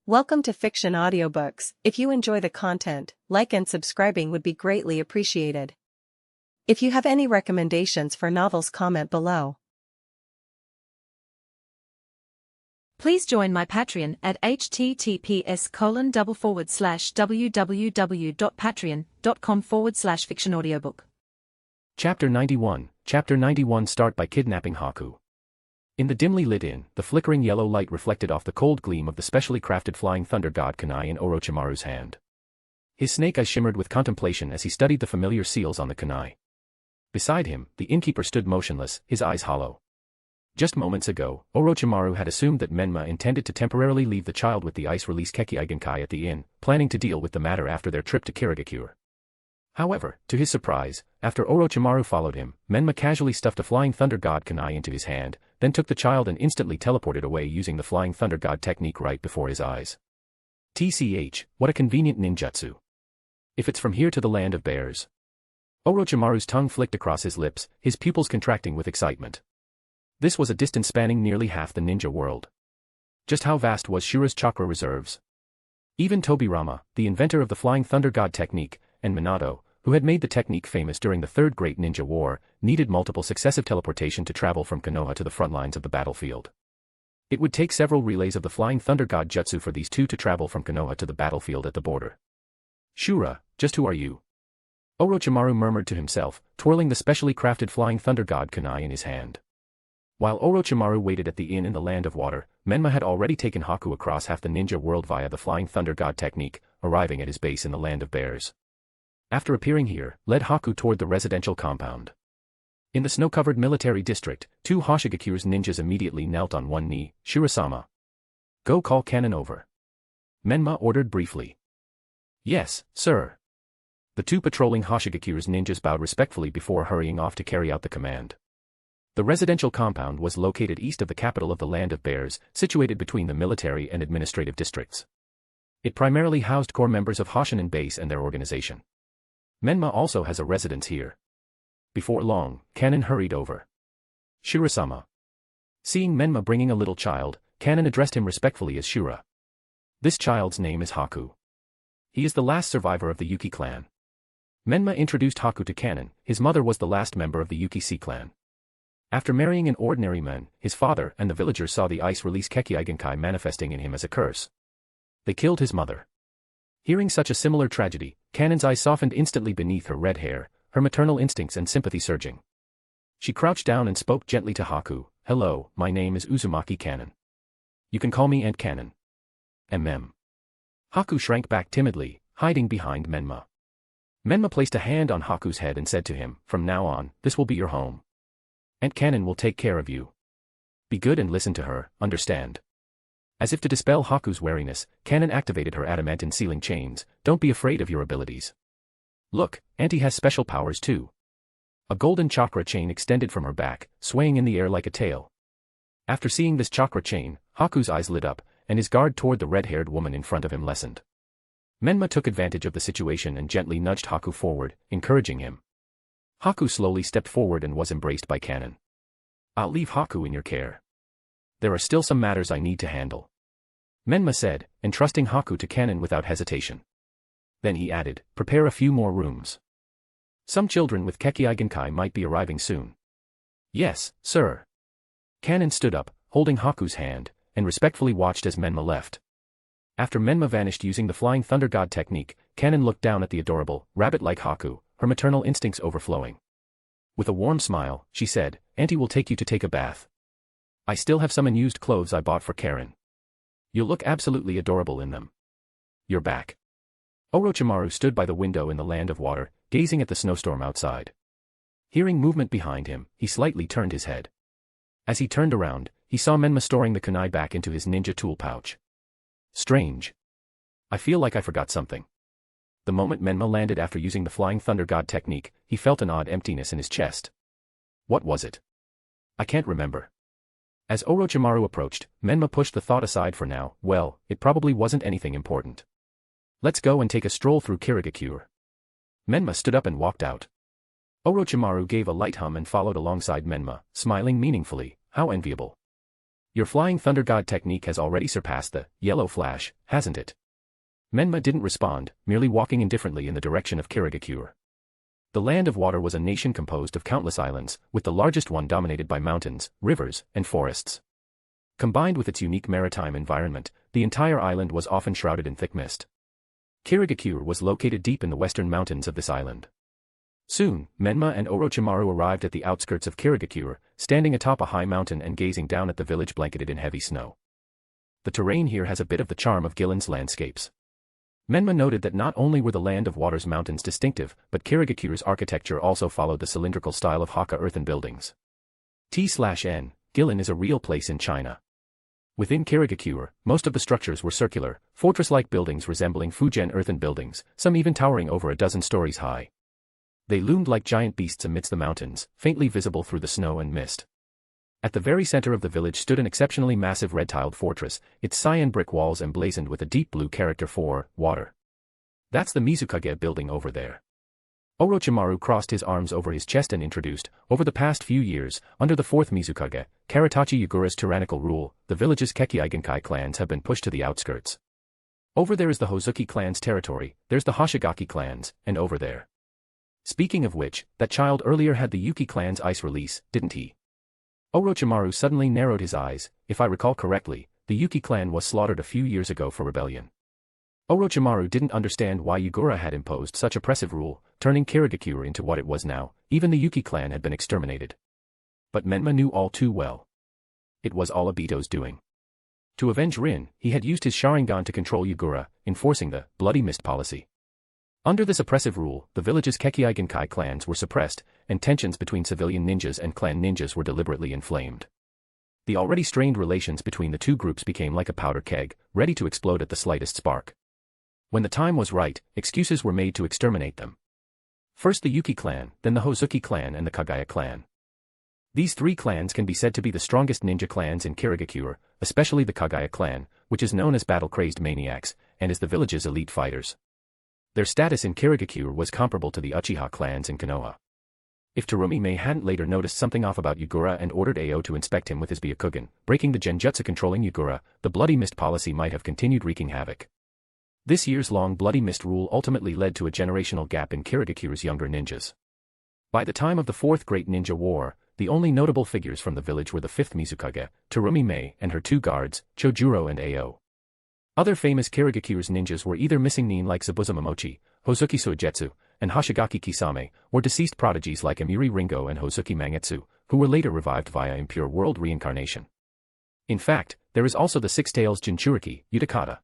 Welcome to Fiction Audiobooks. If you enjoy the content, like and subscribing would be greatly appreciated. If you have any recommendations for novels, comment below. Please join my Patreon at https://www.patreon.com/fictionaudiobook. Chapter 91. Chapter 91 Start by kidnapping Haku. In the dimly lit inn, the flickering yellow light reflected off the cold gleam of the specially crafted flying thunder god kunai in Orochimaru's hand. His snake eyes shimmered with contemplation as he studied the familiar seals on the kunai. Beside him, the innkeeper stood motionless, his eyes hollow. Just moments ago, Orochimaru had assumed that Menma intended to temporarily leave the child with the ice release Keki at the inn, planning to deal with the matter after their trip to Kirigakure. However, to his surprise, after Orochimaru followed him, Menma casually stuffed a flying thunder god kunai into his hand, then took the child and instantly teleported away using the flying thunder god technique right before his eyes. TCH, what a convenient ninjutsu. If it's from here to the land of bears. Orochimaru's tongue flicked across his lips, his pupils contracting with excitement. This was a distance spanning nearly half the ninja world. Just how vast was Shura's chakra reserves? Even Tobirama, the inventor of the flying thunder god technique, and Minato, who had made the technique famous during the Third Great Ninja War, needed multiple successive teleportation to travel from Konoha to the front lines of the battlefield. It would take several relays of the flying thunder god jutsu for these two to travel from Konoha to the battlefield at the border. Shura, just who are you? Orochimaru murmured to himself, twirling the specially crafted flying thunder god kunai in his hand. While Orochimaru waited at the inn in the land of water, Menma had already taken Haku across half the ninja world via the flying thunder god technique, arriving at his base in the land of bears. After appearing here, led Haku toward the residential compound. In the snow-covered military district, two Hoshigakure's ninjas immediately knelt on one knee. Shura-sama. Go call Kanon over. Menma ordered briefly. Yes, sir. The two patrolling Hoshigakure's ninjas bowed respectfully before hurrying off to carry out the command. The residential compound was located east of the capital of the land of bears, situated between the military and administrative districts. It primarily housed core members of Hoshinan base and their organization. Menma also has a residence here. Before long, Kanon hurried over. Shura-sama. Seeing Menma bringing a little child, Kanon addressed him respectfully as Shura. This child's name is Haku. He is the last survivor of the Yuki clan. Menma introduced Haku to Kanon. His mother was the last member of the Yuki C clan. After marrying an ordinary man, his father and the villagers saw the ice release Keki manifesting in him as a curse. They killed his mother. Hearing such a similar tragedy, Kanon's eyes softened instantly beneath her red hair, her maternal instincts and sympathy surging. She crouched down and spoke gently to Haku. Hello, my name is Uzumaki Kanon. You can call me Aunt Kanon. Haku shrank back timidly, hiding behind Menma. Menma placed a hand on Haku's head and said to him, from now on, this will be your home. Aunt Kanon will take care of you. Be good and listen to her, understand? As if to dispel Haku's wariness, Kanon activated her adamantine sealing chains. Don't be afraid of your abilities. Look, Auntie has special powers too. A golden chakra chain extended from her back, swaying in the air like a tail. After seeing this chakra chain, Haku's eyes lit up, and his guard toward the red-haired woman in front of him lessened. Menma took advantage of the situation and gently nudged Haku forward, encouraging him. Haku slowly stepped forward and was embraced by Kanon. I'll leave Haku in your care. There are still some matters I need to handle. Menma said, entrusting Haku to Kanon without hesitation. Then he added, prepare a few more rooms. Some children with Keki might be arriving soon. Yes, sir. Kanon stood up, holding Haku's hand, and respectfully watched as Menma left. After Menma vanished using the flying thunder god technique, Kanon looked down at the adorable, rabbit-like Haku, her maternal instincts overflowing. With a warm smile, she said, Auntie will take you to take a bath. I still have some unused clothes I bought for Karen. You'll look absolutely adorable in them. You're back. Orochimaru stood by the window in the land of water, gazing at the snowstorm outside. Hearing movement behind him, he slightly turned his head. As he turned around, he saw Menma storing the kunai back into his ninja tool pouch. Strange. I feel like I forgot something. The moment Menma landed after using the flying thunder god technique, he felt an odd emptiness in his chest. What was it? I can't remember. As Orochimaru approached, Menma pushed the thought aside for now. Well, it probably wasn't anything important. Let's go and take a stroll through Kirigakure. Menma stood up and walked out. Orochimaru gave a light hum and followed alongside Menma, smiling meaningfully. How enviable. Your flying thunder god technique has already surpassed the yellow flash, hasn't it? Menma didn't respond, merely walking indifferently in the direction of Kirigakure. The Land of Water was a nation composed of countless islands, with the largest one dominated by mountains, rivers, and forests. Combined with its unique maritime environment, the entire island was often shrouded in thick mist. Kirigakure was located deep in the western mountains of this island. Soon, Menma and Orochimaru arrived at the outskirts of Kirigakure, standing atop a high mountain and gazing down at the village blanketed in heavy snow. The terrain here has a bit of the charm of Gillen's landscapes. Menma noted that not only were the Land of Water's mountains distinctive, but Kirigakure's architecture also followed the cylindrical style of Hakka earthen buildings. T/N, Gillen is a real place in China. Within Kirigakure, most of the structures were circular, fortress-like buildings resembling Fujian earthen buildings, some even towering over a dozen stories high. They loomed like giant beasts amidst the mountains, faintly visible through the snow and mist. At the very center of the village stood an exceptionally massive red-tiled fortress, its cyan brick walls emblazoned with a deep blue character for water. That's the Mizukage building over there. Orochimaru crossed his arms over his chest and introduced, over the past few years, under the fourth Mizukage, Karatachi Yugura's tyrannical rule, the village's Kekkei clans have been pushed to the outskirts. Over there is the Hozuki clan's territory, there's the Hoshigaki clans, and over there. Speaking of which, that child earlier had the Yuki clan's ice release, didn't he? Orochimaru suddenly narrowed his eyes. If I recall correctly, the Yuki clan was slaughtered a few years ago for rebellion. Orochimaru didn't understand why Yugura had imposed such oppressive rule, turning Kirigakure into what it was now. Even the Yuki clan had been exterminated. But Menma knew all too well. It was all Obito's doing. To avenge Rin, he had used his Sharingan to control Yugura, enforcing the Bloody Mist policy. Under this oppressive rule, the village's Kekkei clans were suppressed, and tensions between civilian ninjas and clan ninjas were deliberately inflamed. The already strained relations between the two groups became like a powder keg, ready to explode at the slightest spark. When the time was right, excuses were made to exterminate them. First the Yuki clan, then the Hozuki clan and the Kaguya clan. These three clans can be said to be the strongest ninja clans in Kirigakure, especially the Kaguya clan, which is known as battle-crazed maniacs, and is the village's elite fighters. Their status in Kirigakure was comparable to the Uchiha clans in Konoha. If Terumi hadn't later noticed something off about Yugura and ordered Ao to inspect him with his Byakugan, breaking the genjutsu controlling Yugura, the Bloody Mist policy might have continued wreaking havoc. This years-long Bloody Mist rule ultimately led to a generational gap in Kirigakure's younger ninjas. By the time of the Fourth Great Ninja War, the only notable figures from the village were the fifth Mizukage, Terumi and her two guards, Chojuro and Ao. Other famous Kirigakure's ninjas were either missing nin like Zabuza Momochi, Hozuki Soijetsu, and Hoshigaki Kisame, or deceased prodigies like Amiri Ringo and Hozuki Mangetsu, who were later revived via impure world reincarnation. In fact, there is also the Six-Tails Jinchuriki, Utakata.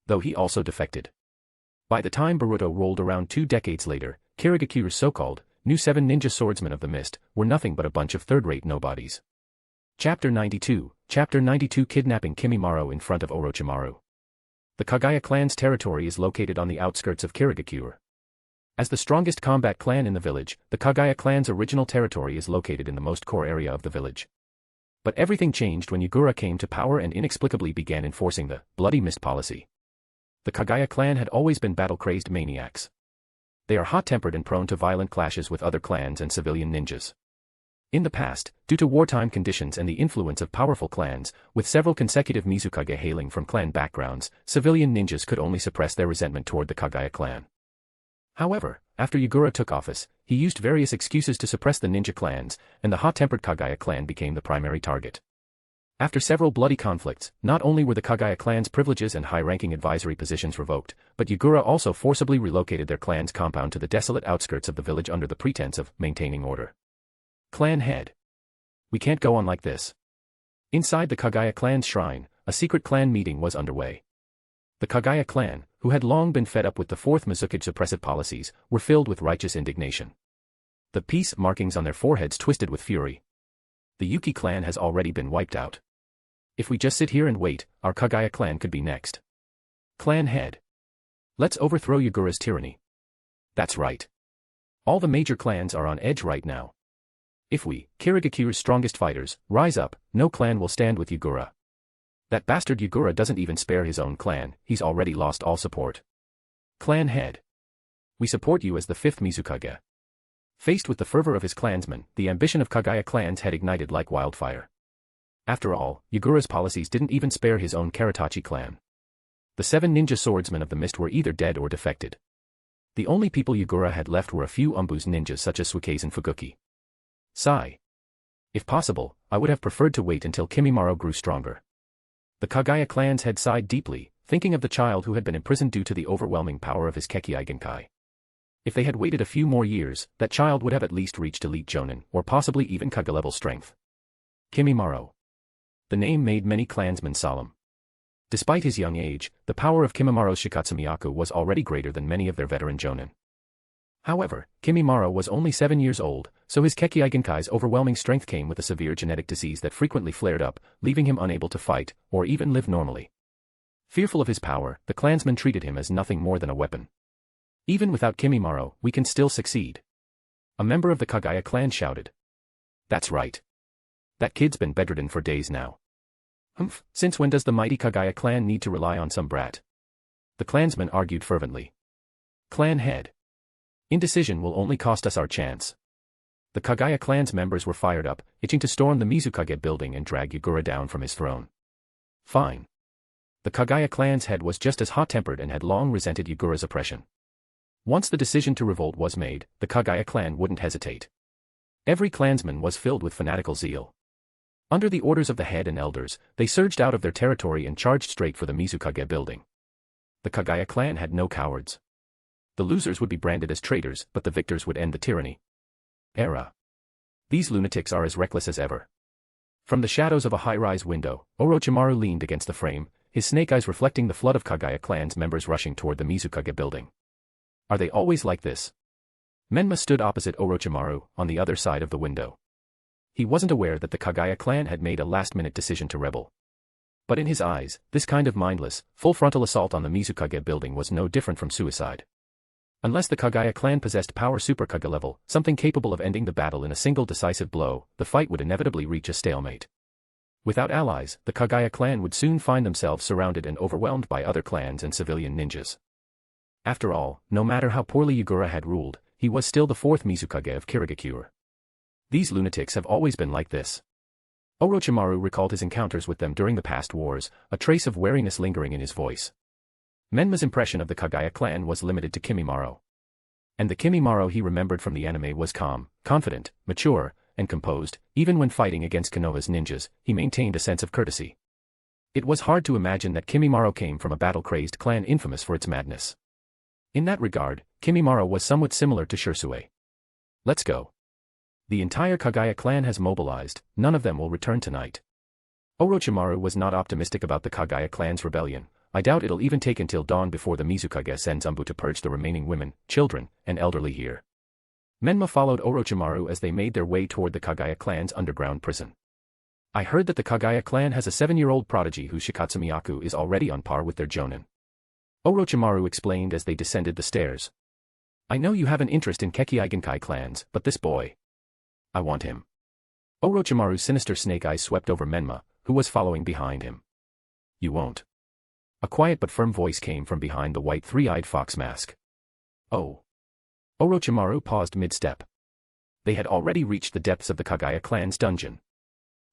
Though he also defected. By the time Boruto rolled around 2 decades later, Kirigakure's so-called new 7 ninja swordsmen of the mist were nothing but a bunch of third-rate nobodies. Chapter 92, Kidnapping Kimimaro in front of Orochimaru. The Kaguya clan's territory is located on the outskirts of Kirigakure. As the strongest combat clan in the village, the Kaguya clan's original territory is located in the most core area of the village. But everything changed when Yugura came to power and inexplicably began enforcing the Bloody Mist policy. The Kaguya clan had always been battle-crazed maniacs. They are hot-tempered and prone to violent clashes with other clans and civilian ninjas. In the past, due to wartime conditions and the influence of powerful clans, with several consecutive Mizukage hailing from clan backgrounds, civilian ninjas could only suppress their resentment toward the Kaguya clan. However, after Yugura took office, he used various excuses to suppress the ninja clans, and the hot-tempered Kaguya clan became the primary target. After several bloody conflicts, not only were the Kaguya clan's privileges and high-ranking advisory positions revoked, but Yugura also forcibly relocated their clan's compound to the desolate outskirts of the village under the pretense of maintaining order. Clan head. We can't go on like this. Inside the Kaguya clan's shrine, a secret clan meeting was underway. The Kaguya clan, who had long been fed up with the fourth Mizukage's oppressive policies, were filled with righteous indignation. The peace markings on their foreheads twisted with fury. The Yuki clan has already been wiped out. If we just sit here and wait, our Kaguya clan could be next. Clan head. Let's overthrow Yugura's tyranny. That's right. All the major clans are on edge right now. If we, Kirigakure's strongest fighters, rise up, no clan will stand with Yugura. That bastard Yugura doesn't even spare his own clan, he's already lost all support. Clan head. We support you as the fifth Mizukage. Faced with the fervor of his clansmen, the ambition of Kaguya clans had ignited like wildfire. After all, Yagura's policies didn't even spare his own Karatachi clan. The 7 ninja swordsmen of the mist were either dead or defected. The only people Yagura had left were a few Umbuz ninjas such as Suike's and Fuguki. Sigh. If possible, I would have preferred to wait until Kimimaro grew stronger. The Kaguya clan's head sighed deeply, thinking of the child who had been imprisoned due to the overwhelming power of his Kekkei Genkai. If they had waited a few more years, that child would have at least reached elite Jonin, or possibly even Kaga-level strength. Kimimaro. The name made many clansmen solemn. Despite his young age, the power of Kimimaro's Shikatsumiyaku was already greater than many of their veteran Jonin. However, Kimimaro was only 7 years old, so his Kekkei Genkai's overwhelming strength came with a severe genetic disease that frequently flared up, leaving him unable to fight, or even live normally. Fearful of his power, the clansmen treated him as nothing more than a weapon. Even without Kimimaro, we can still succeed. A member of the Kaguya clan shouted. That's right. That kid's been bedridden for days now. Since when does the mighty Kaguya clan need to rely on some brat? The clansmen argued fervently. Clan head. Indecision will only cost us our chance. The Kaguya clan's members were fired up, itching to storm the Mizukage building and drag Yagura down from his throne. Fine. The Kaguya clan's head was just as hot-tempered and had long resented Yagura's oppression. Once the decision to revolt was made, the Kaguya clan wouldn't hesitate. Every clansman was filled with fanatical zeal. Under the orders of the head and elders, they surged out of their territory and charged straight for the Mizukage building. The Kaguya clan had no cowards. The losers would be branded as traitors, but the victors would end the tyranny. Era. These lunatics are as reckless as ever. From the shadows of a high-rise window, Orochimaru leaned against the frame, his snake eyes reflecting the flood of Kaguya clan's members rushing toward the Mizukage building. Are they always like this? Menma stood opposite Orochimaru, on the other side of the window. He wasn't aware that the Kaguya clan had made a last-minute decision to rebel. But in his eyes, this kind of mindless, full-frontal assault on the Mizukage building was no different from suicide. Unless the Kaguya clan possessed power Super Kaga level, something capable of ending the battle in a single decisive blow, the fight would inevitably reach a stalemate. Without allies, the Kaguya clan would soon find themselves surrounded and overwhelmed by other clans and civilian ninjas. After all, no matter how poorly Yagura had ruled, he was still the 4th Mizukage of Kirigakure. These lunatics have always been like this. Orochimaru recalled his encounters with them during the past wars, a trace of wariness lingering in his voice. Menma's impression of the Kaguya clan was limited to Kimimaro. And the Kimimaro he remembered from the anime was calm, confident, mature, and composed. Even when fighting against Konoha's ninjas, he maintained a sense of courtesy. It was hard to imagine that Kimimaro came from a battle-crazed clan infamous for its madness. In that regard, Kimimaro was somewhat similar to Shursue. Let's go. The entire Kaguya clan has mobilized, none of them will return tonight. Orochimaru was not optimistic about the Kaguya clan's rebellion. I doubt it'll even take until dawn before the Mizukage sends Umbu to purge the remaining women, children, and elderly here. Menma followed Orochimaru as they made their way toward the Kaguya clan's underground prison. I heard that the Kaguya clan has a 7-year-old prodigy whose Shikatsumiyaku is already on par with their Jonin. Orochimaru explained as they descended the stairs. I know you have an interest in Kekkei Genkai clans, but this boy. I want him. Orochimaru's sinister snake eyes swept over Menma, who was following behind him. You won't. A quiet but firm voice came from behind the white three-eyed fox mask. Oh. Orochimaru paused mid-step. They had already reached the depths of the Kaguya clan's dungeon.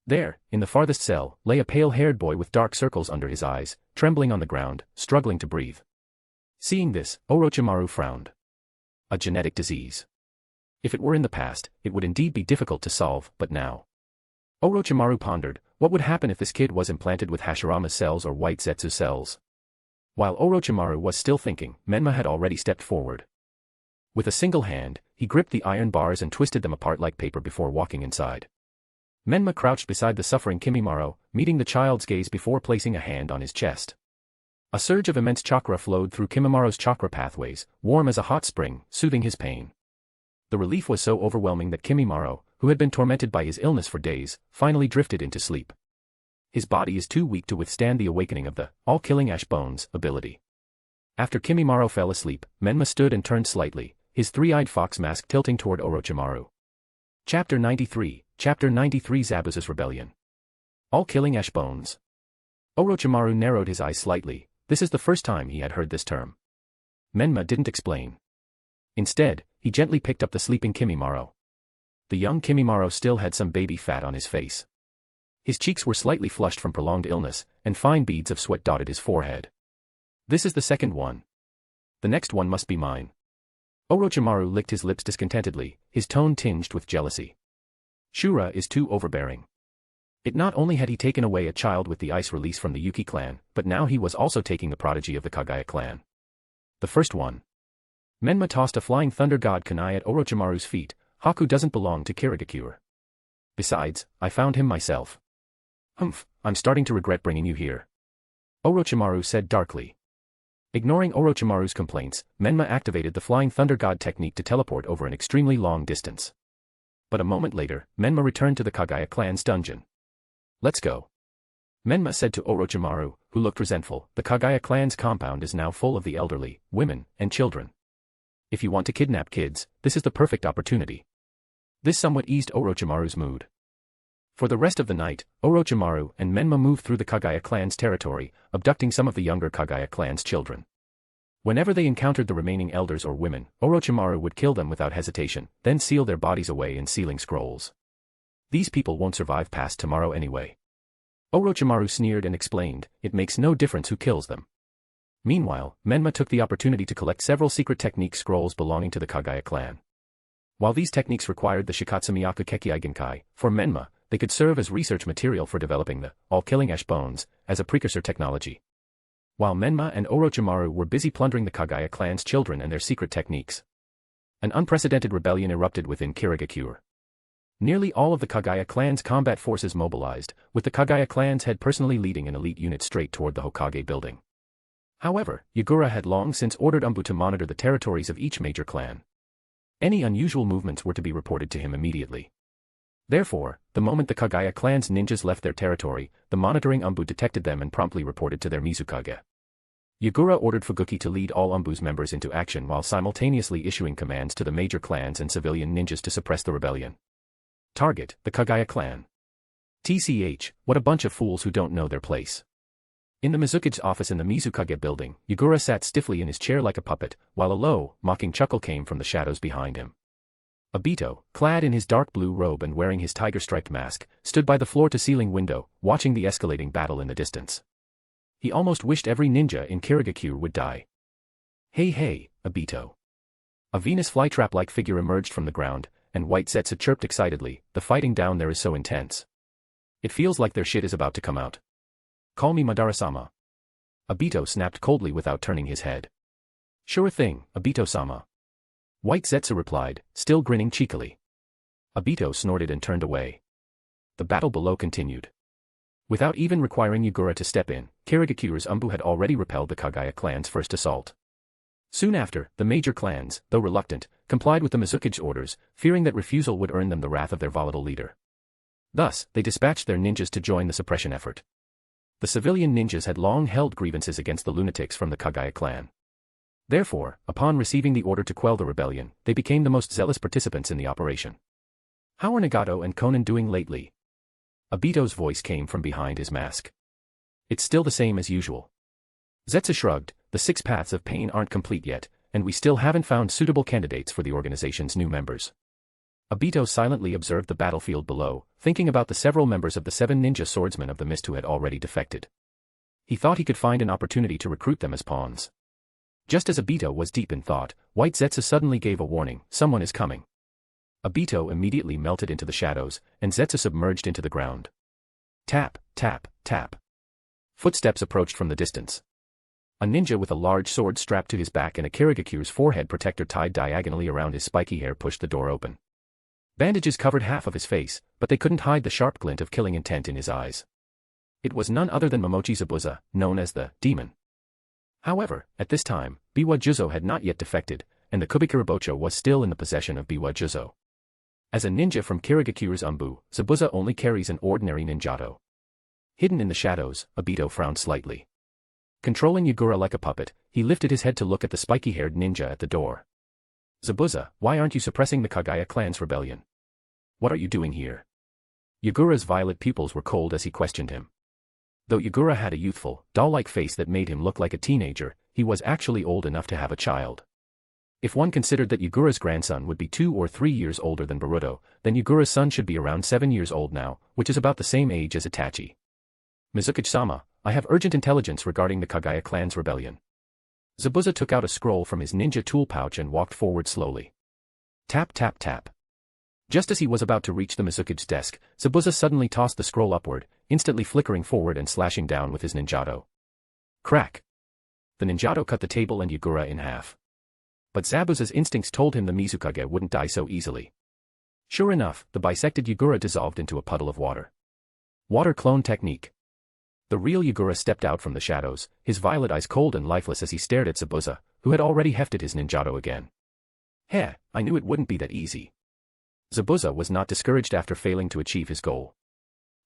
There, in the farthest cell, lay a pale-haired boy with dark circles under his eyes, trembling on the ground, struggling to breathe. Seeing this, Orochimaru frowned. A genetic disease. If it were in the past, it would indeed be difficult to solve, but now. Orochimaru pondered, what would happen if this kid was implanted with Hashirama's cells or White Zetsu cells? While Orochimaru was still thinking, Menma had already stepped forward. With a single hand, he gripped the iron bars and twisted them apart like paper before walking inside. Menma crouched beside the suffering Kimimaro, meeting the child's gaze before placing a hand on his chest. A surge of immense chakra flowed through Kimimaro's chakra pathways, warm as a hot spring, soothing his pain. The relief was so overwhelming that Kimimaro, who had been tormented by his illness for days, finally drifted into sleep. His body is too weak to withstand the awakening of the all-killing ash bones ability. After Kimimaro fell asleep, Menma stood and turned slightly, his three-eyed fox mask tilting toward Orochimaru. Chapter 93, Chapter 93 Zabuza's Rebellion. All-killing ash bones. Orochimaru narrowed his eyes slightly. This is the first time he had heard this term. Menma didn't explain. Instead, he gently picked up the sleeping Kimimaro. The young Kimimaro still had some baby fat on his face. His cheeks were slightly flushed from prolonged illness, and fine beads of sweat dotted his forehead. This is the second one. The next one must be mine. Orochimaru licked his lips discontentedly, his tone tinged with jealousy. Shura is too overbearing. It not only had he taken away a child with the ice release from the Yuki clan, but now he was also taking the prodigy of the Kaguya clan. The first one. Menma tossed a flying thunder god kunai at Orochimaru's feet. Haku doesn't belong to Kirigakure. Besides, I found him myself. Humph, I'm starting to regret bringing you here. Orochimaru said darkly. Ignoring Orochimaru's complaints, Menma activated the flying thunder god technique to teleport over an extremely long distance. But a moment later, Menma returned to the Kaguya clan's dungeon. Let's go. Menma said to Orochimaru, who looked resentful. The Kaguya clan's compound is now full of the elderly, women, and children. If you want to kidnap kids, this is the perfect opportunity. This somewhat eased Orochimaru's mood. For the rest of the night, Orochimaru and Menma moved through the Kaguya clan's territory, abducting some of the younger Kaguya clan's children. Whenever they encountered the remaining elders or women, Orochimaru would kill them without hesitation, then seal their bodies away in sealing scrolls. These people won't survive past tomorrow anyway. Orochimaru sneered and explained, it makes no difference who kills them. Meanwhile, Menma took the opportunity to collect several secret technique scrolls belonging to the Kaguya clan. While these techniques required the Shikatsumiyaku Kekkei Genkai, for Menma, they could serve as research material for developing the all-killing ash bones as a precursor technology. While Menma and Orochimaru were busy plundering the Kaguya clan's children and their secret techniques, an unprecedented rebellion erupted within Kirigakure. Nearly all of the Kaguya clan's combat forces mobilized, with the Kaguya clan's head personally leading an elite unit straight toward the Hokage building. However, Yagura had long since ordered Umbu to monitor the territories of each major clan. Any unusual movements were to be reported to him immediately. Therefore, the moment the Kaguya clan's ninjas left their territory, the monitoring Umbu detected them and promptly reported to their Mizukage. Yagura ordered Fuguki to lead all Umbu's members into action while simultaneously issuing commands to the major clans and civilian ninjas to suppress the rebellion. Target, the Kaguya clan. TCH, what a bunch of fools who don't know their place. In the Mizukage's office in the Mizukage building, Yagura sat stiffly in his chair like a puppet, while a low, mocking chuckle came from the shadows behind him. Obito, clad in his dark blue robe and wearing his tiger-striped mask, stood by the floor-to-ceiling window, watching the escalating battle in the distance. He almost wished every ninja in Kirigakure would die. Hey, Obito. A Venus flytrap-like figure emerged from the ground, and White Zetsu chirped excitedly, the fighting down there is so intense. It feels like their shit is about to come out. Call me Madara-sama. Obito snapped coldly without turning his head. Sure thing, Obito-sama. White Zetsu replied, still grinning cheekily. Obito snorted and turned away. The battle below continued. Without even requiring Yagura to step in, Kirigakure's Umbu had already repelled the Kaguya clan's first assault. Soon after, the major clans, though reluctant, complied with the Mizukage's orders, fearing that refusal would earn them the wrath of their volatile leader. Thus, they dispatched their ninjas to join the suppression effort. The civilian ninjas had long held grievances against the lunatics from the Kaguya clan. Therefore, upon receiving the order to quell the rebellion, they became the most zealous participants in the operation. How are Nagato and Konan doing lately? Obito's voice came from behind his mask. It's still the same as usual. Zetsu shrugged, the 6 paths of pain aren't complete yet, and we still haven't found suitable candidates for the organization's new members. Obito silently observed the battlefield below, thinking about the several members of the 7 ninja swordsmen of the mist who had already defected. He thought he could find an opportunity to recruit them as pawns. Just as Obito was deep in thought, White Zetsu suddenly gave a warning, someone is coming. Obito immediately melted into the shadows, and Zetsu submerged into the ground. Tap, tap, tap. Footsteps approached from the distance. A ninja with a large sword strapped to his back and a Kirigakure's forehead protector tied diagonally around his spiky hair pushed the door open. Bandages covered half of his face, but they couldn't hide the sharp glint of killing intent in his eyes. It was none other than Momochi Zabuza, known as the Demon. However, at this time, Biwa Juzo had not yet defected, and the Kubikirabocho was still in the possession of Biwa Juzo. As a ninja from Kirigakure's Umbu, Zabuza only carries an ordinary ninjato. Hidden in the shadows, Obito frowned slightly. Controlling Yagura like a puppet, he lifted his head to look at the spiky-haired ninja at the door. Zabuza, why aren't you suppressing the Kaguya clan's rebellion? What are you doing here? Yagura's violet pupils were cold as he questioned him. Though Yagura had a youthful, doll-like face that made him look like a teenager, he was actually old enough to have a child. If one considered that Yagura's grandson would be 2 or 3 years older than Boruto, then Yagura's son should be around 7 years old now, which is about the same age as Itachi. Mizuki-sama, I have urgent intelligence regarding the Kaguya clan's rebellion. Zabuza took out a scroll from his ninja tool pouch and walked forward slowly. Tap tap tap. Just as he was about to reach the Mizuki's desk, Zabuza suddenly tossed the scroll upward, instantly flickering forward and slashing down with his ninjato. Crack! The ninjato cut the table and Yagura in half. But Zabuza's instincts told him the Mizukage wouldn't die so easily. Sure enough, the bisected Yagura dissolved into a puddle of water. Water clone technique. The real Yagura stepped out from the shadows, his violet eyes cold and lifeless as he stared at Zabuza, who had already hefted his ninjato again. Heh, I knew it wouldn't be that easy. Zabuza was not discouraged after failing to achieve his goal.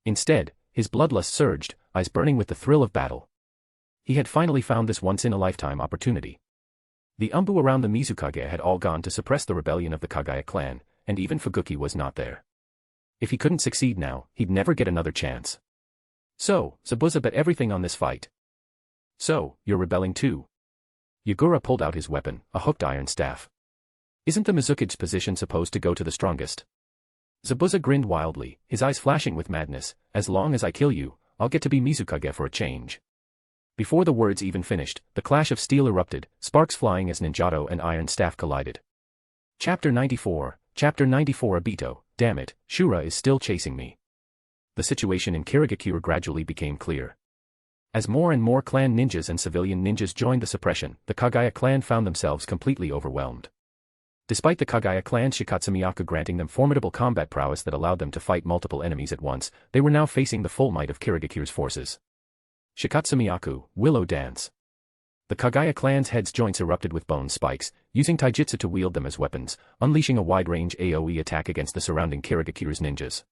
Instead, his bloodlust surged, eyes burning with the thrill of battle. He had finally found this once-in-a-lifetime opportunity. The Umbu around the Mizukage had all gone to suppress the rebellion of the Kaguya clan, and even Fuguki was not there. If he couldn't succeed now, he'd never get another chance. So, Zabuza bet everything on this fight. So, you're rebelling too? Yagura pulled out his weapon, a hooked iron staff. Isn't the Mizuki's position supposed to go to the strongest? Zabuza grinned wildly, his eyes flashing with madness. As long as I kill you, I'll get to be Mizukage for a change. Before the words even finished, the clash of steel erupted, sparks flying as ninjato and iron staff collided. Chapter 94, Chapter 94 Obito, damn it, Shura is still chasing me. The situation in Kirigakure gradually became clear. As more and more clan ninjas and civilian ninjas joined the suppression, the Kaguya clan found themselves completely overwhelmed. Despite the Kaguya clan's Shikatsumiyaku granting them formidable combat prowess that allowed them to fight multiple enemies at once, they were now facing the full might of Kirigakure's forces. Shikatsumiyaku, Willow Dance. The Kaguya clan's heads joints erupted with bone spikes, using taijutsu to wield them as weapons, unleashing a wide-range AoE attack against the surrounding Kirigakure's ninjas.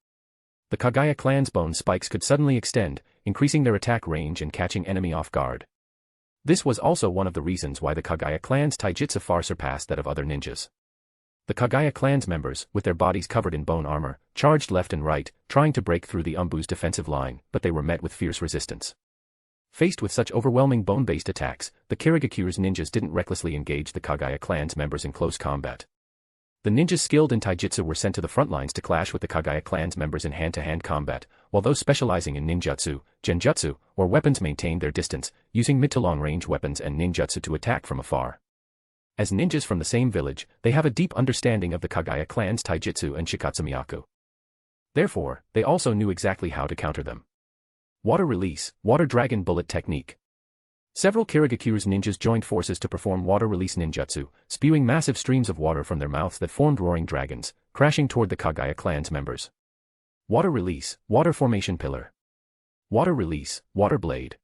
The Kaguya clan's bone spikes could suddenly extend, increasing their attack range and catching enemy off guard. This was also one of the reasons why the Kaguya clan's taijutsu far surpassed that of other ninjas. The Kaguya clan's members, with their bodies covered in bone armor, charged left and right, trying to break through the Umbu's defensive line, but they were met with fierce resistance. Faced with such overwhelming bone-based attacks, the Kirigakure's ninjas didn't recklessly engage the Kaguya clan's members in close combat. The ninjas skilled in taijutsu were sent to the front lines to clash with the Kaguya clan's members in hand-to-hand combat, while those specializing in ninjutsu, genjutsu, or weapons maintained their distance, using mid to long-range weapons and ninjutsu to attack from afar. As ninjas from the same village, they have a deep understanding of the Kaguya clan's taijutsu and shikatsumiyaku. Therefore, they also knew exactly how to counter them. Water Release, Water Dragon Bullet Technique. Several Kirigakure's ninjas joined forces to perform water release ninjutsu, spewing massive streams of water from their mouths that formed roaring dragons, crashing toward the Kaguya clan's members. Water Release, Water Formation Pillar. Water Release, Water Blade.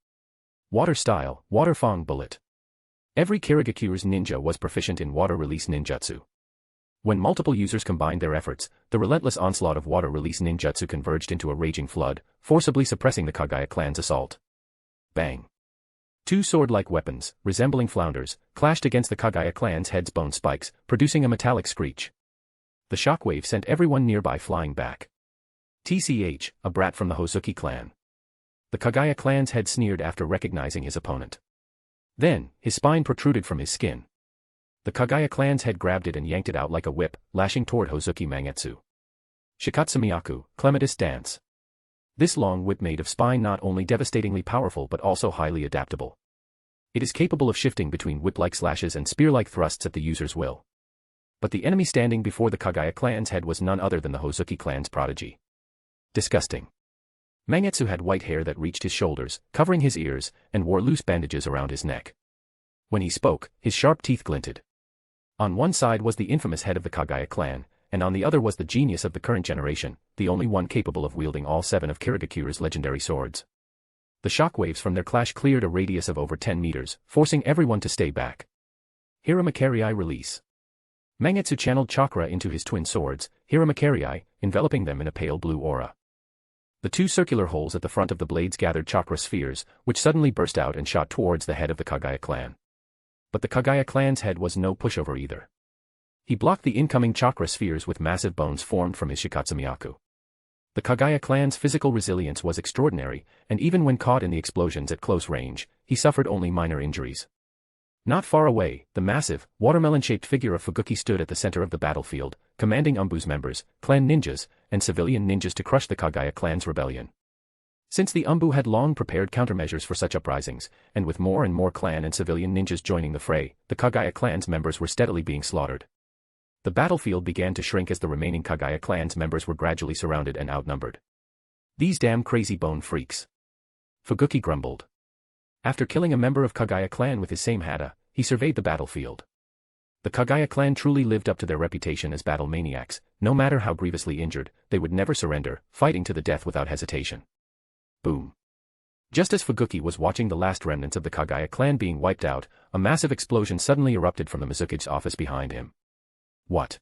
Water Style, Water Fang Bullet. Every Kirigakure's ninja was proficient in water release ninjutsu. When multiple users combined their efforts, the relentless onslaught of water release ninjutsu converged into a raging flood, forcibly suppressing the Kaguya clan's assault. Bang. Two sword-like weapons, resembling flounders, clashed against the Kaguya clan's head's bone spikes, producing a metallic screech. The shockwave sent everyone nearby flying back. TCH, a brat from the Hozuki clan. The Kaguya clan's head sneered after recognizing his opponent. Then, his spine protruded from his skin. The Kaguya clan's head grabbed it and yanked it out like a whip, lashing toward Hozuki Mangetsu. Shikatsumiyaku, Clematis Dance. This long whip made of spine not only devastatingly powerful but also highly adaptable. It is capable of shifting between whip-like slashes and spear-like thrusts at the user's will. But the enemy standing before the Kaguya clan's head was none other than the Hozuki clan's prodigy. Disgusting. Mangetsu had white hair that reached his shoulders, covering his ears, and wore loose bandages around his neck. When he spoke, his sharp teeth glinted. On one side was the infamous head of the Kaguya clan, and on the other was the genius of the current generation, the only one capable of wielding all 7 of Kirigakure's legendary swords. The shockwaves from their clash cleared a radius of over 10 meters, forcing everyone to stay back. Hiramakarei Release. Mangetsu channeled chakra into his twin swords, Hiramakarei, enveloping them in a pale blue aura. The 2 circular holes at the front of the blades gathered chakra spheres, which suddenly burst out and shot towards the head of the Kaguya clan. But the Kaguya clan's head was no pushover either. He blocked the incoming chakra spheres with massive bones formed from his shikatsumiyaku. The Kaguya clan's physical resilience was extraordinary, and even when caught in the explosions at close range, he suffered only minor injuries. Not far away, the massive, watermelon-shaped figure of Fuguki stood at the center of the battlefield, commanding Umbu's members, clan ninjas, and civilian ninjas to crush the Kaguya clan's rebellion. Since the Umbu had long prepared countermeasures for such uprisings, and with more and more clan and civilian ninjas joining the fray, the Kaguya clan's members were steadily being slaughtered. The battlefield began to shrink as the remaining Kaguya clan's members were gradually surrounded and outnumbered. These damn crazy bone freaks. Fuguki grumbled. After killing a member of Kaguya clan with his same hata, he surveyed the battlefield. The Kaguya clan truly lived up to their reputation as battle maniacs. No matter how grievously injured, they would never surrender, fighting to the death without hesitation. Boom. Just as Fuguki was watching the last remnants of the Kaguya clan being wiped out, a massive explosion suddenly erupted from the Mizuki's office behind him. What?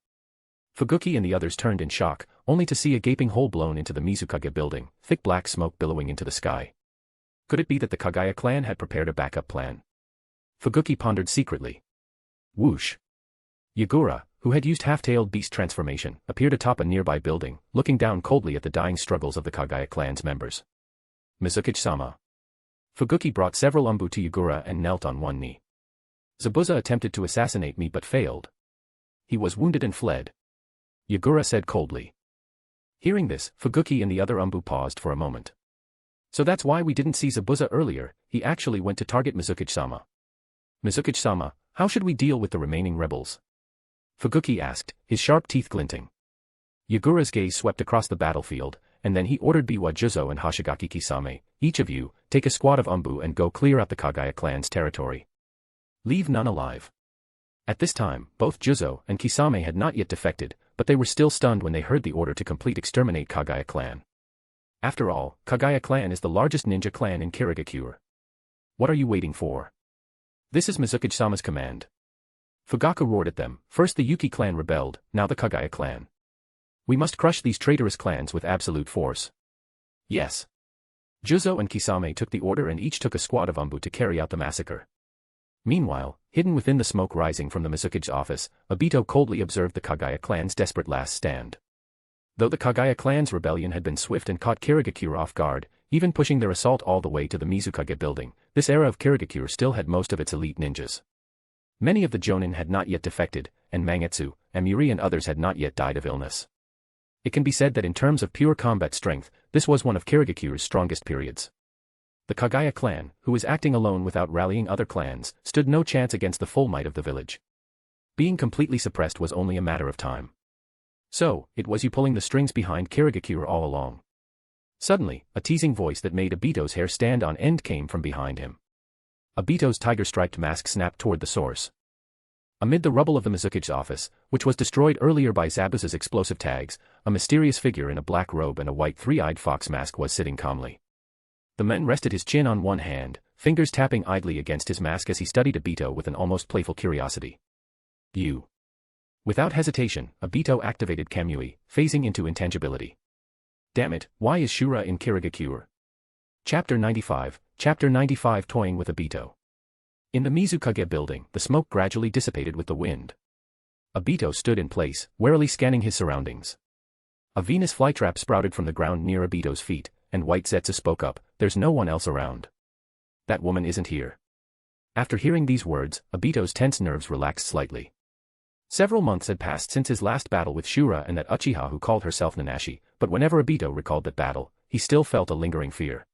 Fuguki and the others turned in shock, only to see a gaping hole blown into the Mizukage building, thick black smoke billowing into the sky. Could it be that the Kaguya clan had prepared a backup plan? Fuguki pondered secretly. Whoosh. Yagura, who had used half-tailed beast transformation, appeared atop a nearby building, looking down coldly at the dying struggles of the Kaguya clan's members. Mizuki-sama. Fuguki brought several Umbu to Yagura and knelt on one knee. Zabuza attempted to assassinate me but failed. He was wounded and fled. Yagura said coldly. Hearing this, Fuguki and the other Umbu paused for a moment. So that's why we didn't see Zabuza earlier. He actually went to target Mizuki-sama. Mizuki-sama, how should we deal with the remaining rebels? Fuguki asked, his sharp teeth glinting. Yagura's gaze swept across the battlefield, and then he ordered Biwa Juzo and Hoshigaki Kisame, each of you, take a squad of Umbu and go clear out the Kaguya clan's territory. Leave none alive. At this time, both Juzo and Kisame had not yet defected, but they were still stunned when they heard the order to complete exterminate Kaguya clan. After all, Kaguya clan is the largest ninja clan in Kirigakure. What are you waiting for? This is Mizuki-sama's command. Fugaku roared at them. First the Yuki clan rebelled, now the Kaguya clan. We must crush these traitorous clans with absolute force. Yes. Juzo and Kisame took the order and each took a squad of Umbu to carry out the massacre. Meanwhile, hidden within the smoke rising from the Mizuki's office, Obito coldly observed the Kaguya clan's desperate last stand. Though the Kaguya clan's rebellion had been swift and caught Kirigakure off guard, even pushing their assault all the way to the Mizukage building, this era of Kirigakure still had most of its elite ninjas. Many of the Jonin had not yet defected, and Mangetsu, Amiri and others had not yet died of illness. It can be said that in terms of pure combat strength, this was one of Kirigakure's strongest periods. The Kaguya clan, who was acting alone without rallying other clans, stood no chance against the full might of the village. Being completely suppressed was only a matter of time. So, it was you pulling the strings behind Kirigakure all along. Suddenly, a teasing voice that made Obito's hair stand on end came from behind him. Obito's tiger-striped mask snapped toward the source. Amid the rubble of the Mizuki's office, which was destroyed earlier by Zabuza's explosive tags, a mysterious figure in a black robe and a white three-eyed fox mask was sitting calmly. The man rested his chin on one hand, fingers tapping idly against his mask as he studied Obito with an almost playful curiosity. You. Without hesitation, Obito activated Kamui, phasing into intangibility. Damn it, why is Shura in Kirigakure? Chapter 95, Chapter 95 Toying with Obito. In the Mizukage building, the smoke gradually dissipated with the wind. Obito stood in place, warily scanning his surroundings. A Venus flytrap sprouted from the ground near Obito's feet, and White Zetsu spoke up, there's no one else around. That woman isn't here. After hearing these words, Obito's tense nerves relaxed slightly. Several months had passed since his last battle with Shura and that Uchiha who called herself Nanashi, but whenever Obito recalled that battle, he still felt a lingering fear.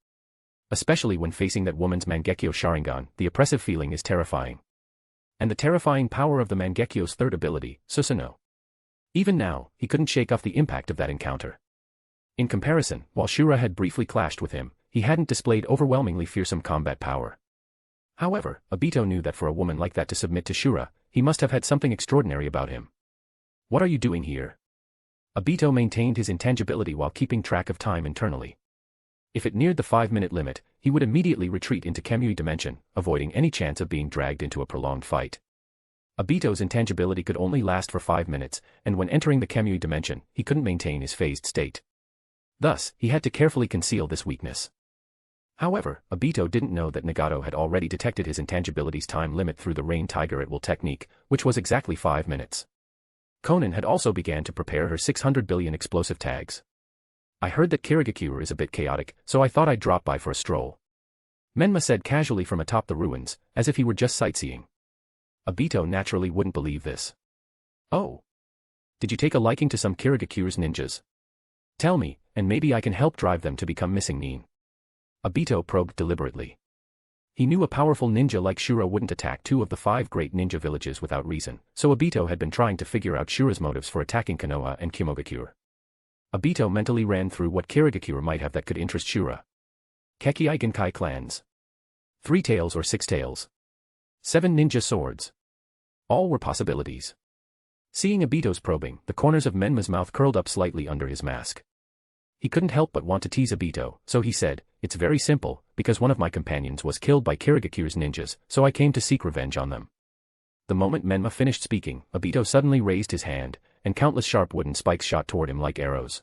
Especially when facing that woman's Mangekyo Sharingan, the oppressive feeling is terrifying. And the terrifying power of the Mangekyo's third ability, Susanoo. Even now, he couldn't shake off the impact of that encounter. In comparison, while Shura had briefly clashed with him, he hadn't displayed overwhelmingly fearsome combat power. However, Obito knew that for a woman like that to submit to Shura, he must have had something extraordinary about him. What are you doing here? Obito maintained his intangibility while keeping track of time internally. If it neared the 5-minute limit, he would immediately retreat into Kamui dimension, avoiding any chance of being dragged into a prolonged fight. Obito's intangibility could only last for 5 minutes, and when entering the Kamui dimension, he couldn't maintain his phased state. Thus, he had to carefully conceal this weakness. However, Obito didn't know that Nagato had already detected his intangibility's time limit through the Rain Tiger at Will technique, which was exactly 5 minutes. Konan had also began to prepare her 600 billion explosive tags. I heard that Kirigakure is a bit chaotic, so I thought I'd drop by for a stroll. Menma said casually from atop the ruins, as if he were just sightseeing. Obito naturally wouldn't believe this. Oh. Did you take a liking to some Kirigakure's ninjas? Tell me, and maybe I can help drive them to become missing Nin. Obito probed deliberately. He knew a powerful ninja like Shura wouldn't attack two of the 5 great ninja villages without reason, so Obito had been trying to figure out Shura's motives for attacking Konoha and Kimogakure. Obito mentally ran through what Kirigakure might have that could interest Shura. Kekkei Genkai clans. 3 tails or 6 tails. 7 ninja swords. All were possibilities. Seeing Obito's probing, the corners of Menma's mouth curled up slightly under his mask. He couldn't help but want to tease Obito, so he said, "It's very simple, because one of my companions was killed by Kirigakure's ninjas, so I came to seek revenge on them." The moment Menma finished speaking, Obito suddenly raised his hand, and countless sharp wooden spikes shot toward him like arrows.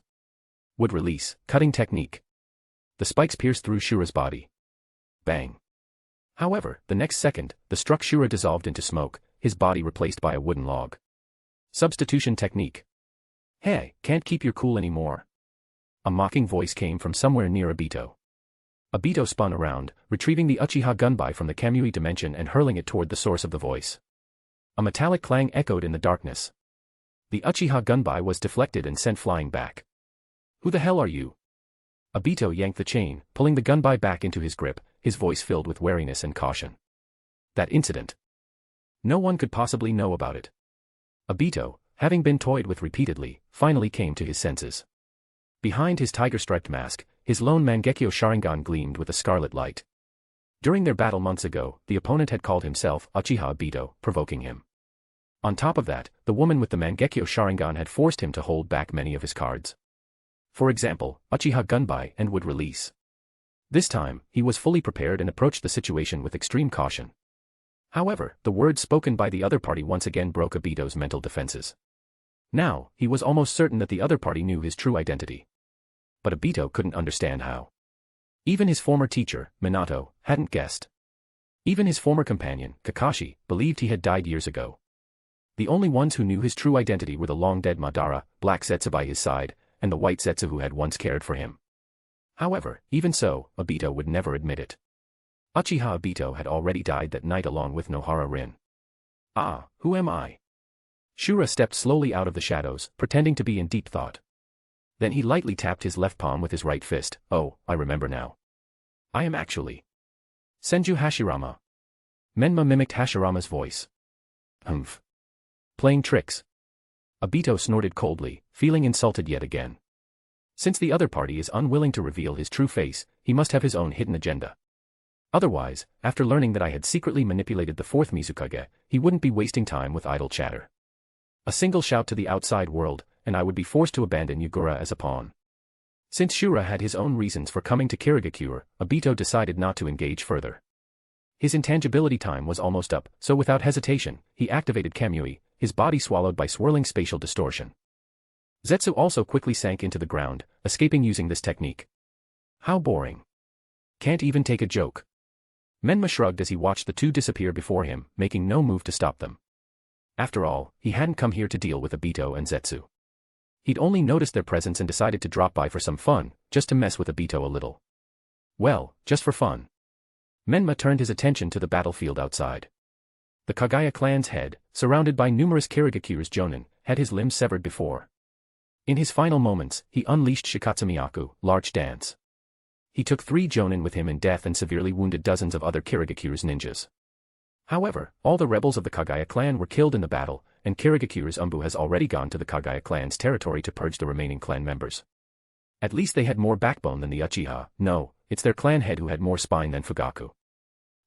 Wood release, cutting technique. The spikes pierced through Shura's body. Bang. However, the next second, the struck Shura dissolved into smoke, his body replaced by a wooden log. Substitution technique. "Hey, can't keep your cool anymore." A mocking voice came from somewhere near Obito. Obito spun around, retrieving the Uchiha Gunbai from the Kamui dimension and hurling it toward the source of the voice. A metallic clang echoed in the darkness. The Uchiha Gunbai was deflected and sent flying back. "Who the hell are you?" Obito yanked the chain, pulling the gunbai back into his grip, his voice filled with wariness and caution. That incident. No one could possibly know about it. Obito, having been toyed with repeatedly, finally came to his senses. Behind his tiger-striped mask, his lone Mangekyo Sharingan gleamed with a scarlet light. During their battle months ago, the opponent had called himself Uchiha Obito, provoking him. On top of that, the woman with the Mangekyo Sharingan had forced him to hold back many of his cards. For example, Uchiha Gunbai and Wood Release. This time, he was fully prepared and approached the situation with extreme caution. However, the words spoken by the other party once again broke Obito's mental defenses. Now, he was almost certain that the other party knew his true identity. But Obito couldn't understand how. Even his former teacher, Minato, hadn't guessed. Even his former companion, Kakashi, believed he had died years ago. The only ones who knew his true identity were the long-dead Madara, Black Zetsu by his side, and the White Zetsu who had once cared for him. However, even so, Obito would never admit it. Uchiha Obito had already died that night along with Nohara Rin. Ah, who am I? Shura stepped slowly out of the shadows, pretending to be in deep thought. Then he lightly tapped his left palm with his right fist. "Oh, I remember now. I am actually Senju Hashirama." Menma mimicked Hashirama's voice. "Humph. Playing tricks." Obito snorted coldly, feeling insulted yet again. Since the other party is unwilling to reveal his true face, he must have his own hidden agenda. Otherwise, after learning that I had secretly manipulated the 4th Mizukage, he wouldn't be wasting time with idle chatter. A single shout to the outside world, and I would be forced to abandon Yugura as a pawn. Since Shura had his own reasons for coming to Kirigakure, Obito decided not to engage further. His intangibility time was almost up, so without hesitation, he activated Kamui, his body swallowed by swirling spatial distortion. Zetsu also quickly sank into the ground, escaping using this technique. How boring. Can't even take a joke. Menma shrugged as he watched the two disappear before him, making no move to stop them. After all, he hadn't come here to deal with Obito and Zetsu. He'd only noticed their presence and decided to drop by for some fun, just to mess with Obito a little. Well, just for fun. Menma turned his attention to the battlefield outside. The Kaguya clan's head, surrounded by numerous Kirigakure's jonin, had his limbs severed before. In his final moments, he unleashed Shikatsumiyaku, Larch Dance. He took 3 jonin with him in death and severely wounded dozens of other Kirigakure's ninjas. However, all the rebels of the Kaguya clan were killed in the battle, and Kirigakure's Umbu has already gone to the Kaguya clan's territory to purge the remaining clan members. At least they had more backbone than the Uchiha. No, it's their clan head who had more spine than Fugaku.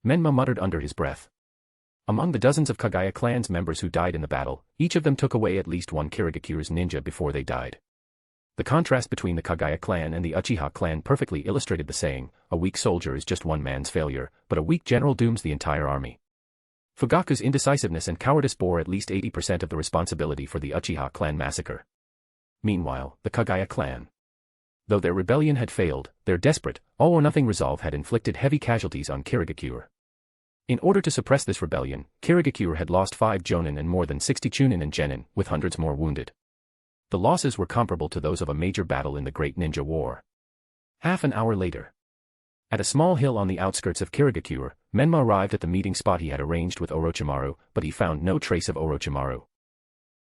Menma muttered under his breath. Among the dozens of Kaguya clan's members who died in the battle, each of them took away at least one Kirigakure's ninja before they died. The contrast between the Kaguya clan and the Uchiha clan perfectly illustrated the saying, "A weak soldier is just one man's failure, but a weak general dooms the entire army." Fugaku's indecisiveness and cowardice bore at least 80% of the responsibility for the Uchiha clan massacre. Meanwhile, the Kaguya clan. Though their rebellion had failed, their desperate, all-or-nothing resolve had inflicted heavy casualties on Kirigakure. In order to suppress this rebellion, Kirigakure had lost 5 jonin and more than 60 chunin and genin, with hundreds more wounded. The losses were comparable to those of a major battle in the Great Ninja War. Half an hour later. At a small hill on the outskirts of Kirigakure, Menma arrived at the meeting spot he had arranged with Orochimaru, but he found no trace of Orochimaru.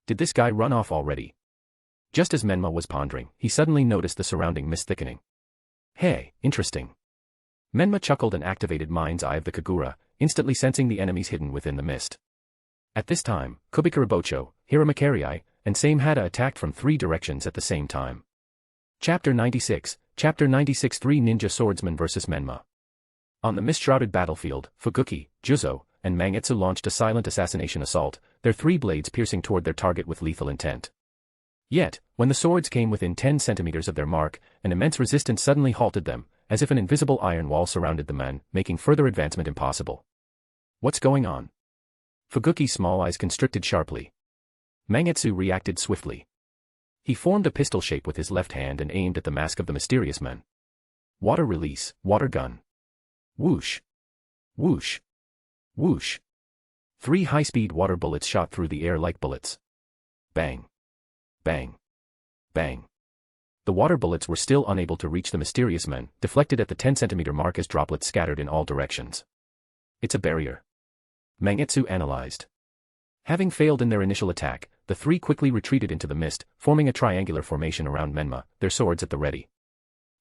Did this guy run off already? Just as Menma was pondering, he suddenly noticed the surrounding mist thickening. Hey, interesting. Menma chuckled and activated Mind's Eye of the Kaguya, instantly sensing the enemies hidden within the mist. At this time, Kubikarabocho, Hiramakari, and Samehada attacked from 3 directions at the same time. Chapter 96, 3 Ninja Swordsman vs Menma. On the mist-shrouded battlefield, Fuguki, Juzo, and Mangetsu launched a silent assassination assault, their 3 blades piercing toward their target with lethal intent. Yet, when the swords came within 10 centimeters of their mark, an immense resistance suddenly halted them, as if an invisible iron wall surrounded the men, making further advancement impossible. What's going on? Fuguki's small eyes constricted sharply. Mangetsu reacted swiftly. He formed a pistol shape with his left hand and aimed at the mask of the mysterious men. Water release, water gun. Whoosh. Whoosh. Whoosh. 3 high-speed water bullets shot through the air like bullets. Bang. Bang. Bang. The water bullets were still unable to reach the mysterious men, deflected at the 10-centimeter mark as droplets scattered in all directions. It's a barrier. Mangetsu analyzed. Having failed in their initial attack, the 3 quickly retreated into the mist, forming a triangular formation around Menma, their swords at the ready.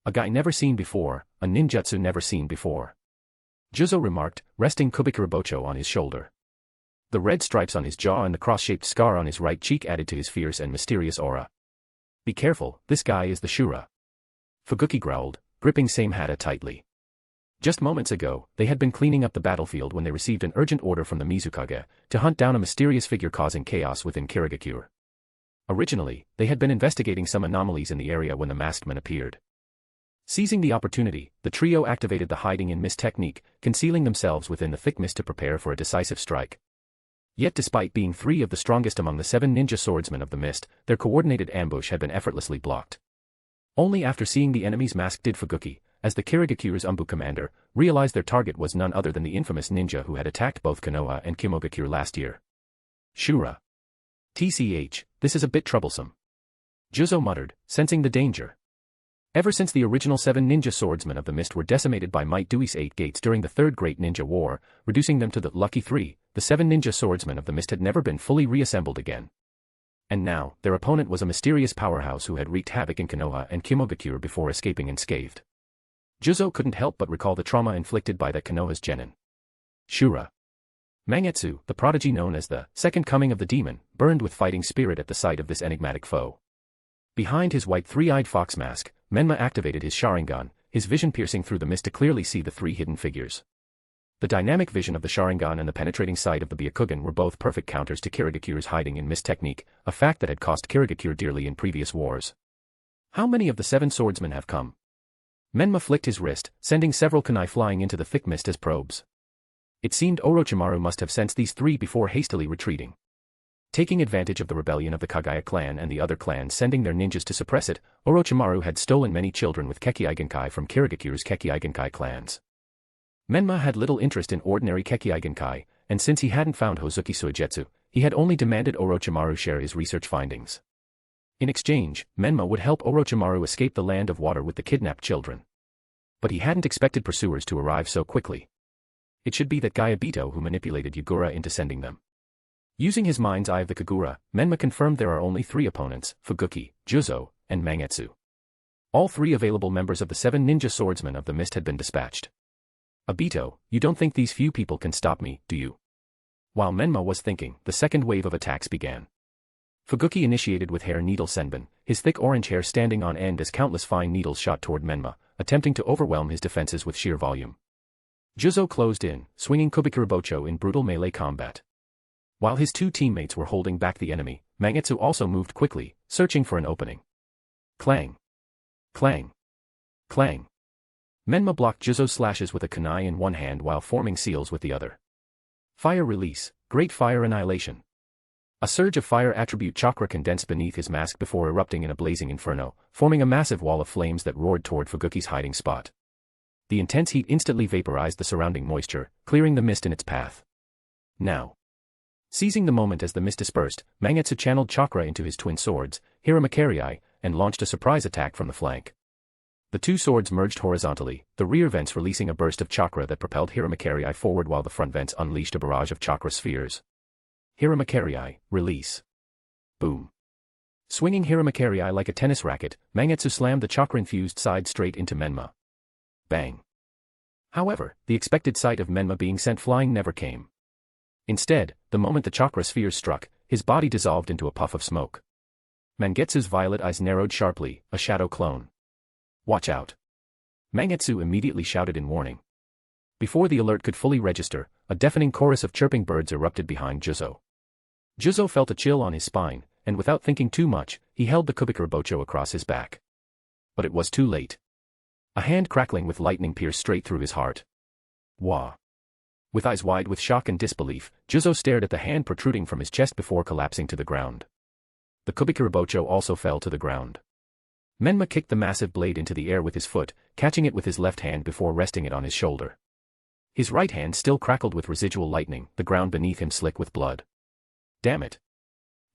A guy never seen before, a ninjutsu never seen before. Juzo remarked, resting Kubikarabocho on his shoulder. The red stripes on his jaw and the cross-shaped scar on his right cheek added to his fierce and mysterious aura. Be careful, this guy is the Shura. Fuguki growled, gripping Samehada tightly. Just moments ago, they had been cleaning up the battlefield when they received an urgent order from the Mizukage to hunt down a mysterious figure causing chaos within Kirigakure. Originally, they had been investigating some anomalies in the area when the masked men appeared. Seizing the opportunity, the trio activated the hiding in mist technique, concealing themselves within the thick mist to prepare for a decisive strike. Yet despite being 3 of the strongest among the 7 ninja swordsmen of the mist, their coordinated ambush had been effortlessly blocked. Only after seeing the enemy's mask did Fuguki, as the Kirigakure's Umbu commander, realize their target was none other than the infamous ninja who had attacked both Konoha and Kimogakure last year. Shura. TCH, this is a bit troublesome. Juzo muttered, sensing the danger. Ever since the original 7 ninja swordsmen of the mist were decimated by Might Dewey's 8 gates during the Third Great Ninja War, reducing them to the lucky 3, the 7 ninja swordsmen of the mist had never been fully reassembled again. And now, their opponent was a mysterious powerhouse who had wreaked havoc in Konoha and Kimogakure before escaping unscathed. Juzo couldn't help but recall the trauma inflicted by that Konoha's genin. Shura. Mangetsu, the prodigy known as the second coming of the demon, burned with fighting spirit at the sight of this enigmatic foe. Behind his white 3-eyed fox mask, Menma activated his Sharingan, his vision piercing through the mist to clearly see the 3 hidden figures. The dynamic vision of the Sharingan and the penetrating sight of the Byakugan were both perfect counters to Kirigakure's hiding in mist technique, a fact that had cost Kirigakure dearly in previous wars. How many of the 7 swordsmen have come? Menma flicked his wrist, sending several kunai flying into the thick mist as probes. It seemed Orochimaru must have sensed these 3 before hastily retreating. Taking advantage of the rebellion of the Kaguya clan and the other clans sending their ninjas to suppress it, Orochimaru had stolen many children with Kekki Genkai from Kirigakure's Kekki Genkai clans. Menma had little interest in ordinary Kekki Genkai, and since he hadn't found Hozuki Suigetsu, he had only demanded Orochimaru share his research findings. In exchange, Menma would help Orochimaru escape the land of water with the kidnapped children. But he hadn't expected pursuers to arrive so quickly. It should be that Gyabito who manipulated Yagura into sending them. Using his mind's eye of the Kaguya, Menma confirmed there are only 3 opponents, Fuguki, Juzo, and Mangetsu. All 3 available members of the 7 ninja swordsmen of the mist had been dispatched. Abito, you don't think these few people can stop me, do you? While Menma was thinking, the second wave of attacks began. Fuguki initiated with hair needle senbon, his thick orange hair standing on end as countless fine needles shot toward Menma, attempting to overwhelm his defenses with sheer volume. Juzo closed in, swinging Kubikarabocho in brutal melee combat. While his 2 teammates were holding back the enemy, Mangetsu also moved quickly, searching for an opening. Clang. Clang. Clang. Menma blocked Juzo's slashes with a kunai in one hand while forming seals with the other. Fire release, great fire annihilation. A surge of fire attribute chakra condensed beneath his mask before erupting in a blazing inferno, forming a massive wall of flames that roared toward Fuguki's hiding spot. The intense heat instantly vaporized the surrounding moisture, clearing the mist in its path. Now. Seizing the moment as the mist dispersed, Mangetsu channeled chakra into his twin swords, Hiramakari, and launched a surprise attack from the flank. The two swords merged horizontally, the rear vents releasing a burst of chakra that propelled Hiramakerii forward while the front vents unleashed a barrage of chakra spheres. Hiramakerii, release. Boom. Swinging Hiramakerii like a tennis racket, Mangetsu slammed the chakra-infused side straight into Menma. Bang. However, the expected sight of Menma being sent flying never came. Instead, the moment the chakra spheres struck, his body dissolved into a puff of smoke. Mangetsu's violet eyes narrowed sharply, a shadow clone. Watch out. Mangetsu immediately shouted in warning. Before the alert could fully register, a deafening chorus of chirping birds erupted behind Juzo. Juzo felt a chill on his spine, and without thinking too much, he held the Kubikurabocho across his back. But it was too late. A hand crackling with lightning pierced straight through his heart. Wah. With eyes wide with shock and disbelief, Juzo stared at the hand protruding from his chest before collapsing to the ground. The Kubikurabocho also fell to the ground. Menma kicked the massive blade into the air with his foot, catching it with his left hand before resting it on his shoulder. His right hand still crackled with residual lightning, the ground beneath him slick with blood. Damn it.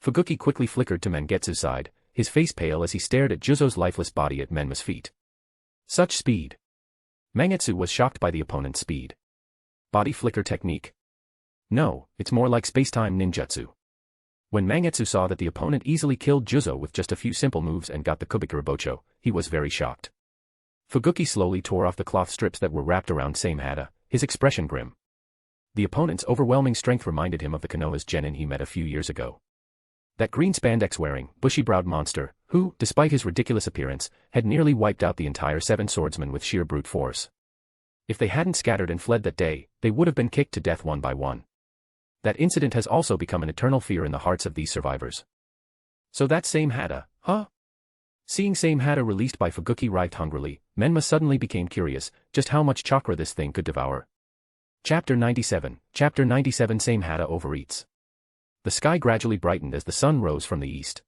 Fuguki quickly flickered to Mangetsu's side, his face pale as he stared at Juzo's lifeless body at Menma's feet. Such speed. Mangetsu was shocked by the opponent's speed. Body flicker technique? No, it's more like space-time ninjutsu. When Mangetsu saw that the opponent easily killed Juzo with just a few simple moves and got the Kubikurabocho, he was very shocked. Fuguki slowly tore off the cloth strips that were wrapped around Samehada, his expression grim. The opponent's overwhelming strength reminded him of the Konoha's genin he met a few years ago. That green spandex-wearing, bushy-browed monster, who, despite his ridiculous appearance, had nearly wiped out the entire 7 swordsmen with sheer brute force. If they hadn't scattered and fled that day, they would have been kicked to death one by one. That incident has also become an eternal fear in the hearts of these survivors. So that's Samehada, huh? Seeing Samehada released by Fuguki writhed hungrily, Menma suddenly became curious, just how much chakra this thing could devour. Chapter 97 Samehada overeats. The sky gradually brightened as the sun rose from the east.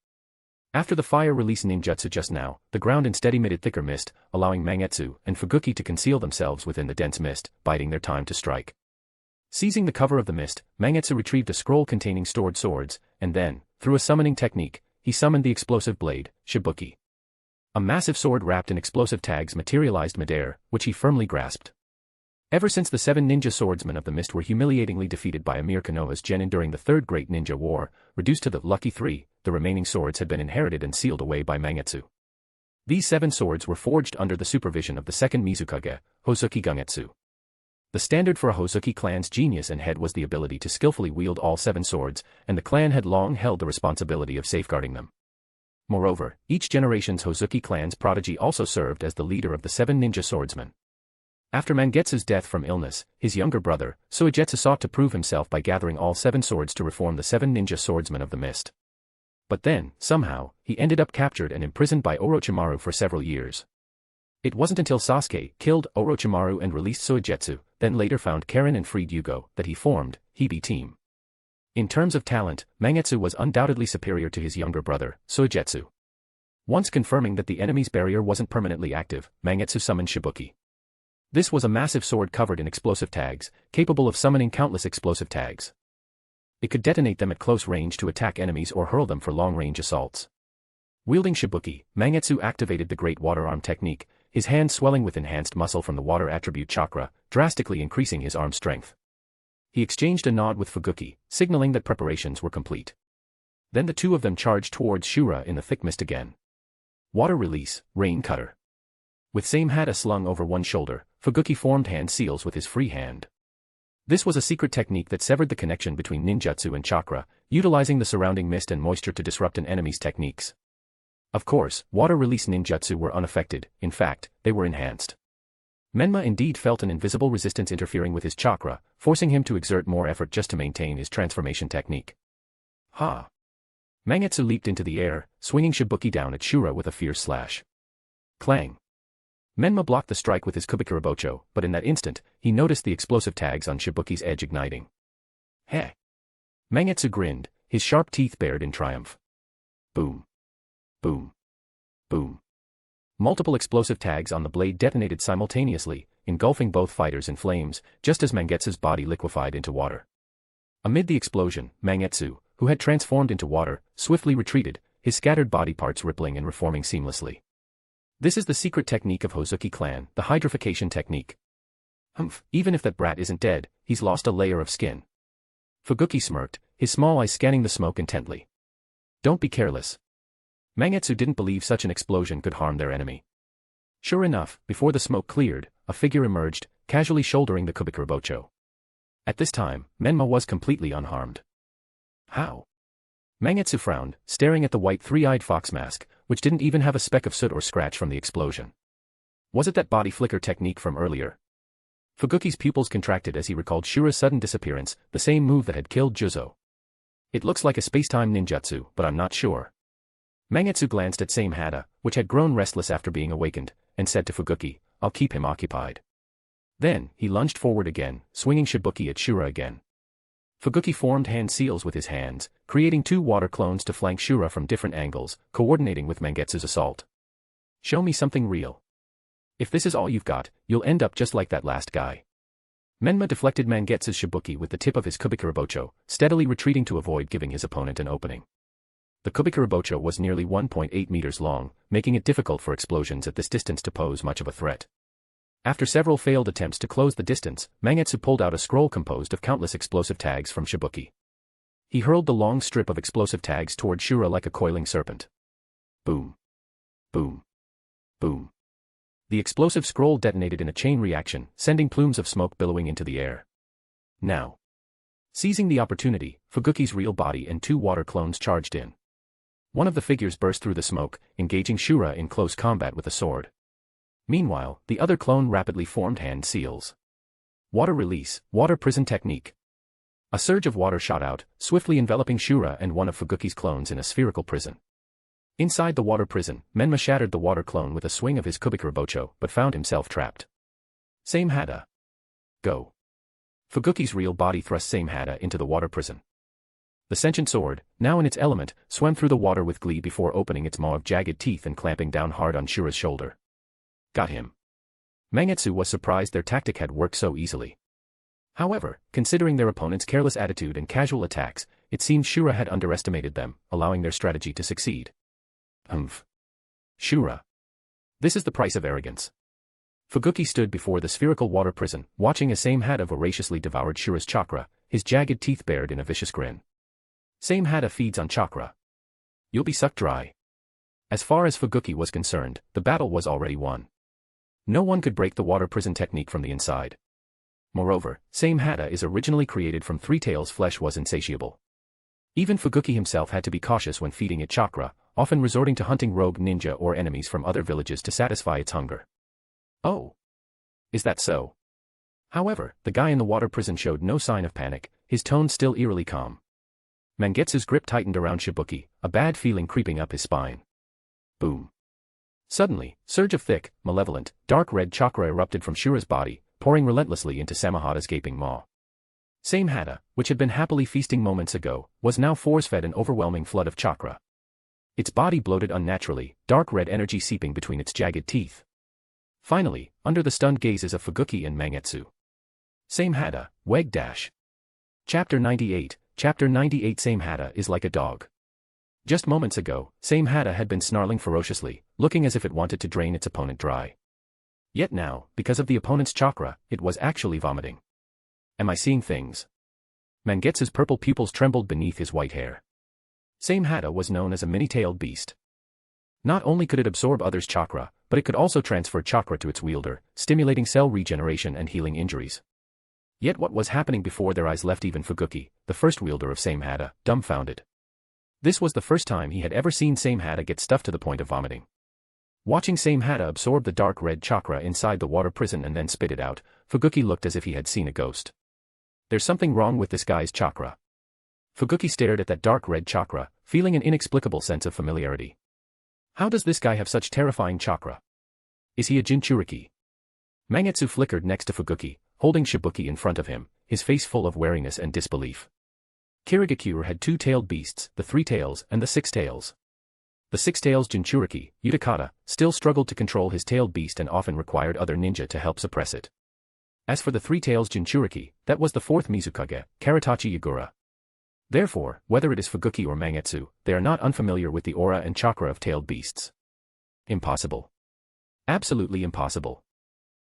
After the fire release ninjutsu just now, the ground instead emitted thicker mist, allowing Mangetsu and Fuguki to conceal themselves within the dense mist, biding their time to strike. Seizing the cover of the mist, Mangetsu retrieved a scroll containing stored swords, and then, through a summoning technique, he summoned the explosive blade, Shibuki. A massive sword wrapped in explosive tags materialized midair, which he firmly grasped. Ever since the 7 ninja swordsmen of the mist were humiliatingly defeated by Amir Konoha's genin during the Third Great Ninja War, reduced to the lucky 3, the remaining swords had been inherited and sealed away by Mangetsu. These 7 swords were forged under the supervision of the second Mizukage, Hozuki Gungetsu. The standard for a Hozuki clan's genius and head was the ability to skillfully wield all 7 swords, and the clan had long held the responsibility of safeguarding them. Moreover, each generation's Hozuki clan's prodigy also served as the leader of the 7 ninja swordsmen. After Mangetsu's death from illness, his younger brother, Soijetsu sought to prove himself by gathering all 7 swords to reform the 7 ninja swordsmen of the mist. But then, somehow, he ended up captured and imprisoned by Orochimaru for several years. It wasn't until Sasuke killed Orochimaru and released Soijetsu, then later found Karen and freed Yugo, that he formed Hibi Team. In terms of talent, Mangetsu was undoubtedly superior to his younger brother, Soijetsu. Once confirming that the enemy's barrier wasn't permanently active, Mangetsu summoned Shibuki. This was a massive sword covered in explosive tags, capable of summoning countless explosive tags. It could detonate them at close range to attack enemies or hurl them for long-range assaults. Wielding Shibuki, Mangetsu activated the Great Water Arm technique, his hands swelling with enhanced muscle from the water attribute chakra, drastically increasing his arm strength. He exchanged a nod with Fuguki, signaling that preparations were complete. Then the two of them charged towards Shura in the thick mist again. Water release, rain cutter. With Samehada slung over one shoulder, Fuguki formed hand seals with his free hand. This was a secret technique that severed the connection between ninjutsu and chakra, utilizing the surrounding mist and moisture to disrupt an enemy's techniques. Of course, water release ninjutsu were unaffected, in fact, they were enhanced. Menma indeed felt an invisible resistance interfering with his chakra, forcing him to exert more effort just to maintain his transformation technique. Ha! Mangetsu leaped into the air, swinging Shibuki down at Shura with a fierce slash. Clang! Menma blocked the strike with his Kubikurabocho, but in that instant, he noticed the explosive tags on Shibuki's edge igniting. Heh! Mangetsu grinned, his sharp teeth bared in triumph. Boom! Boom! Boom! Multiple explosive tags on the blade detonated simultaneously, engulfing both fighters in flames, just as Mangetsu's body liquefied into water. Amid the explosion, Mangetsu, who had transformed into water, swiftly retreated, his scattered body parts rippling and reforming seamlessly. This is the secret technique of Hozuki clan, the hydrification technique. Even if that brat isn't dead, he's lost a layer of skin. Fuguki smirked, his small eyes scanning the smoke intently. Don't be careless. Mangetsu didn't believe such an explosion could harm their enemy. Sure enough, before the smoke cleared, a figure emerged, casually shouldering the Kubikurabocho. At this time, Menma was completely unharmed. How? Mangetsu frowned, staring at the white three-eyed fox mask, which didn't even have a speck of soot or scratch from the explosion. Was it that body flicker technique from earlier? Fuguki's pupils contracted as he recalled Shura's sudden disappearance, the same move that had killed Juzo. It looks like a space-time ninjutsu, but I'm not sure. Mangetsu glanced at Samehada, which had grown restless after being awakened, and said to Fuguki, I'll keep him occupied. Then, he lunged forward again, swinging Shibuki at Shura again. Fuguki formed hand seals with his hands, creating two water clones to flank Shura from different angles, coordinating with Mangetsu's assault. Show me something real. If this is all you've got, you'll end up just like that last guy. Menma deflected Mangetsu's Shibuki with the tip of his Kubikurabocho, steadily retreating to avoid giving his opponent an opening. The Kubikurabocho was nearly 1.8 meters long, making it difficult for explosions at this distance to pose much of a threat. After several failed attempts to close the distance, Mangetsu pulled out a scroll composed of countless explosive tags from Shibuki. He hurled the long strip of explosive tags toward Shura like a coiling serpent. Boom. Boom. Boom. The explosive scroll detonated in a chain reaction, sending plumes of smoke billowing into the air. Now. Seizing the opportunity, Fuguki's real body and two water clones charged in. One of the figures burst through the smoke, engaging Shura in close combat with a sword. Meanwhile, the other clone rapidly formed hand seals. Water release, water prison technique. A surge of water shot out, swiftly enveloping Shura and one of Fuguki's clones in a spherical prison. Inside the water prison, Menma shattered the water clone with a swing of his Kubikurabocho, but found himself trapped. Samehada. Go. Fuguki's real body thrust Samehada into the water prison. The sentient sword, now in its element, swam through the water with glee before opening its maw of jagged teeth and clamping down hard on Shura's shoulder. Got him. Mangetsu was surprised their tactic had worked so easily. However, considering their opponent's careless attitude and casual attacks, it seemed Shura had underestimated them, allowing their strategy to succeed. Shura. This is the price of arrogance. Fuguki stood before the spherical water prison, watching as Samehada voraciously devoured Shura's chakra, his jagged teeth bared in a vicious grin. Samehada feeds on chakra. You'll be sucked dry. As far as Fuguki was concerned, the battle was already won. No one could break the water prison technique from the inside. Moreover, Samehada is originally created from three tails. Flesh was insatiable. Even Fuguki himself had to be cautious when feeding it chakra, often resorting to hunting rogue ninja or enemies from other villages to satisfy its hunger. Oh. Is that so? However, the guy in the water prison showed no sign of panic, his tone still eerily calm. Mangetsu's grip tightened around Shibuki, a bad feeling creeping up his spine. Boom. Suddenly, surge of thick, malevolent, dark red chakra erupted from Shura's body, pouring relentlessly into Samehada's gaping maw. Samehada, which had been happily feasting moments ago, was now force-fed an overwhelming flood of chakra. Its body bloated unnaturally, dark red energy seeping between its jagged teeth. Finally, under the stunned gazes of Fuguki and Mangetsu. Samehada, Weg Dash. Chapter 98, Chapter 98. Samehada is like a dog. Just moments ago, Samehada had been snarling ferociously, looking as if it wanted to drain its opponent dry. Yet now, because of the opponent's chakra, it was actually vomiting. Am I seeing things? Mangetsu's purple pupils trembled beneath his white hair. Samehada was known as a many-tailed beast. Not only could it absorb others' chakra, but it could also transfer chakra to its wielder, stimulating cell regeneration and healing injuries. Yet what was happening before their eyes left even Fuguki, the first wielder of Samehada, dumbfounded. This was the first time he had ever seen Samehada get stuffed to the point of vomiting. Watching Samehada absorb the dark red chakra inside the water prison and then spit it out, Fuguki looked as if he had seen a ghost. There's something wrong with this guy's chakra. Fuguki stared at that dark red chakra, feeling an inexplicable sense of familiarity. How does this guy have such terrifying chakra? Is he a Jinchuriki? Mangetsu flickered next to Fuguki, holding Shibuki in front of him, his face full of wariness and disbelief. Kirigakure had two-tailed beasts, the three tails and the six tails. The six tails Jinchuriki, Utakata, still struggled to control his tailed beast and often required other ninja to help suppress it. As for the three tails Jinchuriki, that was the fourth Mizukage, Karatachi Yagura. Therefore, whether it is Fuguki or Mangetsu, they are not unfamiliar with the aura and chakra of tailed beasts. Impossible. Absolutely impossible.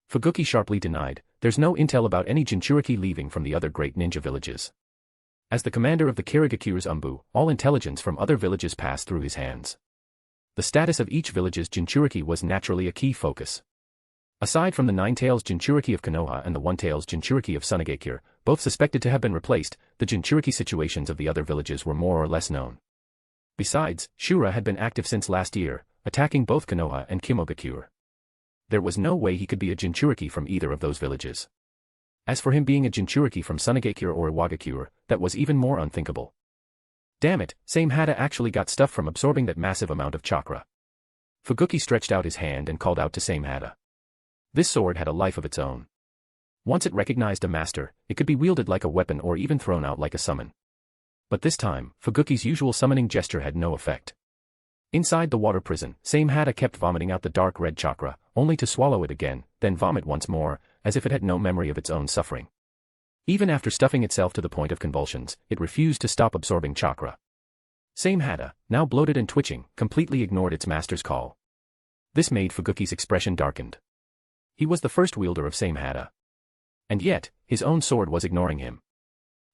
Fuguki sharply denied, there's no intel about any Jinchuriki leaving from the other great ninja villages. As the commander of the Kirigakure's Umbu, all intelligence from other villages passed through his hands. The status of each village's Jinchuriki was naturally a key focus. Aside from the Nine-Tails Jinchuriki of Konoha and the One-Tails Jinchuriki of Sunagakure, both suspected to have been replaced, the Jinchuriki situations of the other villages were more or less known. Besides, Shura had been active since last year, attacking both Konoha and Kimogakure. There was no way he could be a Jinchuriki from either of those villages. As for him being a Jinchuriki from Sunagakure or Iwagakure, that was even more unthinkable. Damn it, Samehada actually got stuff from absorbing that massive amount of chakra. Fuguki stretched out his hand and called out to Samehada. This sword had a life of its own. Once it recognized a master, it could be wielded like a weapon or even thrown out like a summon. But this time, Fuguki's usual summoning gesture had no effect. Inside the water prison, Samehada kept vomiting out the dark red chakra, only to swallow it again, then vomit once more, as if it had no memory of its own suffering. Even after stuffing itself to the point of convulsions, it refused to stop absorbing chakra. Samehada, now bloated and twitching, completely ignored its master's call. This made Fuguki's expression darkened. He was the first wielder of Samehada. And yet, his own sword was ignoring him.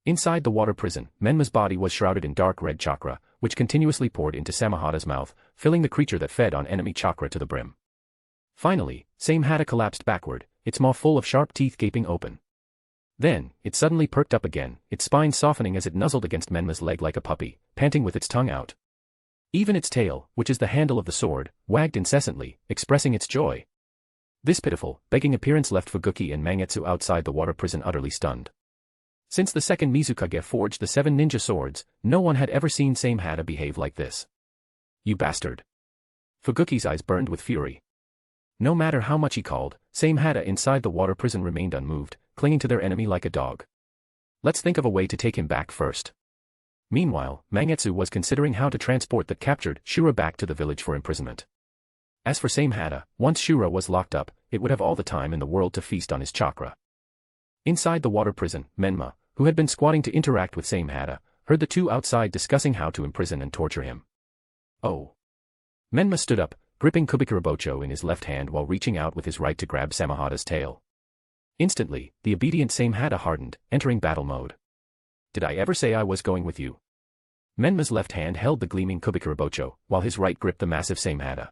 Inside the water prison, Menma's body was shrouded in dark red chakra, which continuously poured into Samehada's mouth, filling the creature that fed on enemy chakra to the brim. Finally, Samehada collapsed backward, its maw full of sharp teeth gaping open. Then, it suddenly perked up again, its spine softening as it nuzzled against Menma's leg like a puppy, panting with its tongue out. Even its tail, which is the handle of the sword, wagged incessantly, expressing its joy. This pitiful, begging appearance left Fuguki and Mangetsu outside the water prison utterly stunned. Since the second Mizukage forged the 7 ninja swords, no one had ever seen Samehada behave like this. You bastard. Fuguki's eyes burned with fury. No matter how much he called, Samehada inside the water prison remained unmoved, clinging to their enemy like a dog. Let's think of a way to take him back first. Meanwhile, Mangetsu was considering how to transport the captured Shura back to the village for imprisonment. As for Samehada, once Shura was locked up, it would have all the time in the world to feast on his chakra. Inside the water prison, Menma, who had been squatting to interact with Samehada, heard the two outside discussing how to imprison and torture him. Oh. Menma stood up, gripping Kubikurabocho in his left hand while reaching out with his right to grab Samehada's tail. Instantly, the obedient Samehada hardened, entering battle mode. Did I ever say I was going with you? Menma's left hand held the gleaming Kubikurabocho, while his right gripped the massive Samehada.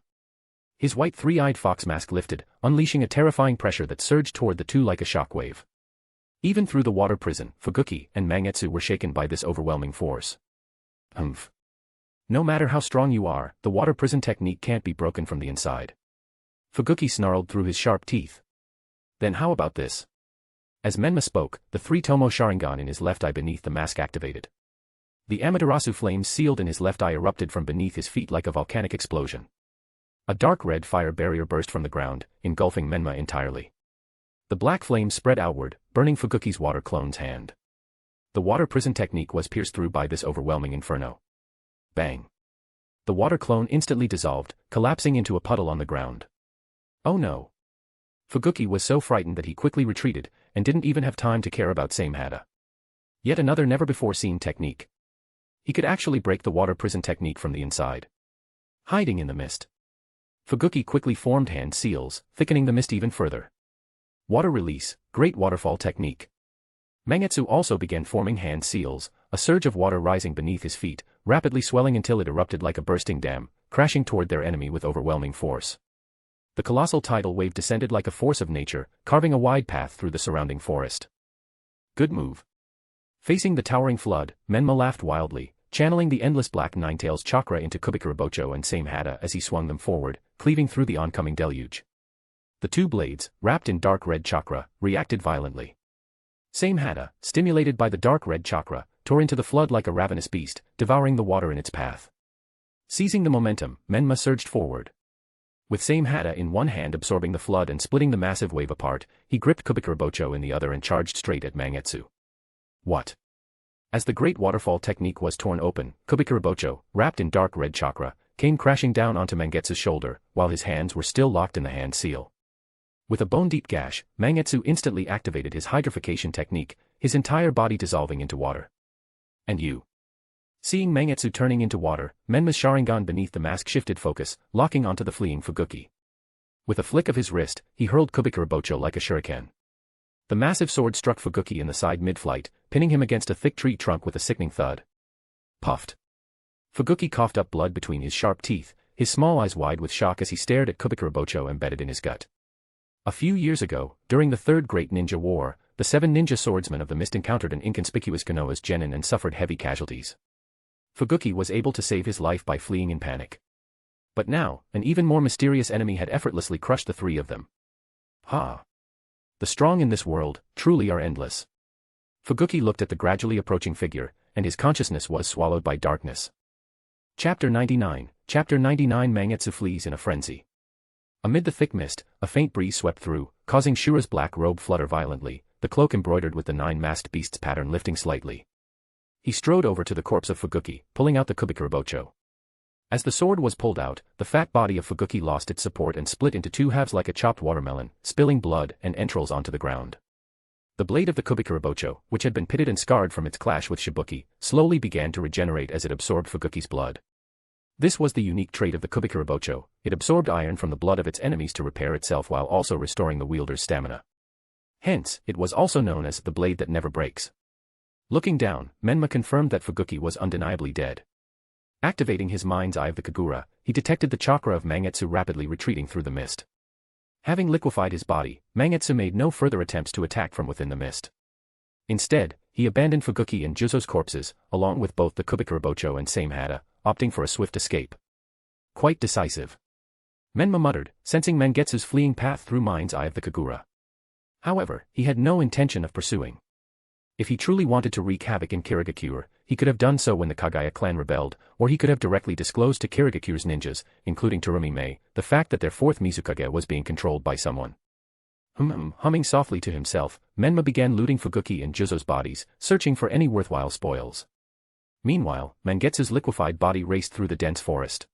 His white three-eyed fox mask lifted, unleashing a terrifying pressure that surged toward the two like a shockwave. Even through the water prison, Fuguki and Mangetsu were shaken by this overwhelming force. Humph. No matter how strong you are, the water prison technique can't be broken from the inside. Fuguki snarled through his sharp teeth. Then how about this? As Menma spoke, the 3-tomo Sharingan in his left eye beneath the mask activated. The Amaterasu flames sealed in his left eye erupted from beneath his feet like a volcanic explosion. A dark red fire barrier burst from the ground, engulfing Menma entirely. The black flames spread outward, burning Fuguki's water clone's hand. The water prison technique was pierced through by this overwhelming inferno. Bang. The water clone instantly dissolved, collapsing into a puddle on the ground. Oh no. Fuguki was so frightened that he quickly retreated, and didn't even have time to care about Samehada. Yet another never-before-seen technique. He could actually break the water prison technique from the inside. Hiding in the mist. Fuguki quickly formed hand seals, thickening the mist even further. Water release, great waterfall technique. Mangetsu also began forming hand seals, a surge of water rising beneath his feet, rapidly swelling until it erupted like a bursting dam, crashing toward their enemy with overwhelming force. The colossal tidal wave descended like a force of nature, carving a wide path through the surrounding forest. Good move. Facing the towering flood, Menma laughed wildly, channeling the endless black Nine-Tails chakra into Kubikurabocho and Samehada as he swung them forward, cleaving through the oncoming deluge. The two blades, wrapped in dark red chakra, reacted violently. Samehada, stimulated by the dark red chakra, tore into the flood like a ravenous beast, devouring the water in its path. Seizing the momentum, Menma surged forward. With Samehada in one hand absorbing the flood and splitting the massive wave apart, he gripped Kubikurabocho in the other and charged straight at Mangetsu. What? As the great waterfall technique was torn open, Kubikurabocho, wrapped in dark red chakra, came crashing down onto Mangetsu's shoulder, while his hands were still locked in the hand seal. With a bone-deep gash, Mangetsu instantly activated his hydrification technique, his entire body dissolving into water. And you? Seeing Mangetsu turning into water, Menma's Sharingan beneath the mask shifted focus, locking onto the fleeing Fuguki. With a flick of his wrist, he hurled Kubikurabocho like a shuriken. The massive sword struck Fuguki in the side mid-flight, pinning him against a thick tree trunk with a sickening thud. Puffed. Fuguki coughed up blood between his sharp teeth, his small eyes wide with shock as he stared at Kubikurabocho embedded in his gut. A few years ago, during the Third Great Ninja War, the 7 ninja swordsmen of the mist encountered an inconspicuous Konoha's genin and suffered heavy casualties. Fuguki was able to save his life by fleeing in panic. But now, an even more mysterious enemy had effortlessly crushed the 3 of them. Ha! The strong in this world, truly are endless. Fuguki looked at the gradually approaching figure, and his consciousness was swallowed by darkness. Chapter 99, Chapter 99 Mangetsu flees in a frenzy. Amid the thick mist, a faint breeze swept through, causing Shura's black robe flutter violently, the cloak embroidered with the 9-masked beasts pattern lifting slightly. He strode over to the corpse of Fuguki, pulling out the Kubikurabocho. As the sword was pulled out, the fat body of Fuguki lost its support and split into 2 halves like a chopped watermelon, spilling blood and entrails onto the ground. The blade of the Kubikurabocho, which had been pitted and scarred from its clash with Shibuki, slowly began to regenerate as it absorbed Fuguki's blood. This was the unique trait of the Kubikurabocho, it absorbed iron from the blood of its enemies to repair itself while also restoring the wielder's stamina. Hence, it was also known as the blade that never breaks. Looking down, Menma confirmed that Fuguki was undeniably dead. Activating his mind's eye of the Kagura, he detected the chakra of Mangetsu rapidly retreating through the mist. Having liquefied his body, Mangetsu made no further attempts to attack from within the mist. Instead, he abandoned Fuguki and Juzo's corpses, along with both the Kubikurabocho and Samehada, opting for a swift escape. Quite decisive. Menma muttered, sensing Mangetsu's fleeing path through mind's eye of the Kagura. However, he had no intention of pursuing. If he truly wanted to wreak havoc in Kirigakure, he could have done so when the Kaguya clan rebelled, or he could have directly disclosed to Kirigakure's ninjas, including Terumi Mei, the fact that their 4th Mizukage was being controlled by someone. Humming softly to himself, Menma began looting Fuguki and Juzo's bodies, searching for any worthwhile spoils. Meanwhile, Mangetsu's liquefied body raced through the dense forest.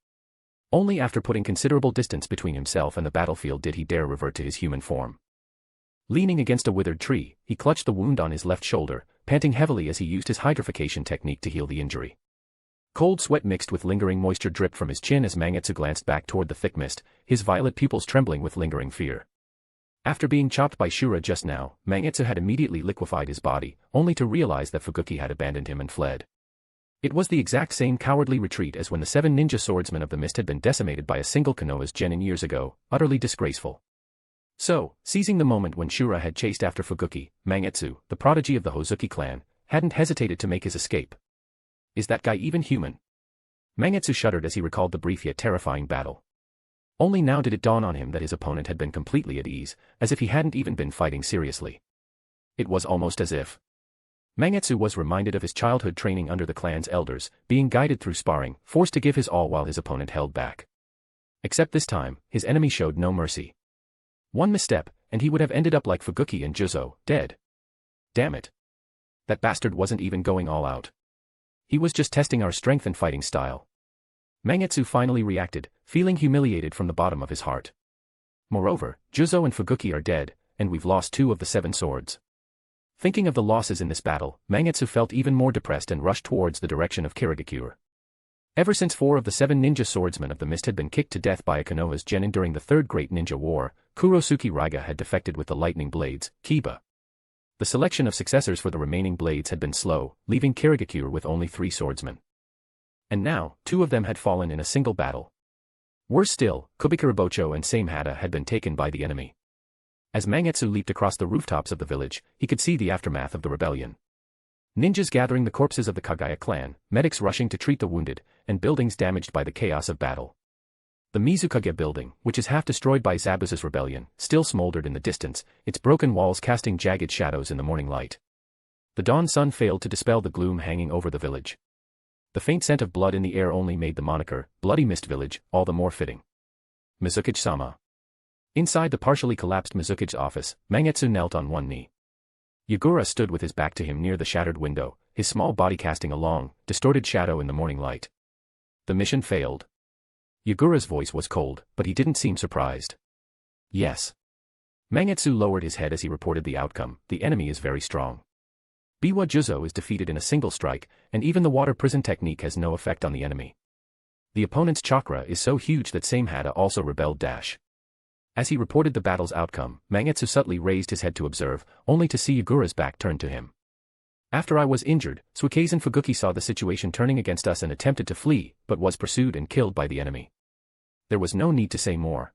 Only after putting considerable distance between himself and the battlefield did he dare revert to his human form. Leaning against a withered tree, he clutched the wound on his left shoulder, panting heavily as he used his hydrification technique to heal the injury. Cold sweat mixed with lingering moisture dripped from his chin as Mangetsu glanced back toward the thick mist, his violet pupils trembling with lingering fear. After being chopped by Shura just now, Mangetsu had immediately liquefied his body, only to realize that Fuguki had abandoned him and fled. It was the exact same cowardly retreat as when the 7 ninja swordsmen of the mist had been decimated by a single Konoha's genin years ago, utterly disgraceful. So, seizing the moment when Shura had chased after Fuguki, Mangetsu, the prodigy of the Hozuki clan, hadn't hesitated to make his escape. Is that guy even human? Mangetsu shuddered as he recalled the brief yet terrifying battle. Only now did it dawn on him that his opponent had been completely at ease, as if he hadn't even been fighting seriously. It was almost as if Mangetsu was reminded of his childhood training under the clan's elders, being guided through sparring, forced to give his all while his opponent held back. Except this time, his enemy showed no mercy. One misstep, and he would have ended up like Fuguki and Juzo, dead. Damn it. That bastard wasn't even going all out. He was just testing our strength and fighting style. Mangetsu finally reacted, feeling humiliated from the bottom of his heart. Moreover, Juzo and Fuguki are dead, and we've lost 2 of the 7 swords. Thinking of the losses in this battle, Mangetsu felt even more depressed and rushed towards the direction of Kirigakure. Ever since 4 of the 7 ninja swordsmen of the mist had been kicked to death by a Konoha's genin during the Third Great Ninja War, Kurosuke Raiga had defected with the lightning blades, Kiba. The selection of successors for the remaining blades had been slow, leaving Kirigakure with only 3 swordsmen. And now, 2 of them had fallen in a single battle. Worse still, Kubikurabocho and Samehada had been taken by the enemy. As Mangetsu leaped across the rooftops of the village, he could see the aftermath of the rebellion. Ninjas gathering the corpses of the Kaguya clan, medics rushing to treat the wounded, and buildings damaged by the chaos of battle. The Mizukage building, which is half destroyed by Zabuza's rebellion, still smoldered in the distance, its broken walls casting jagged shadows in the morning light. The dawn sun failed to dispel the gloom hanging over the village. The faint scent of blood in the air only made the moniker, Bloody Mist Village, all the more fitting. Mizukage-sama. Inside the partially collapsed Mizukage's office, Mangetsu knelt on one knee. Yagura stood with his back to him near the shattered window, his small body casting a long, distorted shadow in the morning light. The mission failed. Yagura's voice was cold, but he didn't seem surprised. Yes. Mangetsu lowered his head as he reported the outcome. The enemy is very strong. Biwa Juzo is defeated in a single strike, and even the water prison technique has no effect on the enemy. The opponent's chakra is so huge that Samehada also rebelled. As he reported the battle's outcome, Mangetsu subtly raised his head to observe, only to see Yagura's back turned to him. After I was injured, Suike's and Fuguki saw the situation turning against us and attempted to flee, but was pursued and killed by the enemy. There was no need to say more.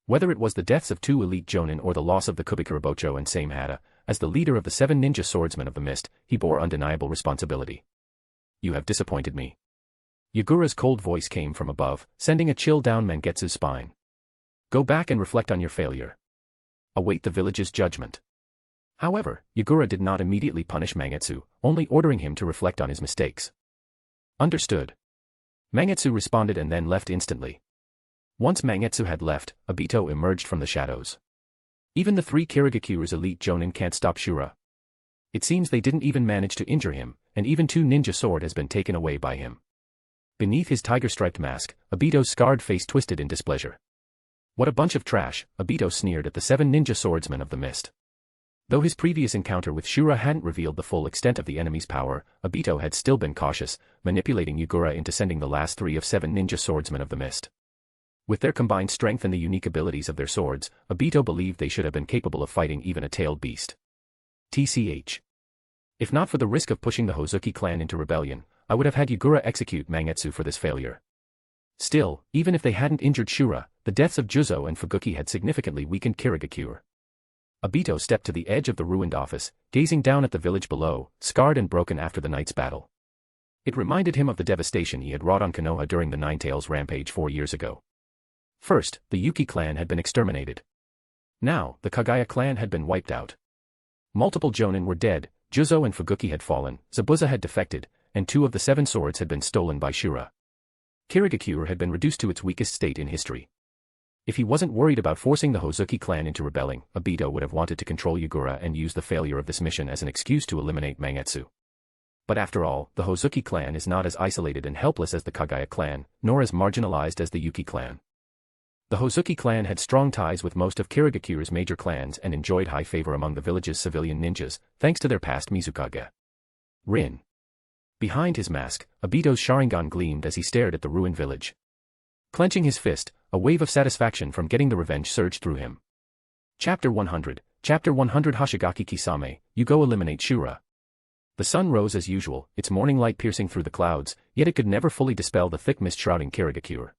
Whether it was the deaths of 2 elite jonin or the loss of the Kubikurabocho and Samehada, as the leader of the 7 ninja swordsmen of the mist, he bore undeniable responsibility. You have disappointed me. Yagura's cold voice came from above, sending a chill down Mangetsu's spine. Go back and reflect on your failure. Await the village's judgment. However, Yagura did not immediately punish Mangetsu, only ordering him to reflect on his mistakes. Understood. Mangetsu responded and then left instantly. Once Mangetsu had left, Obito emerged from the shadows. Even the 3 Kirigakuru's elite jonin can't stop Shura. It seems they didn't even manage to injure him, and even 2 ninja sword has been taken away by him. Beneath his tiger-striped mask, Obito's scarred face twisted in displeasure. What a bunch of trash, Obito sneered at the 7 ninja swordsmen of the mist. Though his previous encounter with Shura hadn't revealed the full extent of the enemy's power, Obito had still been cautious, manipulating Yagura into sending the last 3 of 7 ninja swordsmen of the mist. With their combined strength and the unique abilities of their swords, Obito believed they should have been capable of fighting even a tailed beast. TCH. If not for the risk of pushing the Hozuki clan into rebellion, I would have had Yagura execute Mangetsu for this failure. Still, even if they hadn't injured Shura, the deaths of Juzo and Fuguki had significantly weakened Kirigakure. Obito stepped to the edge of the ruined office, gazing down at the village below, scarred and broken after the night's battle. It reminded him of the devastation he had wrought on Konoha during the Nine-Tails Rampage 4 years ago. First, the Yuki clan had been exterminated. Now, the Kaguya clan had been wiped out. Multiple jonin were dead, Juzo and Fuguki had fallen, Zabuza had defected, and 2 of the 7 swords had been stolen by Shura. Kirigakure had been reduced to its weakest state in history. If he wasn't worried about forcing the Hozuki clan into rebelling, Obito would have wanted to control Yagura and use the failure of this mission as an excuse to eliminate Mangetsu. But after all, the Hozuki clan is not as isolated and helpless as the Kaguya clan, nor as marginalized as the Yuki clan. The Hozuki clan had strong ties with most of Kirigakure's major clans and enjoyed high favor among the village's civilian ninjas, thanks to their past Mizukage. Rin. Behind his mask, Obito's Sharingan gleamed as he stared at the ruined village. Clenching his fist, a wave of satisfaction from getting the revenge surged through him. Chapter 100 Hoshigaki Kisame, you go eliminate Shura. The sun rose as usual, its morning light piercing through the clouds, yet it could never fully dispel the thick mist shrouding Kirigakure.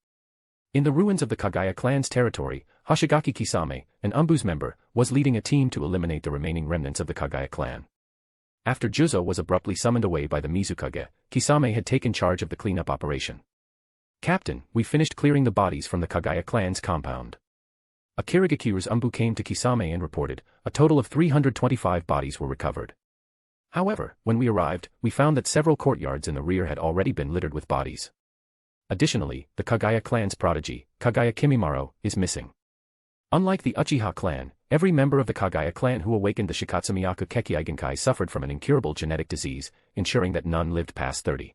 In the ruins of the Kaguya clan's territory, Hoshigaki Kisame, an Umbu's member, was leading a team to eliminate the remaining remnants of the Kaguya clan. After Juzo was abruptly summoned away by the Mizukage, Kisame had taken charge of the cleanup operation. Captain, we finished clearing the bodies from the Kaguya clan's compound. A Kirigakure's Umbu came to Kisame and reported, a total of 325 bodies were recovered. However, when we arrived, we found that several courtyards in the rear had already been littered with bodies. Additionally, the Kaguya clan's prodigy, Kaguya Kimimaro, is missing. Unlike the Uchiha clan, every member of the Kaguya clan who awakened the Shikatsumiyaku Kekkei suffered from an incurable genetic disease, ensuring that none lived past 30.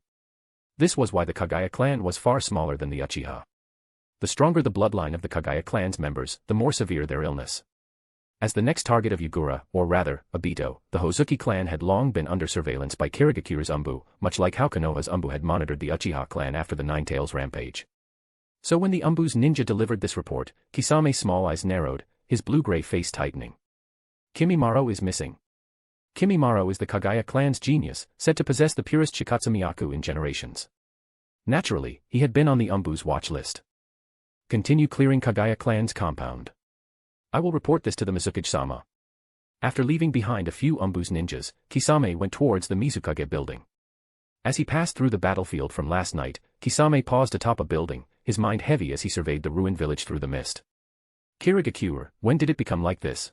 This was why the Kaguya clan was far smaller than the Uchiha. The stronger the bloodline of the Kaguya clan's members, the more severe their illness. As the next target of Yagura, or rather, Obito, the Hozuki clan had long been under surveillance by Kirigakure's Umbu, much like how Konoha's Umbu had monitored the Uchiha clan after the Nine-Tails Rampage. So when the Umbu's ninja delivered this report, Kisame's small eyes narrowed, his blue-gray face tightening. Kimimaro is missing. Kimimaro is the Kaguya clan's genius, said to possess the purest Shikatsumiyaku in generations. Naturally, he had been on the Umbu's watch list. Continue clearing Kaguya clan's compound. I will report this to the Mizukage-sama. After leaving behind a few Umbu's ninjas, Kisame went towards the Mizukage building. As he passed through the battlefield from last night, Kisame paused atop a building, his mind heavy as he surveyed the ruined village through the mist. Kirigakure, when did it become like this?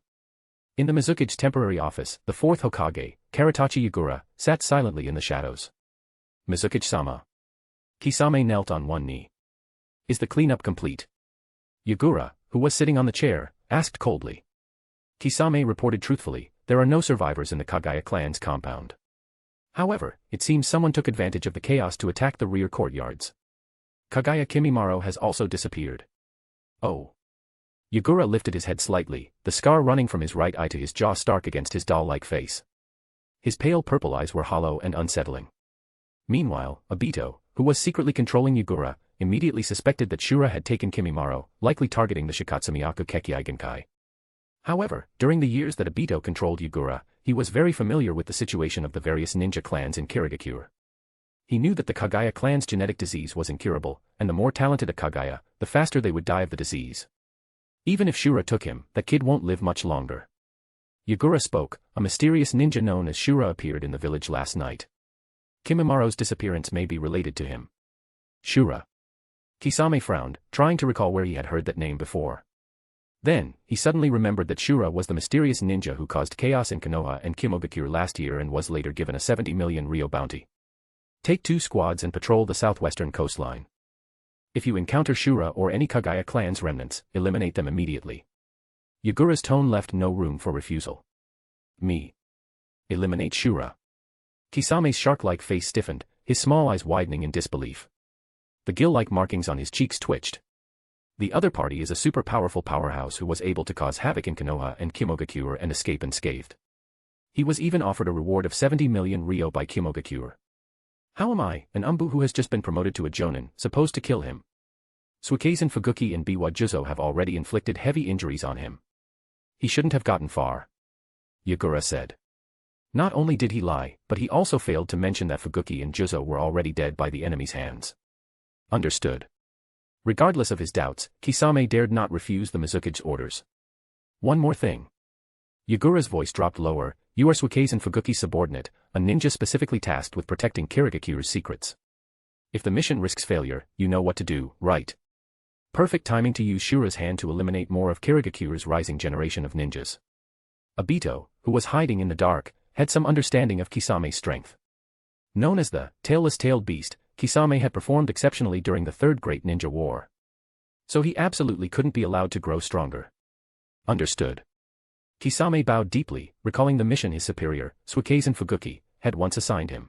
In the Mizukage's temporary office, the fourth Hokage, Karatachi Yagura, sat silently in the shadows. Mizukage-sama. Kisame knelt on one knee. Is the cleanup complete? Yagura, who was sitting on the chair, asked coldly. Kisame reported truthfully, there are no survivors in the Kaguya clan's compound. However, it seems someone took advantage of the chaos to attack the rear courtyards. Kaguya Kimimaro has also disappeared. Oh. Yagura lifted his head slightly, the scar running from his right eye to his jaw stark against his doll-like face. His pale purple eyes were hollow and unsettling. Meanwhile, Obito, who was secretly controlling Yagura, immediately suspected that Shura had taken Kimimaro, likely targeting the Shikatsumiyaku Kekkei Genkai. However, during the years that Obito controlled Yagura, he was very familiar with the situation of the various ninja clans in Kirigakure. He knew that the Kaguya clan's genetic disease was incurable, and the more talented a Kaguya, the faster they would die of the disease. Even if Shura took him, that kid won't live much longer. Yagura spoke. A mysterious ninja known as Shura appeared in the village last night. Kimimaro's disappearance may be related to him. Shura. Kisame frowned, trying to recall where he had heard that name before. Then, he suddenly remembered that Shura was the mysterious ninja who caused chaos in Konoha and Kimogakure last year and was later given a 70 million ryo bounty. Take 2 squads and patrol the southwestern coastline. If you encounter Shura or any Kaguya clan's remnants, eliminate them immediately. Yagura's tone left no room for refusal. Me. Eliminate Shura. Kisame's shark-like face stiffened, his small eyes widening in disbelief. The gill-like markings on his cheeks twitched. The other party is a super powerful powerhouse who was able to cause havoc in Konoha and Kimogakure and escape unscathed. He was even offered a reward of 70 million ryo by Kimogakure. How am I, an Umbu who has just been promoted to a Jonin, supposed to kill him? Suikezen Fuguki and Biwa Juzo have already inflicted heavy injuries on him. He shouldn't have gotten far. Yagura said. Not only did he lie, but he also failed to mention that Fuguki and Juzo were already dead by the enemy's hands. Understood. Regardless of his doubts, Kisame dared not refuse the Mizuki's orders. One more thing. Yagura's voice dropped lower. You are Suikezen Fuguki's subordinate, a ninja specifically tasked with protecting Kirigakure's secrets. If the mission risks failure, you know what to do, right? Perfect timing to use Shura's hand to eliminate more of Kirigakure's rising generation of ninjas. Obito, who was hiding in the dark, had some understanding of Kisame's strength. Known as the tailless-tailed beast, Kisame had performed exceptionally during the Third Great Ninja War. So he absolutely couldn't be allowed to grow stronger. Understood. Kisame bowed deeply, recalling the mission his superior, Suikezen Fuguki, had once assigned him.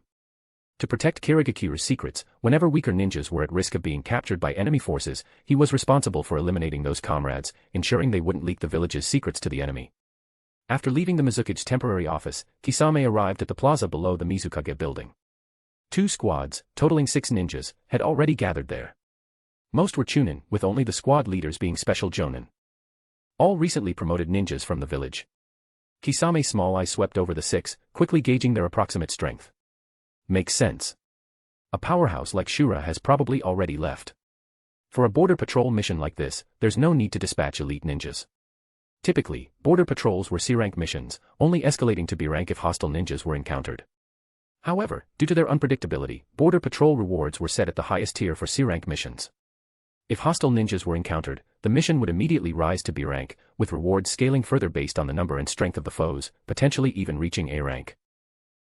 To protect Kirigakure's secrets, whenever weaker ninjas were at risk of being captured by enemy forces, he was responsible for eliminating those comrades, ensuring they wouldn't leak the village's secrets to the enemy. After leaving the Mizuki's temporary office, Kisame arrived at the plaza below the Mizukage building. 2 squads, totaling 6 ninjas, had already gathered there. Most were Chunin, with only the squad leaders being special Jonin. All recently promoted ninjas from the village. Kisame's small eyes swept over the 6, quickly gauging their approximate strength. Makes sense. A powerhouse like Shura has probably already left. For a border patrol mission like this, there's no need to dispatch elite ninjas. Typically, border patrols were C-rank missions, only escalating to B-rank if hostile ninjas were encountered. However, due to their unpredictability, border patrol rewards were set at the highest tier for C-rank missions. If hostile ninjas were encountered, the mission would immediately rise to B-rank, with rewards scaling further based on the number and strength of the foes, potentially even reaching A-rank.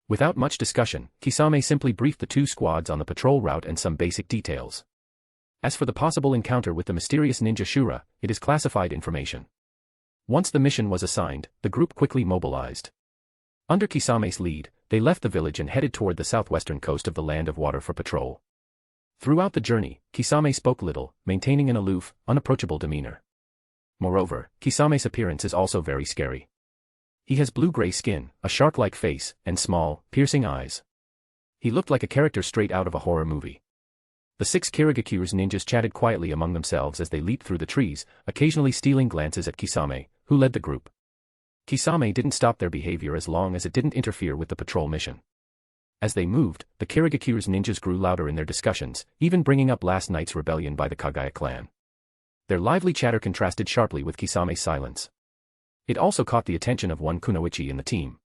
Without much discussion, Kisame simply briefed the 2 squads on the patrol route and some basic details. As for the possible encounter with the mysterious ninja Shura, it is classified information. Once the mission was assigned, the group quickly mobilized. Under Kisame's lead, they left the village and headed toward the southwestern coast of the Land of Water for patrol. Throughout the journey, Kisame spoke little, maintaining an aloof, unapproachable demeanor. Moreover, Kisame's appearance is also very scary. He has blue-gray skin, a shark-like face, and small, piercing eyes. He looked like a character straight out of a horror movie. The 6 Kirigakure's ninjas chatted quietly among themselves as they leaped through the trees, occasionally stealing glances at Kisame, who led the group. Kisame didn't stop their behavior as long as it didn't interfere with the patrol mission. As they moved, the Kirigakure's ninjas grew louder in their discussions, even bringing up last night's rebellion by the Kaguya clan. Their lively chatter contrasted sharply with Kisame's silence. It also caught the attention of one Kunoichi in the team.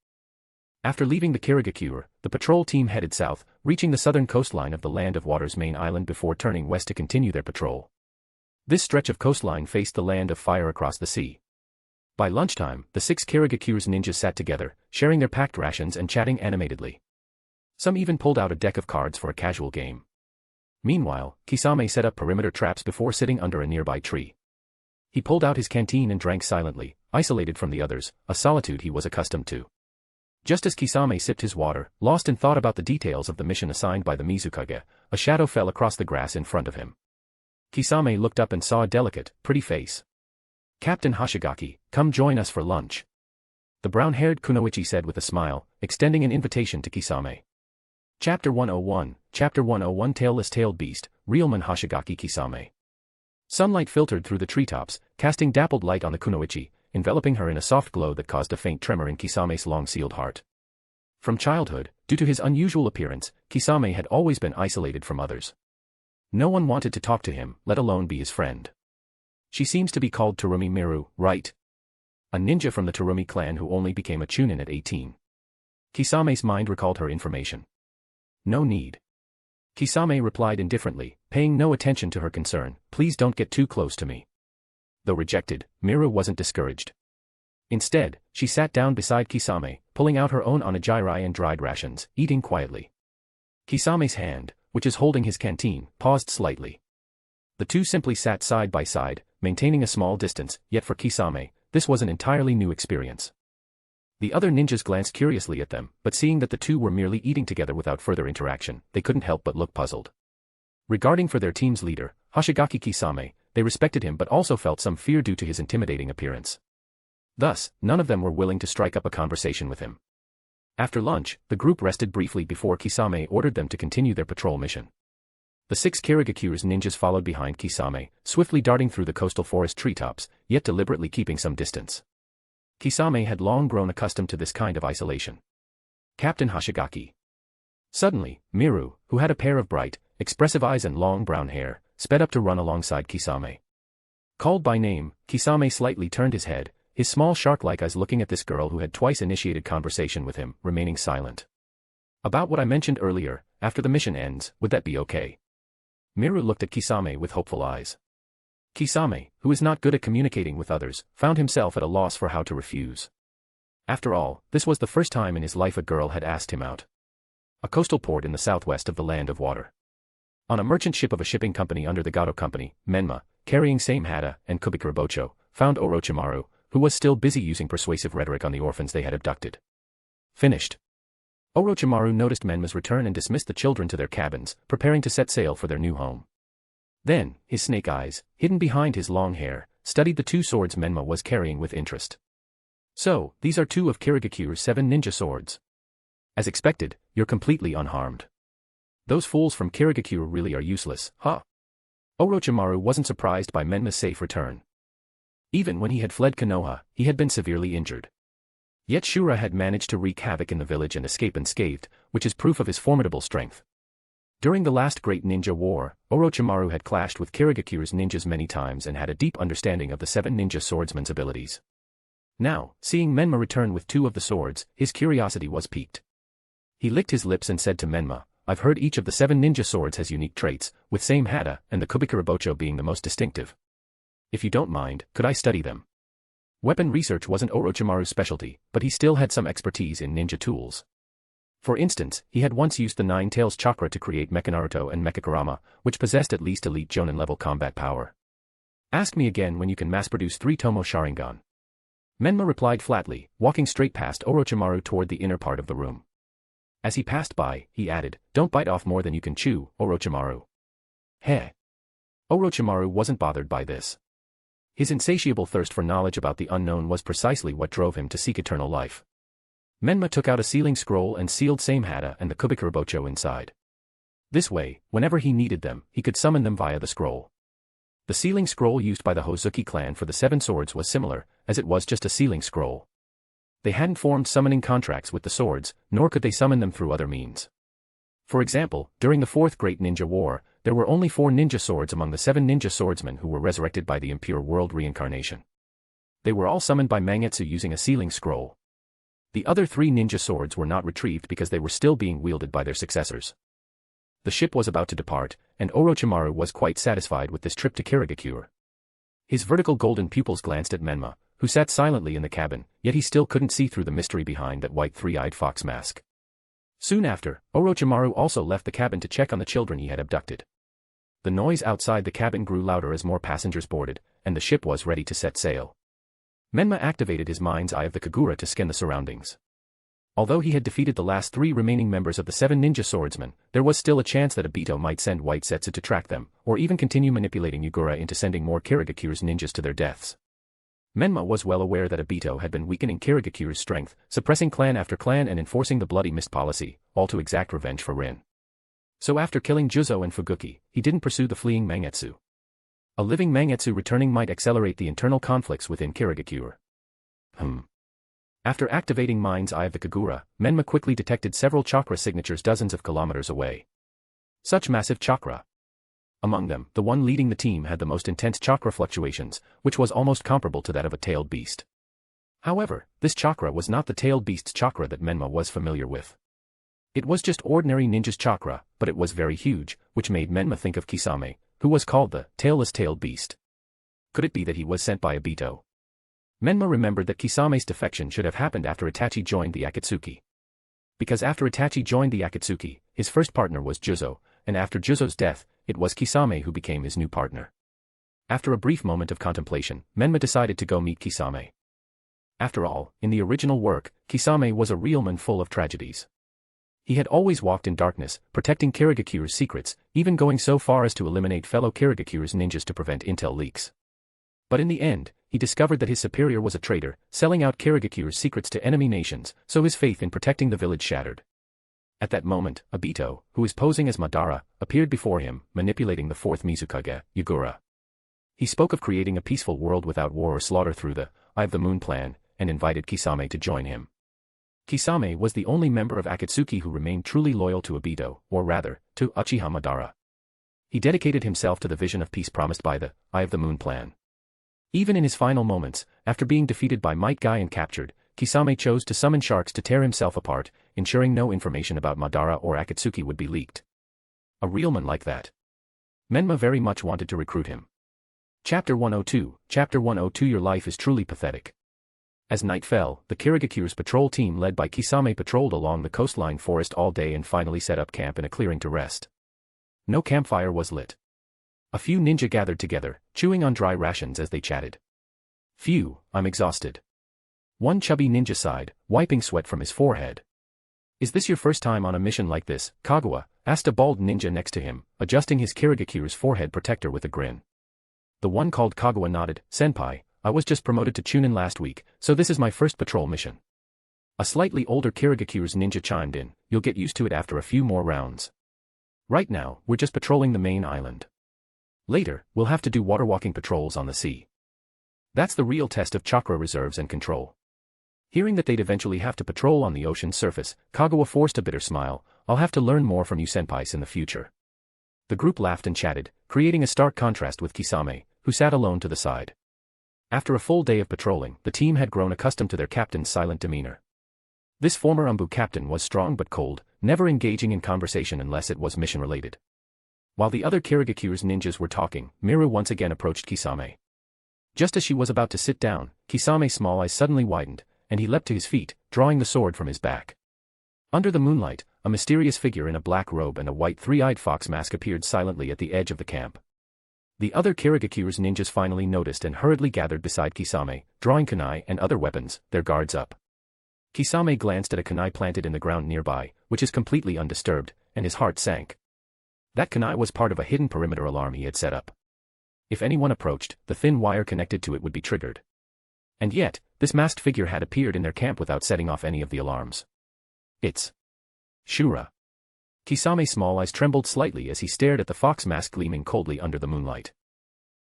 After leaving the Kirigakure, the patrol team headed south, reaching the southern coastline of the Land of Water's main island before turning west to continue their patrol. This stretch of coastline faced the Land of Fire across the sea. By lunchtime, the 6 Kirigakure's ninjas sat together, sharing their packed rations and chatting animatedly. Some even pulled out a deck of cards for a casual game. Meanwhile, Kisame set up perimeter traps before sitting under a nearby tree. He pulled out his canteen and drank silently, isolated from the others, a solitude he was accustomed to. Just as Kisame sipped his water, lost in thought about the details of the mission assigned by the Mizukage, a shadow fell across the grass in front of him. Kisame looked up and saw a delicate, pretty face. "Captain Hoshigaki, come join us for lunch," the brown-haired Kunoichi said with a smile, extending an invitation to Kisame. Chapter 101, Chapter 101 Tailless Tailed Beast, Realman Hoshigaki Kisame. Sunlight filtered through the treetops, casting dappled light on the kunoichi, enveloping her in a soft glow that caused a faint tremor in Kisame's long-sealed heart. From childhood, due to his unusual appearance, Kisame had always been isolated from others. No one wanted to talk to him, let alone be his friend. She seems to be called Terumi Miru, right? A ninja from the Terumi clan who only became a chunin at 18. Kisame's mind recalled her information. No need. Kisame replied indifferently, paying no attention to her concern, please don't get too close to me. Though rejected, Miru wasn't discouraged. Instead, she sat down beside Kisame, pulling out her own onigiri and dried rations, eating quietly. Kisame's hand, which is holding his canteen, paused slightly. The two simply sat side by side, maintaining a small distance, yet for Kisame, this was an entirely new experience. The other ninjas glanced curiously at them, but seeing that the two were merely eating together without further interaction, they couldn't help but look puzzled. Regarding for their team's leader, Hoshigaki Kisame, they respected him but also felt some fear due to his intimidating appearance. Thus, none of them were willing to strike up a conversation with him. After lunch, the group rested briefly before Kisame ordered them to continue their patrol mission. The 6 Kirigakure's ninjas followed behind Kisame, swiftly darting through the coastal forest treetops, yet deliberately keeping some distance. Kisame had long grown accustomed to this kind of isolation. Captain Hoshigaki. Suddenly, Miru, who had a pair of bright, expressive eyes and long brown hair, sped up to run alongside Kisame. Called by name, Kisame slightly turned his head, his small shark-like eyes looking at this girl who had twice initiated conversation with him, remaining silent. About what I mentioned earlier, after the mission ends, would that be okay? Miru looked at Kisame with hopeful eyes. Kisame, who is not good at communicating with others, found himself at a loss for how to refuse. After all, this was the first time in his life a girl had asked him out. A coastal port in the southwest of the Land of Water. On a merchant ship of a shipping company under the Gato Company, Menma, carrying Same Hada and Kubikurabocho, found Orochimaru, who was still busy using persuasive rhetoric on the orphans they had abducted. Finished. Orochimaru noticed Menma's return and dismissed the children to their cabins, preparing to set sail for their new home. Then, his snake eyes, hidden behind his long hair, studied the 2 swords Menma was carrying with interest. So, these are 2 of Kirigakure's 7 ninja swords. As expected, you're completely unharmed. Those fools from Kirigakure really are useless, huh? Orochimaru wasn't surprised by Menma's safe return. Even when he had fled Konoha, he had been severely injured. Yet Shura had managed to wreak havoc in the village and escape unscathed, which is proof of his formidable strength. During the last great ninja war, Orochimaru had clashed with Kirigakure's ninjas many times and had a deep understanding of the 7 ninja swordsmen's abilities. Now, seeing Menma return with 2 of the swords, his curiosity was piqued. He licked his lips and said to Menma, I've heard each of the 7 ninja swords has unique traits, with Same Hada and the Kubikurabocho being the most distinctive. If you don't mind, could I study them? Weapon research wasn't Orochimaru's specialty, but he still had some expertise in ninja tools. For instance, he had once used the Nine-Tails Chakra to create Mecha Naruto and Mecha Kurama, which possessed at least elite Jonin-level combat power. Ask me again when you can mass-produce 3 Tomo Sharingan. Menma replied flatly, walking straight past Orochimaru toward the inner part of the room. As he passed by, he added, don't bite off more than you can chew, Orochimaru. Heh. Orochimaru wasn't bothered by this. His insatiable thirst for knowledge about the unknown was precisely what drove him to seek eternal life. Menma took out a sealing scroll and sealed Same Hada and the Kubikurabocho inside. This way, whenever he needed them, he could summon them via the scroll. The sealing scroll used by the Hozuki clan for the 7 swords was similar, as it was just a sealing scroll. They hadn't formed summoning contracts with the swords, nor could they summon them through other means. For example, during the 4th Great Ninja War, there were only 4 ninja swords among the 7 ninja swordsmen who were resurrected by the impure world reincarnation. They were all summoned by Mangetsu using a sealing scroll. The other 3 ninja swords were not retrieved because they were still being wielded by their successors. The ship was about to depart, and Orochimaru was quite satisfied with this trip to Kirigakure. His vertical golden pupils glanced at Menma, who sat silently in the cabin, yet he still couldn't see through the mystery behind that white 3-eyed fox mask. Soon after, Orochimaru also left the cabin to check on the children he had abducted. The noise outside the cabin grew louder as more passengers boarded, and the ship was ready to set sail. Menma activated his mind's eye of the Kagura to scan the surroundings. Although he had defeated the last 3 remaining members of the 7 ninja swordsmen, there was still a chance that Obito might send White Setsu to track them, or even continue manipulating Yugura into sending more Kirigakure's ninjas to their deaths. Menma was well aware that Obito had been weakening Kirigakuru's strength, suppressing clan after clan and enforcing the Bloody Mist policy, all to exact revenge for Rin. So after killing Juzo and Fuguki, he didn't pursue the fleeing Mangetsu. A living Mangetsu returning might accelerate the internal conflicts within Kirigakure. After activating Mind's Eye of the Kagura, Menma quickly detected several chakra signatures dozens of kilometers away. Such massive chakra. Among them, the one leading the team had the most intense chakra fluctuations, which was almost comparable to that of a tailed beast. However, this chakra was not the tailed beast's chakra that Menma was familiar with. It was just ordinary ninja's chakra, but it was very huge, which made Menma think of Kisame, who was called the tailless tailed beast. Could it be that he was sent by Obito? Menma remembered that Kisame's defection should have happened after Itachi joined the Akatsuki. Because after Itachi joined the Akatsuki, his first partner was Juzo, and after Juzo's death, it was Kisame who became his new partner. After a brief moment of contemplation, Menma decided to go meet Kisame. After all, in the original work, Kisame was a real man full of tragedies. He had always walked in darkness, protecting Kirigakure's secrets, even going so far as to eliminate fellow Kirigakure's ninjas to prevent intel leaks. But in the end, he discovered that his superior was a traitor, selling out Kirigakure's secrets to enemy nations, so his faith in protecting the village shattered. At that moment, Obito, who is posing as Madara, appeared before him, manipulating the fourth Mizukage, Yagura. He spoke of creating a peaceful world without war or slaughter through the Eye of the Moon plan, and invited Kisame to join him. Kisame was the only member of Akatsuki who remained truly loyal to Obito, or rather, to Uchiha Madara. He dedicated himself to the vision of peace promised by the Eye of the Moon plan. Even in his final moments, after being defeated by Might Guy and captured, Kisame chose to summon sharks to tear himself apart, ensuring no information about Madara or Akatsuki would be leaked. A real man like that. Menma very much wanted to recruit him. Chapter 102, Chapter 102 Your life is truly pathetic. As night fell, the Kirigakure's patrol team led by Kisame patrolled along the coastline forest all day and finally set up camp in a clearing to rest. No campfire was lit. A few ninja gathered together, chewing on dry rations as they chatted. Phew, I'm exhausted. One chubby ninja sighed, wiping sweat from his forehead. Is this your first time on a mission like this, Kaguya? Asked a bald ninja next to him, adjusting his Kirigakure's forehead protector with a grin. The one called Kaguya nodded. Senpai, I was just promoted to Chunin last week, so this is my first patrol mission. A slightly older Kirigakure's ninja chimed in, you'll get used to it after a few more rounds. Right now, we're just patrolling the main island. Later, we'll have to do water-walking patrols on the sea. That's the real test of chakra reserves and control. Hearing that they'd eventually have to patrol on the ocean's surface, Kaguya forced a bitter smile. I'll have to learn more from you senpais in the future. The group laughed and chatted, creating a stark contrast with Kisame, who sat alone to the side. After a full day of patrolling, the team had grown accustomed to their captain's silent demeanor. This former Umbu captain was strong but cold, never engaging in conversation unless it was mission-related. While the other Kirigakure's ninjas were talking, Miru once again approached Kisame. Just as she was about to sit down, Kisame's small eyes suddenly widened, and he leapt to his feet, drawing the sword from his back. Under the moonlight, a mysterious figure in a black robe and a white three-eyed fox mask appeared silently at the edge of the camp. The other Kirigakure's ninjas finally noticed and hurriedly gathered beside Kisame, drawing kunai and other weapons, their guards up. Kisame glanced at a kunai planted in the ground nearby, which is completely undisturbed, and his heart sank. That kunai was part of a hidden perimeter alarm he had set up. If anyone approached, the thin wire connected to it would be triggered. And yet, this masked figure had appeared in their camp without setting off any of the alarms. It's Shura. Kisame's small eyes trembled slightly as he stared at the fox mask gleaming coldly under the moonlight.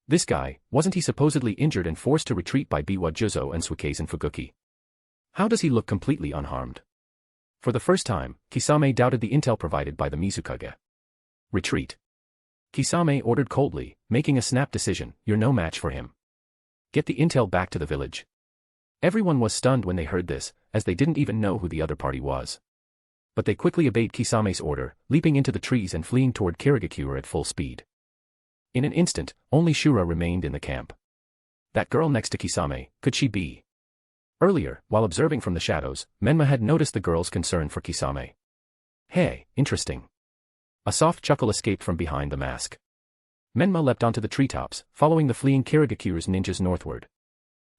This guy, wasn't he supposedly injured and forced to retreat by Biwa Juzo and Suikezen Fuguki? How does he look completely unharmed? For the first time, Kisame doubted the intel provided by the Mizukage. Retreat. Kisame ordered coldly, making a snap decision, you're no match for him. Get the intel back to the village. Everyone was stunned when they heard this, as they didn't even know who the other party was. But they quickly obeyed Kisame's order, leaping into the trees and fleeing toward Kirigakure at full speed. In an instant, only Shura remained in the camp. That girl next to Kisame, could she be? Earlier, while observing from the shadows, Menma had noticed the girl's concern for Kisame. Hey, interesting. A soft chuckle escaped from behind the mask. Menma leapt onto the treetops, following the fleeing Kirigakure's ninjas northward.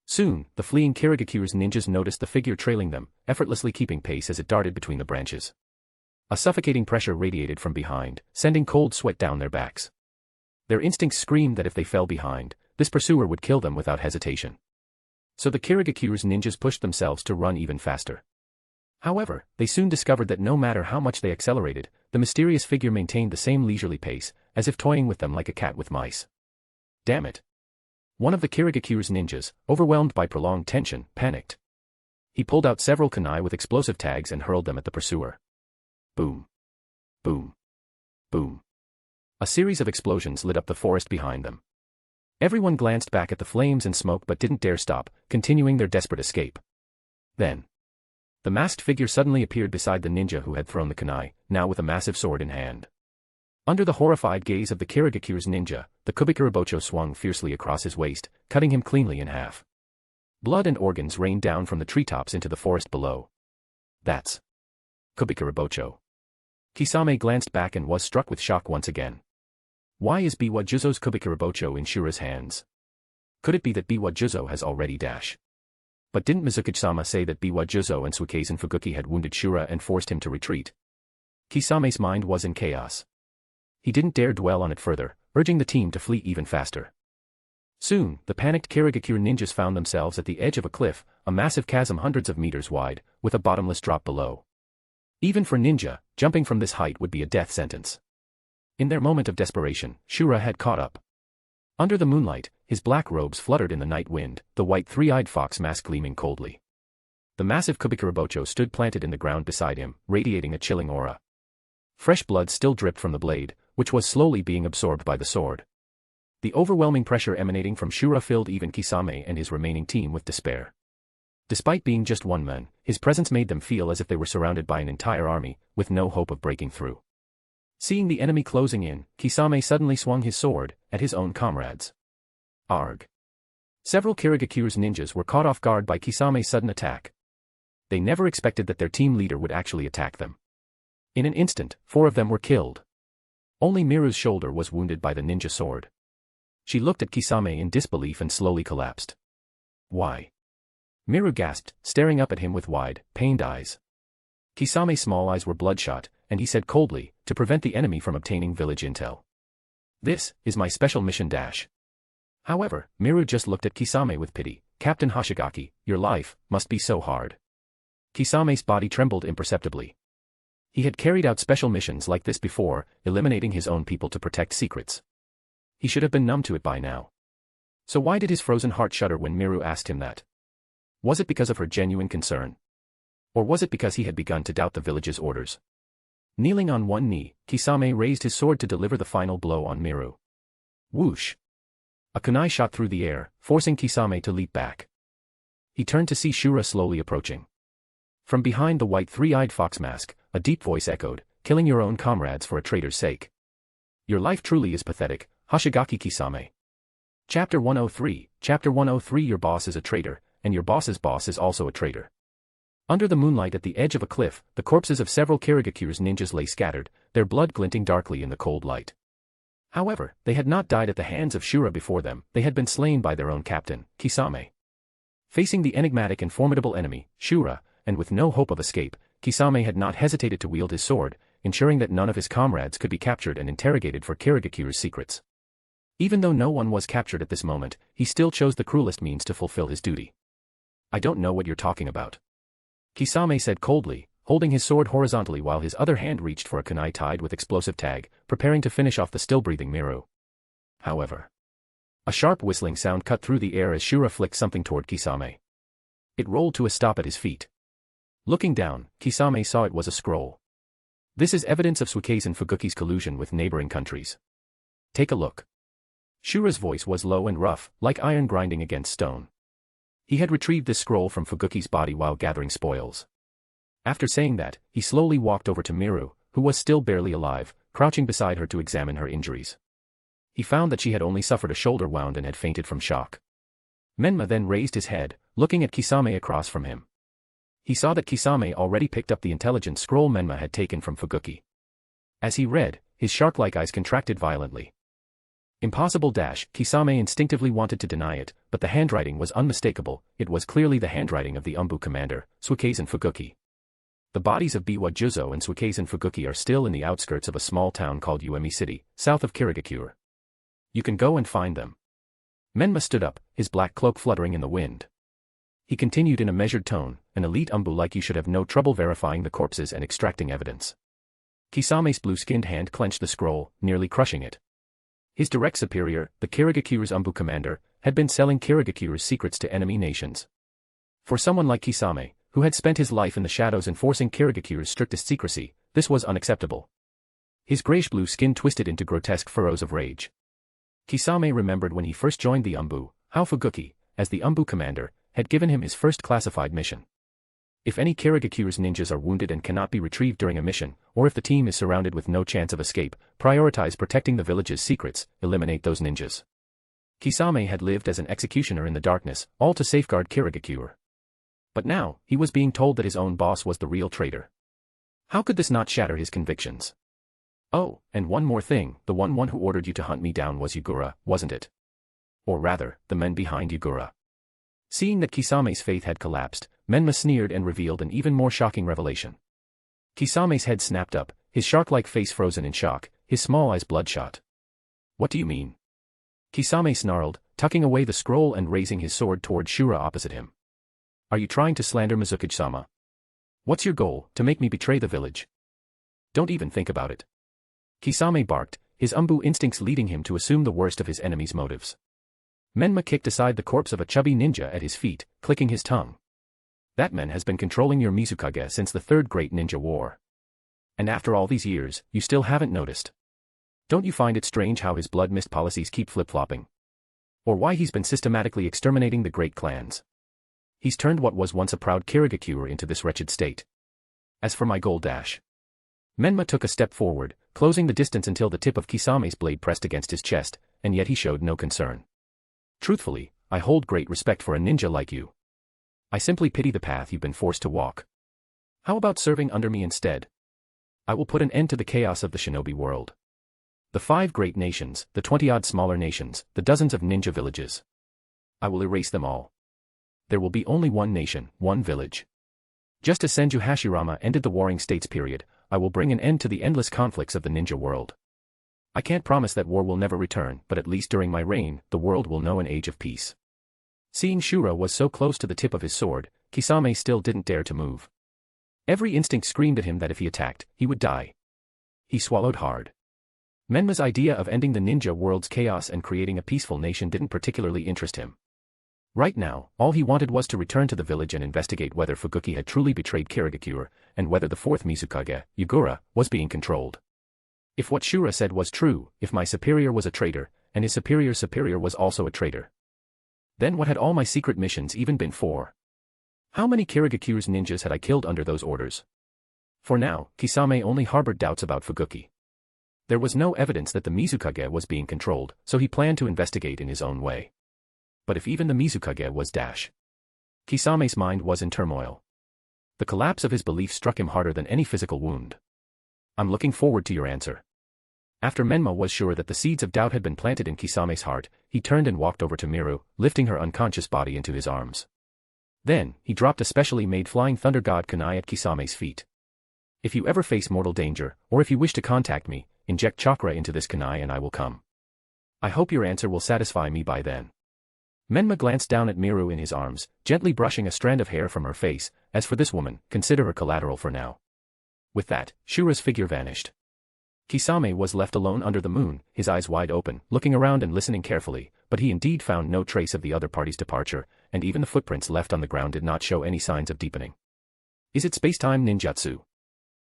Soon, the fleeing Kirigakure's ninjas noticed the figure trailing them, effortlessly keeping pace as it darted between the branches. A suffocating pressure radiated from behind, sending cold sweat down their backs. Their instincts screamed that if they fell behind, this pursuer would kill them without hesitation. So the Kirigakuru's ninjas pushed themselves to run even faster. However, they soon discovered that no matter how much they accelerated, the mysterious figure maintained the same leisurely pace, as if toying with them like a cat with mice. Damn it. One of the Kirigakuru's ninjas, overwhelmed by prolonged tension, panicked. He pulled out several kunai with explosive tags and hurled them at the pursuer. Boom. Boom. Boom. A series of explosions lit up the forest behind them. Everyone glanced back at the flames and smoke but didn't dare stop, continuing their desperate escape. Then, the masked figure suddenly appeared beside the ninja who had thrown the kunai, now with a massive sword in hand. Under the horrified gaze of the Kirigakuru's ninja, the Kubikurabocho swung fiercely across his waist, cutting him cleanly in half. Blood and organs rained down from the treetops into the forest below. That's Kubikurabocho. Kisame glanced back and was struck with shock once again. Why is Biwa Juzo's Kubikurabocho in Shura's hands? Could it be that Biwa Juzo has already dash? But didn't Mizuki-sama say that Biwa Juzo and Suikezen Fuguki had wounded Shura and forced him to retreat? Kisame's mind was in chaos. He didn't dare dwell on it further, urging the team to flee even faster. Soon, the panicked Kirigakure ninjas found themselves at the edge of a cliff, a massive chasm hundreds of meters wide, with a bottomless drop below. Even for ninja, jumping from this height would be a death sentence. In their moment of desperation, Shura had caught up. Under the moonlight, his black robes fluttered in the night wind, the white three-eyed fox mask gleaming coldly. The massive Kubikurabocho stood planted in the ground beside him, radiating a chilling aura. Fresh blood still dripped from the blade, which was slowly being absorbed by the sword. The overwhelming pressure emanating from Shura filled even Kisame and his remaining team with despair. Despite being just one man, his presence made them feel as if they were surrounded by an entire army, with no hope of breaking through. Seeing the enemy closing in, Kisame suddenly swung his sword at his own comrades. Arg. Several Kirigakure's ninjas were caught off guard by Kisame's sudden attack. They never expected that their team leader would actually attack them. In an instant, 4 of them were killed. Only Miru's shoulder was wounded by the ninja sword. She looked at Kisame in disbelief and slowly collapsed. Why? Miru gasped, staring up at him with wide, pained eyes. Kisame's small eyes were bloodshot, and he said coldly, to prevent the enemy from obtaining village intel. This is my special mission dash. However, Miru just looked at Kisame with pity. Captain Hoshigaki, your life must be so hard. Kisame's body trembled imperceptibly. He had carried out special missions like this before, eliminating his own people to protect secrets. He should have been numb to it by now. So why did his frozen heart shudder when Miru asked him that? Was it because of her genuine concern? Or was it because he had begun to doubt the village's orders? Kneeling on one knee, Kisame raised his sword to deliver the final blow on Miru. Whoosh! A kunai shot through the air, forcing Kisame to leap back. He turned to see Shura slowly approaching. From behind the white three-eyed fox mask, a deep voice echoed, killing your own comrades for a traitor's sake. Your life truly is pathetic, Hoshigaki Kisame. Chapter 103, Chapter 103 Your boss is a traitor, and your boss's boss is also a traitor. Under the moonlight at the edge of a cliff, the corpses of several Kirigakure's ninjas lay scattered, their blood glinting darkly in the cold light. However, they had not died at the hands of Shura before them, they had been slain by their own captain, Kisame. Facing the enigmatic and formidable enemy, Shura, and with no hope of escape, Kisame had not hesitated to wield his sword, ensuring that none of his comrades could be captured and interrogated for Kirigakure's secrets. Even though no one was captured at this moment, he still chose the cruelest means to fulfill his duty. I don't know what you're talking about. Kisame said coldly, holding his sword horizontally while his other hand reached for a kunai tied with explosive tag, preparing to finish off the still-breathing Miru. However, a sharp whistling sound cut through the air as Shura flicked something toward Kisame. It rolled to a stop at his feet. Looking down, Kisame saw it was a scroll. This is evidence of Suikezen Fuguki's collusion with neighboring countries. Take a look. Shura's voice was low and rough, like iron grinding against stone. He had retrieved this scroll from Fuguki's body while gathering spoils. After saying that, he slowly walked over to Miru, who was still barely alive, crouching beside her to examine her injuries. He found that she had only suffered a shoulder wound and had fainted from shock. Menma then raised his head, looking at Kisame across from him. He saw that Kisame already picked up the intelligence scroll Menma had taken from Fuguki. As he read, his shark-like eyes contracted violently. Impossible dash, Kisame instinctively wanted to deny it, but the handwriting was unmistakable, it was clearly the handwriting of the Umbu commander, Suikezen Fuguki. The bodies of Biwa Juzo and Suikezen Fuguki are still in the outskirts of a small town called Uemi City, south of Kirigakure. You can go and find them. Menma stood up, his black cloak fluttering in the wind. He continued in a measured tone, an elite umbu like you should have no trouble verifying the corpses and extracting evidence. Kisame's blue-skinned hand clenched the scroll, nearly crushing it. His direct superior, the Kirigakuru's umbu commander, had been selling Kirigakuru's secrets to enemy nations. For someone like Kisame, who had spent his life in the shadows enforcing Kirigakuru's strictest secrecy, this was unacceptable. His grayish-blue skin twisted into grotesque furrows of rage. Kisame remembered when he first joined the umbu, how Fuguki, as the umbu commander, had given him his first classified mission. If any Kirigakuru's ninjas are wounded and cannot be retrieved during a mission, or if the team is surrounded with no chance of escape, prioritize protecting the village's secrets, eliminate those ninjas. Kisame had lived as an executioner in the darkness, all to safeguard Kirigakure. But now, he was being told that his own boss was the real traitor. How could this not shatter his convictions? Oh, and one more thing, the one who ordered you to hunt me down was Yugura, wasn't it? Or rather, the men behind Yugura. Seeing that Kisame's faith had collapsed, Menma sneered and revealed an even more shocking revelation. Kisame's head snapped up, his shark-like face frozen in shock, his small eyes bloodshot. What do you mean? Kisame snarled, tucking away the scroll and raising his sword toward Shura opposite him. Are you trying to slander Mizuki-sama? What's your goal, to make me betray the village? Don't even think about it. Kisame barked, his umbu instincts leading him to assume the worst of his enemy's motives. Menma kicked aside the corpse of a chubby ninja at his feet, clicking his tongue. That man has been controlling your Mizukage since the Third Great Ninja War. And after all these years, you still haven't noticed. Don't you find it strange how his blood mist policies keep flip-flopping? Or why he's been systematically exterminating the great clans? He's turned what was once a proud Kirigakure into this wretched state. As for my goal dash. Menma took a step forward, closing the distance until the tip of Kisame's blade pressed against his chest, and yet he showed no concern. Truthfully, I hold great respect for a ninja like you. I simply pity the path you've been forced to walk. How about serving under me instead? I will put an end to the chaos of the shinobi world. The 5 great nations, the 20-odd smaller nations, the dozens of ninja villages. I will erase them all. There will be only one nation, one village. Just as Senju Hashirama ended the Warring States period, I will bring an end to the endless conflicts of the ninja world. I can't promise that war will never return, but at least during my reign, the world will know an age of peace. Seeing Shura was so close to the tip of his sword, Kisame still didn't dare to move. Every instinct screamed at him that if he attacked, he would die. He swallowed hard. Menma's idea of ending the ninja world's chaos and creating a peaceful nation didn't particularly interest him. Right now, all he wanted was to return to the village and investigate whether Fuguki had truly betrayed Kirigakure, and whether the 4th Mizukage, Yugura, was being controlled. If what Shura said was true, if my superior was a traitor, and his superior's superior was also a traitor, then what had all my secret missions even been for? How many Kirigakure's ninjas had I killed under those orders? For now, Kisame only harbored doubts about Fuguki. There was no evidence that the Mizukage was being controlled, so he planned to investigate in his own way. But if even the Mizukage was dash. Kisame's mind was in turmoil. The collapse of his belief struck him harder than any physical wound. I'm looking forward to your answer. After Menma was sure that the seeds of doubt had been planted in Kisame's heart, he turned and walked over to Miru, lifting her unconscious body into his arms. Then, he dropped a specially made flying thunder god kunai at Kisame's feet. If you ever face mortal danger, or if you wish to contact me, inject chakra into this kunai and I will come. I hope your answer will satisfy me by then. Menma glanced down at Miru in his arms, gently brushing a strand of hair from her face. As for this woman, consider her collateral for now. With that, Shura's figure vanished. Kisame was left alone under the moon, his eyes wide open, looking around and listening carefully, but he indeed found no trace of the other party's departure, and even the footprints left on the ground did not show any signs of deepening. Is it space-time ninjutsu?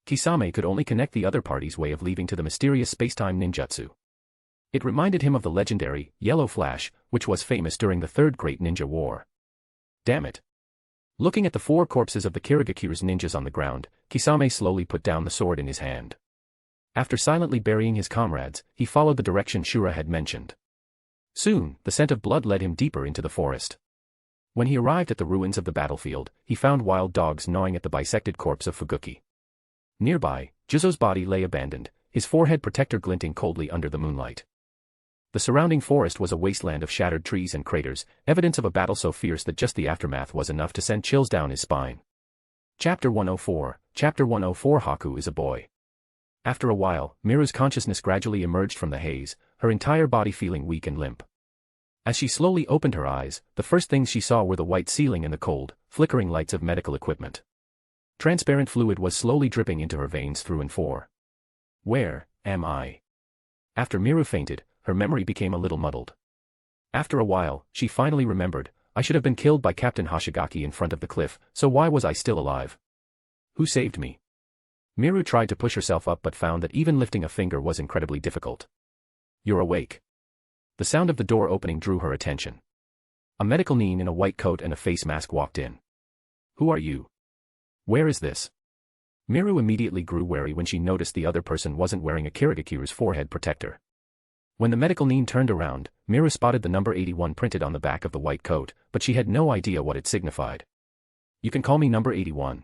Kisame could only connect the other party's way of leaving to the mysterious space-time ninjutsu. It reminded him of the legendary, Yellow Flash, which was famous during the Third Great Ninja War. Damn it. Looking at the 4 corpses of the Kirigakure's ninjas on the ground, Kisame slowly put down the sword in his hand. After silently burying his comrades, he followed the direction Shura had mentioned. Soon, the scent of blood led him deeper into the forest. When he arrived at the ruins of the battlefield, he found wild dogs gnawing at the bisected corpse of Fuguki. Nearby, Juzo's body lay abandoned, his forehead protector glinting coldly under the moonlight. The surrounding forest was a wasteland of shattered trees and craters, evidence of a battle so fierce that just the aftermath was enough to send chills down his spine. Chapter 104, Chapter 104 Haku is a boy. After a while, Miru's consciousness gradually emerged from the haze, her entire body feeling weak and limp. As she slowly opened her eyes, the first things she saw were the white ceiling and the cold, flickering lights of medical equipment. Transparent fluid was slowly dripping into her veins through and for. Where am I? After Miru fainted, her memory became a little muddled. After a while, she finally remembered, I should have been killed by Captain Hoshigaki in front of the cliff, so why was I still alive? Who saved me? Miru tried to push herself up but found that even lifting a finger was incredibly difficult. You're awake. The sound of the door opening drew her attention. A medical nin in a white coat and a face mask walked in. Who are you? Where is this? Miru immediately grew wary when she noticed the other person wasn't wearing a Kirigakuru's forehead protector. When the medical nin turned around, Miru spotted the number 81 printed on the back of the white coat, but she had no idea what it signified. You can call me number 81.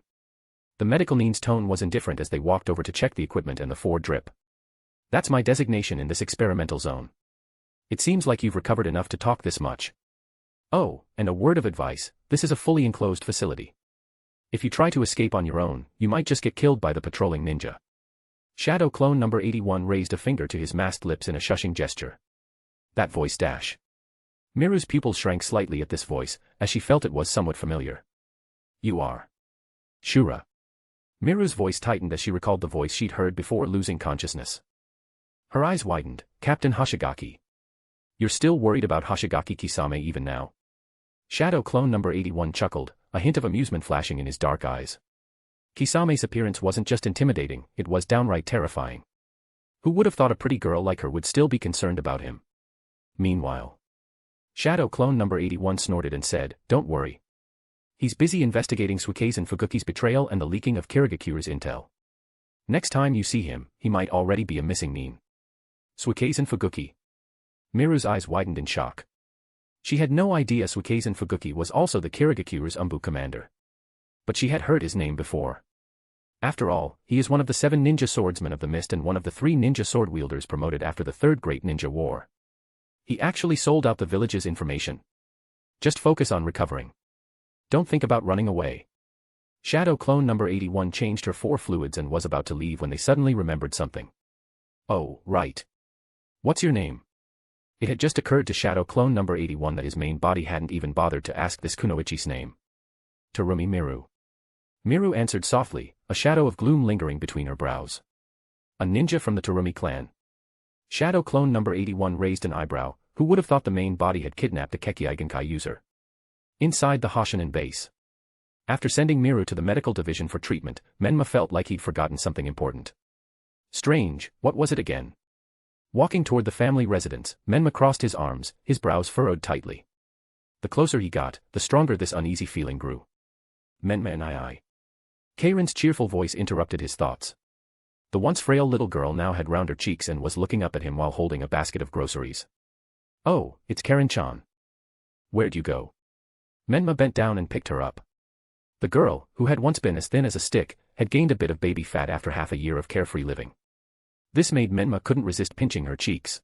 The medical nin's tone was indifferent as they walked over to check the equipment and the fore drip. That's my designation in this experimental zone. It seems like you've recovered enough to talk this much. Oh, and a word of advice, this is a fully enclosed facility. If you try to escape on your own, you might just get killed by the patrolling ninja. Shadow clone number 81 raised a finger to his masked lips in a shushing gesture. That voice dash. Miru's pupils shrank slightly at this voice, as she felt it was somewhat familiar. You are Shura. Miru's voice tightened as she recalled the voice she'd heard before losing consciousness. Her eyes widened. Captain Hoshigaki. You're still worried about Hoshigaki Kisame even now? Shadow clone number 81 chuckled, a hint of amusement flashing in his dark eyes. Kisame's appearance wasn't just intimidating, it was downright terrifying. Who would have thought a pretty girl like her would still be concerned about him? Meanwhile, Shadow clone number 81 snorted and said, Don't worry. He's busy investigating Suike's and Fuguki's betrayal and the leaking of Kirigakuru's intel. Next time you see him, he might already be a missing nin. Suike's and Fuguki. Miru's eyes widened in shock. She had no idea Suike's and Fuguki was also the Kirigakuru's Umbu commander. But she had heard his name before. After all, he is one of the 7 ninja swordsmen of the mist and one of the 3 ninja sword wielders promoted after the Third Great Ninja War. He actually sold out the village's information. Just focus on recovering. Don't think about running away. Shadow clone number 81 changed her 4 fluids and was about to leave when they suddenly remembered something. Oh, right. What's your name? It had just occurred to Shadow clone number 81 that his main body hadn't even bothered to ask this kunoichi's name. Terumi Miru. Miru answered softly, a shadow of gloom lingering between her brows. A ninja from the Terumi clan. Shadow clone number 81 raised an eyebrow, who would have thought the main body had kidnapped the Kekkei Genkai user. Inside the Hoshinan base. After sending Miru to the medical division for treatment, Menma felt like he'd forgotten something important. Strange, what was it again? Walking toward the family residence, Menma crossed his arms, his brows furrowed tightly. The closer he got, the stronger this uneasy feeling grew. Menma and I. Karen's cheerful voice interrupted his thoughts. The once frail little girl now had rounder cheeks and was looking up at him while holding a basket of groceries. Oh, it's Karen-chan. Where'd you go? Menma bent down and picked her up. The girl, who had once been as thin as a stick, had gained a bit of baby fat after half a year of carefree living. This made Menma couldn't resist pinching her cheeks.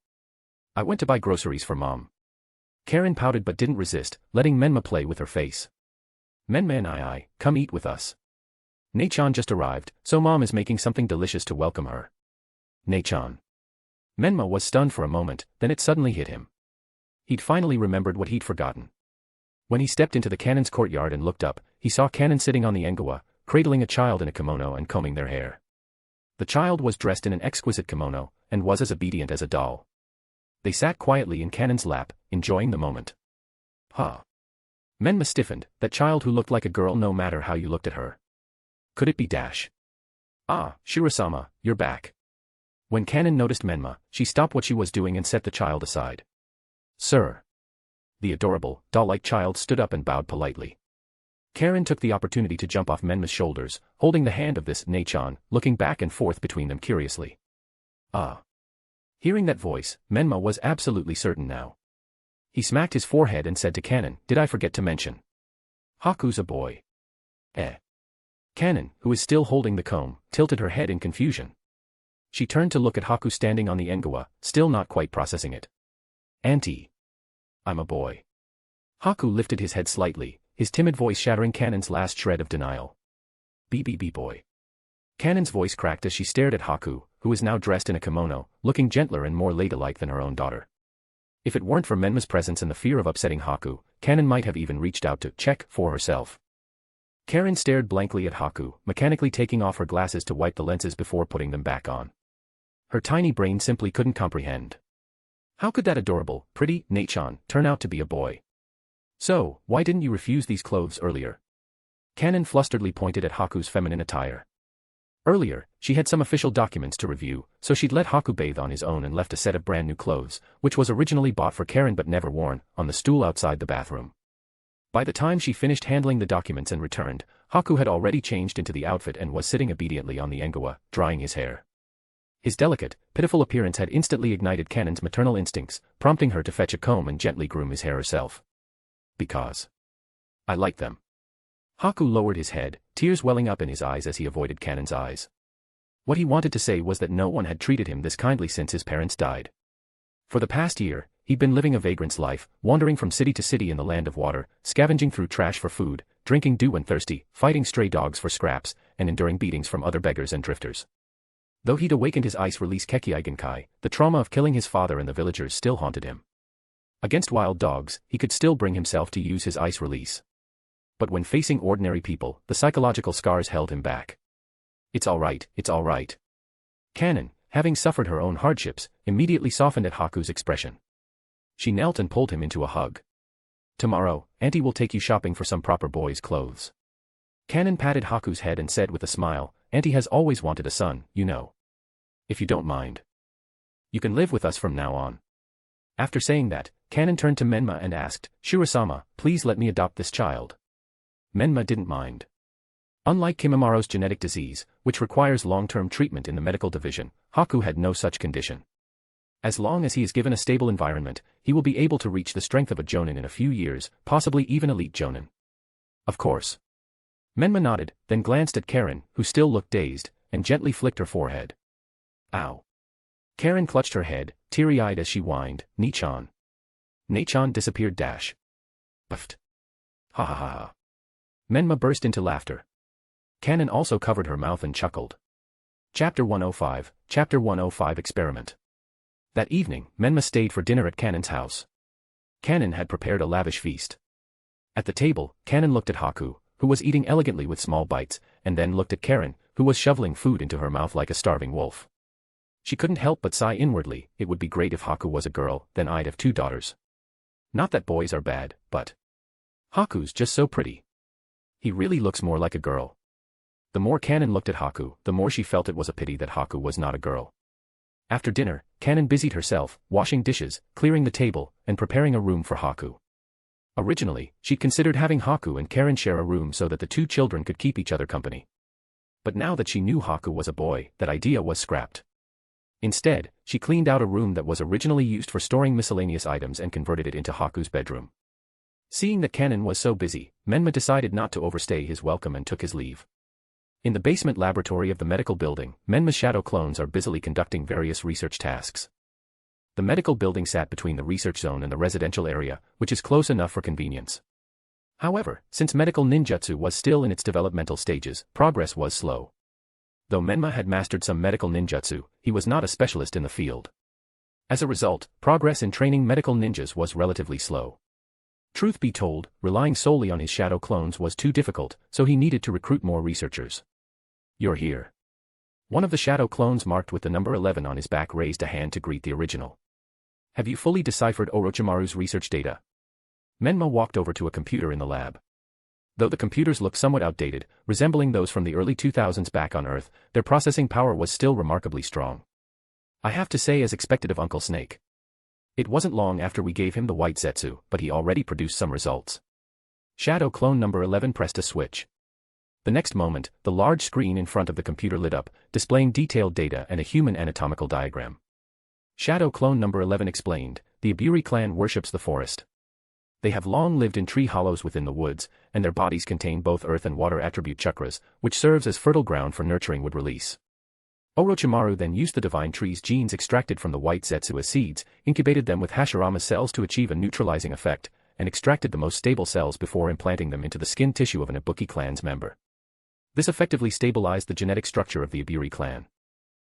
I went to buy groceries for Mom. Karen pouted but didn't resist, letting Menma play with her face. Menma and I, come eat with us. Nei-chan just arrived, so Mom is making something delicious to welcome her. Nei-chan. Menma was stunned for a moment, then it suddenly hit him. He'd finally remembered what he'd forgotten. When he stepped into the cannon's courtyard and looked up, he saw Cannon sitting on the engawa, cradling a child in a kimono and combing their hair. The child was dressed in an exquisite kimono, and was as obedient as a doll. They sat quietly in Cannon's lap, enjoying the moment. Huh. Menma stiffened, that child who looked like a girl no matter how you looked at her. Could it be Dash? Ah, Shirasama, you're back. When Cannon noticed Menma, she stopped what she was doing and set the child aside. Sir. The adorable, doll-like child stood up and bowed politely. Karen took the opportunity to jump off Menma's shoulders, holding the hand of this Nei-chan, looking back and forth between them curiously. Ah. Hearing that voice, Menma was absolutely certain now. He smacked his forehead and said to Cannon, did I forget to mention? Haku's a boy. Eh. Cannon, who is still holding the comb, tilted her head in confusion. She turned to look at Haku standing on the engawa, still not quite processing it. Auntie. I'm a boy. Haku lifted his head slightly, his timid voice shattering Cannon's last shred of denial. BBB boy. Cannon's voice cracked as she stared at Haku, who was now dressed in a kimono, looking gentler and more ladylike than her own daughter. If it weren't for Menma's presence and the fear of upsetting Haku, Kanon might have even reached out to check for herself. Karen stared blankly at Haku, mechanically taking off her glasses to wipe the lenses before putting them back on. Her tiny brain simply couldn't comprehend. How could that adorable, pretty Nate-chan turn out to be a boy? So, why didn't you refuse these clothes earlier? Kanon flusteredly pointed at Haku's feminine attire. Earlier, she had some official documents to review, so she'd let Haku bathe on his own and left a set of brand new clothes, which was originally bought for Karen but never worn, on the stool outside the bathroom. By the time she finished handling the documents and returned, Haku had already changed into the outfit and was sitting obediently on the engawa, drying his hair. His delicate, pitiful appearance had instantly ignited Kanon's maternal instincts, prompting her to fetch a comb and gently groom his hair herself. Because I like them. Haku lowered his head, tears welling up in his eyes as he avoided Kanon's eyes. What he wanted to say was that no one had treated him this kindly since his parents died. For the past year, he'd been living a vagrant's life, wandering from city to city in the land of water, scavenging through trash for food, drinking dew when thirsty, fighting stray dogs for scraps, and enduring beatings from other beggars and drifters. Though he'd awakened his ice-release Kekkei, the trauma of killing his father and the villagers still haunted him. Against wild dogs, he could still bring himself to use his ice release. But when facing ordinary people, the psychological scars held him back. It's all right, it's all right. Kanon, having suffered her own hardships, immediately softened at Haku's expression. She knelt and pulled him into a hug. Tomorrow, Auntie will take you shopping for some proper boys' clothes. Kanon patted Haku's head and said with a smile, Auntie has always wanted a son, you know. If you don't mind. You can live with us from now on. After saying that, Kanon turned to Menma and asked, Shirosama, please let me adopt this child. Menma didn't mind. Unlike Kimimara's genetic disease, which requires long-term treatment in the medical division, Haku had no such condition. As long as he is given a stable environment, he will be able to reach the strength of a jonin in a few years, possibly even elite jonin. Of course. Menma nodded, then glanced at Karen, who still looked dazed, and gently flicked her forehead. Ow. Karen clutched her head, teary-eyed as she whined, Ni-chan. Ni-chan disappeared dash. Buffed. Ha. Menma burst into laughter. Kanon also covered her mouth and chuckled. Chapter 105, Chapter 105 Experiment. That evening, Menma stayed for dinner at Kanon's house. Kanon had prepared a lavish feast. At the table, Kanon looked at Haku, who was eating elegantly with small bites, and then looked at Karen, who was shoveling food into her mouth like a starving wolf. She couldn't help but sigh inwardly, it would be great if Haku was a girl, then I'd have 2 daughters. Not that boys are bad, but Haku's just so pretty. He really looks more like a girl. The more Kanon looked at Haku, the more she felt it was a pity that Haku was not a girl. After dinner, Kanon busied herself, washing dishes, clearing the table, and preparing a room for Haku. Originally, she'd considered having Haku and Karen share a room so that the 2 children could keep each other company. But now that she knew Haku was a boy, that idea was scrapped. Instead, she cleaned out a room that was originally used for storing miscellaneous items and converted it into Haku's bedroom. Seeing that Kanon was so busy, Menma decided not to overstay his welcome and took his leave. In the basement laboratory of the medical building, Menma's shadow clones are busily conducting various research tasks. The medical building sat between the research zone and the residential area, which is close enough for convenience. However, since medical ninjutsu was still in its developmental stages, progress was slow. Though Menma had mastered some medical ninjutsu, he was not a specialist in the field. As a result, progress in training medical ninjas was relatively slow. Truth be told, relying solely on his shadow clones was too difficult, so he needed to recruit more researchers. You're here. One of the shadow clones marked with the number 11 on his back raised a hand to greet the original. Have you fully deciphered Orochimaru's research data? Menma walked over to a computer in the lab. Though the computers looked somewhat outdated, resembling those from the early 2000s back on Earth, their processing power was still remarkably strong. I have to say, as expected of Uncle Snake. It wasn't long after we gave him the white Zetsu, but he already produced some results. Shadow clone number 11 pressed a switch. The next moment, the large screen in front of the computer lit up, displaying detailed data and a human anatomical diagram. Shadow clone number 11 explained, the Iburi clan worships the forest. They have long lived in tree hollows within the woods, and their bodies contain both earth and water attribute chakras, which serves as fertile ground for nurturing wood release. Orochimaru then used the divine tree's genes extracted from the white Zetsu as seeds, incubated them with Hashirama's cells to achieve a neutralizing effect, and extracted the most stable cells before implanting them into the skin tissue of an Ibuki clan's member. This effectively stabilized the genetic structure of the Iburi clan.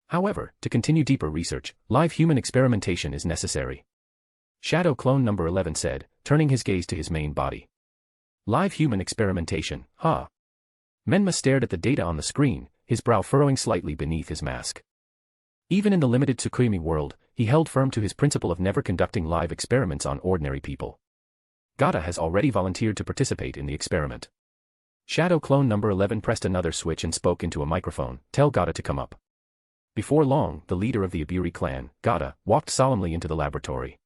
However, to continue deeper research, live human experimentation is necessary. Shadow clone number 11 said, turning his gaze to his main body. Live human experimentation, huh? Menma stared at the data on the screen, his brow furrowing slightly beneath his mask. Even in the limited Tsukuyomi world, he held firm to his principle of never conducting live experiments on ordinary people. Gata has already volunteered to participate in the experiment. Shadow clone number 11 pressed another switch and spoke into a microphone, tell Gata to come up. Before long, the leader of the Iburi clan, Gata, walked solemnly into the laboratory.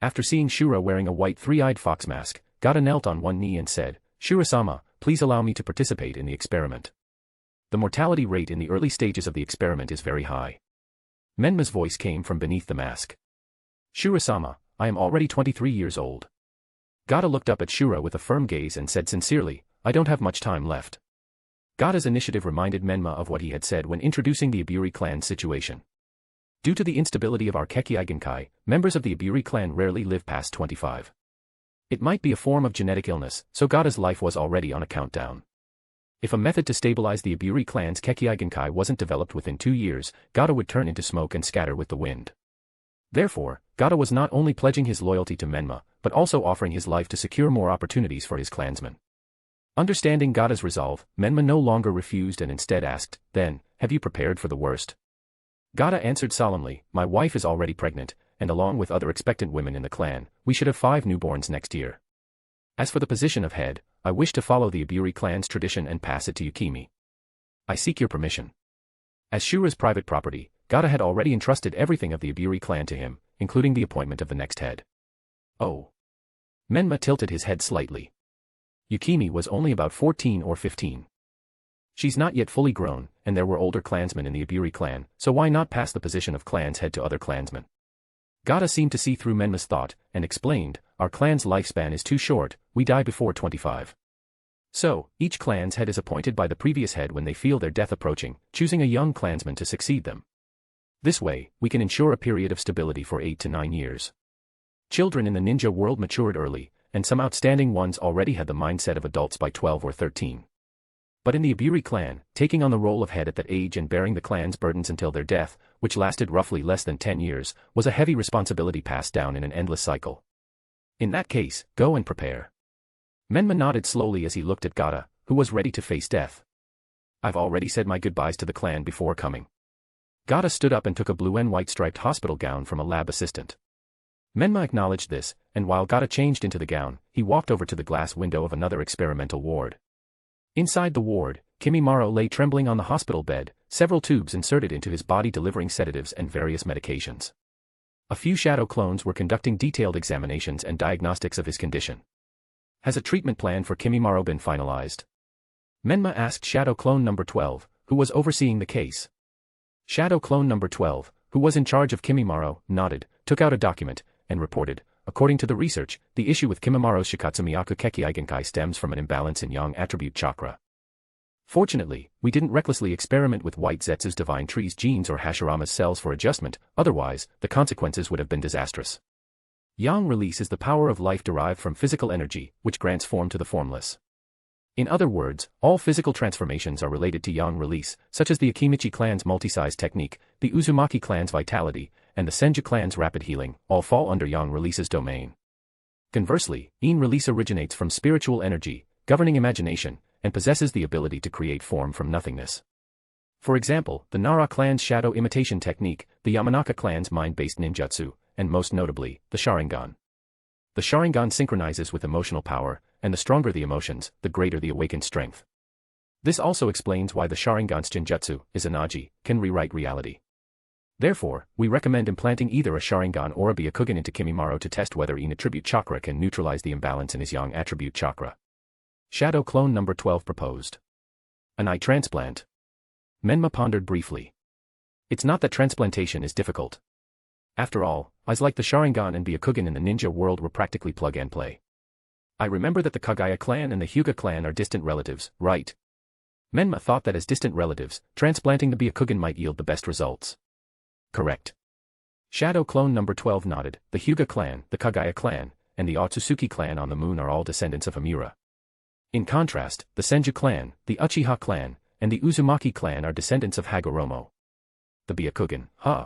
After seeing Shura wearing a white three-eyed fox mask, Gata knelt on one knee and said, Shura-sama, please allow me to participate in the experiment. The mortality rate in the early stages of the experiment is very high. Menma's voice came from beneath the mask. Shura-sama, I am already 23 years old. Gata looked up at Shura with a firm gaze and said sincerely, I don't have much time left. Gata's initiative reminded Menma of what he had said when introducing the Iburi clan's situation. Due to the instability of our Kekkei Genkai, members of the Iburi clan rarely live past 25. It might be a form of genetic illness, so Gata's life was already on a countdown. If a method to stabilize the Iburi clan's Kekkei Genkai wasn't developed within 2 years, Gata would turn into smoke and scatter with the wind. Therefore, Gata was not only pledging his loyalty to Menma, but also offering his life to secure more opportunities for his clansmen. Understanding Gata's resolve, Menma no longer refused and instead asked, then, have you prepared for the worst? Gata answered solemnly, my wife is already pregnant, and along with other expectant women in the clan, we should have 5 newborns next year. As for the position of head, I wish to follow the Iburi clan's tradition and pass it to Yukimi. I seek your permission. As Shura's private property, Gata had already entrusted everything of the Iburi clan to him, including the appointment of the next head. Oh. Menma tilted his head slightly. Yukimi was only about 14 or 15. She's not yet fully grown, and there were older clansmen in the Iburi clan, so why not pass the position of clan's head to other clansmen? Gata seemed to see through Menma's thought, and explained, our clan's lifespan is too short, we die before 25. So, each clan's head is appointed by the previous head when they feel their death approaching, choosing a young clansman to succeed them. This way, we can ensure a period of stability for 8 to 9 years. Children in the ninja world matured early, and some outstanding ones already had the mindset of adults by 12 or 13. But in the Iburi clan, taking on the role of head at that age and bearing the clan's burdens until their death, which lasted roughly less than 10 years, was a heavy responsibility passed down in an endless cycle. In that case, go and prepare. Menma nodded slowly as he looked at Gata, who was ready to face death. I've already said my goodbyes to the clan before coming. Gata stood up and took a blue and white striped hospital gown from a lab assistant. Menma acknowledged this, and while Gata changed into the gown, he walked over to the glass window of another experimental ward. Inside the ward, Kimimaro lay trembling on the hospital bed, several tubes inserted into his body delivering sedatives and various medications. A few shadow clones were conducting detailed examinations and diagnostics of his condition. Has a treatment plan for Kimimaro been finalized? Menma asked Shadow Clone number 12, who was overseeing the case. Shadow Clone number 12, who was in charge of Kimimaro, nodded, took out a document, and reported, according to the research, the issue with Kimimaro's Shikatsumiyaku Kekkei Genkai stems from an imbalance in Yang attribute chakra. Fortunately, we didn't recklessly experiment with White Zetsu's Divine Tree's genes or Hashirama's cells for adjustment, otherwise, the consequences would have been disastrous. Yang release is the power of life derived from physical energy, which grants form to the formless. In other words, all physical transformations are related to Yang release, such as the Akimichi clan's multi-size technique, the Uzumaki clan's vitality, and the Senju clan's rapid healing, all fall under Yang release's domain. Conversely, Yin release originates from spiritual energy, governing imagination, and possesses the ability to create form from nothingness. For example, the Nara clan's shadow imitation technique, the Yamanaka clan's mind-based ninjutsu, and most notably, the Sharingan. The Sharingan synchronizes with emotional power, and the stronger the emotions, the greater the awakened strength. This also explains why the Sharingan's Jinjutsu, Izanagi, can rewrite reality. Therefore, we recommend implanting either a Sharingan or a Byakugan into Kimimaro to test whether Yin attribute chakra can neutralize the imbalance in his Yang attribute chakra. Shadow Clone number 12 proposed. An eye transplant. Menma pondered briefly. It's not that transplantation is difficult. After all, eyes like the Sharingan and Byakugan in the ninja world were practically plug and play. I remember that the Kaguya clan and the Hyuga clan are distant relatives, right? Menma thought that as distant relatives, transplanting the Byakugan might yield the best results. Correct. Shadow Clone number 12 nodded. The Hyuga clan, the Kaguya clan, and the Otsutsuki clan on the moon are all descendants of Amura. In contrast, the Senju clan, the Uchiha clan, and the Uzumaki clan are descendants of Hagoromo. The Byakugan, huh?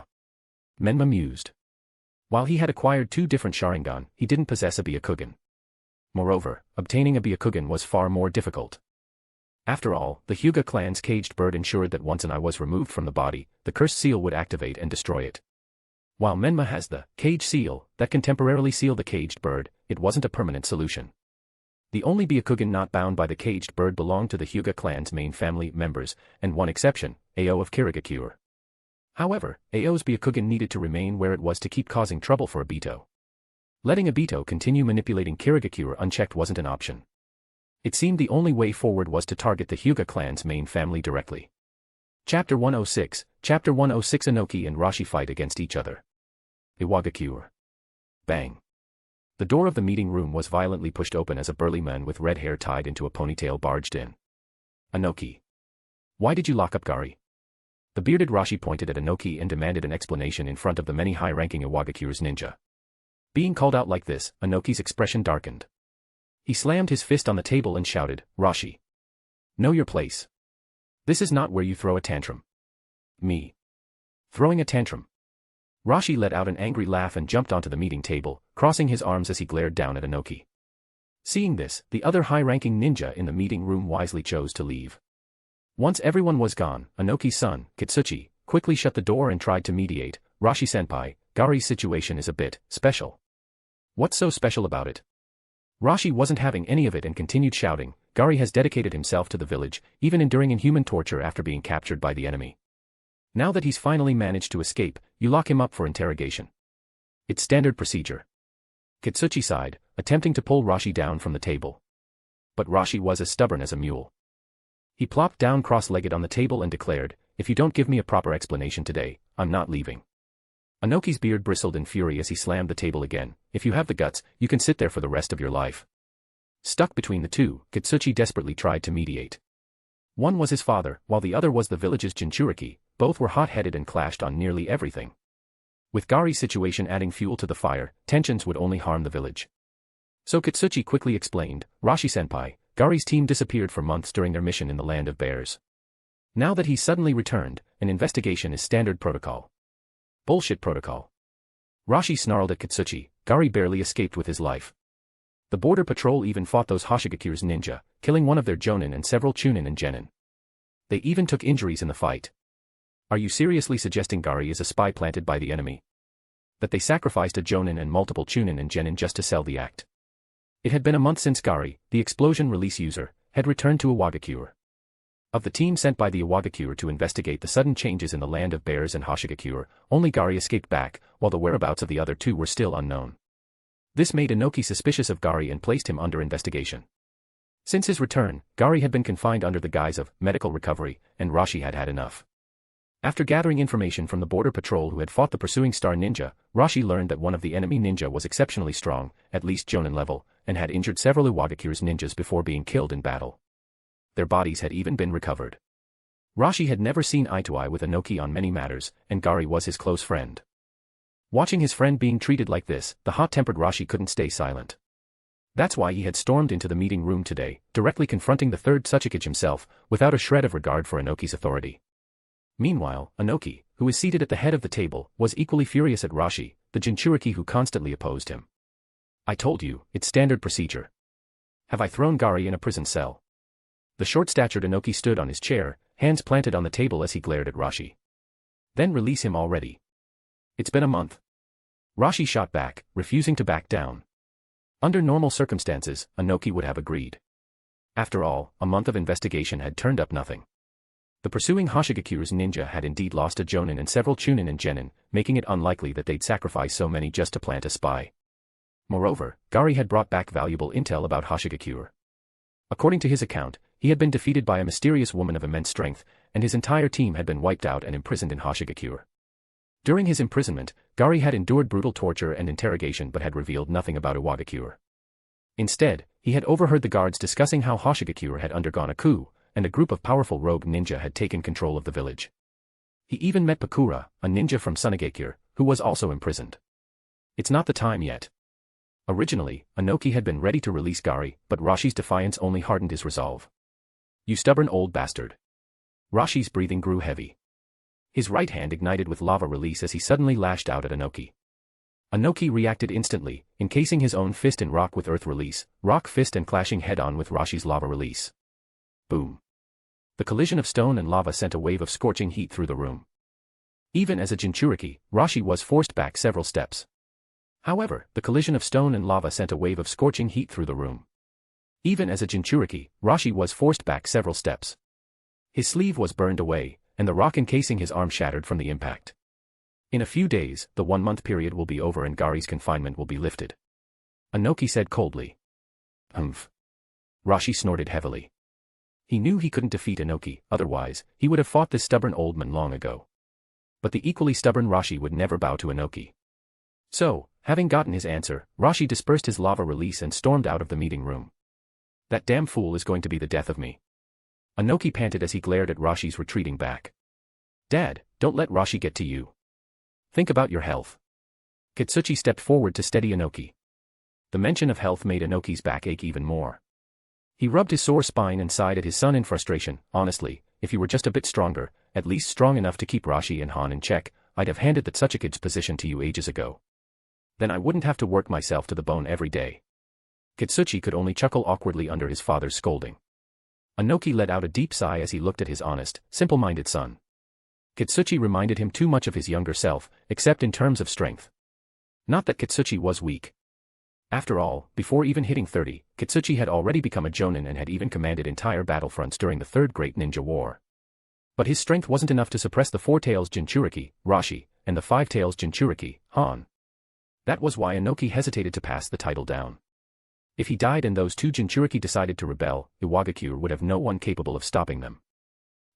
Menma mused. While he had acquired 2 different Sharingan, he didn't possess a Byakugan. Moreover, obtaining a Byakugan was far more difficult. After all, the Hyuga clan's caged bird ensured that once an eye was removed from the body, the cursed seal would activate and destroy it. While Menma has the cage seal that can temporarily seal the caged bird, it wasn't a permanent solution. The only Byakugan not bound by the caged bird belonged to the Hyuga clan's main family members, and one exception, Ao of Kirigakure. However, Ao's Byakugan needed to remain where it was to keep causing trouble for Obito. Letting Obito continue manipulating Kirigakure unchecked wasn't an option. It seemed the only way forward was to target the Hyuga clan's main family directly. Chapter 106, Chapter 106 Inoki and Rashi fight against each other. Iwagakure. Bang. The door of the meeting room was violently pushed open as a burly man with red hair tied into a ponytail barged in. Inoki. Why did you lock up Gari? The bearded Rashi pointed at Inoki and demanded an explanation in front of the many high-ranking Iwagakure's ninja. Being called out like this, Inoki's expression darkened. He slammed his fist on the table and shouted, Rashi. Know your place. This is not where you throw a tantrum. Me. Throwing a tantrum. Rashi let out an angry laugh and jumped onto the meeting table, crossing his arms as he glared down at Inoki. Seeing this, the other high-ranking ninja in the meeting room wisely chose to leave. Once everyone was gone, Inoki's son, Kitsuchi, quickly shut the door and tried to mediate. Rashi-senpai, Gari's situation is a bit special. What's so special about it? Rashi wasn't having any of it and continued shouting, Gari has dedicated himself to the village, even enduring inhuman torture after being captured by the enemy. Now that he's finally managed to escape, you lock him up for interrogation. It's standard procedure. Kitsuchi sighed, attempting to pull Rashi down from the table. But Rashi was as stubborn as a mule. He plopped down cross-legged on the table and declared, if you don't give me a proper explanation today, I'm not leaving. Inoki's beard bristled in fury as he slammed the table again. If you have the guts, you can sit there for the rest of your life. Stuck between the two, Kitsuchi desperately tried to mediate. One was his father, while the other was the village's Jinchuriki. Both were hot-headed and clashed on nearly everything. With Gari's situation adding fuel to the fire, tensions would only harm the village. So Kitsuchi quickly explained, Rashi-senpai, Gari's team disappeared for months during their mission in the land of bears. Now that he's suddenly returned, an investigation is standard protocol. Bullshit protocol. Rashi snarled at Kitsuchi, Gari barely escaped with his life. The border patrol even fought those Hoshigakure's ninja, killing one of their jonin and several chunin and genin. They even took injuries in the fight. Are you seriously suggesting Gari is a spy planted by the enemy? That they sacrificed a jonin and multiple chunin and genin just to sell the act? It had been a month since Gari, the explosion release user, had returned to Iwagakure. Of the team sent by the Iwagakure to investigate the sudden changes in the land of bears and Hoshigakure, only Gari escaped back, while the whereabouts of the other two were still unknown. This made Inoki suspicious of Gari and placed him under investigation. Since his return, Gari had been confined under the guise of medical recovery, and Rashi had had enough. After gathering information from the border patrol who had fought the pursuing star ninja, Rashi learned that one of the enemy ninja was exceptionally strong, at least jonin level, and had injured several Iwagakure's ninjas before being killed in battle. Their bodies had even been recovered. Rashi had never seen eye to eye with Inoki on many matters, and Gari was his close friend. Watching his friend being treated like this, the hot-tempered Rashi couldn't stay silent. That's why he had stormed into the meeting room today, directly confronting the third Tsuchikage himself, without a shred of regard for Inoki's authority. Meanwhile, Inoki, who was seated at the head of the table, was equally furious at Rashi, the Jinchuriki who constantly opposed him. I told you, it's standard procedure. Have I thrown Gari in a prison cell? The short-statured Inoki stood on his chair, hands planted on the table as he glared at Rashi. Then release him already. It's been a month. Rashi shot back, refusing to back down. Under normal circumstances, Inoki would have agreed. After all, a month of investigation had turned up nothing. The pursuing Hoshigakure's ninja had indeed lost a jonin and several chunin and genin, making it unlikely that they'd sacrifice so many just to plant a spy. Moreover, Gari had brought back valuable intel about Hoshigakure. According to his account, he had been defeated by a mysterious woman of immense strength, and his entire team had been wiped out and imprisoned in Hoshigakure. During his imprisonment, Gari had endured brutal torture and interrogation but had revealed nothing about Iwagakure. Instead, he had overheard the guards discussing how Hoshigakure had undergone a coup, and a group of powerful rogue ninja had taken control of the village. He even met Pakura, a ninja from Sunagakure, who was also imprisoned. It's not the time yet. Originally, Inoki had been ready to release Gari, but Rashi's defiance only hardened his resolve. You stubborn old bastard. Rashi's breathing grew heavy. His right hand ignited with lava release as he suddenly lashed out at Inoki. Anoki reacted instantly, encasing his own fist in rock with earth release, rock fist and clashing head-on with Rashi's lava release. Boom. The collision of stone and lava sent a wave of scorching heat through the room. Even as a Jinchuriki, Rashi was forced back several steps. However, the collision of stone and lava sent a wave of scorching heat through the room. Even as a Jinchuriki, Rashi was forced back several steps. His sleeve was burned away, and the rock encasing his arm shattered from the impact. In a few days, the 1-month period will be over and Gari's confinement will be lifted. Anoki said coldly. Humph. Rashi snorted heavily. He knew he couldn't defeat Anoki, otherwise, he would have fought this stubborn old man long ago. But the equally stubborn Rashi would never bow to Anoki. So, having gotten his answer, Rashi dispersed his lava release and stormed out of the meeting room. That damn fool is going to be the death of me. Anoki panted as he glared at Rashi's retreating back. Dad, don't let Rashi get to you. Think about your health. Kitsuchi stepped forward to steady Anoki. The mention of health made Anoki's back ache even more. He rubbed his sore spine and sighed at his son in frustration. Honestly, if you were just a bit stronger, at least strong enough to keep Rashi and Han in check, I'd have handed that Suchikid's position to you ages ago. Then I wouldn't have to work myself to the bone every day. Kitsuchi could only chuckle awkwardly under his father's scolding. Anoki let out a deep sigh as he looked at his honest, simple-minded son. Kitsuchi reminded him too much of his younger self, except in terms of strength. Not that Kitsuchi was weak. After all, before even hitting 30, Kitsuchi had already become a jonin and had even commanded entire battlefronts during the Third Great Ninja War. But his strength wasn't enough to suppress the 4-tails Jinchuriki, Rashi, and the 5-tails Jinchuriki, Han. That was why Anoki hesitated to pass the title down. If he died and those two Jinchuriki decided to rebel, Iwagakure would have no one capable of stopping them.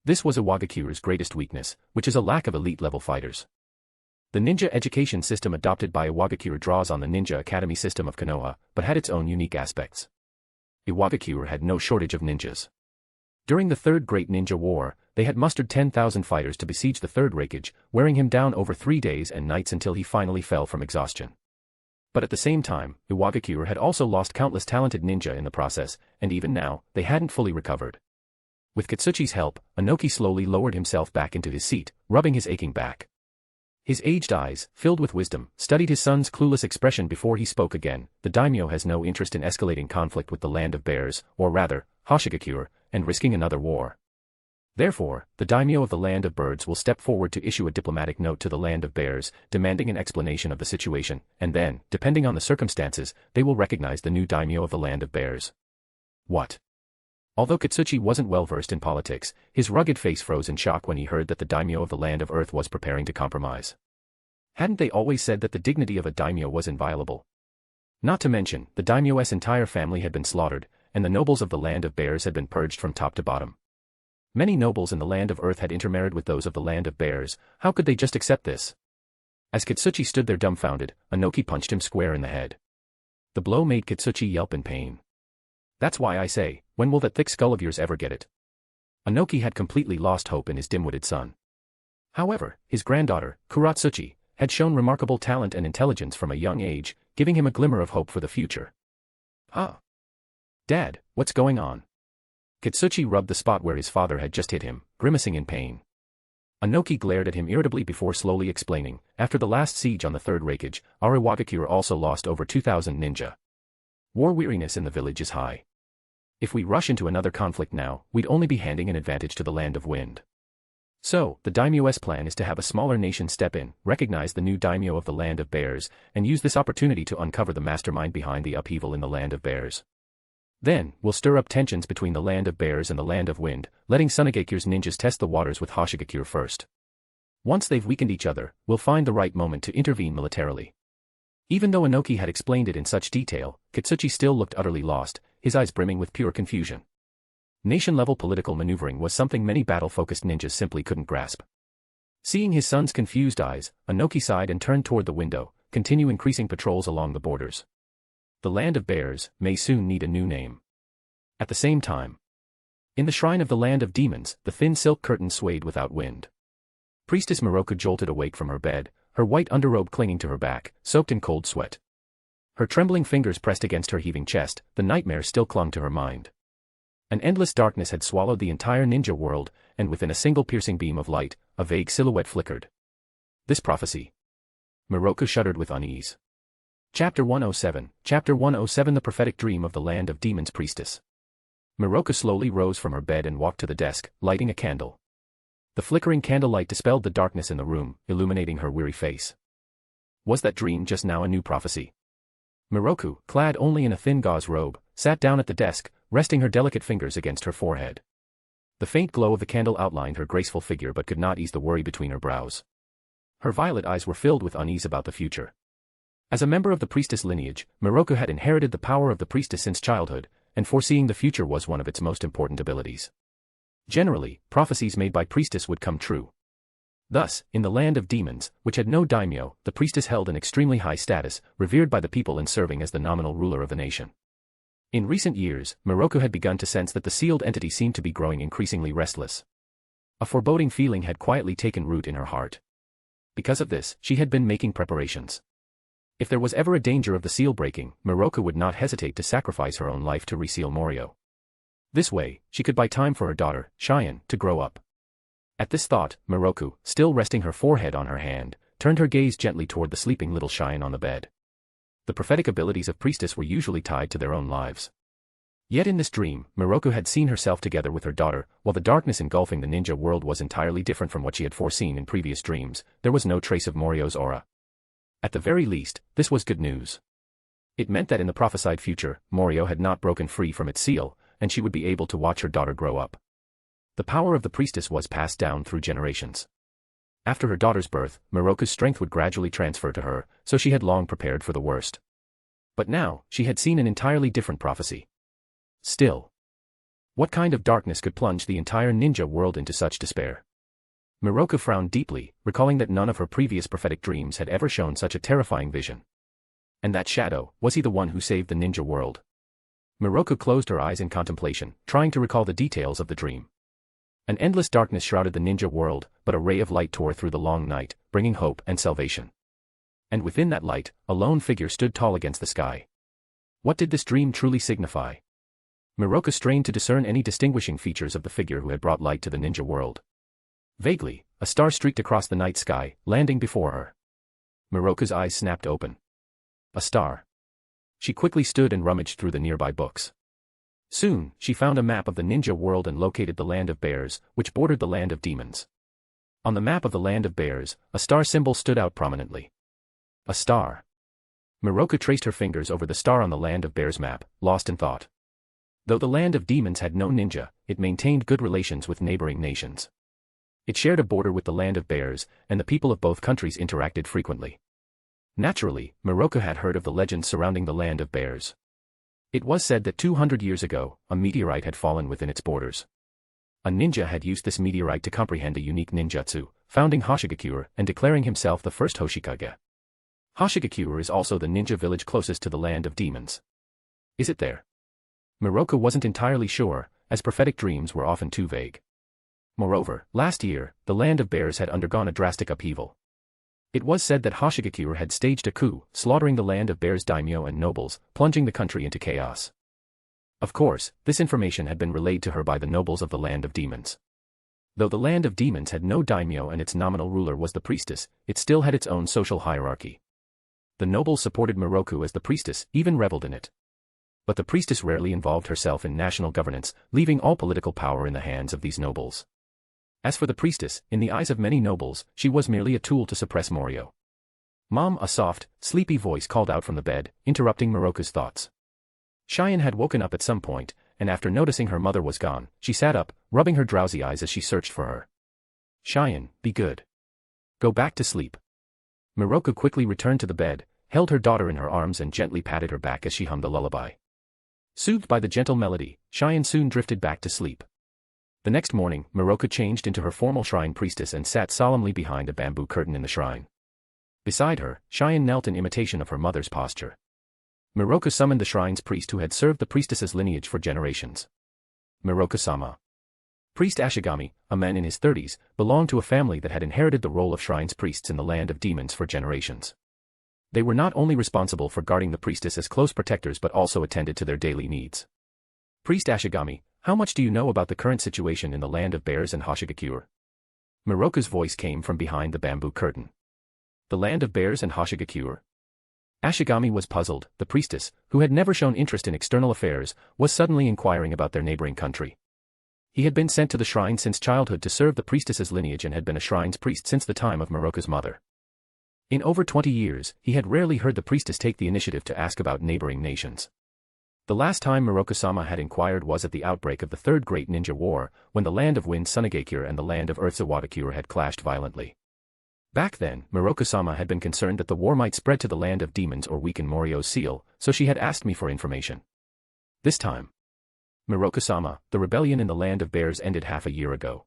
This was Iwagakure's greatest weakness, which is a lack of elite-level fighters. The ninja education system adopted by Iwagakure draws on the ninja academy system of Konoha, but had its own unique aspects. Iwagakure had no shortage of ninjas. During the Third Great Ninja War, they had mustered 10,000 fighters to besiege the Third Raikage, wearing him down over 3 days and nights until he finally fell from exhaustion. But at the same time, Iwagakure had also lost countless talented ninja in the process, and even now, they hadn't fully recovered. With Kitsuchi's help, Anoki slowly lowered himself back into his seat, rubbing his aching back. His aged eyes, filled with wisdom, studied his son's clueless expression before he spoke again. The daimyo has no interest in escalating conflict with the Land of Bears, or rather, Hoshigakure, and risking another war. Therefore, the daimyo of the Land of Birds will step forward to issue a diplomatic note to the Land of Bears, demanding an explanation of the situation, and then, depending on the circumstances, they will recognize the new daimyo of the Land of Bears. What? Although Kitsuchi wasn't well versed in politics, his rugged face froze in shock when he heard that the daimyo of the Land of Earth was preparing to compromise. Hadn't they always said that the dignity of a daimyo was inviolable? Not to mention, the daimyo's entire family had been slaughtered, and the nobles of the Land of Bears had been purged from top to bottom. Many nobles in the Land of Earth had intermarried with those of the Land of Bears. How could they just accept this? As Kitsuchi stood there dumbfounded, Anoki punched him square in the head. The blow made Kitsuchi yelp in pain. That's why I say, when will that thick skull of yours ever get it? Anoki had completely lost hope in his dim-witted son. However, his granddaughter, Kuratsuchi, had shown remarkable talent and intelligence from a young age, giving him a glimmer of hope for the future. Huh? Dad, what's going on? Kitsuchi rubbed the spot where his father had just hit him, grimacing in pain. Anoki glared at him irritably before slowly explaining, after the last siege on the Third Raikage, our Iwagakure also lost over 2,000 ninja. War weariness in the village is high. If we rush into another conflict now, we'd only be handing an advantage to the Land of Wind. So, the daimyo's plan is to have a smaller nation step in, recognize the new daimyo of the Land of Bears, and use this opportunity to uncover the mastermind behind the upheaval in the Land of Bears. Then, we'll stir up tensions between the Land of Bears and the Land of Wind, letting Sunegakure's ninjas test the waters with Hoshigakure first. Once they've weakened each other, we'll find the right moment to intervene militarily. Even though Anoki had explained it in such detail, Kitsuchi still looked utterly lost, his eyes brimming with pure confusion. Nation-level political maneuvering was something many battle-focused ninjas simply couldn't grasp. Seeing his son's confused eyes, Anoki sighed and turned toward the window, continue increasing patrols along the borders. The Land of Bears may soon need a new name. At the same time, in the shrine of the Land of Demons, the thin silk curtain swayed without wind. Priestess Miroku jolted awake from her bed, her white underrobe clinging to her back, soaked in cold sweat. Her trembling fingers pressed against her heaving chest, the nightmare still clung to her mind. An endless darkness had swallowed the entire ninja world, and within a single piercing beam of light, a vague silhouette flickered. This prophecy. Miroku shuddered with unease. Chapter 107, Chapter 107 The Prophetic Dream of the Land of Demons Priestess. Miroku slowly rose from her bed and walked to the desk, lighting a candle. The flickering candlelight dispelled the darkness in the room, illuminating her weary face. Was that dream just now a new prophecy? Miroku, clad only in a thin gauze robe, sat down at the desk, resting her delicate fingers against her forehead. The faint glow of the candle outlined her graceful figure but could not ease the worry between her brows. Her violet eyes were filled with unease about the future. As a member of the priestess lineage, Miroku had inherited the power of the priestess since childhood, and foreseeing the future was one of its most important abilities. Generally, prophecies made by priestess would come true. Thus, in the land of demons, which had no daimyo, the priestess held an extremely high status, revered by the people and serving as the nominal ruler of the nation. In recent years, Miroku had begun to sense that the sealed entity seemed to be growing increasingly restless. A foreboding feeling had quietly taken root in her heart. Because of this, she had been making preparations. If there was ever a danger of the seal breaking, Miroku would not hesitate to sacrifice her own life to reseal Morio. This way, she could buy time for her daughter, Cheyenne, to grow up. At this thought, Miroku, still resting her forehead on her hand, turned her gaze gently toward the sleeping little Cheyenne on the bed. The prophetic abilities of priestess were usually tied to their own lives. Yet in this dream, Miroku had seen herself together with her daughter, while the darkness engulfing the ninja world was entirely different from what she had foreseen in previous dreams. There was no trace of Morio's aura. At the very least, this was good news. It meant that in the prophesied future, Morio had not broken free from its seal, and she would be able to watch her daughter grow up. The power of the priestess was passed down through generations. After her daughter's birth, Miroku's strength would gradually transfer to her, so she had long prepared for the worst. But now, she had seen an entirely different prophecy. Still, what kind of darkness could plunge the entire ninja world into such despair? Miroku frowned deeply, recalling that none of her previous prophetic dreams had ever shown such a terrifying vision. And that shadow, was he the one who saved the ninja world? Miroku closed her eyes in contemplation, trying to recall the details of the dream. An endless darkness shrouded the ninja world, but a ray of light tore through the long night, bringing hope and salvation. And within that light, a lone figure stood tall against the sky. What did this dream truly signify? Miroku strained to discern any distinguishing features of the figure who had brought light to the ninja world. Vaguely, a star streaked across the night sky, landing before her. Miroku's eyes snapped open. A star. She quickly stood and rummaged through the nearby books. Soon, she found a map of the ninja world and located the land of bears, which bordered the land of demons. On the map of the land of bears, a star symbol stood out prominently. A star. Miroku traced her fingers over the star on the land of bears map, lost in thought. Though the land of demons had no ninja, it maintained good relations with neighboring nations. It shared a border with the land of bears, and the people of both countries interacted frequently. Naturally, Miroku had heard of the legends surrounding the land of bears. It was said that 200 years ago, a meteorite had fallen within its borders. A ninja had used this meteorite to comprehend a unique ninjutsu, founding Hoshigakure and declaring himself the first Hoshikage. Hoshigakure is also the ninja village closest to the land of demons. Is it there? Miroku wasn't entirely sure, as prophetic dreams were often too vague. Moreover, last year, the land of bears had undergone a drastic upheaval. It was said that Hoshigakure had staged a coup, slaughtering the land of bears' daimyo and nobles, plunging the country into chaos. Of course, this information had been relayed to her by the nobles of the land of demons. Though the land of demons had no daimyo and its nominal ruler was the priestess, it still had its own social hierarchy. The nobles supported Miroku as the priestess, even reveled in it. But the priestess rarely involved herself in national governance, leaving all political power in the hands of these nobles. As for the priestess, in the eyes of many nobles, she was merely a tool to suppress Morio. Mom, a soft, sleepy voice called out from the bed, interrupting Miroku's thoughts. Cheyenne had woken up at some point, and after noticing her mother was gone, she sat up, rubbing her drowsy eyes as she searched for her. Cheyenne, be good. Go back to sleep. Miroku quickly returned to the bed, held her daughter in her arms and gently patted her back as she hummed a lullaby. Soothed by the gentle melody, Cheyenne soon drifted back to sleep. The next morning, Miroku changed into her formal shrine priestess and sat solemnly behind a bamboo curtain in the shrine. Beside her, Cheyenne knelt in imitation of her mother's posture. Miroku summoned the shrine's priest who had served the priestess's lineage for generations. Miroku-sama. Priest Ashigami, a man in his 30s, belonged to a family that had inherited the role of shrine's priests in the land of demons for generations. They were not only responsible for guarding the priestess as close protectors but also attended to their daily needs. Priest Ashigami, how much do you know about the current situation in the land of bears and Hoshigakure? Miroku's voice came from behind the bamboo curtain. The land of bears and Hoshigakure? Ashigami was puzzled. The priestess, who had never shown interest in external affairs, was suddenly inquiring about their neighboring country. He had been sent to the shrine since childhood to serve the priestess's lineage and had been a shrine's priest since the time of Miroku's mother. In over 20 years, he had rarely heard the priestess take the initiative to ask about neighboring nations. The last time Miroku-sama had inquired was at the outbreak of the Third Great Ninja War, when the land of Wind Tsunegakure and the land of Earth Sawadakure had clashed violently. Back then, Miroku-sama had been concerned that the war might spread to the land of demons or weaken Morio's seal, so she had asked me for information. This time, Miroku-sama, the rebellion in the land of bears ended half a year ago.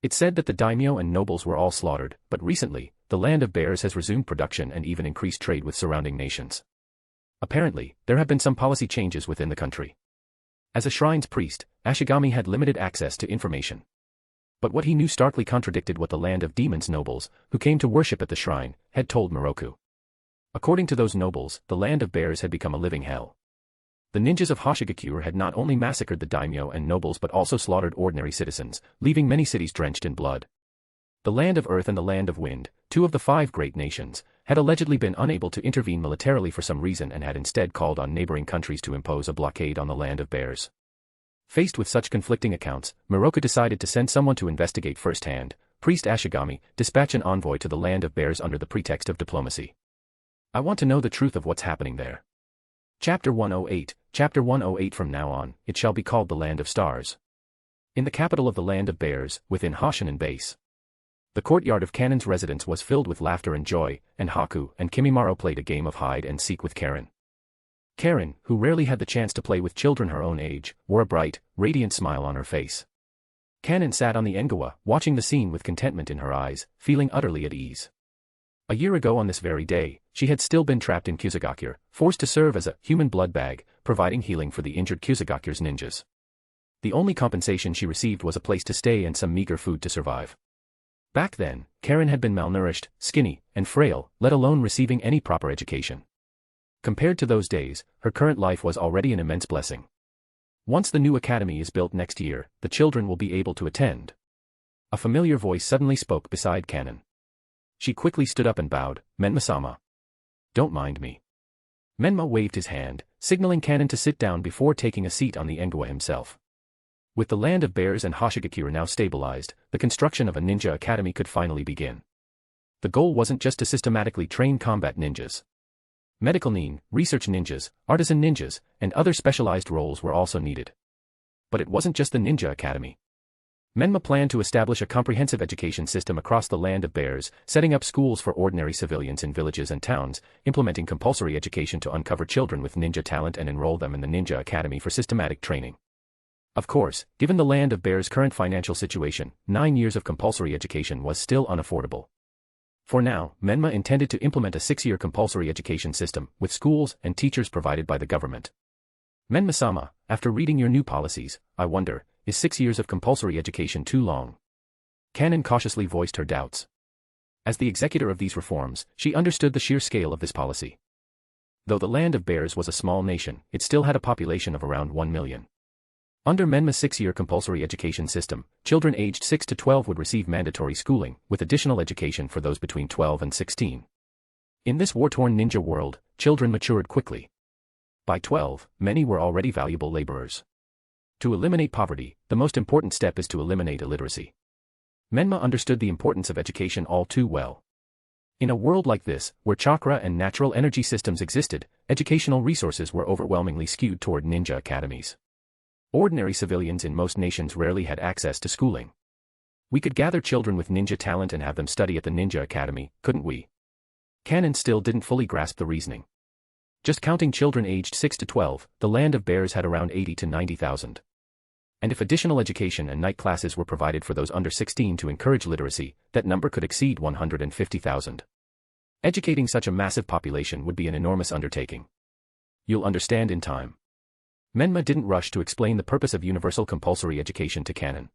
It said that the daimyo and nobles were all slaughtered, but recently, the land of bears has resumed production and even increased trade with surrounding nations. Apparently, there have been some policy changes within the country. As a shrine's priest, Ashigami had limited access to information. But what he knew starkly contradicted what the land of demons nobles, who came to worship at the shrine, had told Miroku. According to those nobles, the land of bears had become a living hell. The ninjas of Hoshigakure had not only massacred the daimyo and nobles but also slaughtered ordinary citizens, leaving many cities drenched in blood. The land of Earth and the land of Wind, two of the 5 great nations, had allegedly been unable to intervene militarily for some reason and had instead called on neighboring countries to impose a blockade on the land of bears. Faced with such conflicting accounts, Miroku decided to send someone to investigate firsthand. Priest Ashigami, dispatch an envoy to the land of bears under the pretext of diplomacy. I want to know the truth of what's happening there. Chapter 108. Chapter 108. From now on, it shall be called the Land of Stars. In the capital of the Land of Bears, within Hoshinon Base. The courtyard of Kanen's residence was filled with laughter and joy, and Haku and Kimimaro played a game of hide-and-seek with Karen. Karen, who rarely had the chance to play with children her own age, wore a bright, radiant smile on her face. Kanen sat on the engawa, watching the scene with contentment in her eyes, feeling utterly at ease. A year ago on this very day, she had still been trapped in Kusagakure, forced to serve as a human blood bag, providing healing for the injured Kusagakure's ninjas. The only compensation she received was a place to stay and some meager food to survive. Back then, Karen had been malnourished, skinny, and frail, let alone receiving any proper education. Compared to those days, her current life was already an immense blessing. Once the new academy is built next year, the children will be able to attend. A familiar voice suddenly spoke beside Kanen. She quickly stood up and bowed. Menma-sama. Don't mind me. Menma waved his hand, signaling Kanen to sit down before taking a seat on the engawa himself. With the land of bears and Hoshigakure now stabilized, the construction of a ninja academy could finally begin. The goal wasn't just to systematically train combat ninjas. Medical nin, research ninjas, artisan ninjas, and other specialized roles were also needed. But it wasn't just the ninja academy. Menma planned to establish a comprehensive education system across the land of bears, setting up schools for ordinary civilians in villages and towns, implementing compulsory education to uncover children with ninja talent and enroll them in the ninja academy for systematic training. Of course, given the land of bears' current financial situation, 9 years of compulsory education was still unaffordable. For now, Menma intended to implement a 6-year compulsory education system, with schools and teachers provided by the government. Menma-sama, after reading your new policies, I wonder, is 6 years of compulsory education too long? Kanen cautiously voiced her doubts. As the executor of these reforms, she understood the sheer scale of this policy. Though the land of bears was a small nation, it still had a population of around 1 million. Under Menma's 6-year compulsory education system, children aged 6 to 12 would receive mandatory schooling, with additional education for those between 12 and 16. In this war-torn ninja world, children matured quickly. By 12, many were already valuable laborers. To eliminate poverty, the most important step is to eliminate illiteracy. Menma understood the importance of education all too well. In a world like this, where chakra and natural energy systems existed, educational resources were overwhelmingly skewed toward ninja academies. Ordinary civilians in most nations rarely had access to schooling. We could gather children with ninja talent and have them study at the ninja academy, couldn't we? Kanen still didn't fully grasp the reasoning. Just counting children aged 6 to 12, the land of bears had around 80 to 90,000. And if additional education and night classes were provided for those under 16 to encourage literacy, that number could exceed 150,000. Educating such a massive population would be an enormous undertaking. You'll understand in time. Menma didn't rush to explain the purpose of universal compulsory education to Kanen.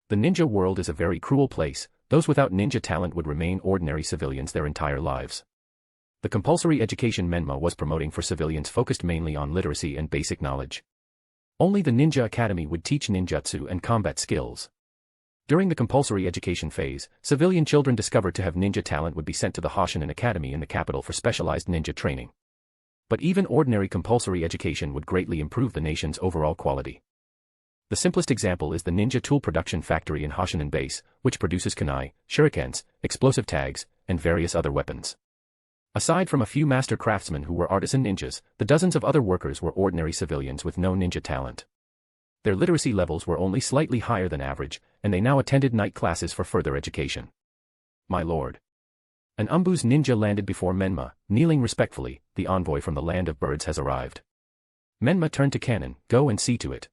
The ninja world is a very cruel place. Those without ninja talent would remain ordinary civilians their entire lives. The compulsory education Menma was promoting for civilians focused mainly on literacy and basic knowledge. Only the ninja academy would teach ninjutsu and combat skills. During the compulsory education phase, civilian children discovered to have ninja talent would be sent to the Hoshinan Academy in the capital for specialized ninja training. But even ordinary compulsory education would greatly improve the nation's overall quality. The simplest example is the ninja tool production factory in Hoshinan Base, which produces kunai, shurikens, explosive tags, and various other weapons. Aside from a few master craftsmen who were artisan ninjas, the dozens of other workers were ordinary civilians with no ninja talent. Their literacy levels were only slightly higher than average, and they now attended night classes for further education. My lord. An Umbu's ninja landed before Menma, kneeling respectfully. The envoy from the land of birds has arrived. Menma turned to Kanon. Go and see to it.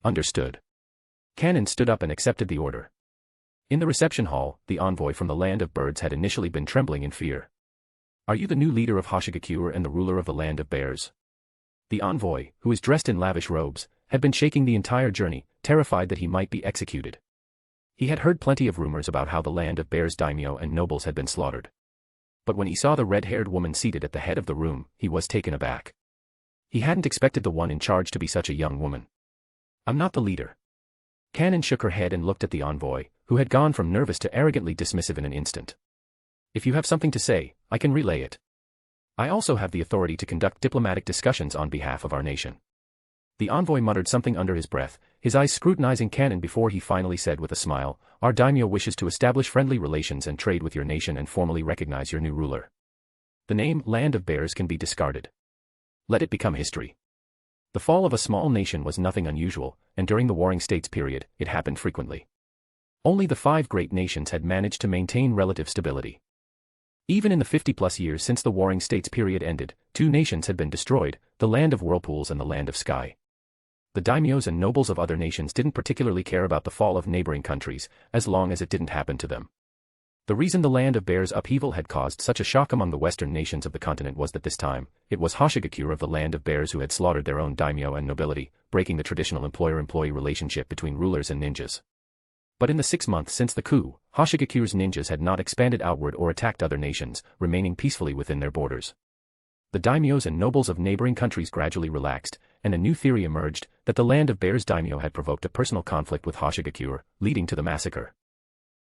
Understood. Kanon stood up and accepted the order. In the reception hall, the envoy from the land of birds had initially been trembling in fear. Are you the new leader of Hoshigakure and the ruler of the land of bears? The envoy, who is dressed in lavish robes, had been shaking the entire journey, terrified that he might be executed. He had heard plenty of rumors about how the land of bears daimyo and nobles had been slaughtered. But when he saw the red-haired woman seated at the head of the room, he was taken aback. He hadn't expected the one in charge to be such a young woman. I'm not the leader. Kanon shook her head and looked at the envoy, who had gone from nervous to arrogantly dismissive in an instant. If you have something to say, I can relay it. I also have the authority to conduct diplomatic discussions on behalf of our nation. The envoy muttered something under his breath, his eyes scrutinizing Kanon before he finally said with a smile, Our daimyo wishes to establish friendly relations and trade with your nation and formally recognize your new ruler. The name, Land of Bears, can be discarded. Let it become history. The fall of a small nation was nothing unusual, and during the Warring States period, it happened frequently. Only the 5 great nations had managed to maintain relative stability. Even in the 50-plus years since the Warring States period ended, 2 nations had been destroyed, the Land of Whirlpools and the Land of Sky. The daimyos and nobles of other nations didn't particularly care about the fall of neighboring countries, as long as it didn't happen to them. The reason the Land of Bears' upheaval had caused such a shock among the western nations of the continent was that this time, it was Hoshigakure of the Land of Bears who had slaughtered their own daimyo and nobility, breaking the traditional employer-employee relationship between rulers and ninjas. But in the 6 months since the coup, Hoshigakure's ninjas had not expanded outward or attacked other nations, remaining peacefully within their borders. The daimyos and nobles of neighboring countries gradually relaxed, and a new theory emerged, that the Land of Bears daimyo had provoked a personal conflict with Hoshigakure, leading to the massacre.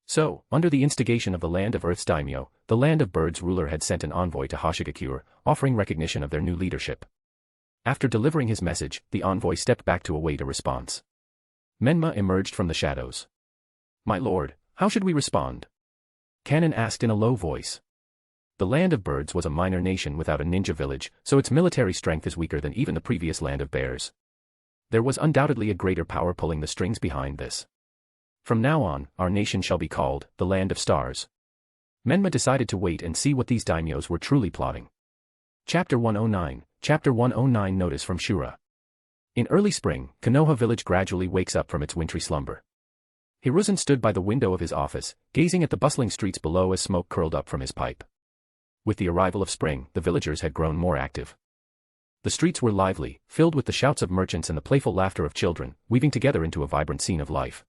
So, under the instigation of the Land of Earth's daimyo, the Land of Birds ruler had sent an envoy to Hoshigakure, offering recognition of their new leadership. After delivering his message, the envoy stepped back to await a response. Menma emerged from the shadows. My lord, how should we respond? Kanon asked in a low voice. The Land of Birds was a minor nation without a ninja village, so its military strength is weaker than even the previous Land of Bears. There was undoubtedly a greater power pulling the strings behind this. From now on, our nation shall be called, the Land of Stars. Menma decided to wait and see what these daimyos were truly plotting. Chapter 109, Chapter 109 Notice from Shura. In early spring, Konoha village gradually wakes up from its wintry slumber. Hiruzen stood by the window of his office, gazing at the bustling streets below as smoke curled up from his pipe. With the arrival of spring, the villagers had grown more active. The streets were lively, filled with the shouts of merchants and the playful laughter of children, weaving together into a vibrant scene of life.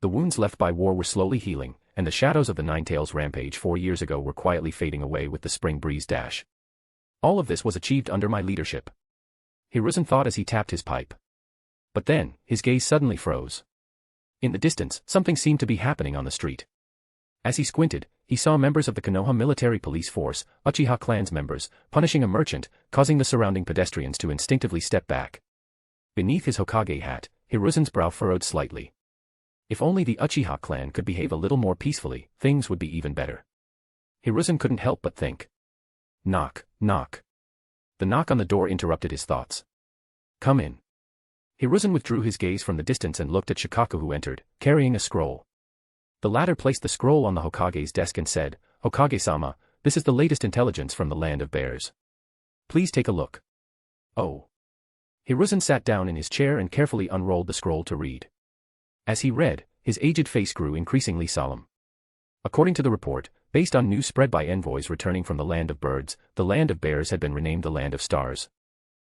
The wounds left by war were slowly healing, and the shadows of the Nine-Tails Rampage 4 years ago were quietly fading away with the spring breeze dash. All of this was achieved under my leadership. Hiruzen thought as he tapped his pipe. But then, his gaze suddenly froze. In the distance, something seemed to be happening on the street. As he squinted, he saw members of the Konoha military police force, Uchiha clan's members, punishing a merchant, causing the surrounding pedestrians to instinctively step back. Beneath his Hokage hat, Hiruzen's brow furrowed slightly. If only the Uchiha clan could behave a little more peacefully, things would be even better. Hiruzen couldn't help but think. Knock, knock. The knock on the door interrupted his thoughts. Come in. Hiruzen withdrew his gaze from the distance and looked at Shikaku, who entered, carrying a scroll. The latter placed the scroll on the Hokage's desk and said, Hokage-sama, this is the latest intelligence from the Land of Bears. Please take a look. Oh. Hiruzen sat down in his chair and carefully unrolled the scroll to read. As he read, his aged face grew increasingly solemn. According to the report, based on news spread by envoys returning from the Land of Birds, the Land of Bears had been renamed the Land of Stars.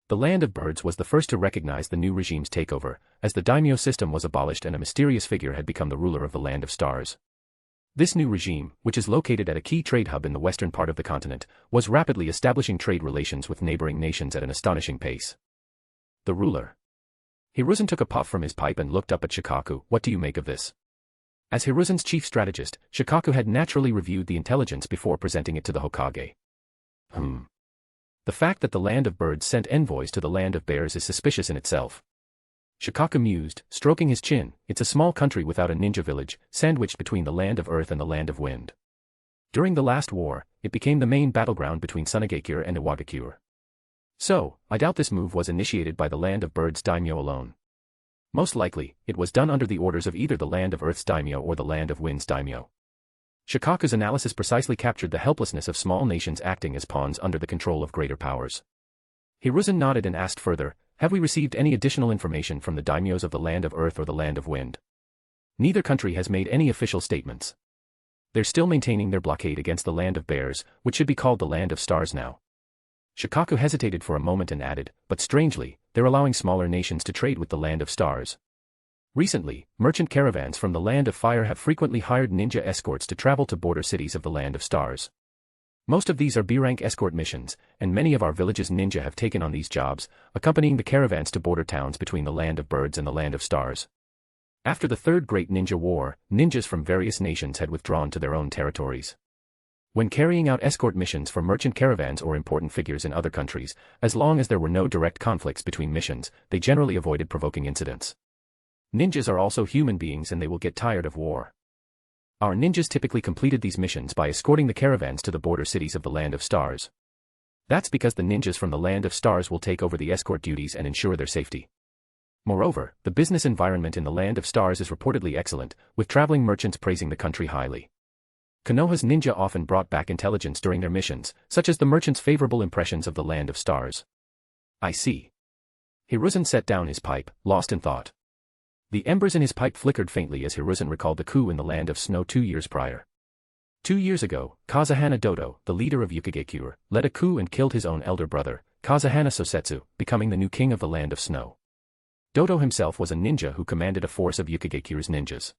The Land of Birds was the first to recognize the new regime's takeover, as the daimyo system was abolished and a mysterious figure had become the ruler of the Land of Stars. This new regime, which is located at a key trade hub in the western part of the continent, was rapidly establishing trade relations with neighboring nations at an astonishing pace. The ruler. Hiruzen took a puff from his pipe and looked up at Shikaku. What do you make of this? As Hiruzen's chief strategist, Shikaku had naturally reviewed the intelligence before presenting it to the Hokage. The fact that the land of birds sent envoys to the land of bears is suspicious in itself. Shikaku mused, stroking his chin. It's a small country without a ninja village, sandwiched between the land of earth and the land of wind. During the last war, it became the main battleground between Tsunagakure and Iwagakure. So, I doubt this move was initiated by the land of birds daimyo alone. Most likely, it was done under the orders of either the land of earth's daimyo or the land of wind's daimyo. Shikaku's analysis precisely captured the helplessness of small nations acting as pawns under the control of greater powers. Hiruzen nodded and asked further, have we received any additional information from the daimyos of the land of earth or the land of wind? Neither country has made any official statements. They're still maintaining their blockade against the land of bears, which should be called the land of stars now. Shikaku hesitated for a moment and added, but strangely, they're allowing smaller nations to trade with the land of stars. Recently, merchant caravans from the land of fire have frequently hired ninja escorts to travel to border cities of the land of stars. Most of these are B-rank escort missions, and many of our village's ninja have taken on these jobs, accompanying the caravans to border towns between the land of birds and the land of stars. After the Third Great Ninja War, ninjas from various nations had withdrawn to their own territories. When carrying out escort missions for merchant caravans or important figures in other countries, as long as there were no direct conflicts between missions, they generally avoided provoking incidents. Ninjas are also human beings and they will get tired of war. Our ninjas typically completed these missions by escorting the caravans to the border cities of the land of stars. That's because the ninjas from the land of stars will take over the escort duties and ensure their safety. Moreover, the business environment in the land of stars is reportedly excellent, with traveling merchants praising the country highly. Konoha's ninja often brought back intelligence during their missions, such as the merchants' favorable impressions of the land of stars. I see. Hiruzen set down his pipe, lost in thought. The embers in his pipe flickered faintly as Hiruzen recalled the coup in the land of snow 2 years prior. 2 years ago, Kazuhana Dodo, the leader of Yukigakure, led a coup and killed his own elder brother, Kazuhana Sosetsu, becoming the new king of the land of snow. Dodo himself was a ninja who commanded a force of Yukigakure's ninjas.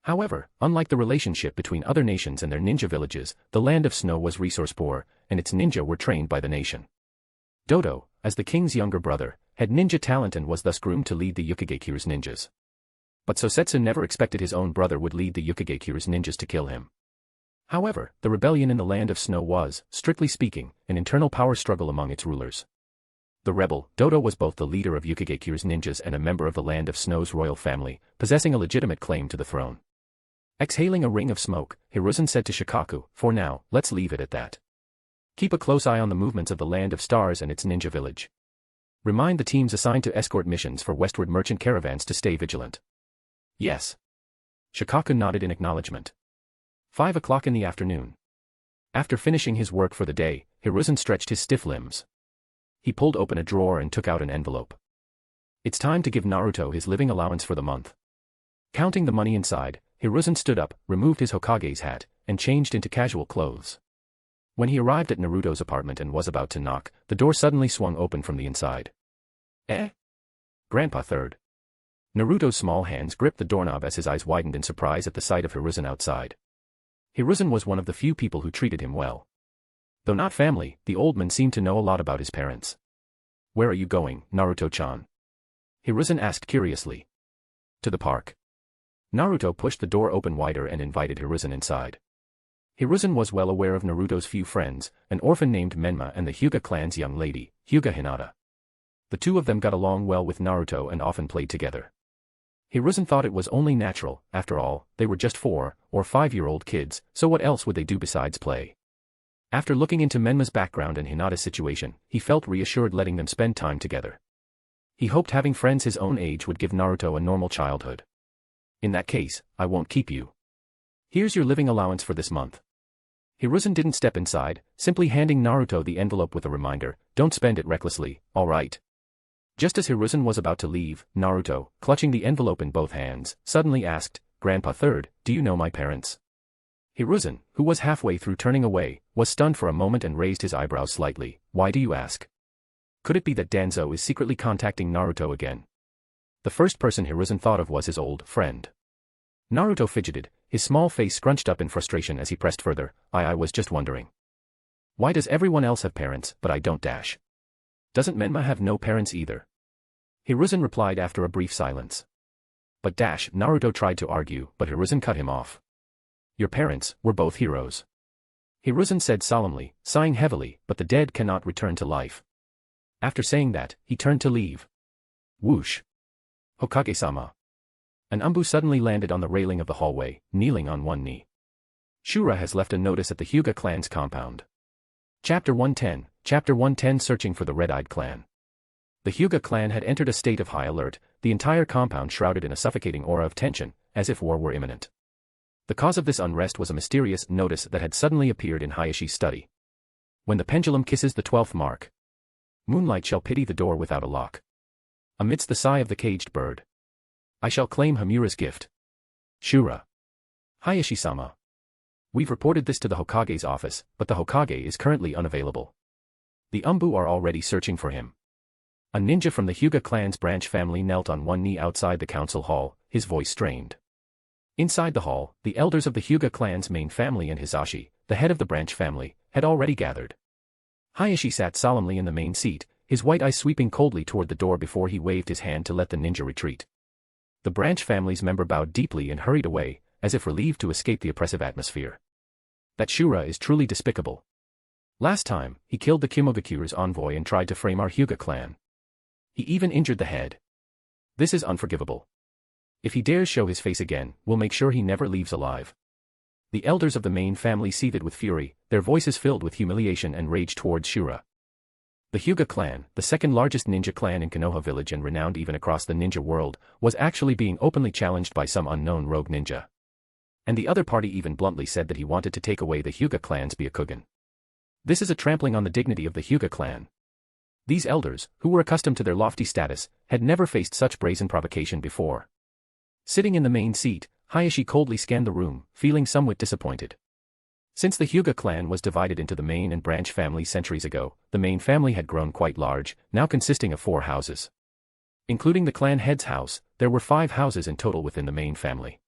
However, unlike the relationship between other nations and their ninja villages, the land of snow was resource poor, and its ninja were trained by the nation. Dodo, as the king's younger brother, had ninja talent and was thus groomed to lead the Yukigakure's ninjas. But Sosetsu never expected his own brother would lead the Yukigakure's ninjas to kill him. However, the rebellion in the land of snow was, strictly speaking, an internal power struggle among its rulers. The rebel, Dodo, was both the leader of Yukigakure's ninjas and a member of the land of snow's royal family, possessing a legitimate claim to the throne. Exhaling a ring of smoke, Hiruzen said to Shikaku, for now, let's leave it at that. Keep a close eye on the movements of the land of stars and its ninja village. Remind the teams assigned to escort missions for westward merchant caravans to stay vigilant. Yes. Shikaku nodded in acknowledgement. 5 o'clock in the afternoon. After finishing his work for the day, Hiruzen stretched his stiff limbs. He pulled open a drawer and took out an envelope. It's time to give Naruto his living allowance for the month. Counting the money inside, Hiruzen stood up, removed his Hokage's hat, and changed into casual clothes. When he arrived at Naruto's apartment and was about to knock, the door suddenly swung open from the inside. Eh? Grandpa third. Naruto's small hands gripped the doorknob as his eyes widened in surprise at the sight of Hiruzen outside. Hiruzen was one of the few people who treated him well. Though not family, the old man seemed to know a lot about his parents. Where are you going, Naruto-chan? Hiruzen asked curiously. To the park. Naruto pushed the door open wider and invited Hiruzen inside. Hiruzen was well aware of Naruto's few friends, an orphan named Menma and the Hyuga clan's young lady, Hyuga Hinata. The two of them got along well with Naruto and often played together. Hiruzen thought it was only natural, after all, they were just 4 or 5-year-old kids, so what else would they do besides play? After looking into Menma's background and Hinata's situation, he felt reassured letting them spend time together. He hoped having friends his own age would give Naruto a normal childhood. In that case, I won't keep you. Here's your living allowance for this month. Hiruzen didn't step inside, simply handing Naruto the envelope with a reminder, don't spend it recklessly, alright? Just as Hiruzen was about to leave, Naruto, clutching the envelope in both hands, suddenly asked, Grandpa third, do you know my parents? Hiruzen, who was halfway through turning away, was stunned for a moment and raised his eyebrows slightly. Why do you ask? Could it be that Danzo is secretly contacting Naruto again? The first person Hiruzen thought of was his old friend. Naruto fidgeted, his small face scrunched up in frustration as he pressed further, I was just wondering. Why does everyone else have parents, but I don't dash? Doesn't Menma have no parents either? Hiruzen replied after a brief silence. But Naruto tried to argue, but Hiruzen cut him off. Your parents were both heroes. Hiruzen said solemnly, sighing heavily, but the dead cannot return to life. After saying that, he turned to leave. Whoosh. Hokage-sama. An Umbu suddenly landed on the railing of the hallway, kneeling on one knee. Shura has left a notice at the Hyuga clan's compound. Chapter 110 Searching for the Red-Eyed Clan. The Hyuga clan had entered a state of high alert, the entire compound shrouded in a suffocating aura of tension, as if war were imminent. The cause of this unrest was a mysterious notice that had suddenly appeared in Hayashi's study. When the pendulum kisses the 12th mark, moonlight shall pity the door without a lock. Amidst the sigh of the caged bird, I shall claim Hamura's gift. Shura. Hayashi-sama. We've reported this to the Hokage's office, but the Hokage is currently unavailable. The Umbu are already searching for him. A ninja from the Hyuga clan's branch family knelt on one knee outside the council hall, his voice strained. Inside the hall, the elders of the Hyuga clan's main family and Hisashi, the head of the branch family, had already gathered. Hayashi sat solemnly in the main seat, his white eyes sweeping coldly toward the door before he waved his hand to let the ninja retreat. The branch family's member bowed deeply and hurried away, as if relieved to escape the oppressive atmosphere. That Shura is truly despicable. Last time, he killed the Kimogakuru's envoy and tried to frame our Hyuga clan. He even injured the head. This is unforgivable. If he dares show his face again, we'll make sure he never leaves alive. The elders of the main family seethed with fury, their voices filled with humiliation and rage towards Shura. The Hyuga clan, the second largest ninja clan in Konoha village and renowned even across the ninja world, was actually being openly challenged by some unknown rogue ninja. And the other party even bluntly said that he wanted to take away the Hyuga clan's Byakugan. This is a trampling on the dignity of the Hyuga clan. These elders, who were accustomed to their lofty status, had never faced such brazen provocation before. Sitting in the main seat, Hayashi coldly scanned the room, feeling somewhat disappointed. Since the Hyuga clan was divided into the main and branch families centuries ago, the main family had grown quite large, now consisting of 4 houses. Including the clan head's house, there were 5 houses in total within the main family.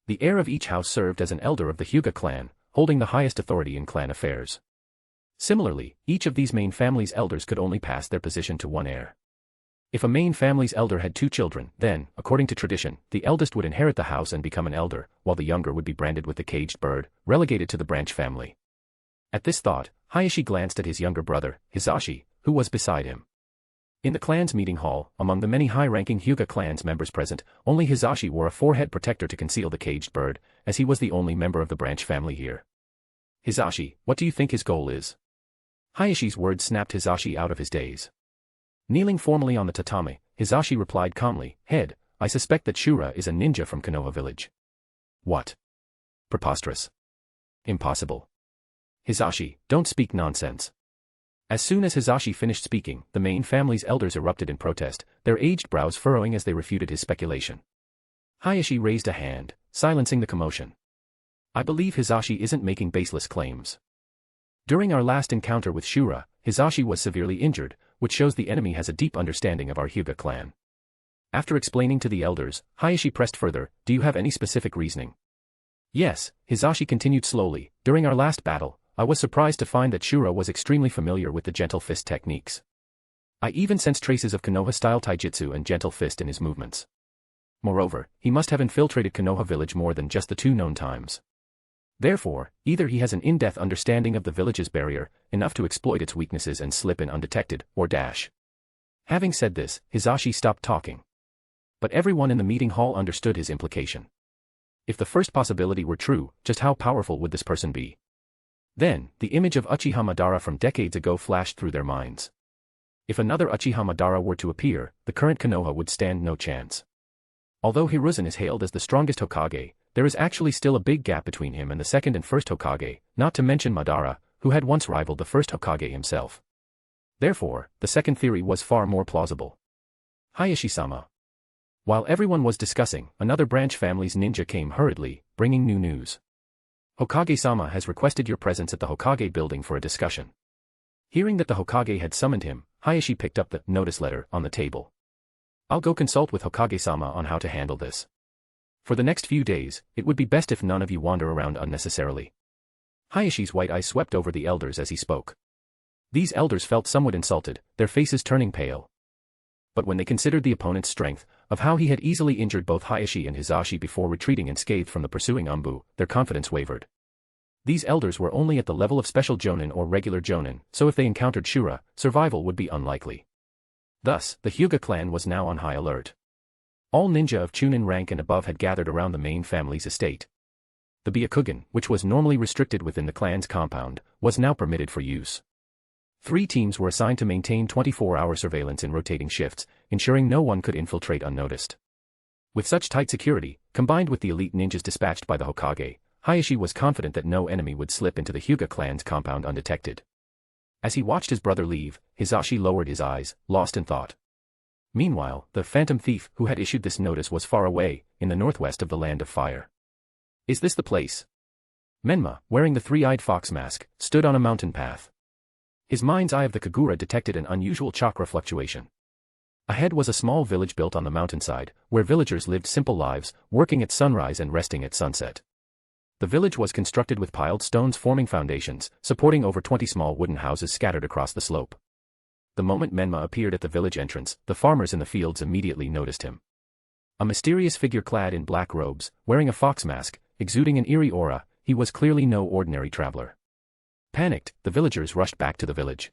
The heir of each house served as an elder of the Hyuga clan, holding the highest authority in clan affairs. Similarly, each of these main family's elders could only pass their position to one heir. If a main family's elder had 2 children, then, according to tradition, the eldest would inherit the house and become an elder, while the younger would be branded with the caged bird, relegated to the branch family. At this thought, Hayashi glanced at his younger brother, Hisashi, who was beside him. In the clan's meeting hall, among the many high-ranking Hyuga clan's members present, only Hisashi wore a forehead protector to conceal the caged bird, as he was the only member of the branch family here. Hisashi, what do you think his goal is? Hayashi's words snapped Hisashi out of his daze. Kneeling formally on the tatami, Hisashi replied calmly, Head, I suspect that Shura is a ninja from Konoha village. What? Preposterous. Impossible. Hisashi, don't speak nonsense. As soon as Hisashi finished speaking, the main family's elders erupted in protest, their aged brows furrowing as they refuted his speculation. Hayashi raised a hand, silencing the commotion. I believe Hisashi isn't making baseless claims. During our last encounter with Shura, Hisashi was severely injured, which shows the enemy has a deep understanding of our Hyuga clan. After explaining to the elders, Hayashi pressed further, do you have any specific reasoning? Yes, Hisashi continued slowly, during our last battle, I was surprised to find that Shura was extremely familiar with the gentle fist techniques. I even sensed traces of Konoha-style taijutsu and gentle fist in his movements. Moreover, he must have infiltrated Konoha village more than just the 2 known times. Therefore, either he has an in-depth understanding of the village's barrier, enough to exploit its weaknesses and slip in undetected, or dash. Having said this, Hisashi stopped talking. But everyone in the meeting hall understood his implication. If the first possibility were true, just how powerful would this person be? Then, the image of Uchiha Madara from decades ago flashed through their minds. If another Uchiha Madara were to appear, the current Konoha would stand no chance. Although Hiruzen is hailed as the strongest Hokage, there is actually still a big gap between him and the second and first Hokage, not to mention Madara, who had once rivaled the first Hokage himself. Therefore, the second theory was far more plausible. Hayashi-sama. While everyone was discussing, another branch family's ninja came hurriedly, bringing new news. Hokage-sama has requested your presence at the Hokage building for a discussion. Hearing that the Hokage had summoned him, Hayashi picked up the notice letter on the table. I'll go consult with Hokage-sama on how to handle this. For the next few days, it would be best if none of you wander around unnecessarily. Hayashi's white eyes swept over the elders as he spoke. These elders felt somewhat insulted, their faces turning pale. But when they considered the opponent's strength, of how he had easily injured both Hayashi and Hisashi before retreating unscathed from the pursuing Umbu, their confidence wavered. These elders were only at the level of special jonin or regular jonin, so if they encountered Shura, survival would be unlikely. Thus, the Hyuga clan was now on high alert. All ninja of Chunin rank and above had gathered around the main family's estate. The Byakugan, which was normally restricted within the clan's compound, was now permitted for use. 3 teams were assigned to maintain 24-hour surveillance in rotating shifts, ensuring no one could infiltrate unnoticed. With such tight security, combined with the elite ninjas dispatched by the Hokage, Hayashi was confident that no enemy would slip into the Hyuga clan's compound undetected. As he watched his brother leave, Hisashi lowered his eyes, lost in thought. Meanwhile, the phantom thief who had issued this notice was far away, in the northwest of the Land of Fire. Is this the place? Menma, wearing the 3-eyed fox mask, stood on a mountain path. His mind's eye of the Kagura detected an unusual chakra fluctuation. Ahead was a small village built on the mountainside, where villagers lived simple lives, working at sunrise and resting at sunset. The village was constructed with piled stones forming foundations, supporting over 20 small wooden houses scattered across the slope. The moment Menma appeared at the village entrance, the farmers in the fields immediately noticed him. A mysterious figure clad in black robes, wearing a fox mask, exuding an eerie aura, he was clearly no ordinary traveler. Panicked, the villagers rushed back to the village.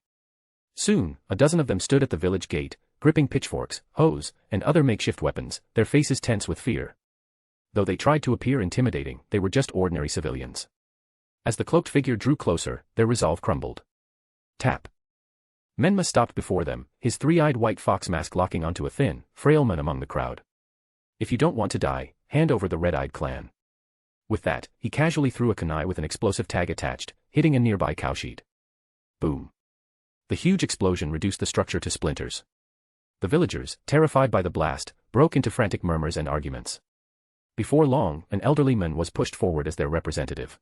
Soon, a dozen of them stood at the village gate, gripping pitchforks, hoes, and other makeshift weapons, their faces tense with fear. Though they tried to appear intimidating, they were just ordinary civilians. As the cloaked figure drew closer, their resolve crumbled. Tap. Menma stopped before them, his 3-eyed white fox mask locking onto a thin, frail man among the crowd. If you don't want to die, hand over the red-eyed clan. With that, he casually threw a kunai with an explosive tag attached, hitting a nearby cowshed. Boom. The huge explosion reduced the structure to splinters. The villagers, terrified by the blast, broke into frantic murmurs and arguments. Before long, an elderly man was pushed forward as their representative.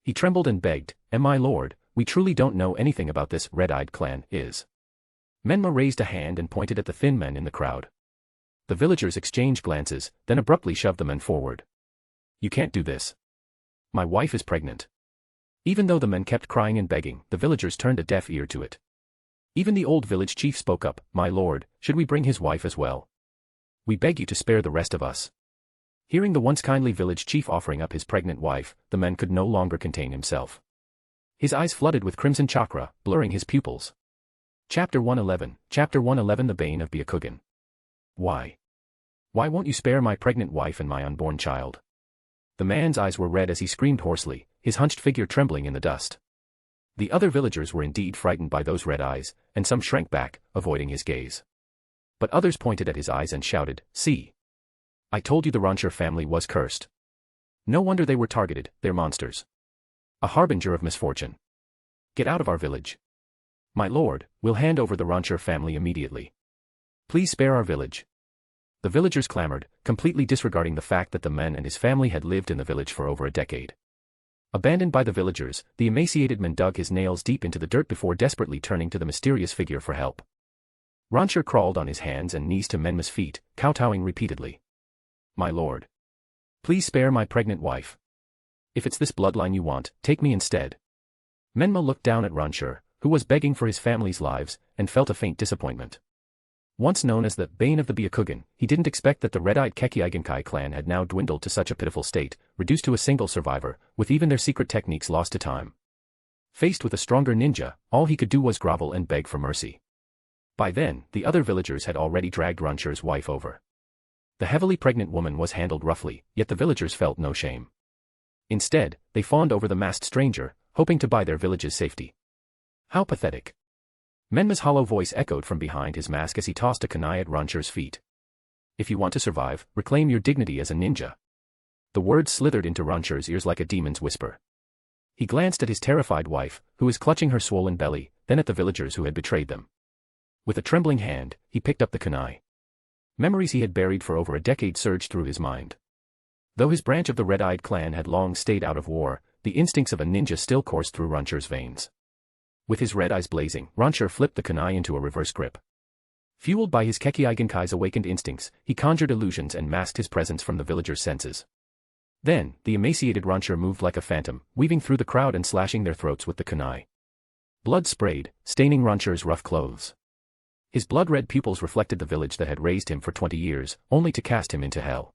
He trembled and begged, "My lord, we truly don't know anything about this red-eyed clan, is." Menma raised a hand and pointed at the thin men in the crowd. The villagers exchanged glances, then abruptly shoved the men forward. "You can't do this. My wife is pregnant." Even though the men kept crying and begging, the villagers turned a deaf ear to it. Even the old village chief spoke up, "My lord, should we bring his wife as well? We beg you to spare the rest of us." Hearing the once kindly village chief offering up his pregnant wife, the man could no longer contain himself. His eyes flooded with crimson chakra, blurring his pupils. Chapter 111, The Bane of Byakugan. Why? Why won't you spare my pregnant wife and my unborn child? The man's eyes were red as he screamed hoarsely, his hunched figure trembling in the dust. The other villagers were indeed frightened by those red eyes, and some shrank back, avoiding his gaze. But others pointed at his eyes and shouted, "See! I told you the Rancher family was cursed. No wonder they were targeted, they're monsters. A harbinger of misfortune. Get out of our village. My lord, we'll hand over the Rancher family immediately. Please spare our village." The villagers clamored, completely disregarding the fact that the man and his family had lived in the village for over a decade. Abandoned by the villagers, the emaciated man dug his nails deep into the dirt before desperately turning to the mysterious figure for help. Rancher crawled on his hands and knees to Menma's feet, kowtowing repeatedly. "My lord. Please spare my pregnant wife. If it's this bloodline you want, take me instead." Menma looked down at Rancher, who was begging for his family's lives, and felt a faint disappointment. Once known as the Bane of the Byakugan, he didn't expect that the red-eyed Kekkeigenkai clan had now dwindled to such a pitiful state, reduced to a single survivor, with even their secret techniques lost to time. Faced with a stronger ninja, all he could do was grovel and beg for mercy. By then, the other villagers had already dragged Rancher's wife over. The heavily pregnant woman was handled roughly, yet the villagers felt no shame. Instead, they fawned over the masked stranger, hoping to buy their village's safety. How pathetic. Menma's hollow voice echoed from behind his mask as he tossed a kunai at Rancher's feet. "If you want to survive, reclaim your dignity as a ninja." The words slithered into Rancher's ears like a demon's whisper. He glanced at his terrified wife, who was clutching her swollen belly, then at the villagers who had betrayed them. With a trembling hand, he picked up the kunai. Memories he had buried for over a decade surged through his mind. Though his branch of the red-eyed clan had long stayed out of war, the instincts of a ninja still coursed through Rancher's veins. With his red eyes blazing, Rancher flipped the kunai into a reverse grip. Fueled by his Kekkeigenkai's awakened instincts, he conjured illusions and masked his presence from the villagers' senses. Then, the emaciated Rancher moved like a phantom, weaving through the crowd and slashing their throats with the kunai. Blood sprayed, staining Rancher's rough clothes. His blood-red pupils reflected the village that had raised him for 20 years, only to cast him into hell.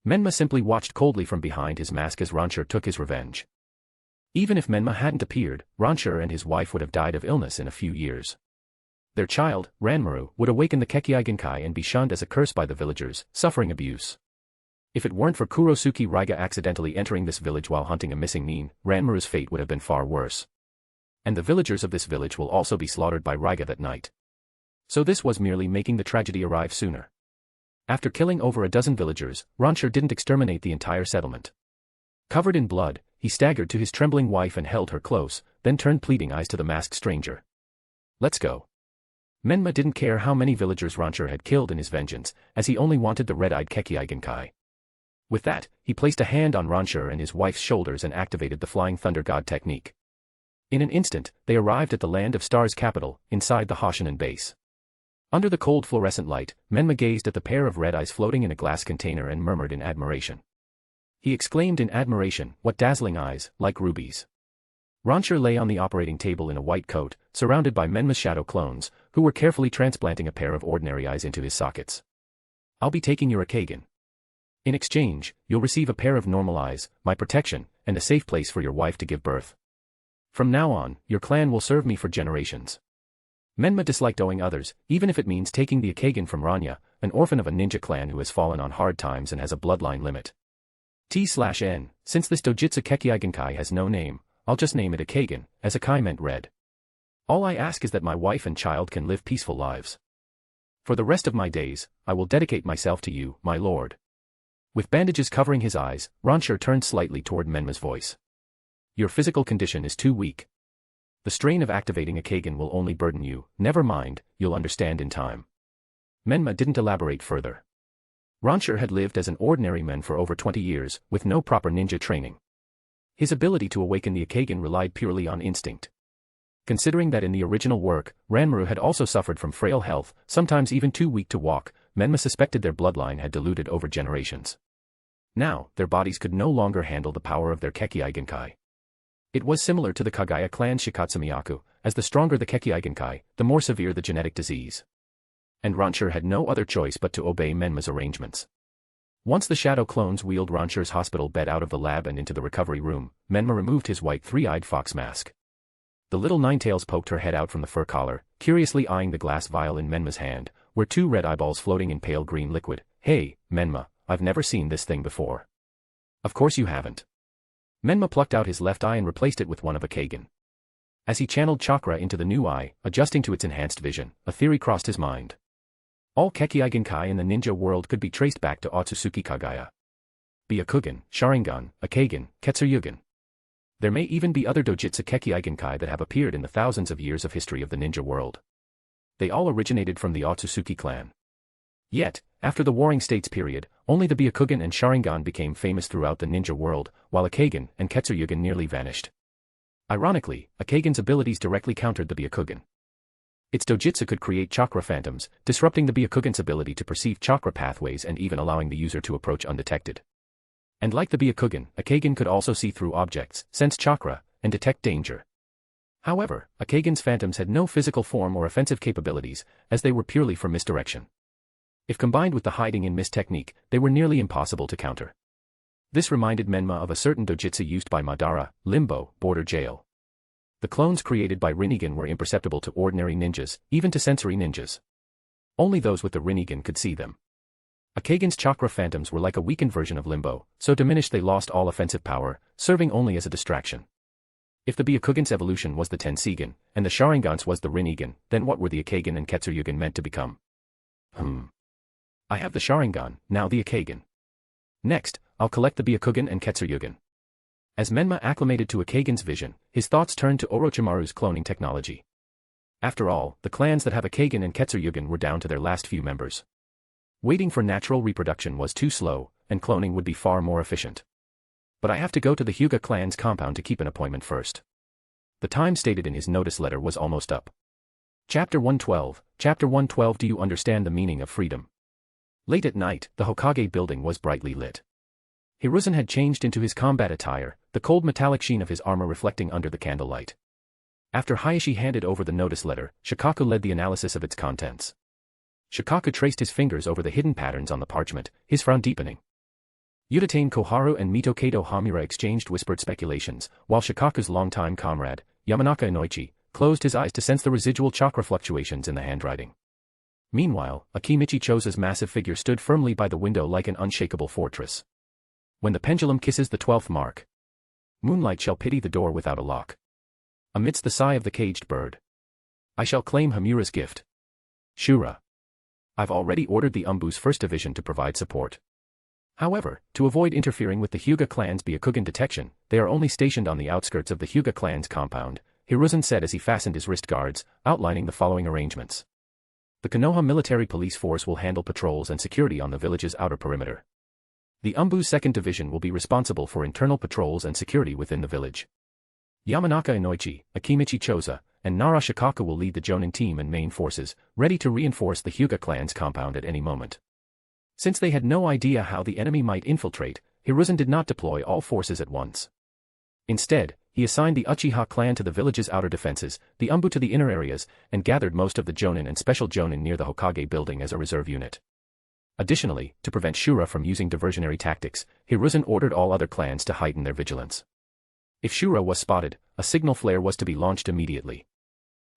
Menma simply watched coldly from behind his mask as Rancher took his revenge. Even if Menma hadn't appeared, Rancher and his wife would have died of illness in a few years. Their child, Ranmaru, would awaken the Kekkei Genkai and be shunned as a curse by the villagers, suffering abuse. If it weren't for Kurosuke Raiga accidentally entering this village while hunting a missing nin, Ranmaru's fate would have been far worse. And the villagers of this village will also be slaughtered by Raiga that night. So this was merely making the tragedy arrive sooner. After killing over a dozen villagers, Rancher didn't exterminate the entire settlement. Covered in blood, he staggered to his trembling wife and held her close, then turned pleading eyes to the masked stranger. Let's go. Menma didn't care how many villagers Rancher had killed in his vengeance, as he only wanted the red-eyed Kekkei Genkai. With that, he placed a hand on Rancher and his wife's shoulders and activated the Flying Thunder God technique. In an instant, they arrived at the Land of Stars capital, inside the Hoshinan base. Under the cold fluorescent light, Menma gazed at the pair of red eyes floating in a glass container and murmured in admiration. He exclaimed in admiration, "What dazzling eyes, like rubies." Rancher lay on the operating table in a white coat, surrounded by Menma's shadow clones, who were carefully transplanting a pair of ordinary eyes into his sockets. "I'll be taking your Akagen. In exchange, you'll receive a pair of normal eyes, my protection, and a safe place for your wife to give birth. From now on, your clan will serve me for generations." Menma disliked owing others, even if it means taking the Akagen from Ranya, an orphan of a ninja clan who has fallen on hard times and has a bloodline limit. T/N, since this Dojutsu Kekkei Genkai has no name, I'll just name it Akagen, as Akai meant red. All I ask is that my wife and child can live peaceful lives. For the rest of my days, I will dedicate myself to you, my lord. With bandages covering his eyes, Rancher turned slightly toward Menma's voice. Your physical condition is too weak. The strain of activating Akagen will only burden you, never mind, you'll understand in time. Menma didn't elaborate further. Rancher had lived as an ordinary man for over 20 years, with no proper ninja training. His ability to awaken the Akagen relied purely on instinct. Considering that in the original work, Ranmaru had also suffered from frail health, sometimes even too weak to walk, Menma suspected their bloodline had diluted over generations. Now, their bodies could no longer handle the power of their Kekkei Genkai. It was similar to the Kaguya clan Shikatsumiyaku, as the stronger the Kekkei Genkai, the more severe the genetic disease. And Rancher had no other choice but to obey Menma's arrangements. Once the shadow clones wheeled Rancher's hospital bed out of the lab and into the recovery room, Menma removed his white three-eyed fox mask. The little Nine-Tails poked her head out from the fur collar, curiously eyeing the glass vial in Menma's hand, where two red eyeballs floating in pale green liquid. Hey, Menma, I've never seen this thing before. Of course you haven't. Menma plucked out his left eye and replaced it with one of Akagen. As he channeled chakra into the new eye, adjusting to its enhanced vision, a theory crossed his mind. All Kekkei Genkai in the ninja world could be traced back to Otsutsuki Kaguya. Byakugan, Sharingan, Akagen, Ketsuryugen. There may even be other Dojutsu Kekkei Genkai that have appeared in the thousands of years of history of the ninja world. They all originated from the Otsutsuki clan. Yet, after the Warring States period, only the Byakugan and Sharingan became famous throughout the ninja world, while Akagen and Ketsuryugen nearly vanished. Ironically, Akagen's abilities directly countered the Byakugan. Its dojutsu could create chakra phantoms, disrupting the Byakugan's ability to perceive chakra pathways and even allowing the user to approach undetected. And like the Byakugan, Akagen could also see through objects, sense chakra, and detect danger. However, Akagen's phantoms had no physical form or offensive capabilities, as they were purely for misdirection. If combined with the hiding in mist technique, they were nearly impossible to counter. This reminded Menma of a certain dojutsu used by Madara, Limbo, Border Jail. The clones created by Rinnegan were imperceptible to ordinary ninjas, even to sensory ninjas. Only those with the Rinnegan could see them. Akagen's chakra phantoms were like a weakened version of Limbo, so diminished they lost all offensive power, serving only as a distraction. If the Byakugan's evolution was the Tenseigan, and the Sharingan's was the Rinnegan, then what were the Akagen and Ketsuryugen meant to become? I have the Sharingan, now the Akagen. Next, I'll collect the Byakugan and Ketsuryugen. As Menma acclimated to Akagen's vision, his thoughts turned to Orochimaru's cloning technology. After all, the clans that have Akagen and Ketsuryugen were down to their last few members. Waiting for natural reproduction was too slow, and cloning would be far more efficient. But I have to go to the Hyuga clan's compound to keep an appointment first. The time stated in his notice letter was almost up. Chapter 112, Chapter 112. Do you understand the meaning of freedom? Late at night, the Hokage building was brightly lit. Hiruzen had changed into his combat attire, the cold metallic sheen of his armor reflecting under the candlelight. After Hayashi handed over the notice letter, Shikaku led the analysis of its contents. Shikaku traced his fingers over the hidden patterns on the parchment, his frown deepening. Yutane Koharu and Mito Kato Hamura exchanged whispered speculations, while Shikaku's longtime comrade, Yamanaka Inoichi, closed his eyes to sense the residual chakra fluctuations in the handwriting. Meanwhile, Akimichi Chosa's massive figure stood firmly by the window like an unshakable fortress. When the pendulum kisses the 12th mark, moonlight shall pity the door without a lock. Amidst the sigh of the caged bird, I shall claim Hamura's gift. Shura. I've already ordered the Umbu's 1st Division to provide support. However, to avoid interfering with the Hyuga clan's Byakugan detection, they are only stationed on the outskirts of the Hyuga clan's compound, Hiruzen said as he fastened his wrist guards, outlining the following arrangements. The Konoha military police force will handle patrols and security on the village's outer perimeter. The Umbu's 2nd Division will be responsible for internal patrols and security within the village. Yamanaka Inoichi, Akimichi Chosa, and Nara Shikaku will lead the Jonin team and main forces, ready to reinforce the Hyuga clan's compound at any moment. Since they had no idea how the enemy might infiltrate, Hiruzen did not deploy all forces at once. Instead, he assigned the Uchiha clan to the village's outer defenses, the Umbu to the inner areas, and gathered most of the Jonin and special Jonin near the Hokage building as a reserve unit. Additionally, to prevent Shura from using diversionary tactics, Hiruzen ordered all other clans to heighten their vigilance. If Shura was spotted, a signal flare was to be launched immediately.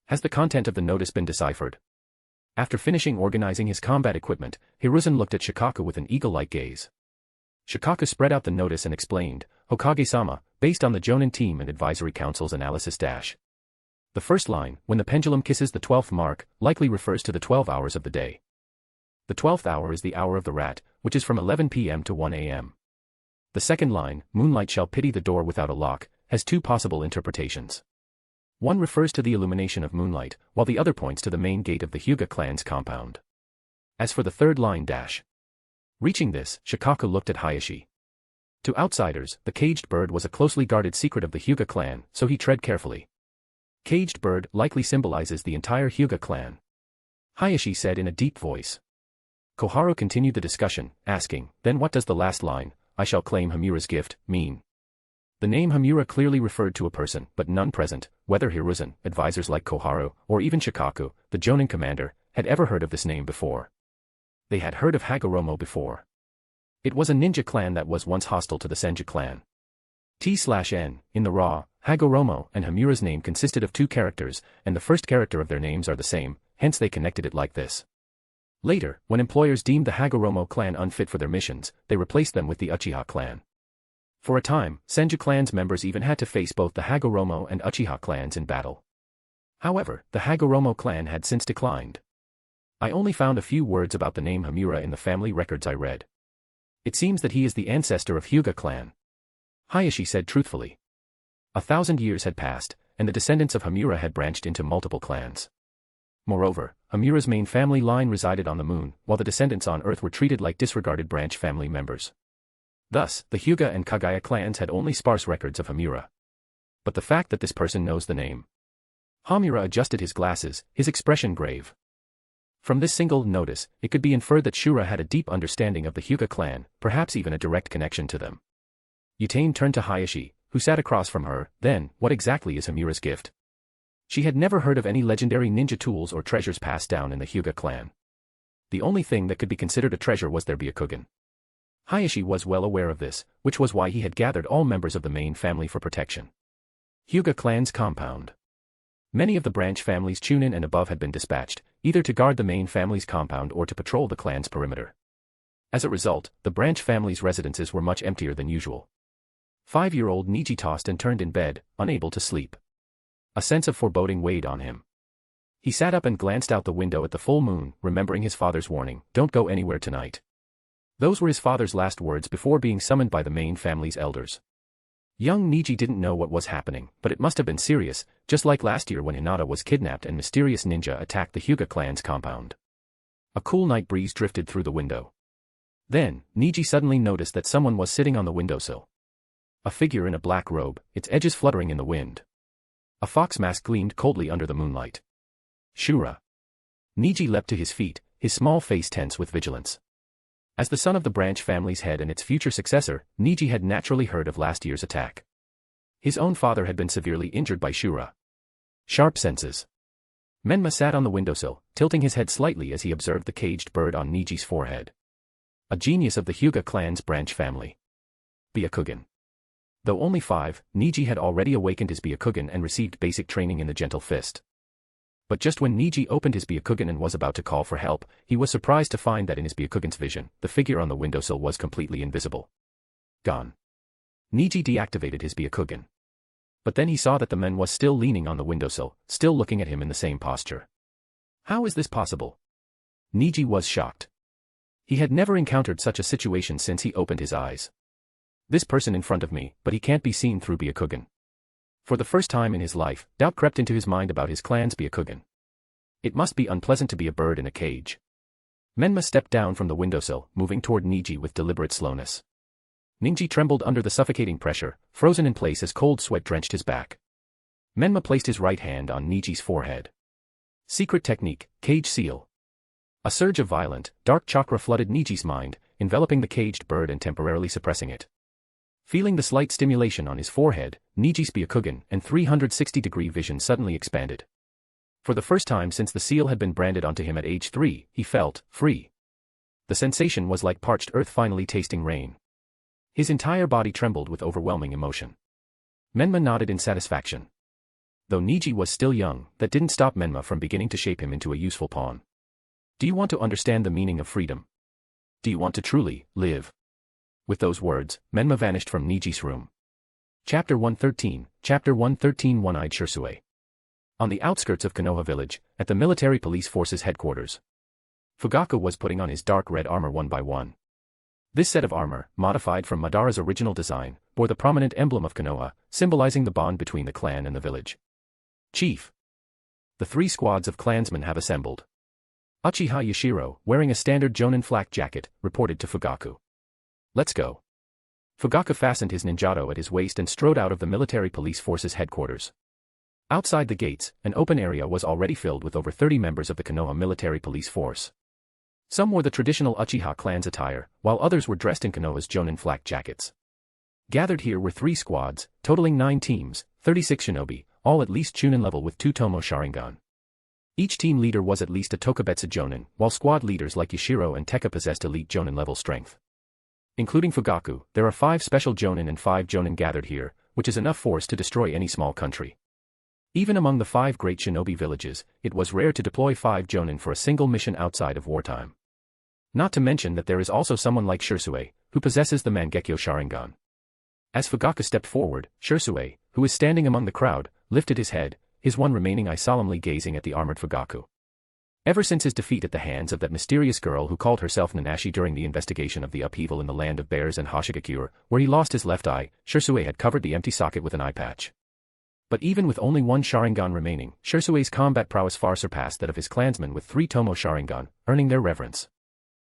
Has the content of the notice been deciphered? After finishing organizing his combat equipment, Hiruzen looked at Shikaku with an eagle-like gaze. Shikaku spread out the notice and explained, Hokage-sama, based on the Jonin team and advisory council's analysis. The first line, when the pendulum kisses the 12th mark, likely refers to the 12 hours of the day. The 12th hour is the hour of the rat, which is from 11 p.m. to 1 a.m. The second line, moonlight shall pity the door without a lock, has two possible interpretations. One refers to the illumination of moonlight, while the other points to the main gate of the Hyuga clan's compound. As for the third line reaching this, Shikaku looked at Hayashi. To outsiders, the caged bird was a closely guarded secret of the Hyuga clan, so he tread carefully. Caged bird likely symbolizes the entire Hyuga clan. Hayashi said in a deep voice. Koharu continued the discussion, asking, then what does the last line, I shall claim Hamura's gift, mean? The name Hamura clearly referred to a person, but none present, whether Hiruzen, advisors like Koharu, or even Shikaku, the Jonin commander, had ever heard of this name before. They had heard of Hagoromo before. It was a ninja clan that was once hostile to the Senju clan. T/N, in the raw, Hagoromo and Hamura's name consisted of two characters, and the first character of their names are the same, hence they connected it like this. Later, when employers deemed the Hagoromo clan unfit for their missions, they replaced them with the Uchiha clan. For a time, Senju clan's members even had to face both the Hagoromo and Uchiha clans in battle. However, the Hagoromo clan had since declined. I only found a few words about the name Hamura in the family records I read. It seems that he is the ancestor of Hyuga clan. Hayashi said truthfully. 1,000 years had passed, and the descendants of Hamura had branched into multiple clans. Moreover, Hamura's main family line resided on the moon, while the descendants on Earth were treated like disregarded branch family members. Thus, the Hyuga and Kaguya clans had only sparse records of Hamura. But the fact that this person knows the name. Hamura adjusted his glasses, his expression grave. From this single notice, it could be inferred that Shura had a deep understanding of the Hyuga clan, perhaps even a direct connection to them. Yutane turned to Hayashi, who sat across from her, then, what exactly is Hamura's gift? She had never heard of any legendary ninja tools or treasures passed down in the Hyuga clan. The only thing that could be considered a treasure was their Byakugan. Hayashi was well aware of this, which was why he had gathered all members of the main family for protection. Hyuga clan's compound. Many of the branch families Chunin and above had been dispatched, either to guard the main family's compound or to patrol the clan's perimeter. As a result, the branch family's residences were much emptier than usual. 5-year-old Niji tossed and turned in bed, unable to sleep. A sense of foreboding weighed on him. He sat up and glanced out the window at the full moon, remembering his father's warning, "Don't go anywhere tonight." Those were his father's last words before being summoned by the main family's elders. Young Niji didn't know what was happening, but it must have been serious, just like last year when Hinata was kidnapped and mysterious ninja attacked the Hyuga clan's compound. A cool night breeze drifted through the window. Then, Niji suddenly noticed that someone was sitting on the windowsill. A figure in a black robe, its edges fluttering in the wind. A fox mask gleamed coldly under the moonlight. Shura. Niji leapt to his feet, his small face tense with vigilance. As the son of the branch family's head and its future successor, Niji had naturally heard of last year's attack. His own father had been severely injured by Shura. Sharp senses. Menma sat on the windowsill, tilting his head slightly as he observed the caged bird on Niji's forehead. A genius of the Hyuga clan's branch family. Byakugan. Though only 5, Niji had already awakened his Byakugan and received basic training in the gentle fist. But just when Niji opened his Byakugan and was about to call for help, he was surprised to find that in his Byakugan's vision, the figure on the windowsill was completely invisible. Gone. Niji deactivated his Byakugan. But then he saw that the man was still leaning on the windowsill, still looking at him in the same posture. How is this possible? Niji was shocked. He had never encountered such a situation since he opened his eyes. This person in front of me, but he can't be seen through Byakugan. For the first time in his life, doubt crept into his mind about his clan's Byakugan. It must be unpleasant to be a bird in a cage. Menma stepped down from the windowsill, moving toward Niji with deliberate slowness. Niji trembled under the suffocating pressure, frozen in place as cold sweat drenched his back. Menma placed his right hand on Niji's forehead. Secret technique, cage seal. A surge of violent, dark chakra flooded Niji's mind, enveloping the caged bird and temporarily suppressing it. Feeling the slight stimulation on his forehead, Niji's Byakugan and 360-degree vision suddenly expanded. For the first time since the seal had been branded onto him at age 3, he felt free. The sensation was like parched earth finally tasting rain. His entire body trembled with overwhelming emotion. Menma nodded in satisfaction. Though Niji was still young, that didn't stop Menma from beginning to shape him into a useful pawn. Do you want to understand the meaning of freedom? Do you want to truly live? With those words, Menma vanished from Niji's room. Chapter 113, Chapter 113 One-Eyed Shisui. On the outskirts of Konoha village, at the military police force's headquarters. Fugaku was putting on his dark red armor one by one. This set of armor, modified from Madara's original design, bore the prominent emblem of Konoha, symbolizing the bond between the clan and the village. Chief. The 3 squads of clansmen have assembled. Uchiha Yashiro, wearing a standard Jonin flak jacket, reported to Fugaku. Let's go. Fugaku fastened his ninjato at his waist and strode out of the military police force's headquarters. Outside the gates, an open area was already filled with over 30 members of the Konoha military police force. Some wore the traditional Uchiha clan's attire, while others were dressed in Konoha's Jonin flak jackets. Gathered here were 3 squads, totaling 9 teams, 36 shinobi, all at least Chunin level with 2 Tomo Sharingan. Each team leader was at least a Tokubetsu Jonin, while squad leaders like Yashiro and Tekka possessed elite Jonin level strength. Including Fugaku, there are 5 special Jonin and 5 Jonin gathered here, which is enough force to destroy any small country. Even among the 5 great shinobi villages, it was rare to deploy 5 Jonin for a single mission outside of wartime. Not to mention that there is also someone like Shisui, who possesses the Mangekyo Sharingan. As Fugaku stepped forward, Shisui, who is standing among the crowd, lifted his head, his one remaining eye solemnly gazing at the armored Fugaku. Ever since his defeat at the hands of that mysterious girl who called herself Nanashi during the investigation of the upheaval in the land of bears and Hoshigakure, where he lost his left eye, Shisui had covered the empty socket with an eye patch. But even with only 1 Sharingan remaining, Shisui's combat prowess far surpassed that of his clansmen with 3 Tomo Sharingan, earning their reverence.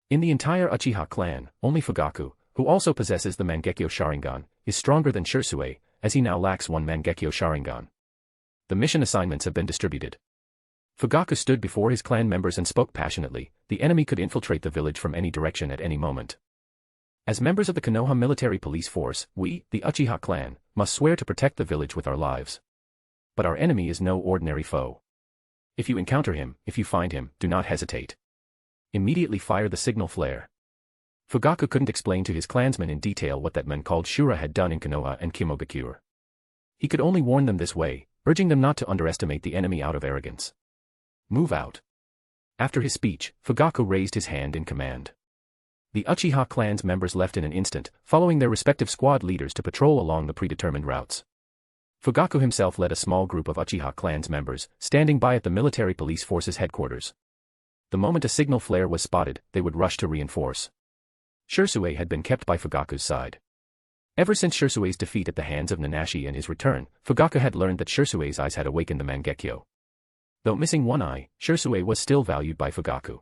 In the entire Uchiha clan, only Fugaku, who also possesses the Mangekyo Sharingan, is stronger than Shisui, as he now lacks 1 Mangekyo Sharingan. The mission assignments have been distributed. Fugaku stood before his clan members and spoke passionately. The enemy could infiltrate the village from any direction at any moment. As members of the Konoha military police force, we, the Uchiha clan, must swear to protect the village with our lives. But our enemy is no ordinary foe. If you encounter him, if you find him, do not hesitate. Immediately fire the signal flare. Fugaku couldn't explain to his clansmen in detail what that man called Shura had done in Konoha and Kimogakure. He could only warn them this way, urging them not to underestimate the enemy out of arrogance. Move out. After his speech, Fugaku raised his hand in command. The Uchiha clan's members left in an instant, following their respective squad leaders to patrol along the predetermined routes. Fugaku himself led a small group of Uchiha clan's members, standing by at the military police force's headquarters. The moment a signal flare was spotted, they would rush to reinforce. Shisui had been kept by Fugaku's side. Ever since Shisui's defeat at the hands of Nanashi and his return, Fugaku had learned that Shisui's eyes had awakened the Mangekyo. Though missing 1 eye, Shisui was still valued by Fugaku.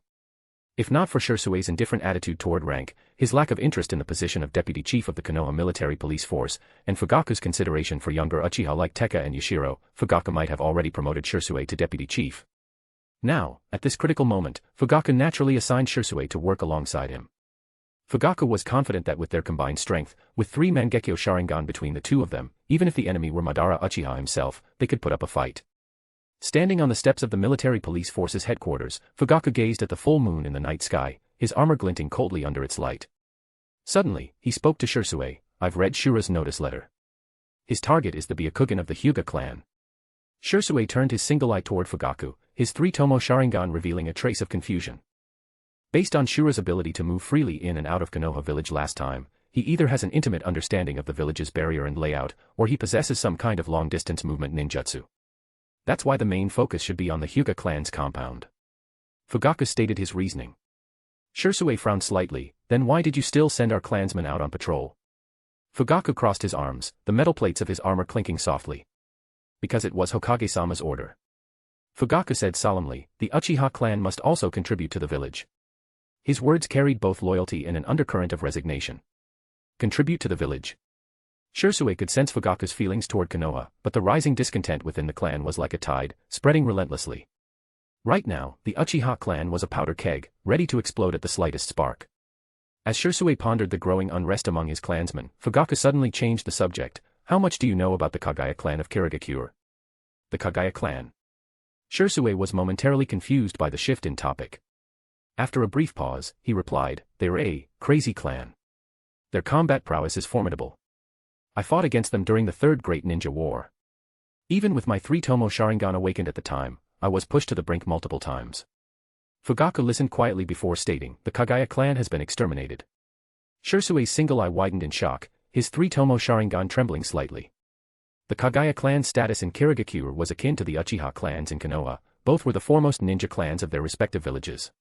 If not for Shisui's indifferent attitude toward rank, his lack of interest in the position of deputy chief of the Konoha military police force, and Fugaku's consideration for younger Uchiha like Tekka and Yashiro, Fugaku might have already promoted Shisui to deputy chief. Now, at this critical moment, Fugaku naturally assigned Shisui to work alongside him. Fugaku was confident that with their combined strength, with 3 Mangekyo Sharingan between the two of them, even if the enemy were Madara Uchiha himself, they could put up a fight. Standing on the steps of the military police force's headquarters, Fugaku gazed at the full moon in the night sky, his armor glinting coldly under its light. Suddenly, he spoke to Shursue. I've read Shura's notice letter. His target is the Byakugan of the Hyuga clan. Shursue turned his single eye toward Fugaku, his three-tomo Sharingan revealing a trace of confusion. Based on Shura's ability to move freely in and out of Konoha village last time, he either has an intimate understanding of the village's barrier and layout, or he possesses some kind of long-distance movement ninjutsu. That's why the main focus should be on the Hyuga clan's compound. Fugaku stated his reasoning. Shursue frowned slightly. Then why did you still send our clansmen out on patrol? Fugaku crossed his arms, the metal plates of his armor clinking softly. Because it was Hokage-sama's order. Fugaku said solemnly, the Uchiha clan must also contribute to the village. His words carried both loyalty and an undercurrent of resignation. Contribute to the village. Shursue could sense Fugaku's feelings toward Konoha, but the rising discontent within the clan was like a tide, spreading relentlessly. Right now, the Uchiha clan was a powder keg, ready to explode at the slightest spark. As Shursue pondered the growing unrest among his clansmen, Fugaku suddenly changed the subject. How much do you know about the Kaguya clan of Kirigakure? The Kaguya clan. Shursue was momentarily confused by the shift in topic. After a brief pause, he replied, they're a crazy clan. Their combat prowess is formidable. I fought against them during the Third Great Ninja War. Even with my three-tomo Sharingan awakened at the time, I was pushed to the brink multiple times. Fugaku listened quietly before stating, the Kaguya clan has been exterminated. Shursue's single eye widened in shock, his three-tomo Sharingan trembling slightly. The Kaguya clan's status in Kirigakure was akin to the Uchiha clans in Konoha, both were the foremost ninja clans of their respective villages.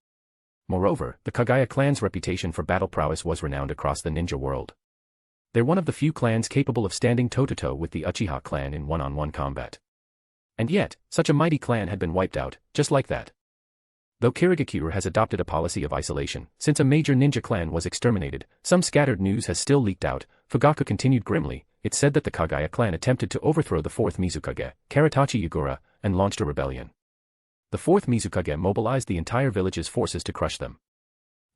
Moreover, the Kaguya clan's reputation for battle prowess was renowned across the ninja world. They're one of the few clans capable of standing toe-to-toe with the Uchiha clan in one-on-one combat. And yet, such a mighty clan had been wiped out, just like that. Though Kirigakure has adopted a policy of isolation, since a major ninja clan was exterminated, some scattered news has still leaked out. Fugaku continued grimly, it said that the Kaguya clan attempted to overthrow the 4th Mizukage, Karatachi Yagura, and launched a rebellion. The 4th Mizukage mobilized the entire village's forces to crush them.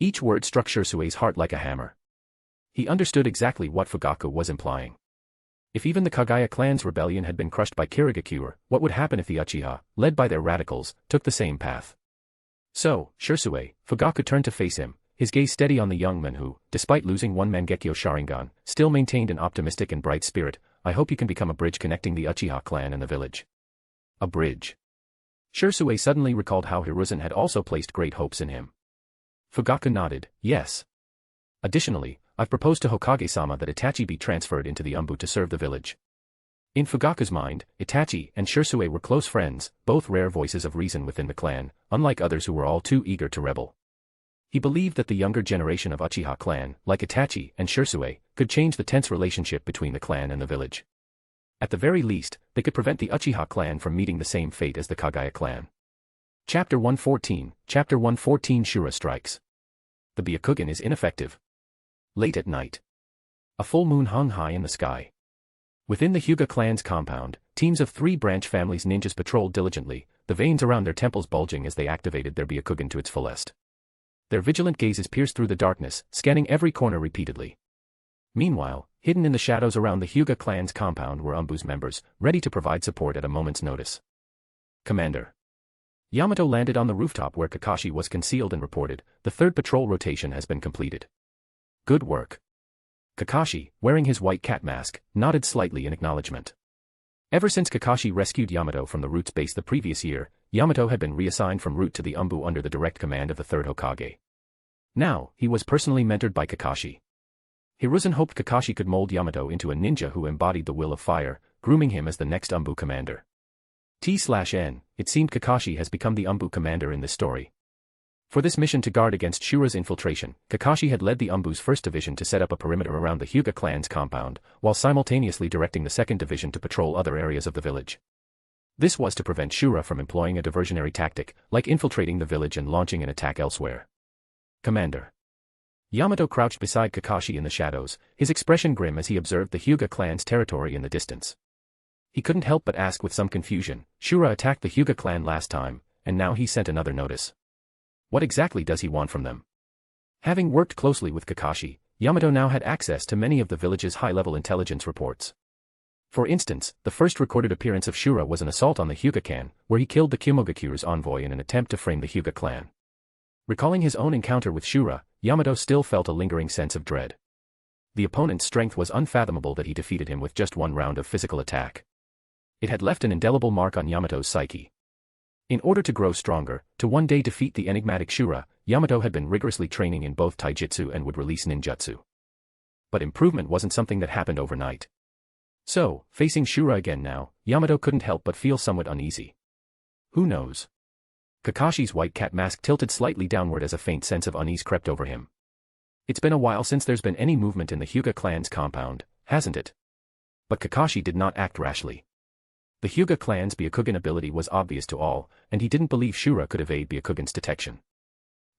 Each word struck Shursue's heart like a hammer. He understood exactly what Fugaku was implying. If even the Kaguya clan's rebellion had been crushed by Kirigakure, what would happen if the Uchiha, led by their radicals, took the same path? So, Shursue, Fugaku turned to face him, his gaze steady on the young man who, despite losing one Mangekyo Sharingan, still maintained an optimistic and bright spirit. I hope you can become a bridge connecting the Uchiha clan and the village. A bridge. Shursue suddenly recalled how Hiruzen had also placed great hopes in him. Fugaku nodded, yes. Additionally, I've proposed to Hokage-sama that Itachi be transferred into the Umbu to serve the village. In Fugaku's mind, Itachi and Shursue were close friends, both rare voices of reason within the clan, unlike others who were all too eager to rebel. He believed that the younger generation of Uchiha clan, like Itachi and Shursue, could change the tense relationship between the clan and the village. At the very least, they could prevent the Uchiha clan from meeting the same fate as the Kaguya clan. Chapter 114, Chapter 114 Shura strikes. The Byakugan is ineffective. Late at night. A full moon hung high in the sky. Within the Hyuga clan's compound, teams of 3 branch families ninjas patrolled diligently, the veins around their temples bulging as they activated their Byakugan to its fullest. Their vigilant gazes pierced through the darkness, scanning every corner repeatedly. Meanwhile, hidden in the shadows around the Hyuga clan's compound were Umbu's members, ready to provide support at a moment's notice. Commander. Yamato landed on the rooftop where Kakashi was concealed and reported, the 3rd patrol rotation has been completed. Good work. Kakashi, wearing his white cat mask, nodded slightly in acknowledgement. Ever since Kakashi rescued Yamato from the Roots base the previous year, Yamato had been reassigned from Root to the Umbu under the direct command of the 3rd Hokage. Now, he was personally mentored by Kakashi. Hiruzen hoped Kakashi could mold Yamato into a ninja who embodied the will of fire, grooming him as the next Umbu commander. T/N, it seemed Kakashi has become the Umbu commander in this story. For this mission to guard against Shura's infiltration, Kakashi had led the Umbu's 1st Division to set up a perimeter around the Hyuga clan's compound, while simultaneously directing the 2nd Division to patrol other areas of the village. This was to prevent Shura from employing a diversionary tactic, like infiltrating the village and launching an attack elsewhere. Commander. Yamato crouched beside Kakashi in the shadows, his expression grim as he observed the Hyuga clan's territory in the distance. He couldn't help but ask with some confusion, Shura attacked the Hyuga clan last time, and now he sent another notice. What exactly does he want from them? Having worked closely with Kakashi, Yamato now had access to many of the village's high-level intelligence reports. For instance, the first recorded appearance of Shura was an assault on the Hyuga clan, where he killed the Kyomogakuru's envoy in an attempt to frame the Hyuga clan. Recalling his own encounter with Shura, Yamato still felt a lingering sense of dread. The opponent's strength was unfathomable that he defeated him with just one round of physical attack. It had left an indelible mark on Yamato's psyche. In order to grow stronger, to one day defeat the enigmatic Shura, Yamato had been rigorously training in both taijutsu and would release ninjutsu. But improvement wasn't something that happened overnight. So, facing Shura again now, Yamato couldn't help but feel somewhat uneasy. Who knows? Kakashi's white cat mask tilted slightly downward as a faint sense of unease crept over him. It's been a while since there's been any movement in the Hyuga clan's compound, hasn't it? But Kakashi did not act rashly. The Hyuga clan's Byakugan ability was obvious to all, and he didn't believe Shura could evade Byakugan's detection.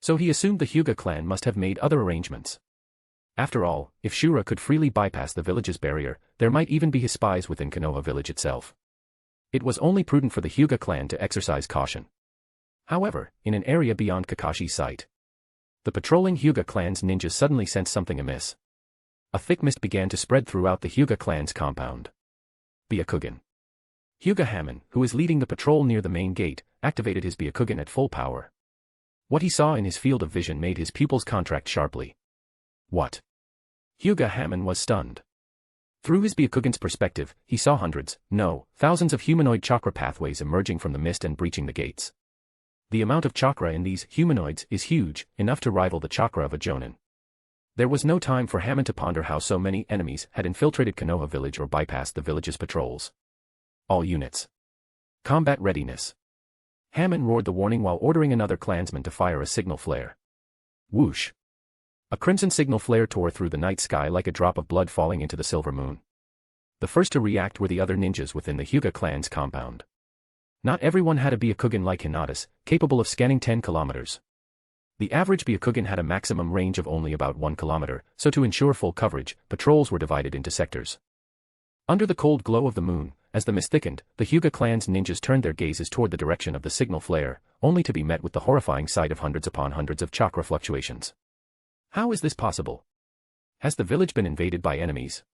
So he assumed the Hyuga clan must have made other arrangements. After all, if Shura could freely bypass the village's barrier, there might even be his spies within Konoha village itself. It was only prudent for the Hyuga clan to exercise caution. However, in an area beyond Kakashi's sight, the patrolling Hyuga clan's ninjas suddenly sensed something amiss. A thick mist began to spread throughout the Hyuga clan's compound. Byakugan. Hyuga Hamon, who is leading the patrol near the main gate, activated his Byakugan at full power. What he saw in his field of vision made his pupils contract sharply. What? Hyuga Hamon was stunned. Through his Byakugan's perspective, he saw hundreds, no, thousands of humanoid chakra pathways emerging from the mist and breaching the gates. The amount of chakra in these humanoids is huge, enough to rival the chakra of a jonin. There was no time for Hamon to ponder how so many enemies had infiltrated Konoha village or bypassed the village's patrols. All units. Combat readiness. Hamon roared the warning while ordering another clansman to fire a signal flare. Whoosh. A crimson signal flare tore through the night sky like a drop of blood falling into the silver moon. The first to react were the other ninjas within the Hyuga clan's compound. Not everyone had a Byakugan like Hinata's, capable of scanning 10 kilometers. The average Byakugan had a maximum range of only about 1 kilometer, so to ensure full coverage, patrols were divided into sectors. Under the cold glow of the moon, as the mist thickened, the Hyuga clan's ninjas turned their gazes toward the direction of the signal flare, only to be met with the horrifying sight of hundreds upon hundreds of chakra fluctuations. How is this possible? Has the village been invaded by enemies?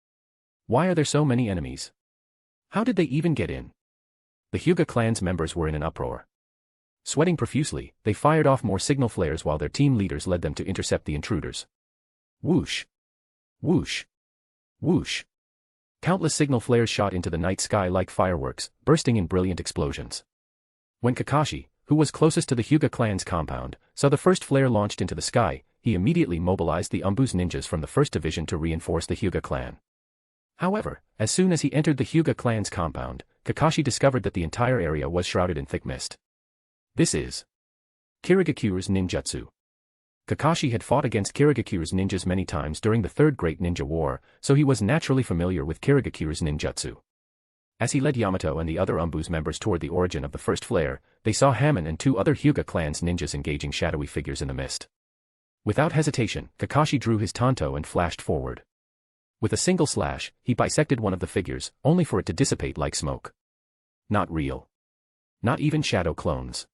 Why are there so many enemies? How did they even get in? The Hyuga clan's members were in an uproar. Sweating profusely, they fired off more signal flares while their team leaders led them to intercept the intruders. Whoosh! Whoosh! Whoosh! Countless signal flares shot into the night sky like fireworks, bursting in brilliant explosions. When Kakashi, who was closest to the Hyuga clan's compound, saw the first flare launched into the sky, he immediately mobilized the Umbu's ninjas from the first division to reinforce the Hyuga clan. However, as soon as he entered the Hyuga clan's compound, Kakashi discovered that the entire area was shrouded in thick mist. This is Kirigakuru's ninjutsu. Kakashi had fought against Kirigakuru's ninjas many times during the Third Great Ninja War, so he was naturally familiar with Kirigakuru's ninjutsu. As he led Yamato and the other Umbu's members toward the origin of the first flare, they saw Hamon and 2 other Hyuga clan's ninjas engaging shadowy figures in the mist. Without hesitation, Kakashi drew his tanto and flashed forward. With a single slash, he bisected one of the figures, only for it to dissipate like smoke. Not real. Not even shadow clones.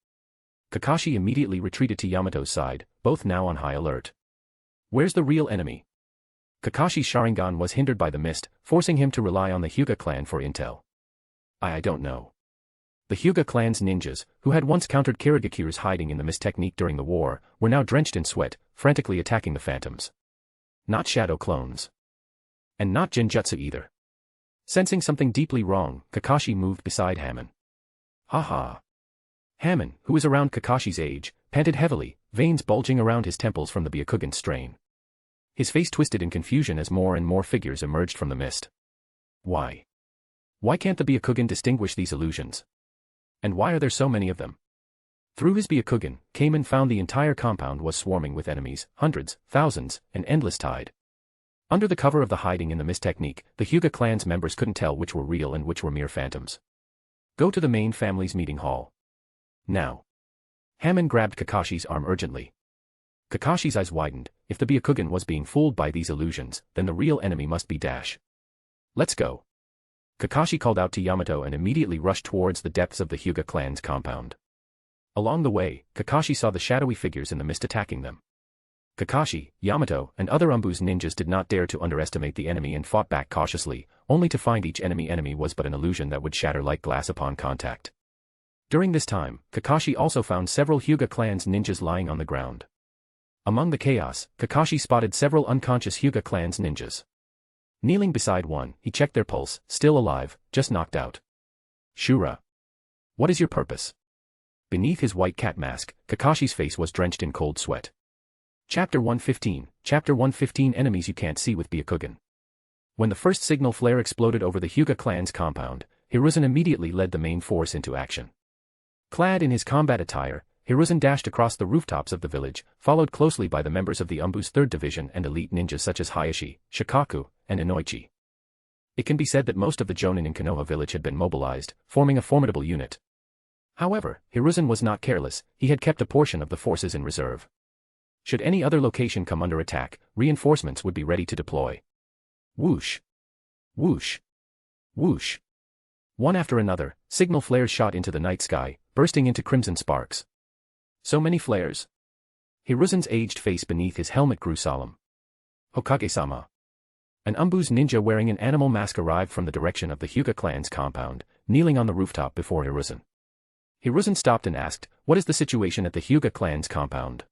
Kakashi immediately retreated to Yamato's side, both now on high alert. Where's the real enemy? Kakashi's Sharingan was hindered by the mist, forcing him to rely on the Hyuga clan for intel. I don't know. The Hyuga clan's ninjas, who had once countered Kirigakuru's hiding in the mist technique during the war, were now drenched in sweat, frantically attacking the phantoms. Not shadow clones. And not genjutsu either. Sensing something deeply wrong, Kakashi moved beside Hamon. Haha. Hamon, who was around Kakashi's age, panted heavily, veins bulging around his temples from the Byakugan strain. His face twisted in confusion as more and more figures emerged from the mist. Why? Why can't the Byakugan distinguish these illusions? And why are there so many of them? Through his Byakugan, Kamen found the entire compound was swarming with enemies, hundreds, thousands, an endless tide. Under the cover of the hiding in the mist technique, the Hyuga clan's members couldn't tell which were real and which were mere phantoms. Go to the main family's meeting hall. Now. Hamon grabbed Kakashi's arm urgently. Kakashi's eyes widened. If the Byakugan was being fooled by these illusions, then the real enemy must be Dash. Let's go. Kakashi called out to Yamato and immediately rushed towards the depths of the Hyuga clan's compound. Along the way, Kakashi saw the shadowy figures in the mist attacking them. Kakashi, Yamato, and other Umbu's ninjas did not dare to underestimate the enemy and fought back cautiously, only to find each enemy was but an illusion that would shatter like glass upon contact. During this time, Kakashi also found several Hyuga clan's ninjas lying on the ground. Among the chaos, Kakashi spotted several unconscious Hyuga clan's ninjas. Kneeling beside one, he checked their pulse, still alive, just knocked out. Shura. What is your purpose? Beneath his white cat mask, Kakashi's face was drenched in cold sweat. Chapter 115, Chapter 115 Enemies You Can't See with Byakugan. When the first signal flare exploded over the Hyuga clan's compound, Hiruzen immediately led the main force into action. Clad in his combat attire, Hiruzen dashed across the rooftops of the village, followed closely by the members of the Umbu's 3rd Division and elite ninjas such as Hayashi, Shikaku, and Inoichi. It can be said that most of the Jonin in Konoha village had been mobilized, forming a formidable unit. However, Hiruzen was not careless, he had kept a portion of the forces in reserve. Should any other location come under attack, reinforcements would be ready to deploy. Whoosh! Whoosh! Whoosh! One after another, signal flares shot into the night sky, bursting into crimson sparks. So many flares. Hiruzen's aged face beneath his helmet grew solemn. Hokage-sama. An Umbu's ninja wearing an animal mask arrived from the direction of the Hyuga clan's compound, kneeling on the rooftop before Hiruzen. Hiruzen stopped and asked, "What is the situation at the Hyuga clan's compound?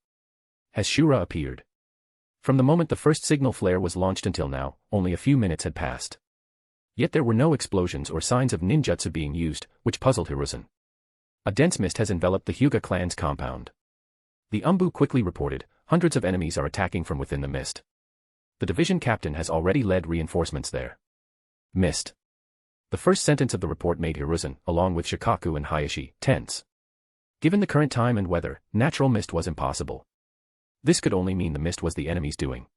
Has Shura appeared?" From the moment the first signal flare was launched until now, only a few minutes had passed. Yet there were no explosions or signs of ninjutsu being used, which puzzled Hiruzen. A dense mist has enveloped the Hyuga clan's compound. The Umbu quickly reported, hundreds of enemies are attacking from within the mist. The division captain has already led reinforcements there. Mist. The first sentence of the report made Hiruzen, along with Shikaku and Hayashi, tense. Given the current time and weather, natural mist was impossible. This could only mean the mist was the enemy's doing.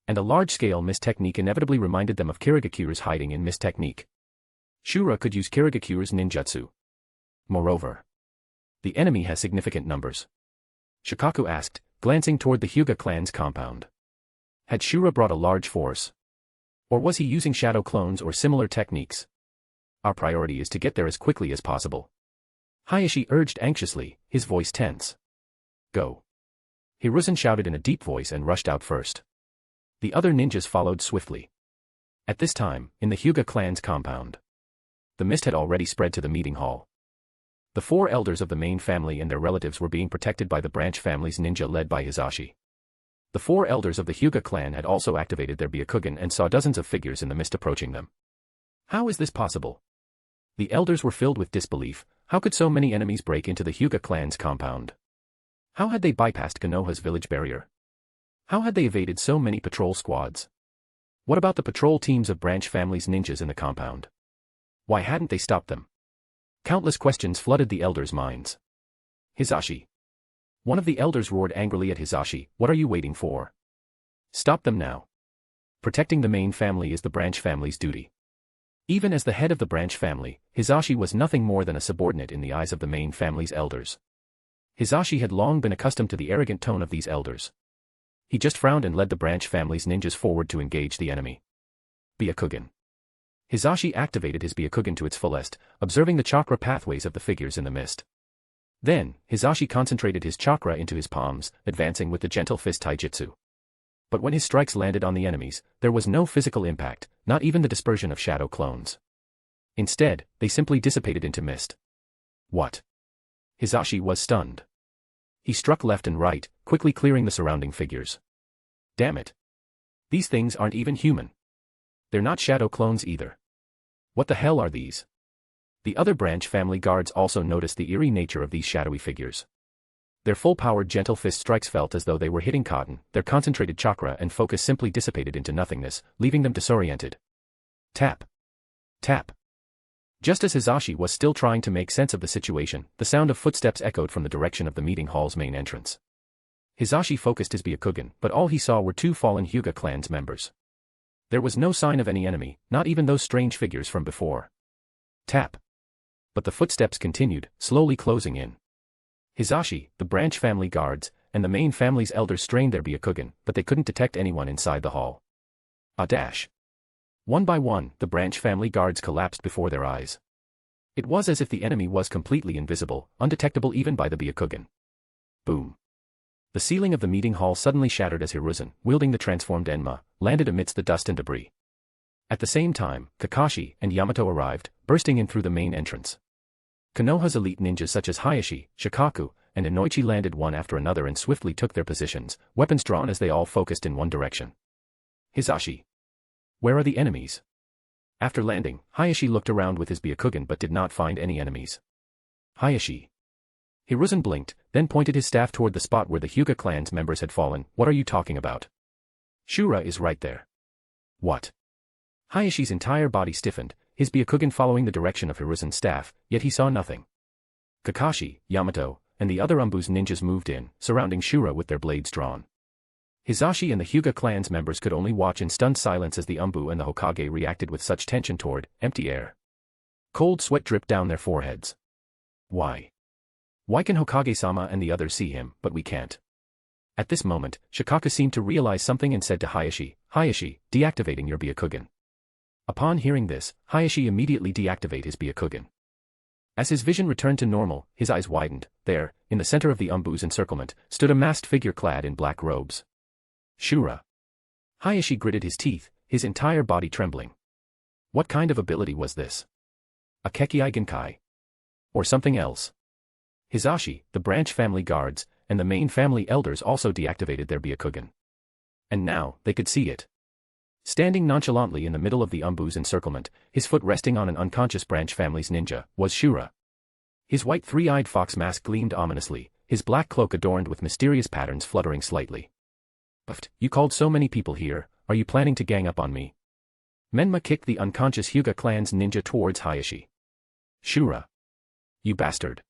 And a large-scale mist technique inevitably reminded them of Kirigakure's hiding in mist technique. Shura could use Kirigakure's ninjutsu. Moreover, the enemy has significant numbers. Shikaku asked, glancing toward the Hyuga clan's compound. Had Shura brought a large force? Or was he using shadow clones or similar techniques? Our priority is to get there as quickly as possible. Hayashi urged anxiously, his voice tense. Go. Hiruzen shouted in a deep voice and rushed out first. The other ninjas followed swiftly. At this time, in the Hyuga clan's compound, the mist had already spread to the meeting hall. The 4 elders of the main family and their relatives were being protected by the branch family's ninja led by Hizashi. The 4 elders of the Hyuga clan had also activated their Byakugan and saw dozens of figures in the mist approaching them. How is this possible? The elders were filled with disbelief. How could so many enemies break into the Hyuga clan's compound? How had they bypassed Konoha's village barrier? How had they evaded so many patrol squads? What about the patrol teams of branch family's ninjas in the compound? Why hadn't they stopped them? Countless questions flooded the elders' minds. Hizashi. One of the elders roared angrily at Hizashi, "What are you waiting for? Stop them now. Protecting the main family is the branch family's duty." Even as the head of the branch family, Hizashi was nothing more than a subordinate in the eyes of the main family's elders. Hizashi had long been accustomed to the arrogant tone of these elders. He just frowned and led the branch family's ninjas forward to engage the enemy. Byakugan. Hizashi activated his Byakugan to its fullest, observing the chakra pathways of the figures in the mist. Then, Hizashi concentrated his chakra into his palms, advancing with the gentle fist taijutsu. But when his strikes landed on the enemies, there was no physical impact, not even the dispersion of shadow clones. Instead, they simply dissipated into mist. What? Hizashi was stunned. He struck left and right, quickly clearing the surrounding figures. Damn it. These things aren't even human. They're not shadow clones either. What the hell are these? The other branch family guards also noticed the eerie nature of these shadowy figures. Their full-powered gentle fist strikes felt as though they were hitting cotton, their concentrated chakra and focus simply dissipated into nothingness, leaving them disoriented. Tap. Tap. Just as Hizashi was still trying to make sense of the situation, the sound of footsteps echoed from the direction of the meeting hall's main entrance. Hizashi focused his Byakugan, but all he saw were 2 fallen Hyuga clan's members. There was no sign of any enemy, not even those strange figures from before. Tap. But the footsteps continued, slowly closing in. Hizashi, the branch family guards, and the main family's elders strained their Byakugan, but they couldn't detect anyone inside the hall. Dash. One by one, the branch family guards collapsed before their eyes. It was as if the enemy was completely invisible, undetectable even by the Byakugan. Boom. The ceiling of the meeting hall suddenly shattered as Hiruzen, wielding the transformed Enma, landed amidst the dust and debris. At the same time, Kakashi and Yamato arrived, bursting in through the main entrance. Konoha's elite ninjas such as Hayashi, Shikaku, and Inoichi landed one after another and swiftly took their positions, weapons drawn as they all focused in one direction. Hisashi. Where are the enemies? After landing, Hayashi looked around with his Byakugan but did not find any enemies. Hayashi. Hiruzen blinked, then pointed his staff toward the spot where the Hyuga clan's members had fallen. What are you talking about? Shura is right there. What? Hayashi's entire body stiffened, his Byakugan following the direction of Hiruzen's staff, yet he saw nothing. Kakashi, Yamato, and the other Umbu's ninjas moved in, surrounding Shura with their blades drawn. Hisashi and the Hyuga clan's members could only watch in stunned silence as the Umbu and the Hokage reacted with such tension toward empty air. Cold sweat dripped down their foreheads. Why? Why can Hokage-sama and the others see him, but we can't? At this moment, Shikaku seemed to realize something and said to Hayashi, Hayashi, deactivating your Byakugan. Upon hearing this, Hayashi immediately deactivated his Byakugan. As his vision returned to normal, his eyes widened. There, in the center of the Umbu's encirclement, stood a masked figure clad in black robes. Shura. Hayashi gritted his teeth, his entire body trembling. What kind of ability was this? A Kekkei Genkai? Or something else? Hisashi, the branch family guards, and the main family elders also deactivated their Byakugan. And now, they could see it. Standing nonchalantly in the middle of the Umbu's encirclement, his foot resting on an unconscious branch family's ninja, was Shura. His white three-eyed fox mask gleamed ominously, his black cloak adorned with mysterious patterns fluttering slightly. But, you called so many people here, are you planning to gang up on me? Menma kicked the unconscious Hyuga clan's ninja towards Hayashi. Shura. You bastard.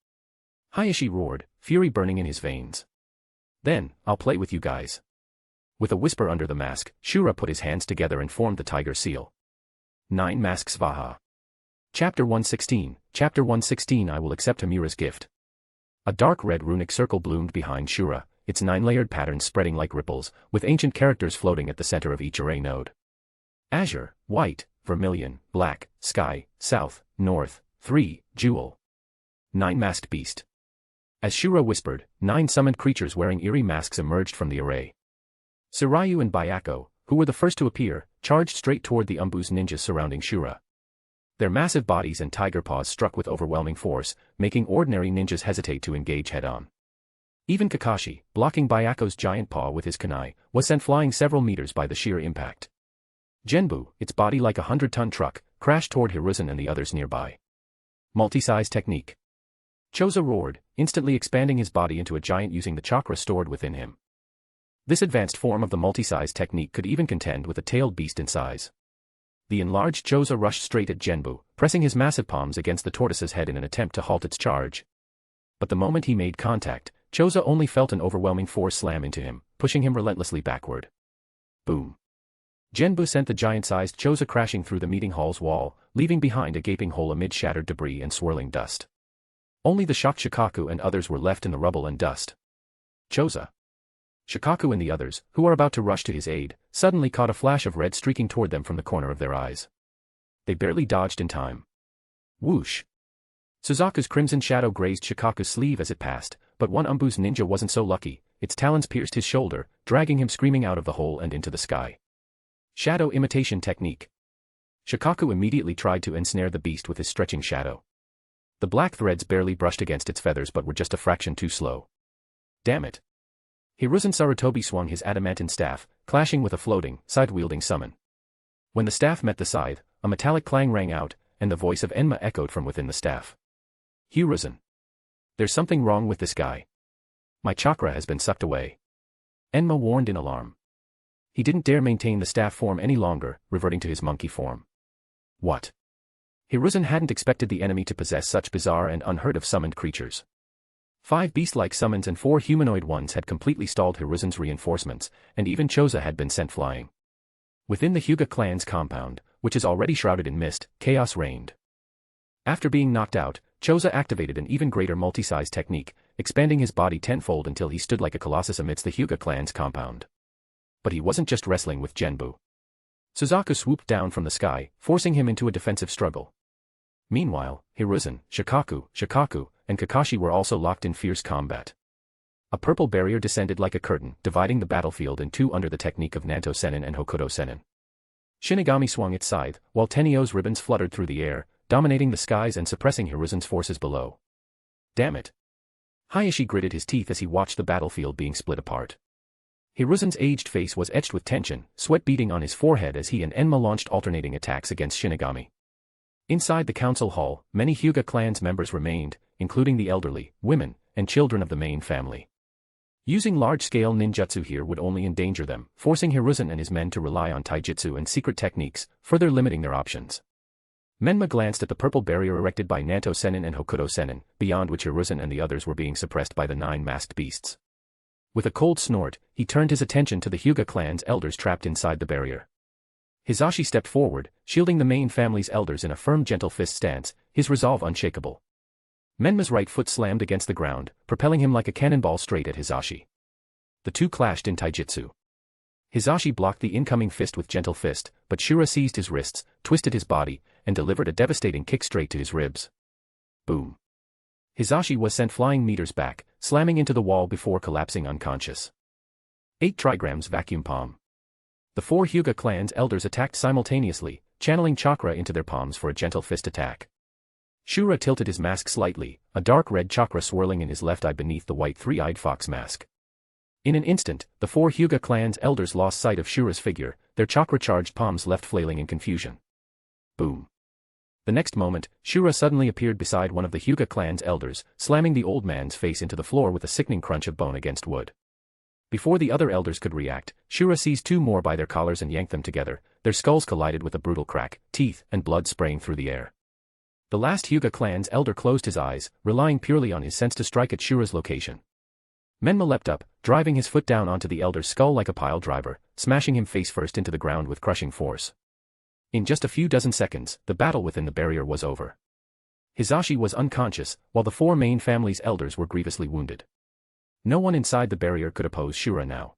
Hayashi roared, fury burning in his veins. Then, I'll play with you guys. With a whisper under the mask, Shura put his hands together and formed the tiger seal. 9 Masks Vaha. Chapter 116, Chapter 116 I will accept Hamura's gift. A dark red runic circle bloomed behind Shura, its 9-layered patterns spreading like ripples, with ancient characters floating at the center of each array node. Azure, white, vermilion, black, sky, south, north, 3, jewel. 9 Masked Beast. As Shura whispered, 9 summoned creatures wearing eerie masks emerged from the array. Tsuryu and Byakko, who were the first to appear, charged straight toward the Umbu's ninjas surrounding Shura. Their massive bodies and tiger paws struck with overwhelming force, making ordinary ninjas hesitate to engage head-on. Even Kakashi, blocking Byakko's giant paw with his kunai, was sent flying several meters by the sheer impact. Genbu, its body like a 100-ton truck, crashed toward Hiruzen and the others nearby. Multi-size technique. Choza roared, instantly expanding his body into a giant using the chakra stored within him. This advanced form of the multi-size technique could even contend with a tailed beast in size. The enlarged Choza rushed straight at Genbu, pressing his massive palms against the tortoise's head in an attempt to halt its charge. But the moment he made contact, Choza only felt an overwhelming force slam into him, pushing him relentlessly backward. Boom. Genbu sent the giant-sized Choza crashing through the meeting hall's wall, leaving behind a gaping hole amid shattered debris and swirling dust. Only the shocked Shikaku and others were left in the rubble and dust. Choza. Shikaku and the others, who were about to rush to his aid, suddenly caught a flash of red streaking toward them from the corner of their eyes. They barely dodged in time. Whoosh. Suzaku's crimson shadow grazed Shikaku's sleeve as it passed, but one Umbu's ninja wasn't so lucky, its talons pierced his shoulder, dragging him screaming out of the hole and into the sky. Shadow imitation technique. Shikaku immediately tried to ensnare the beast with his stretching shadow. The black threads barely brushed against its feathers but were just a fraction too slow. Damn it. Hiruzen Sarutobi swung his adamantine staff, clashing with a floating, side-wielding summon. When the staff met the scythe, a metallic clang rang out, and the voice of Enma echoed from within the staff. Hiruzen. There's something wrong with this guy. My chakra has been sucked away. Enma warned in alarm. He didn't dare maintain the staff form any longer, reverting to his monkey form. What? Hiruzen hadn't expected the enemy to possess such bizarre and unheard-of summoned creatures. 5 beast-like summons and 4 humanoid ones had completely stalled Hiruzen's reinforcements, and even Choza had been sent flying. Within the Hyuga clan's compound, which is already shrouded in mist, chaos reigned. After being knocked out, Choza activated an even greater multi-size technique, expanding his body tenfold until he stood like a colossus amidst the Hyuga clan's compound. But he wasn't just wrestling with Genbu. Suzaku swooped down from the sky, forcing him into a defensive struggle. Meanwhile, Hiruzen, Shikaku, and Kakashi were also locked in fierce combat. A purple barrier descended like a curtain, dividing the battlefield in two under the technique of Nanto Sennin and Hokuto Sennin. Shinigami swung its scythe, while Tenio's ribbons fluttered through the air, dominating the skies and suppressing Hiruzen's forces below. Damn it. Hayashi gritted his teeth as he watched the battlefield being split apart. Hiruzen's aged face was etched with tension, sweat beading on his forehead as he and Enma launched alternating attacks against Shinigami. Inside the council hall, many Hyuga clan's members remained, including the elderly, women, and children of the main family. Using large-scale ninjutsu here would only endanger them, forcing Hiruzen and his men to rely on taijutsu and secret techniques, further limiting their options. Menma glanced at the purple barrier erected by Nanto Sennin and Hokuto Sennin, beyond which Hiruzen and the others were being suppressed by the 9 masked beasts. With a cold snort, he turned his attention to the Hyuga clan's elders trapped inside the barrier. Hizashi stepped forward, shielding the main family's elders in a firm gentle fist stance, his resolve unshakable. Menma's right foot slammed against the ground, propelling him like a cannonball straight at Hizashi. The two clashed in taijutsu. Hizashi blocked the incoming fist with gentle fist, but Shura seized his wrists, twisted his body, and delivered a devastating kick straight to his ribs. Boom. Hizashi was sent flying meters back, slamming into the wall before collapsing unconscious. 8 trigrams vacuum palm. The 4 Hyuga clan's elders attacked simultaneously, channeling chakra into their palms for a gentle fist attack. Shura tilted his mask slightly, a dark red chakra swirling in his left eye beneath the white 3-eyed fox mask. In an instant, the 4 Hyuga clan's elders lost sight of Shura's figure, their chakra-charged palms left flailing in confusion. Boom. The next moment, Shura suddenly appeared beside one of the Hyuga clan's elders, slamming the old man's face into the floor with a sickening crunch of bone against wood. Before the other elders could react, Shura seized 2 more by their collars and yanked them together, their skulls collided with a brutal crack, teeth and blood spraying through the air. The last Hyuga clan's elder closed his eyes, relying purely on his sense to strike at Shura's location. Menma leapt up, driving his foot down onto the elder's skull like a pile driver, smashing him face first into the ground with crushing force. In just a few dozen seconds, the battle within the barrier was over. Hizashi was unconscious, while the 4 main family's elders were grievously wounded. No one inside the barrier could oppose Shura now.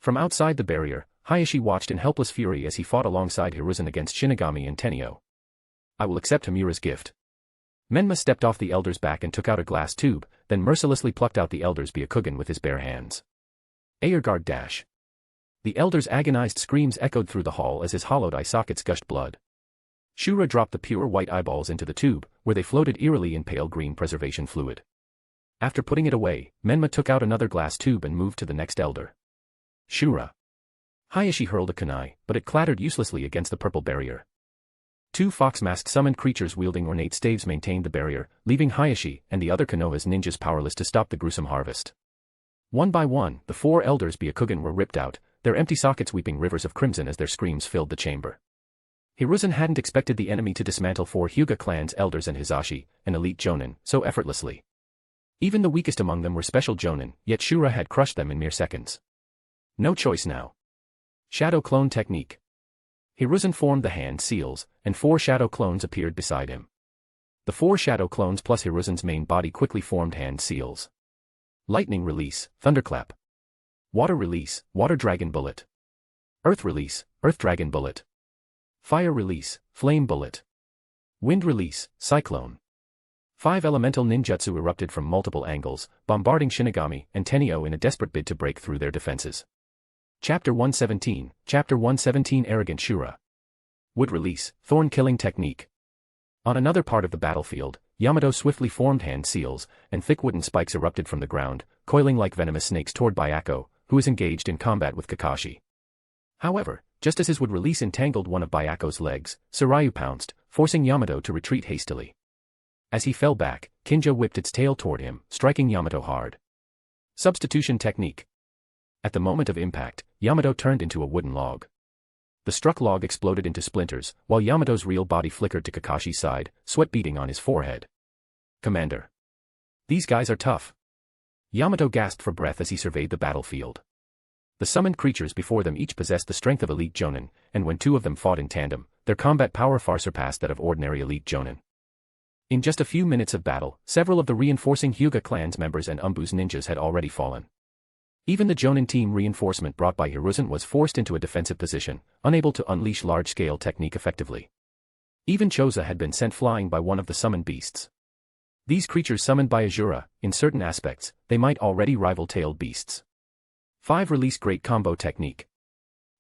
From outside the barrier, Hayashi watched in helpless fury as he fought alongside Hiruzen against Shinigami and Tenio. I will accept Hamura's gift. Menma stepped off the elder's back and took out a glass tube, then mercilessly plucked out the elder's Byakugan with his bare hands. Earguard dash. The elder's agonized screams echoed through the hall as his hollowed eye sockets gushed blood. Shura dropped the pure white eyeballs into the tube, where they floated eerily in pale green preservation fluid. After putting it away, Menma took out another glass tube and moved to the next elder. Shura. Hayashi hurled a kunai, but it clattered uselessly against the purple barrier. 2 fox-masked summoned creatures wielding ornate staves maintained the barrier, leaving Hayashi and the other Konoha's ninjas powerless to stop the gruesome harvest. One by one, the 4 elders' Byakugan were ripped out, their empty sockets weeping rivers of crimson as their screams filled the chamber. Hiruzen hadn't expected the enemy to dismantle 4 Hyuga clan's elders and Hizashi, an elite jonin, so effortlessly. Even the weakest among them were special jonin, yet Shura had crushed them in mere seconds. No choice now. Shadow clone technique. Hiruzen formed the hand seals, and 4 shadow clones appeared beside him. The 4 shadow clones plus Hiruzen's main body quickly formed hand seals. Lightning release, thunderclap. Water release, water dragon bullet. Earth release, earth dragon bullet. Fire release, flame bullet. Wind release, cyclone. 5 elemental ninjutsu erupted from multiple angles, bombarding Shinigami and Tenio in a desperate bid to break through their defenses. Chapter 117, Chapter 117 Arrogant Shura. Wood release, thorn killing technique. On another part of the battlefield, Yamato swiftly formed hand seals, and thick wooden spikes erupted from the ground, coiling like venomous snakes toward Byakko, who is engaged in combat with Kakashi. However, just as his wood release entangled one of Byakko's legs, Tsuryu pounced, forcing Yamato to retreat hastily. As he fell back, Kinja whipped its tail toward him, striking Yamato hard. Substitution technique. At the moment of impact, Yamato turned into a wooden log. The struck log exploded into splinters, while Yamato's real body flickered to Kakashi's side, sweat beading on his forehead. Commander. These guys are tough. Yamato gasped for breath as he surveyed the battlefield. The summoned creatures before them each possessed the strength of elite jonin, and when 2 of them fought in tandem, their combat power far surpassed that of ordinary elite jonin. In just a few minutes of battle, several of the reinforcing Hyuga clan's members and Umbu's ninjas had already fallen. Even the jonin team reinforcement brought by Hiruzen was forced into a defensive position, unable to unleash large-scale technique effectively. Even Choza had been sent flying by one of the summoned beasts. These creatures summoned by Azura, in certain aspects, they might already rival tailed beasts. 5 Release Great Combo Technique.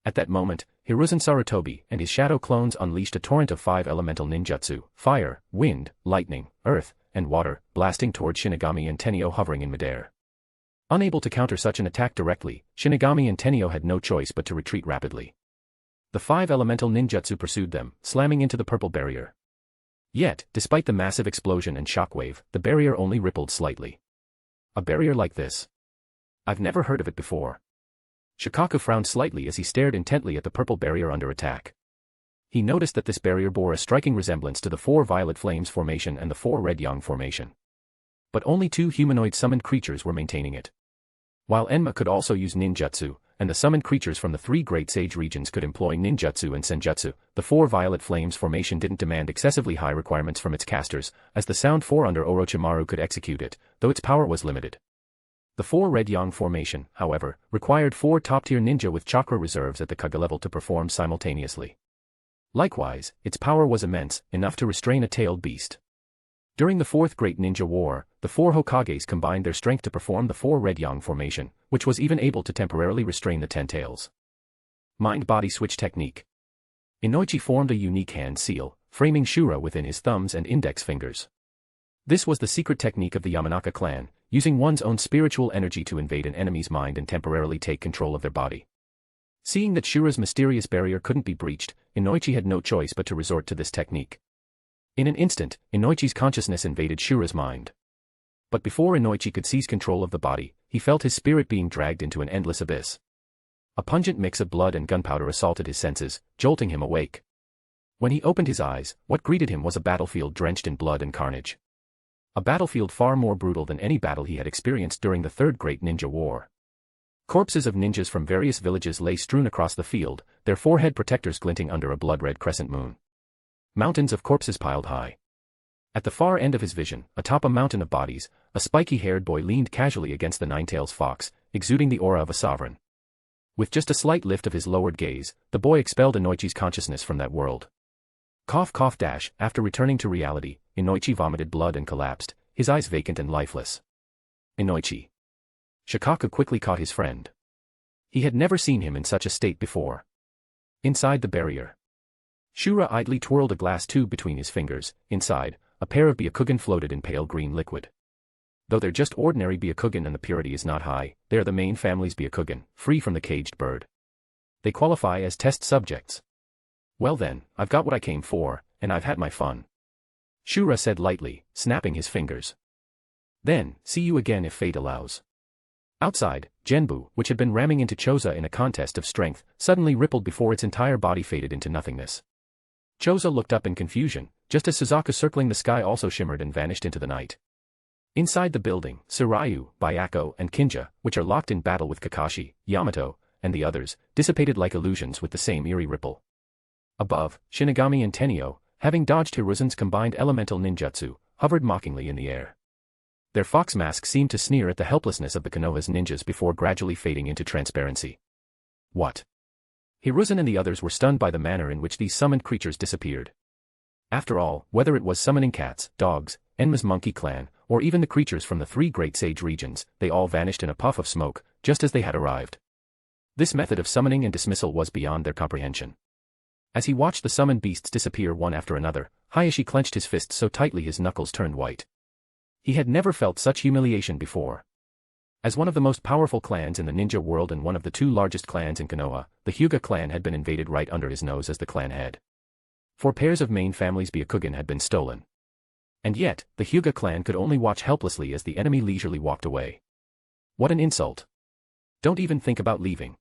At that moment, Hiruzen Sarutobi and his shadow clones unleashed a torrent of 5 elemental ninjutsu: fire, wind, lightning, earth, and water, blasting toward Shinigami and Tenio hovering in midair. Unable to counter such an attack directly, Shinigami and Tenio had no choice but to retreat rapidly. The 5 elemental ninjutsu pursued them, slamming into the purple barrier. Yet, despite the massive explosion and shockwave, the barrier only rippled slightly. A barrier like this? I've never heard of it before. Shikaku frowned slightly as he stared intently at the purple barrier under attack. He noticed that this barrier bore a striking resemblance to the 4 Violet Flames formation and the 4 Red Yang formation. But only 2 humanoid summoned creatures were maintaining it. While Enma could also use ninjutsu, and the summoned creatures from the 3 Great Sage regions could employ ninjutsu and senjutsu, the 4 Violet Flames formation didn't demand excessively high requirements from its casters, as the Sound 4 under Orochimaru could execute it, though its power was limited. The 4 Red Yang formation, however, required 4 top-tier ninja with chakra reserves at the Kaguya level to perform simultaneously. Likewise, its power was immense, enough to restrain a tailed beast. During the 4th Great Ninja War, the 4 Hokages combined their strength to perform the 4 Red Yang formation, which was even able to temporarily restrain the 10 tails. Mind-body switch technique. Inoichi formed a unique hand seal, framing Shura within his thumbs and index fingers. This was the secret technique of the Yamanaka clan, using one's own spiritual energy to invade an enemy's mind and temporarily take control of their body. Seeing that Shura's mysterious barrier couldn't be breached, Inoichi had no choice but to resort to this technique. In an instant, Inoichi's consciousness invaded Shura's mind. But before Inoichi could seize control of the body, he felt his spirit being dragged into an endless abyss. A pungent mix of blood and gunpowder assaulted his senses, jolting him awake. When he opened his eyes, what greeted him was a battlefield drenched in blood and carnage. A battlefield far more brutal than any battle he had experienced during the 3rd Great Ninja War. Corpses of ninjas from various villages lay strewn across the field, their forehead protectors glinting under a blood-red crescent moon. Mountains of corpses piled high. At the far end of his vision, atop a mountain of bodies, a spiky-haired boy leaned casually against the Nine-Tails fox, exuding the aura of a sovereign. With just a slight lift of his lowered gaze, the boy expelled Inoichi's consciousness from that world. Cough cough dash, after returning to reality, Inoichi vomited blood and collapsed, his eyes vacant and lifeless. Inoichi. Shikaku quickly caught his friend. He had never seen him in such a state before. Inside the barrier. Shura idly twirled a glass tube between his fingers. Inside, a pair of Byakugan floated in pale green liquid. Though they're just ordinary Byakugan and the purity is not high, they are the main family's Byakugan, free from the caged bird. They qualify as test subjects. Well then, I've got what I came for, and I've had my fun. Shura said lightly, snapping his fingers. Then, see you again if fate allows. Outside, Genbu, which had been ramming into Choza in a contest of strength, suddenly rippled before its entire body faded into nothingness. Choza looked up in confusion, just as Suzaku circling the sky also shimmered and vanished into the night. Inside the building, Tsuryu, Byako, and Kinja, which are locked in battle with Kakashi, Yamato, and the others, dissipated like illusions with the same eerie ripple. Above, Shinigami and Tenio, having dodged Hiruzen's combined elemental ninjutsu, hovered mockingly in the air. Their fox masks seemed to sneer at the helplessness of the Konoha's ninjas before gradually fading into transparency. What? Hiruzen and the others were stunned by the manner in which these summoned creatures disappeared. After all, whether it was summoning cats, dogs, Enma's monkey clan, or even the creatures from the 3 Great Sage regions, they all vanished in a puff of smoke, just as they had arrived. This method of summoning and dismissal was beyond their comprehension. As he watched the summoned beasts disappear one after another, Hayashi clenched his fists so tightly his knuckles turned white. He had never felt such humiliation before. As one of the most powerful clans in the ninja world and one of the 2 largest clans in Konoha, the Hyuga clan had been invaded right under his nose as the clan head. 4 pairs of main family's Byakugan had been stolen. And yet, the Hyuga clan could only watch helplessly as the enemy leisurely walked away. What an insult. Don't even think about leaving.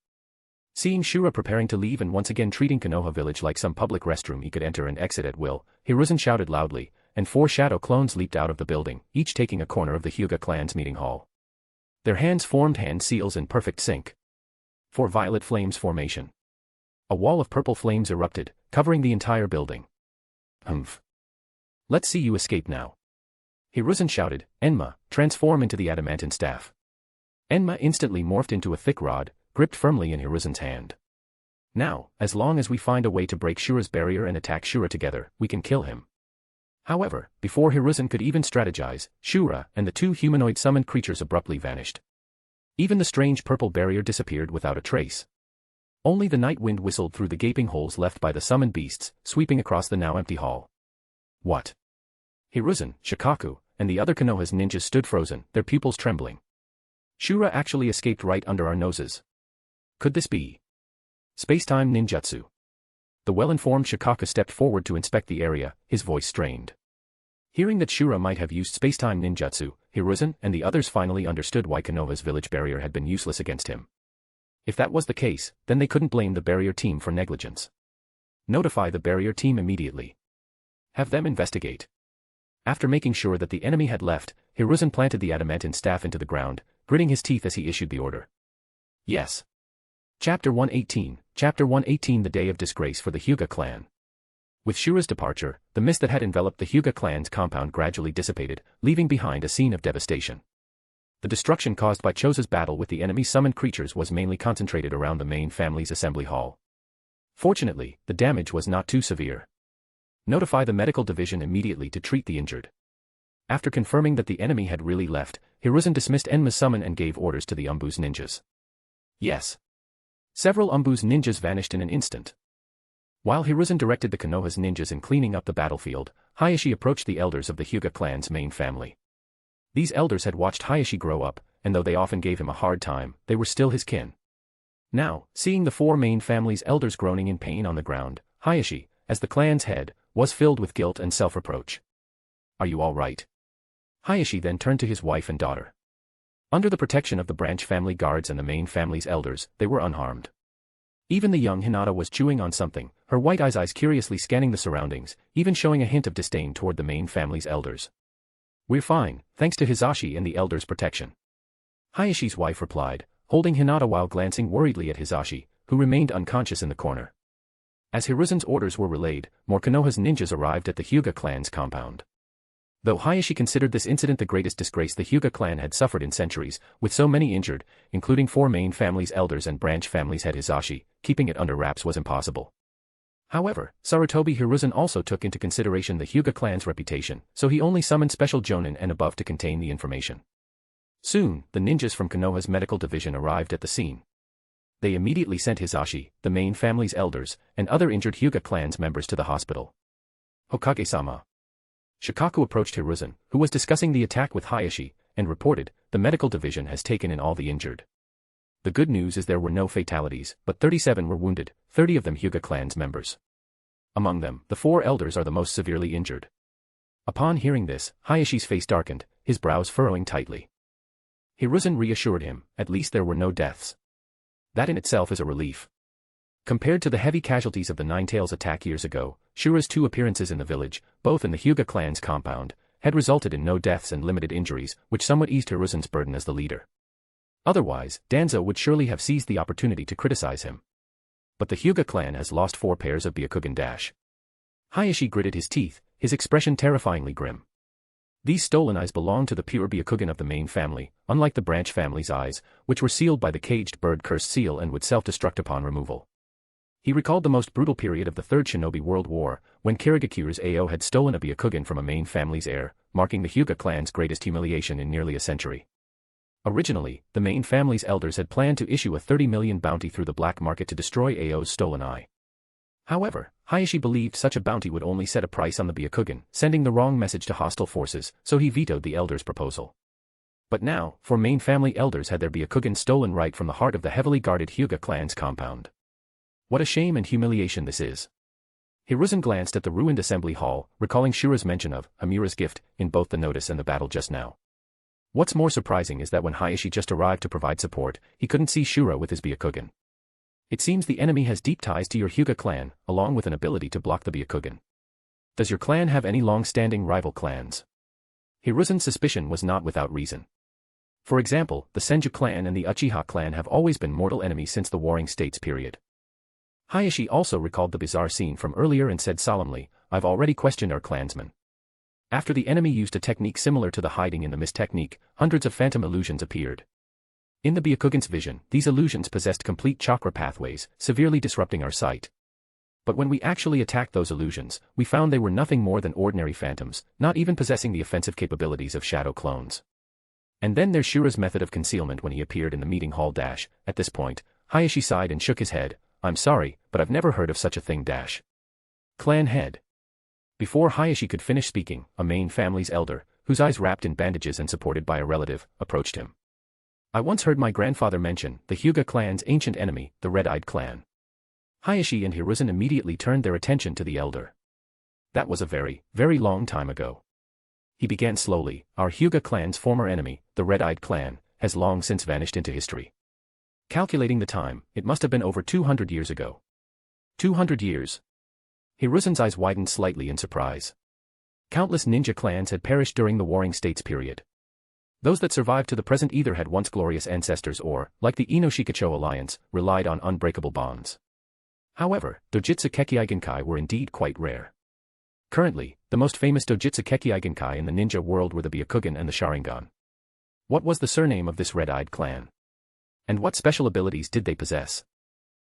Seeing Shura preparing to leave and once again treating Konoha village like some public restroom he could enter and exit at will, Hiruzen shouted loudly, and 4 shadow clones leaped out of the building, each taking a corner of the Hyuga clan's meeting hall. Their hands formed hand seals in perfect sync. 4 Violet Flames formation. A wall of purple flames erupted, covering the entire building. Humph. Let's see you escape now. Hiruzen shouted, Enma, transform into the adamantine staff. Enma instantly morphed into a thick rod, gripped firmly in Hiruzen's hand. Now, as long as we find a way to break Shura's barrier and attack Shura together, we can kill him. However, before Hiruzen could even strategize, Shura and the 2 humanoid summoned creatures abruptly vanished. Even the strange purple barrier disappeared without a trace. Only the night wind whistled through the gaping holes left by the summoned beasts, sweeping across the now empty hall. What? Hiruzen, Shikaku, and the other Konoha's ninjas stood frozen, their pupils trembling. Shura actually escaped right under our noses. Could this be space-time ninjutsu? The well-informed Shikaku stepped forward to inspect the area, his voice strained. Hearing that Shura might have used space-time ninjutsu, Hiruzen and the others finally understood why Konoha's village barrier had been useless against him. If that was the case, then they couldn't blame the barrier team for negligence. Notify the barrier team immediately. Have them investigate. After making sure that the enemy had left, Hiruzen planted the adamantine staff into the ground, gritting his teeth as he issued the order. Yes. Chapter 118, Chapter 118 The Day of Disgrace for the Hyuga clan. With Shura's departure, the mist that had enveloped the Hyuga clan's compound gradually dissipated, leaving behind a scene of devastation. The destruction caused by Choso's battle with the enemy-summoned creatures was mainly concentrated around the main family's assembly hall. Fortunately, the damage was not too severe. Notify the medical division immediately to treat the injured. After confirming that the enemy had really left, Hiruzen dismissed Enma's summon and gave orders to the Umbuz ninjas. Yes. Several Umbuz ninjas vanished in an instant. While Hiruzen directed the Konoha's ninjas in cleaning up the battlefield, Hayashi approached the elders of the Hyuga clan's main family. These elders had watched Hayashi grow up, and though they often gave him a hard time, they were still his kin. Now, seeing the four main family's elders groaning in pain on the ground, Hayashi, as the clan's head, was filled with guilt and self-reproach. Are you all right? Hayashi then turned to his wife and daughter. Under the protection of the branch family guards and the main family's elders, they were unharmed. Even the young Hinata was chewing on something, her white eyes curiously scanning the surroundings, even showing a hint of disdain toward the main family's elders. We're fine, thanks to Hisashi and the elders' protection. Hayashi's wife replied, holding Hinata while glancing worriedly at Hisashi, who remained unconscious in the corner. As Hiruzen's orders were relayed, more Konoha's ninjas arrived at the Hyuga clan's compound. Though Hayashi considered this incident the greatest disgrace the Hyuga clan had suffered in centuries, with so many injured, including four main family's elders and branch family's head Hisashi, keeping it under wraps was impossible. However, Sarutobi Hiruzen also took into consideration the Hyuga clan's reputation, so he only summoned special jonin and above to contain the information. Soon, the ninjas from Konoha's medical division arrived at the scene. They immediately sent Hisashi, the main family's elders, and other injured Hyuga clan's members to the hospital. Hokage-sama. Shikaku approached Hiruzen, who was discussing the attack with Hayashi, and reported, the medical division has taken in all the injured. The good news is there were no fatalities, but 37 were wounded, 30 of them Hyuga clan's members. Among them, the four elders are the most severely injured. Upon hearing this, Hayashi's face darkened, his brows furrowing tightly. Hiruzen reassured him, at least there were no deaths. That in itself is a relief. Compared to the heavy casualties of the Nine-Tails attack years ago, Shura's two appearances in the village, both in the Hyuga clan's compound, had resulted in no deaths and limited injuries, which somewhat eased Hiruzen's burden as the leader. Otherwise, Danzo would surely have seized the opportunity to criticize him. But the Hyuga clan has lost 4 pairs of Byakugan. Hayashi gritted his teeth, his expression terrifyingly grim. These stolen eyes belonged to the pure Byakugan of the main family, unlike the branch family's eyes, which were sealed by the caged bird cursed seal and would self-destruct upon removal. He recalled the most brutal period of the Third Shinobi World War, when Kirigakuru's Ao had stolen a Byakugan from a main family's heir, marking the Hyuga clan's greatest humiliation in nearly a century. Originally, the main family's elders had planned to issue a 30 million bounty through the black market to destroy Ao's stolen eye. However, Hayashi believed such a bounty would only set a price on the Byakugan, sending the wrong message to hostile forces, so he vetoed the elders' proposal. But now, 4 main family elders had their Byakugan stolen right from the heart of the heavily guarded Hyuga clan's compound. What a shame and humiliation this is. Hiruzen glanced at the ruined assembly hall, recalling Shura's mention of Hamura's gift in both the notice and the battle just now. What's more surprising is that when Hayashi just arrived to provide support, he couldn't see Shura with his Byakugan. It seems the enemy has deep ties to your Hyuga clan, along with an ability to block the Byakugan. Does your clan have any long-standing rival clans? Hiruzen's suspicion was not without reason. For example, the Senju clan and the Uchiha clan have always been mortal enemies since the Warring States period. Hayashi also recalled the bizarre scene from earlier and said solemnly, I've already questioned our clansmen. After the enemy used a technique similar to the hiding in the mist technique, hundreds of phantom illusions appeared. In the Byakugan's vision, these illusions possessed complete chakra pathways, severely disrupting our sight. But when we actually attacked those illusions, we found they were nothing more than ordinary phantoms, not even possessing the offensive capabilities of shadow clones. And then there's Shura's method of concealment when he appeared in the meeting hall. At this point, Hayashi sighed and shook his head, I'm sorry, but I've never heard of such a thing. Clan head. Before Hayashi could finish speaking, a main family's elder, whose eyes wrapped in bandages and supported by a relative, approached him. I once heard my grandfather mention the Hyuga clan's ancient enemy, the Red-Eyed clan. Hayashi and Hiruzen immediately turned their attention to the elder. That was a very, very long time ago. He began slowly. Our Hyuga clan's former enemy, the Red-Eyed clan, has long since vanished into history. Calculating the time, it must have been over 200 years ago. 200 years. Hiruzen's eyes widened slightly in surprise. Countless ninja clans had perished during the Warring States period. Those that survived to the present either had once glorious ancestors or, like the Ino-Shikacho alliance, relied on unbreakable bonds. However, Dojutsu Kekki-Genkai were indeed quite rare. Currently, the most famous Dojutsu Kekki-Genkai in the ninja world were the Byakugan and the Sharingan. What was the surname of this Red-Eyed clan? And what special abilities did they possess?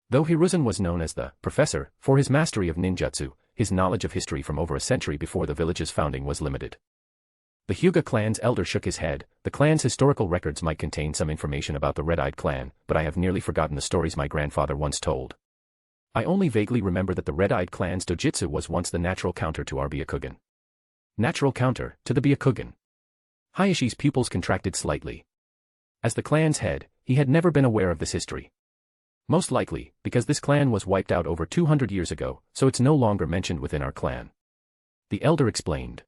Though Hiruzen was known as the Professor for his mastery of ninjutsu, his knowledge of history from over a century before the village's founding was limited. The Hyuga clan's elder shook his head. The clan's historical records might contain some information about the Red-Eyed clan, but I have nearly forgotten the stories my grandfather once told. I only vaguely remember that the Red-Eyed clan's dojutsu was once the natural counter to our Byakugan. Natural counter to the Byakugan. Hayashi's pupils contracted slightly. As the clan's head, he had never been aware of this history. Most likely, because this clan was wiped out over 200 years ago, so it's no longer mentioned within our clan. The elder explained.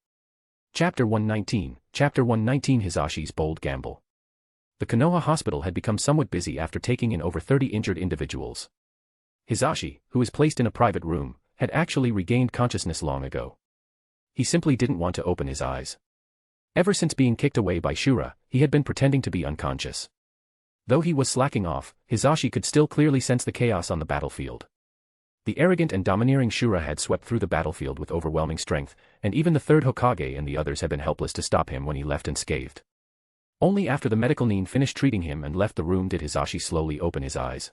Chapter 119, Chapter 119 Hisashi's Bold Gamble. The Konoha hospital had become somewhat busy after taking in over 30 injured individuals. Hisashi, who was placed in a private room, had actually regained consciousness long ago. He simply didn't want to open his eyes. Ever since being kicked away by Shura, he had been pretending to be unconscious. Though he was slacking off, Hisashi could still clearly sense the chaos on the battlefield. The arrogant and domineering Shura had swept through the battlefield with overwhelming strength, and even the third Hokage and the others had been helpless to stop him when he left unscathed. Only after the medical nin finished treating him and left the room did Hisashi slowly open his eyes.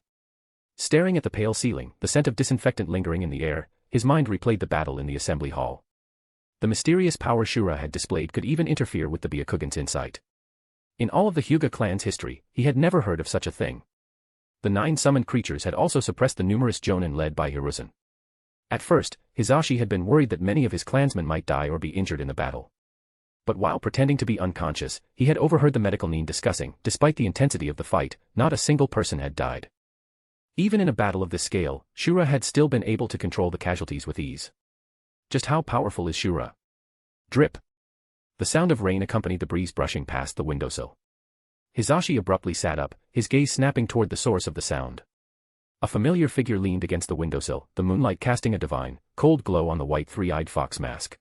Staring at the pale ceiling, the scent of disinfectant lingering in the air, his mind replayed the battle in the assembly hall. The mysterious power Shura had displayed could even interfere with the Byakugan's insight. In all of the Hyuga clan's history, he had never heard of such a thing. The 9 summoned creatures had also suppressed the numerous jonin led by Hiruzen. At first, Hisashi had been worried that many of his clansmen might die or be injured in the battle. But while pretending to be unconscious, he had overheard the medical nin discussing, despite the intensity of the fight, not a single person had died. Even in a battle of this scale, Shura had still been able to control the casualties with ease. Just how powerful is Shura? Drip. The sound of rain accompanied the breeze brushing past the windowsill. Hisashi abruptly sat up, his gaze snapping toward the source of the sound. A familiar figure leaned against the windowsill, the moonlight casting a divine, cold glow on the white three-eyed fox mask.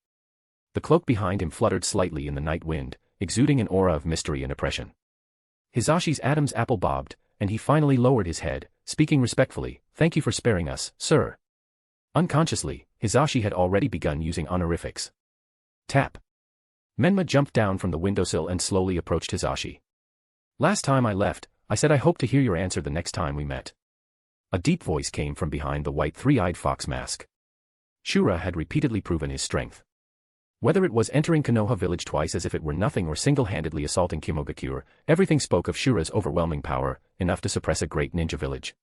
The cloak behind him fluttered slightly in the night wind, exuding an aura of mystery and oppression. Hisashi's Adam's apple bobbed, and he finally lowered his head, speaking respectfully, "Thank you for sparing us, sir." Unconsciously, Hisashi had already begun using honorifics. Tap. Menma jumped down from the windowsill and slowly approached Hisashi. "Last time I left, I said I hoped to hear your answer the next time we met." A deep voice came from behind the white three-eyed fox mask. Shura had repeatedly proven his strength. Whether it was entering Konoha village twice as if it were nothing or single-handedly assaulting Kimogakure, everything spoke of Shura's overwhelming power, enough to suppress a great ninja village.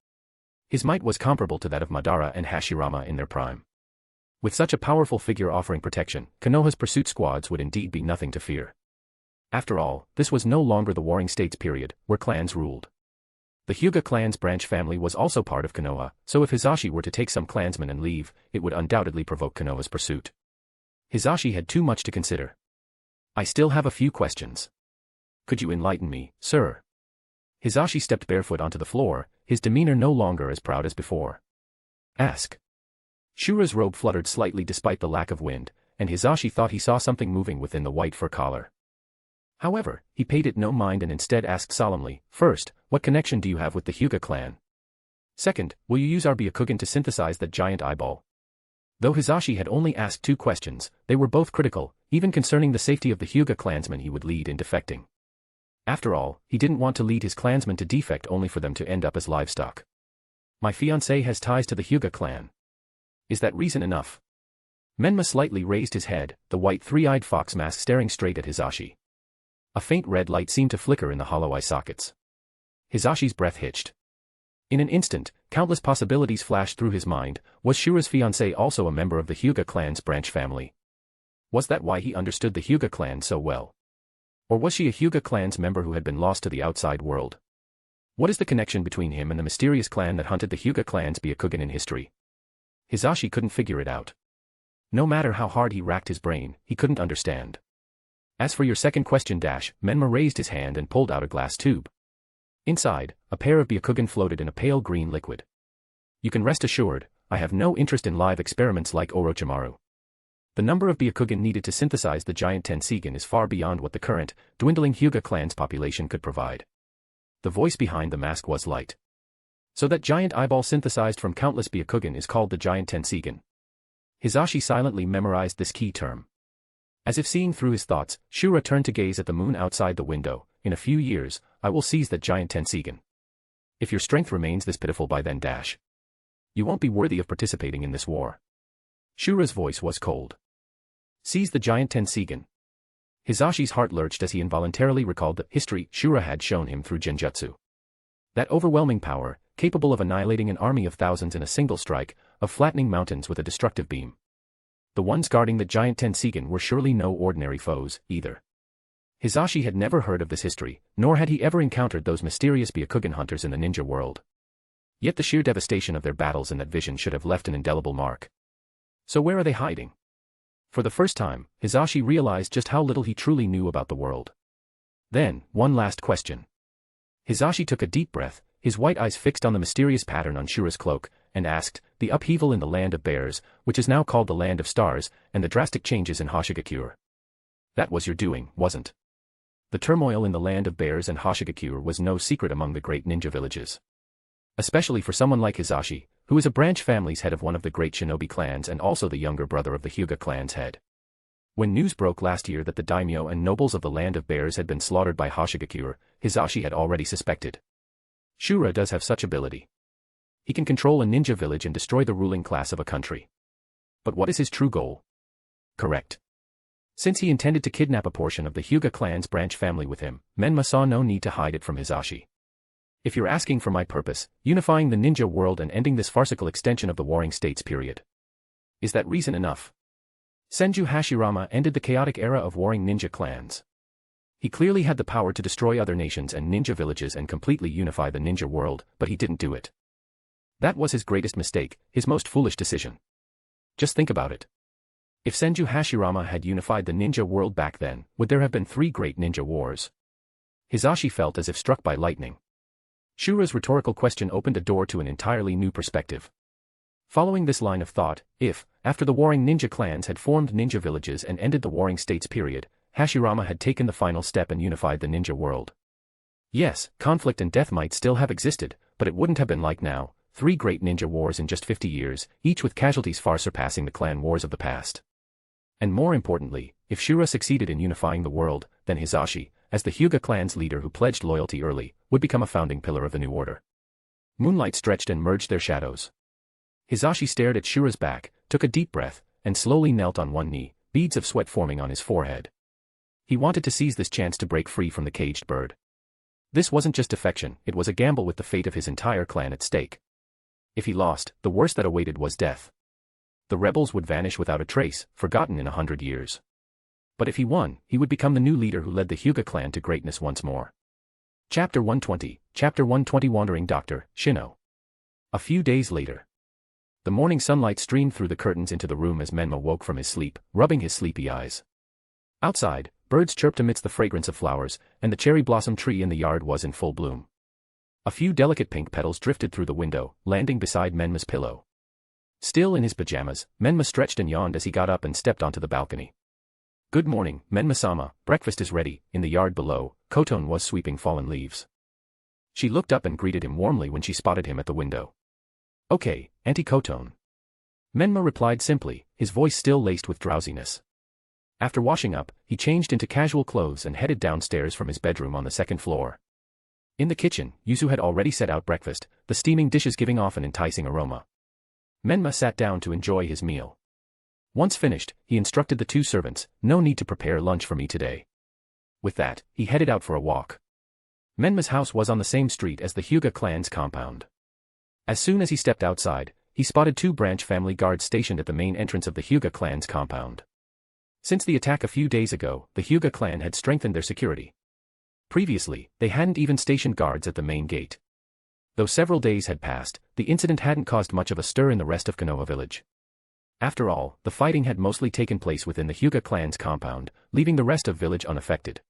His might was comparable to that of Madara and Hashirama in their prime. With such a powerful figure offering protection, Konoha's pursuit squads would indeed be nothing to fear. After all, this was no longer the Warring States period, where clans ruled. The Hyuga clan's branch family was also part of Konoha, so if Hisashi were to take some clansmen and leave, it would undoubtedly provoke Konoha's pursuit. Hisashi had too much to consider. "I still have a few questions. Could you enlighten me, sir?" Hisashi stepped barefoot onto the floor, his demeanor no longer as proud as before. "Ask." Shura's robe fluttered slightly despite the lack of wind, and Hisashi thought he saw something moving within the white fur collar. However, he paid it no mind and instead asked solemnly, "First, what connection do you have with the Hyuga clan? Second, will you use our Byakugan to synthesize that giant eyeball?" Though Hisashi had only asked 2 questions, they were both critical, even concerning the safety of the Hyuga clansmen he would lead in defecting. After all, he didn't want to lead his clansmen to defect only for them to end up as livestock. "My fiancé has ties to the Hyuga clan. Is that reason enough?" Menma slightly raised his head, the white three-eyed fox mask staring straight at Hisashi. A faint red light seemed to flicker in the hollow eye sockets. Hisashi's breath hitched. In an instant, countless possibilities flashed through his mind. Was Shura's fiancée also a member of the Hyuga clan's branch family? Was that why he understood the Hyuga clan so well? Or was she a Hyuga clan's member who had been lost to the outside world? What is the connection between him and the mysterious clan that hunted the Hyuga clan's Byakugan in history? Hisashi couldn't figure it out. No matter how hard he racked his brain, he couldn't understand. As for your second question, Menma raised his hand and pulled out a glass tube. Inside, a pair of Byakugan floated in a pale green liquid. You can rest assured, I have no interest in live experiments like Orochimaru. The number of Byakugan needed to synthesize the giant Tensigan is far beyond what the current, dwindling Hyuga clan's population could provide. The voice behind the mask was light. So that giant eyeball synthesized from countless Byakugan is called the giant Tensigan. Hisashi silently memorized this key term. As if seeing through his thoughts, Shura turned to gaze at the moon outside the window. In a few years, I will seize that giant Tensigan. If your strength remains this pitiful by then, you won't be worthy of participating in this war. Shura's voice was cold. Seize the giant Tensigan. Hisashi's heart lurched as he involuntarily recalled the history Shura had shown him through Genjutsu. That overwhelming power, capable of annihilating an army of thousands in a single strike, of flattening mountains with a destructive beam. The ones guarding the giant Tensigan were surely no ordinary foes, either. Hisashi had never heard of this history, nor had he ever encountered those mysterious Byakugan hunters in the ninja world. Yet the sheer devastation of their battles in that vision should have left an indelible mark. So where are they hiding? For the first time, Hisashi realized just how little he truly knew about the world. Then, one last question. Hisashi took a deep breath, his white eyes fixed on the mysterious pattern on Shura's cloak, and asked, the upheaval in the land of bears, which is now called the land of stars, and the drastic changes in Hoshigakure. That was your doing, wasn't? The turmoil in the land of bears and Hoshigakure was no secret among the great ninja villages. Especially for someone like Hisashi, who is a branch family's head of one of the great shinobi clans and also the younger brother of the Hyuga clan's head. When news broke last year that the daimyo and nobles of the land of bears had been slaughtered by Hoshigakure, Hisashi had already suspected. Shura does have such ability. He can control a ninja village and destroy the ruling class of a country. But what is his true goal? Correct. Since he intended to kidnap a portion of the Hyuga clan's branch family with him, Menma saw no need to hide it from Hisashi. If you're asking for my purpose, unifying the ninja world and ending this farcical extension of the warring states period. Is that reason enough? Senju Hashirama ended the chaotic era of warring ninja clans. He clearly had the power to destroy other nations and ninja villages and completely unify the ninja world, but he didn't do it. That was his greatest mistake, his most foolish decision. Just think about it. If Senju Hashirama had unified the ninja world back then, would there have been 3 great ninja wars? Hisashi felt as if struck by lightning. Shura's rhetorical question opened a door to an entirely new perspective. Following this line of thought, if, after the warring ninja clans had formed ninja villages and ended the warring states period, Hashirama had taken the final step and unified the ninja world. Yes, conflict and death might still have existed, but it wouldn't have been like now, 3 great ninja wars in just 50 years, each with casualties far surpassing the clan wars of the past. And more importantly, if Shura succeeded in unifying the world, then Hisashi, as the Hyuga clan's leader who pledged loyalty early, would become a founding pillar of the new order. Moonlight stretched and merged their shadows. Hisashi stared at Shura's back, took a deep breath, and slowly knelt on one knee, beads of sweat forming on his forehead. He wanted to seize this chance to break free from the caged bird. This wasn't just affection, it was a gamble with the fate of his entire clan at stake. If he lost, the worst that awaited was death. The rebels would vanish without a trace, forgotten in 100 years. But if he won, he would become the new leader who led the Hyuga clan to greatness once more. Chapter 120, Chapter 120 Wandering Dr. Shino. A few days later. The morning sunlight streamed through the curtains into the room as Menma woke from his sleep, rubbing his sleepy eyes. Outside, birds chirped amidst the fragrance of flowers, and the cherry blossom tree in the yard was in full bloom. A few delicate pink petals drifted through the window, landing beside Menma's pillow. Still in his pajamas, Menma stretched and yawned as he got up and stepped onto the balcony. Good morning, Menma-sama, breakfast is ready. In the yard below, Koton was sweeping fallen leaves. She looked up and greeted him warmly when she spotted him at the window. Okay, Auntie Koton. Menma replied simply, his voice still laced with drowsiness. After washing up, he changed into casual clothes and headed downstairs from his bedroom on the 2nd floor. In the kitchen, Yuzu had already set out breakfast, the steaming dishes giving off an enticing aroma. Menma sat down to enjoy his meal. Once finished, he instructed the 2 servants, no need to prepare lunch for me today. With that, he headed out for a walk. Menma's house was on the same street as the Hyuga clan's compound. As soon as he stepped outside, he spotted 2 branch family guards stationed at the main entrance of the Hyuga clan's compound. Since the attack a few days ago, the Hyuga clan had strengthened their security. Previously, they hadn't even stationed guards at the main gate. Though several days had passed, the incident hadn't caused much of a stir in the rest of Konoha village. After all, the fighting had mostly taken place within the Hyuga clan's compound, leaving the rest of village unaffected.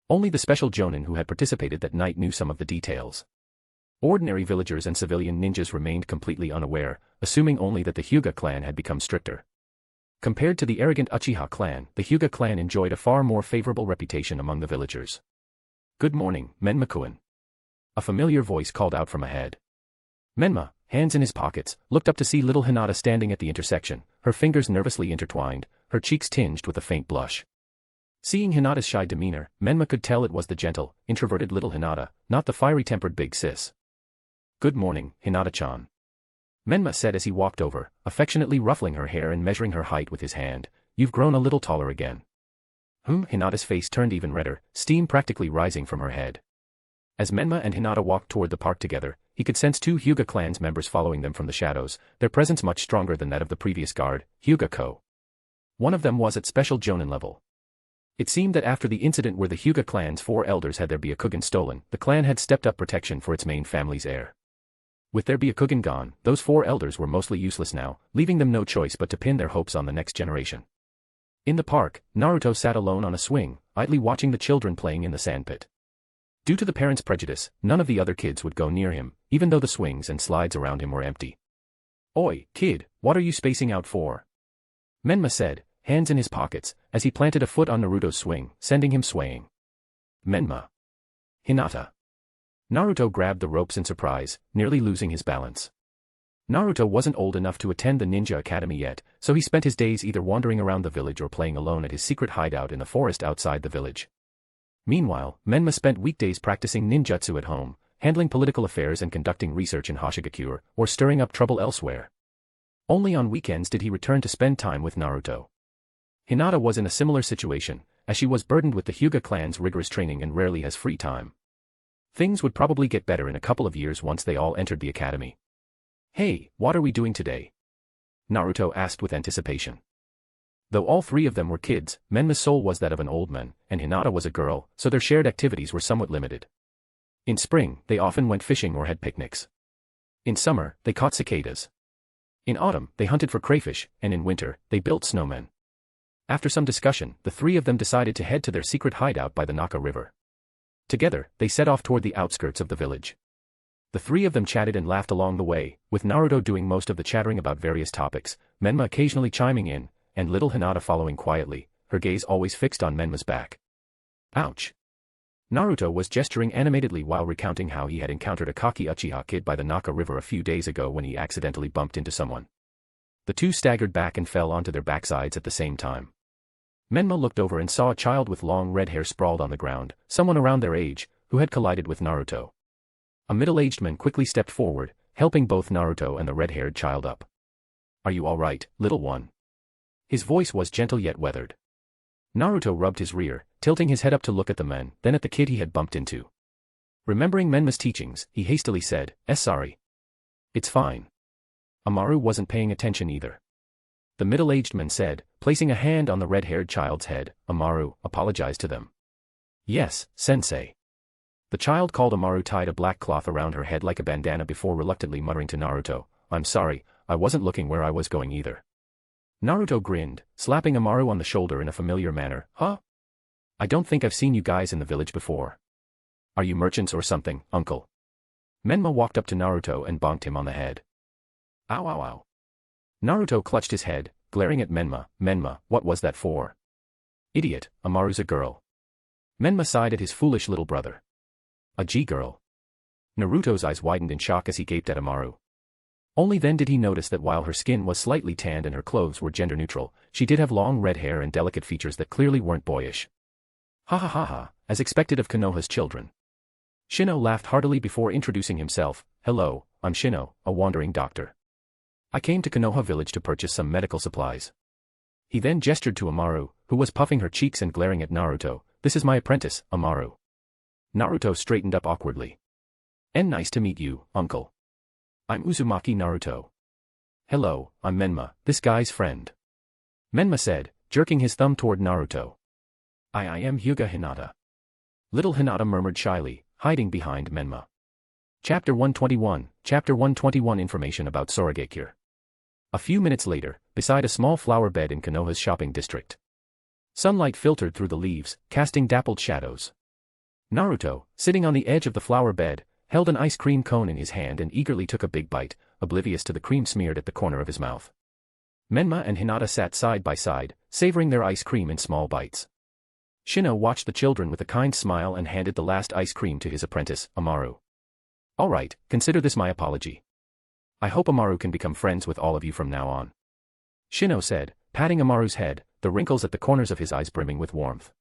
Only the special jonin who had participated that night knew some of the details. Ordinary villagers and civilian ninjas remained completely unaware, assuming only that the Hyuga clan had become stricter. Compared to the arrogant Uchiha clan, the Hyuga clan enjoyed a far more favorable reputation among the villagers. "Good morning, Menma-kun." A familiar voice called out from ahead. Menma, hands in his pockets, looked up to see little Hinata standing at the intersection, her fingers nervously intertwined, her cheeks tinged with a faint blush. Seeing Hinata's shy demeanor, Menma could tell it was the gentle, introverted little Hinata, not the fiery-tempered big sis. "Good morning, Hinata-chan," Menma said as he walked over, affectionately ruffling her hair and measuring her height with his hand. "You've grown a little taller again." Hinata's face turned even redder, steam practically rising from her head. As Menma and Hinata walked toward the park together, he could sense 2 Hyuga clan's members following them from the shadows, their presence much stronger than that of the previous guard, Hyuga-ko. One of them was at special jonin level. It seemed that after the incident where the Hyuga clan's 4 elders had their Byakugan stolen, the clan had stepped up protection for its main family's heir. With their Byakugan gone, those 4 elders were mostly useless now, leaving them no choice but to pin their hopes on the next generation. In the park, Naruto sat alone on a swing, idly watching the children playing in the sandpit. Due to the parents' prejudice, none of the other kids would go near him, even though the swings and slides around him were empty. "Oi, kid, what are you spacing out for?" Menma said, hands in his pockets, as he planted a foot on Naruto's swing, sending him swaying. "Menma." "Hinata." Naruto grabbed the ropes in surprise, nearly losing his balance. Naruto wasn't old enough to attend the ninja academy yet, so he spent his days either wandering around the village or playing alone at his secret hideout in the forest outside the village. Meanwhile, Menma spent weekdays practicing ninjutsu at home, handling political affairs and conducting research in Hashigakure, or stirring up trouble elsewhere. Only on weekends did he return to spend time with Naruto. Hinata was in a similar situation, as she was burdened with the Hyuga clan's rigorous training and rarely has free time. Things would probably get better in a couple of years once they all entered the academy. "Hey, what are we doing today?" Naruto asked with anticipation. Though all 3 of them were kids, Menma's soul was that of an old man, and Hinata was a girl, so their shared activities were somewhat limited. In spring, they often went fishing or had picnics. In summer, they caught cicadas. In autumn, they hunted for crayfish, and in winter, they built snowmen. After some discussion, the 3 of them decided to head to their secret hideout by the Naka River. Together, they set off toward the outskirts of the village. The 3 of them chatted and laughed along the way, with Naruto doing most of the chattering about various topics, Menma occasionally chiming in, and little Hinata following quietly, her gaze always fixed on Menma's back. "Ouch." Naruto was gesturing animatedly while recounting how he had encountered a cocky Uchiha kid by the Naka River a few days ago when he accidentally bumped into someone. The 2 staggered back and fell onto their backsides at the same time. Menma looked over and saw a child with long red hair sprawled on the ground, someone around their age, who had collided with Naruto. A middle-aged man quickly stepped forward, helping both Naruto and the red-haired child up. "Are you all right, little one?" His voice was gentle yet weathered. Naruto rubbed his rear, tilting his head up to look at the men, then at the kid he had bumped into. Remembering Menma's teachings, he hastily said, "Sorry. It's fine." Amaru wasn't paying attention either. The middle-aged man said, placing a hand on the red-haired child's head, "Amaru, apologize to them." "Yes, sensei." The child called Amaru tied a black cloth around her head like a bandana before reluctantly muttering to Naruto, "I'm sorry, I wasn't looking where I was going either." Naruto grinned, slapping Amaru on the shoulder in a familiar manner. "Huh? I don't think I've seen you guys in the village before. Are you merchants or something, uncle?" Menma walked up to Naruto and bonked him on the head. "Ow ow ow." Naruto clutched his head, glaring at Menma. "Menma, what was that for?" "Idiot, Amaru's a girl." Menma sighed at his foolish little brother. "A G-girl." Naruto's eyes widened in shock as he gaped at Amaru. Only then did he notice that while her skin was slightly tanned and her clothes were gender-neutral, she did have long red hair and delicate features that clearly weren't boyish. "Hahahaha, as expected of Konoha's children." Shino laughed heartily before introducing himself. "Hello, I'm Shino, a wandering doctor. I came to Konoha village to purchase some medical supplies." He then gestured to Amaru, who was puffing her cheeks and glaring at Naruto. "This is my apprentice, Amaru." Naruto straightened up awkwardly. "And nice to meet you, uncle." I'm Uzumaki Naruto. Hello, I'm Menma, this guy's friend. Menma said, jerking his thumb toward Naruto. I am Hyuga Hinata. Little Hinata murmured shyly, hiding behind Menma. Chapter 121 Information about Soragekure. A few minutes later, beside a small flower bed in Konoha's shopping district. Sunlight filtered through the leaves, casting dappled shadows. Naruto, sitting on the edge of the flower bed, held an ice cream cone in his hand and eagerly took a big bite, oblivious to the cream smeared at the corner of his mouth. Menma and Hinata sat side by side, savoring their ice cream in small bites. Shino watched the children with a kind smile and handed the last ice cream to his apprentice, Amaru. All right, consider this my apology. I hope Amaru can become friends with all of you from now on. Shino said, patting Amaru's head, the wrinkles at the corners of his eyes brimming with warmth.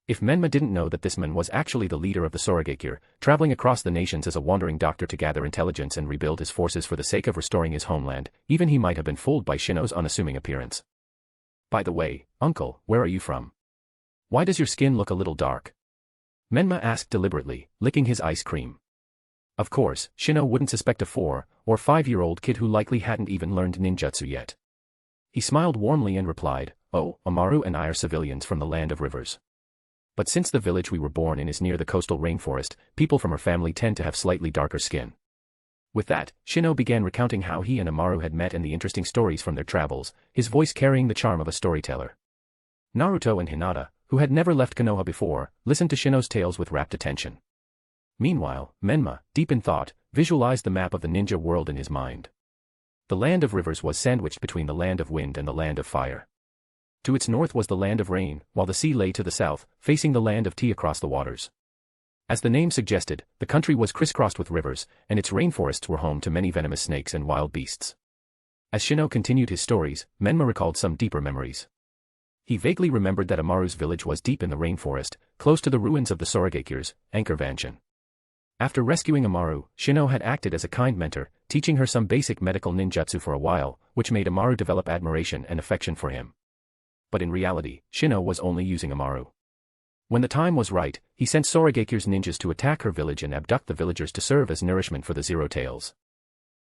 If Menma didn't know that this man was actually the leader of the Soragekure, traveling across the nations as a wandering doctor to gather intelligence and rebuild his forces for the sake of restoring his homeland, even he might have been fooled by Shino's unassuming appearance. By the way, uncle, where are you from? Why does your skin look a little dark? Menma asked deliberately, licking his ice cream. Of course, Shino wouldn't suspect a 4- or 5-year-old kid who likely hadn't even learned ninjutsu yet. He smiled warmly and replied, "Oh, Amaru and I are civilians from the land of rivers. But since the village we were born in is near the coastal rainforest, people from our family tend to have slightly darker skin." With that, Shino began recounting how he and Amaru had met and the interesting stories from their travels, his voice carrying the charm of a storyteller. Naruto and Hinata, who had never left Konoha before, listened to Shino's tales with rapt attention. Meanwhile, Menma, deep in thought, visualized the map of the ninja world in his mind. The land of rivers was sandwiched between the land of wind and the land of fire. To its north was the land of rain, while the sea lay to the south, facing the land of tea across the waters. As the name suggested, the country was crisscrossed with rivers, and its rainforests were home to many venomous snakes and wild beasts. As Shino continued his stories, Menma recalled some deeper memories. He vaguely remembered that Amaru's village was deep in the rainforest, close to the ruins of the Soragekure's anchor mansion. After rescuing Amaru, Shino had acted as a kind mentor, teaching her some basic medical ninjutsu for a while, which made Amaru develop admiration and affection for him. But in reality, Shino was only using Amaru. When the time was right, he sent Soragekure's ninjas to attack her village and abduct the villagers to serve as nourishment for the Zero Tails.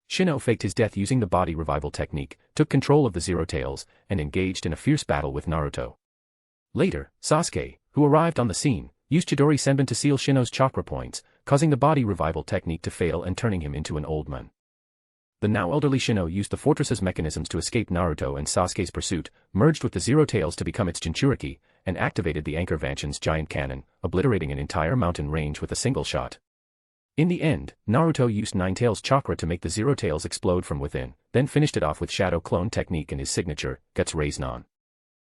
Shino faked his death using the body revival technique, took control of the Zero Tails, and engaged in a fierce battle with Naruto. Later, Sasuke, who arrived on the scene, used Chidori Senbon to seal Shino's chakra points, causing the body revival technique to fail and turning him into an old man. The now elderly Shino used the fortress's mechanisms to escape Naruto and Sasuke's pursuit, merged with the Zero Tails to become its Jinchuriki, and activated the anchor mansion's giant cannon, obliterating an entire mountain range with a single shot. In the end, Naruto used Nine-Tails Chakra to make the Zero Tails explode from within, then finished it off with Shadow Clone technique and his signature, Guts Raisnon.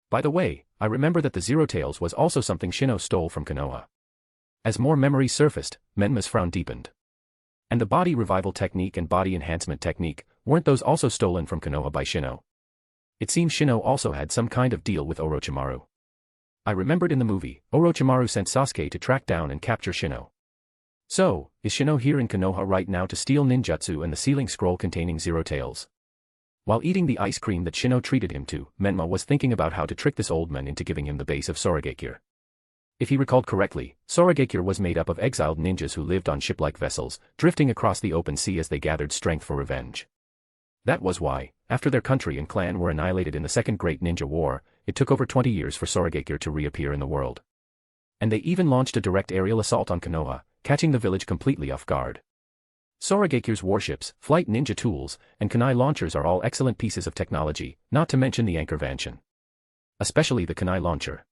By the way, I remember that the Zero Tails was also something Shino stole from Konoha. As more memories surfaced, Menma's frown deepened. And the body revival technique and body enhancement technique, weren't those also stolen from Konoha by Shino? It seems Shino also had some kind of deal with Orochimaru. I remembered in the movie, Orochimaru sent Sasuke to track down and capture Shino. So, is Shino here in Konoha right now to steal ninjutsu and the sealing scroll containing Zero Tails? While eating the ice cream that Shino treated him to, Menma was thinking about how to trick this old man into giving him the base of Soragekure. If he recalled correctly, Soragekure was made up of exiled ninjas who lived on ship-like vessels, drifting across the open sea as they gathered strength for revenge. That was why, after their country and clan were annihilated in the Second Great Ninja War, it took over 20 years for Soragekure to reappear in the world. And they even launched a direct aerial assault on Konoha, catching the village completely off guard. Soragekure's warships, flight ninja tools, and kunai launchers are all excellent pieces of technology, not to mention the anchor mansion. Especially the kunai launcher.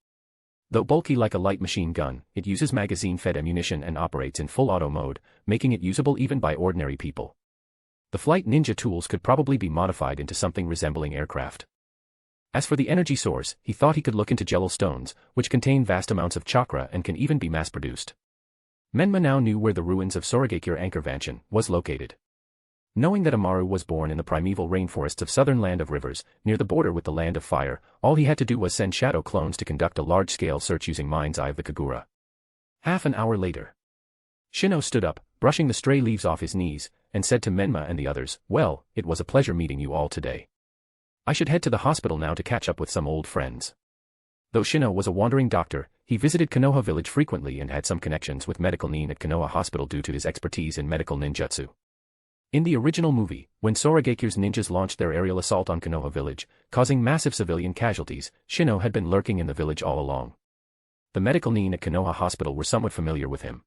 Though bulky like a light machine gun, it uses magazine-fed ammunition and operates in full auto mode, making it usable even by ordinary people. The flight ninja tools could probably be modified into something resembling aircraft. As for the energy source, he thought he could look into Jello stones, which contain vast amounts of chakra and can even be mass-produced. Menma now knew where the ruins of Soragekure Anchor Mansion was located. Knowing that Amaru was born in the primeval rainforests of southern Land of Rivers, near the border with the Land of Fire, all he had to do was send shadow clones to conduct a large-scale search using Mind's Eye of the Kagura. Half an hour later, Shino stood up, brushing the stray leaves off his knees, and said to Menma and the others, "Well, it was a pleasure meeting you all today. I should head to the hospital now to catch up with some old friends." Though Shino was a wandering doctor, he visited Konoha village frequently and had some connections with medical nin at Konoha Hospital due to his expertise in medical ninjutsu. In the original movie, when Soragekyu's ninjas launched their aerial assault on Konoha village, causing massive civilian casualties, Shino had been lurking in the village all along. The medical nin at Konoha Hospital were somewhat familiar with him.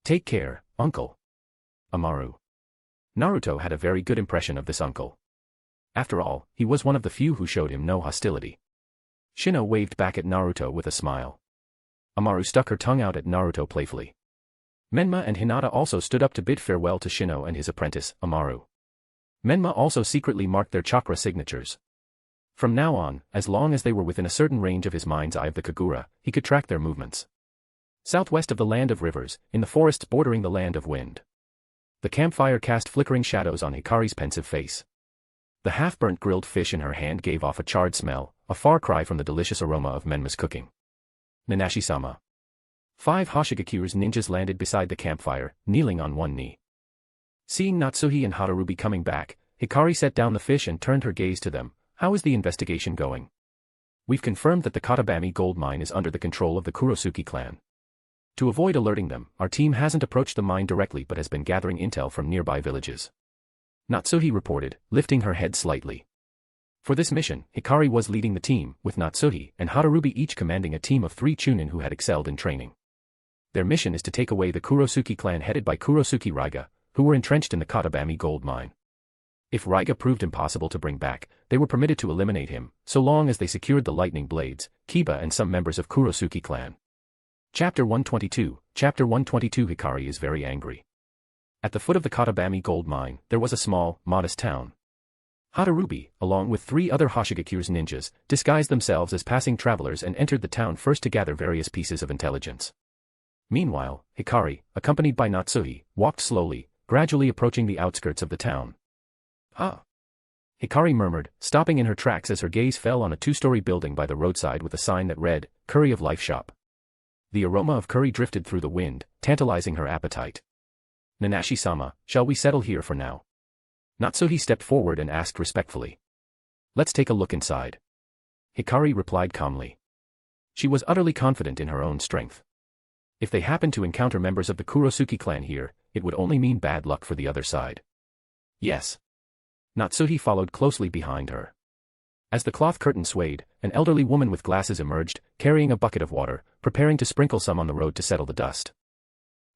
"Take care, uncle." Amaru. Naruto had a very good impression of this uncle. After all, he was one of the few who showed him no hostility. Shino waved back at Naruto with a smile. Amaru stuck her tongue out at Naruto playfully. Menma and Hinata also stood up to bid farewell to Shino and his apprentice, Amaru. Menma also secretly marked their chakra signatures. From now on, as long as they were within a certain range of his mind's eye of the Kaguya, he could track their movements. Southwest of the Land of Rivers, in the forests bordering the Land of Wind. The campfire cast flickering shadows on Hikari's pensive face. The half-burnt grilled fish in her hand gave off a charred smell, a far cry from the delicious aroma of Menma's cooking. Nanashi-sama. 5 Hoshigaku's ninjas landed beside the campfire, kneeling on one knee. Seeing Natsuhi and Harubi coming back, Hikari set down the fish and turned her gaze to them. "How is the investigation going?" "We've confirmed that the Katabami gold mine is under the control of the Kurosuke clan. To avoid alerting them, our team hasn't approached the mine directly but has been gathering intel from nearby villages," Natsuhi reported, lifting her head slightly. For this mission, Hikari was leading the team, with Natsuhi and Harubi each commanding a team of 3 chunin who had excelled in training. Their mission is to take away the Kurosuke clan headed by Kurosuke Raiga, who were entrenched in the Katabami gold mine. If Raiga proved impossible to bring back, they were permitted to eliminate him, so long as they secured the lightning blades, Kiba and some members of Kurosuke clan. Chapter 122. Chapter 122. Hikari is very angry. At the foot of the Katabami gold mine, there was a small, modest town. Harubi, along with 3 other Hoshigaku's ninjas, disguised themselves as passing travelers and entered the town first to gather various pieces of intelligence. Meanwhile, Hikari, accompanied by Natsuhi, walked slowly, gradually approaching the outskirts of the town. "Ah!" Hikari murmured, stopping in her tracks as her gaze fell on a 2-story building by the roadside with a sign that read, "Curry of Life Shop." The aroma of curry drifted through the wind, tantalizing her appetite. "Nanashi-sama, shall we settle here for now?" Natsuhi stepped forward and asked respectfully. "Let's take a look inside." Hikari replied calmly. She was utterly confident in her own strength. If they happened to encounter members of the Kurosuke clan here, it would only mean bad luck for the other side. "Yes." Natsuhi followed closely behind her. As the cloth curtain swayed, an elderly woman with glasses emerged, carrying a bucket of water, preparing to sprinkle some on the road to settle the dust.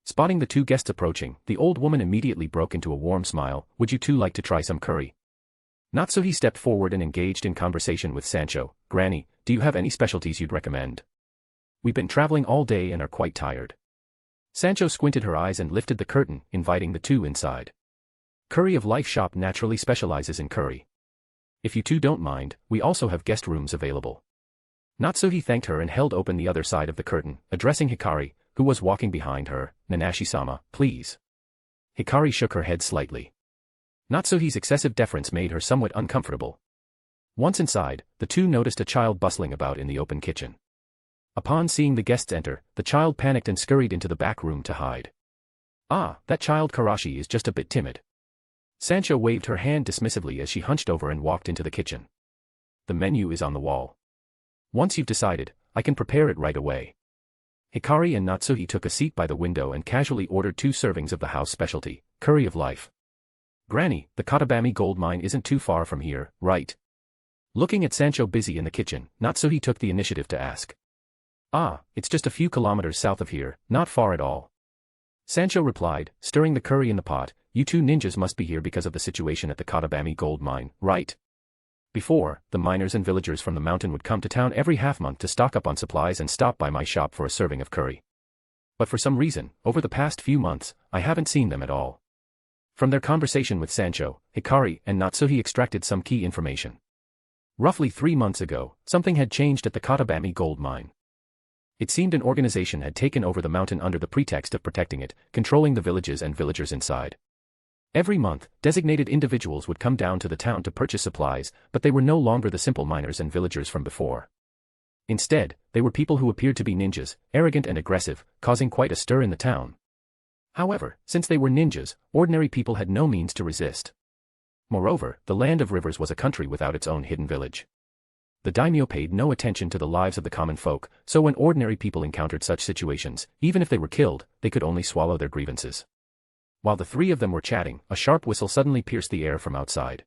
Spotting the 2 guests approaching, the old woman immediately broke into a warm smile. "Would you 2 like to try some curry?" Natsuhi stepped forward and engaged in conversation with Sancho. "Granny, do you have any specialties you'd recommend? We've been traveling all day and are quite tired." Sancho squinted her eyes and lifted the curtain, inviting the 2 inside. Curry of Life Shop naturally specializes in curry. "If you 2 don't mind, we also have guest rooms available." Natsuhi thanked her and held open the other side of the curtain, addressing Hikari, who was walking behind her. "Nanashi-sama, please." Hikari shook her head slightly. Natsuhi's excessive deference made her somewhat uncomfortable. Once inside, the 2 noticed a child bustling about in the open kitchen. Upon seeing the guests enter, the child panicked and scurried into the back room to hide. "Ah, that child Karashi is just a bit timid." Sancho waved her hand dismissively as she hunched over and walked into the kitchen. "The menu is on the wall. Once you've decided, I can prepare it right away." Hikari and Natsuhi took a seat by the window and casually ordered 2 servings of the house specialty, Curry of Life. "Granny, the Katabami gold mine isn't too far from here, right?" Looking at Sancho busy in the kitchen, Natsuhi took the initiative to ask. "Ah, it's just a few kilometers south of here, not far at all." Sancho replied, stirring the curry in the pot. "You 2 ninjas must be here because of the situation at the Katabami gold mine, right?" Before, the miners and villagers from the mountain would come to town every half-month to stock up on supplies and stop by my shop for a serving of curry. But for some reason, over the past few months, I haven't seen them at all. From their conversation with Sancho, Hikari and Natsuhi extracted some key information. Roughly 3 months ago, something had changed at the Katabami gold mine. It seemed an organization had taken over the mountain under the pretext of protecting it, controlling the villages and villagers inside. Every month, designated individuals would come down to the town to purchase supplies, but they were no longer the simple miners and villagers from before. Instead, they were people who appeared to be ninjas, arrogant and aggressive, causing quite a stir in the town. However, since they were ninjas, ordinary people had no means to resist. Moreover, the Land of Rivers was a country without its own hidden village. The daimyo paid no attention to the lives of the common folk, so when ordinary people encountered such situations, even if they were killed, they could only swallow their grievances. While the three of them were chatting, a sharp whistle suddenly pierced the air from outside.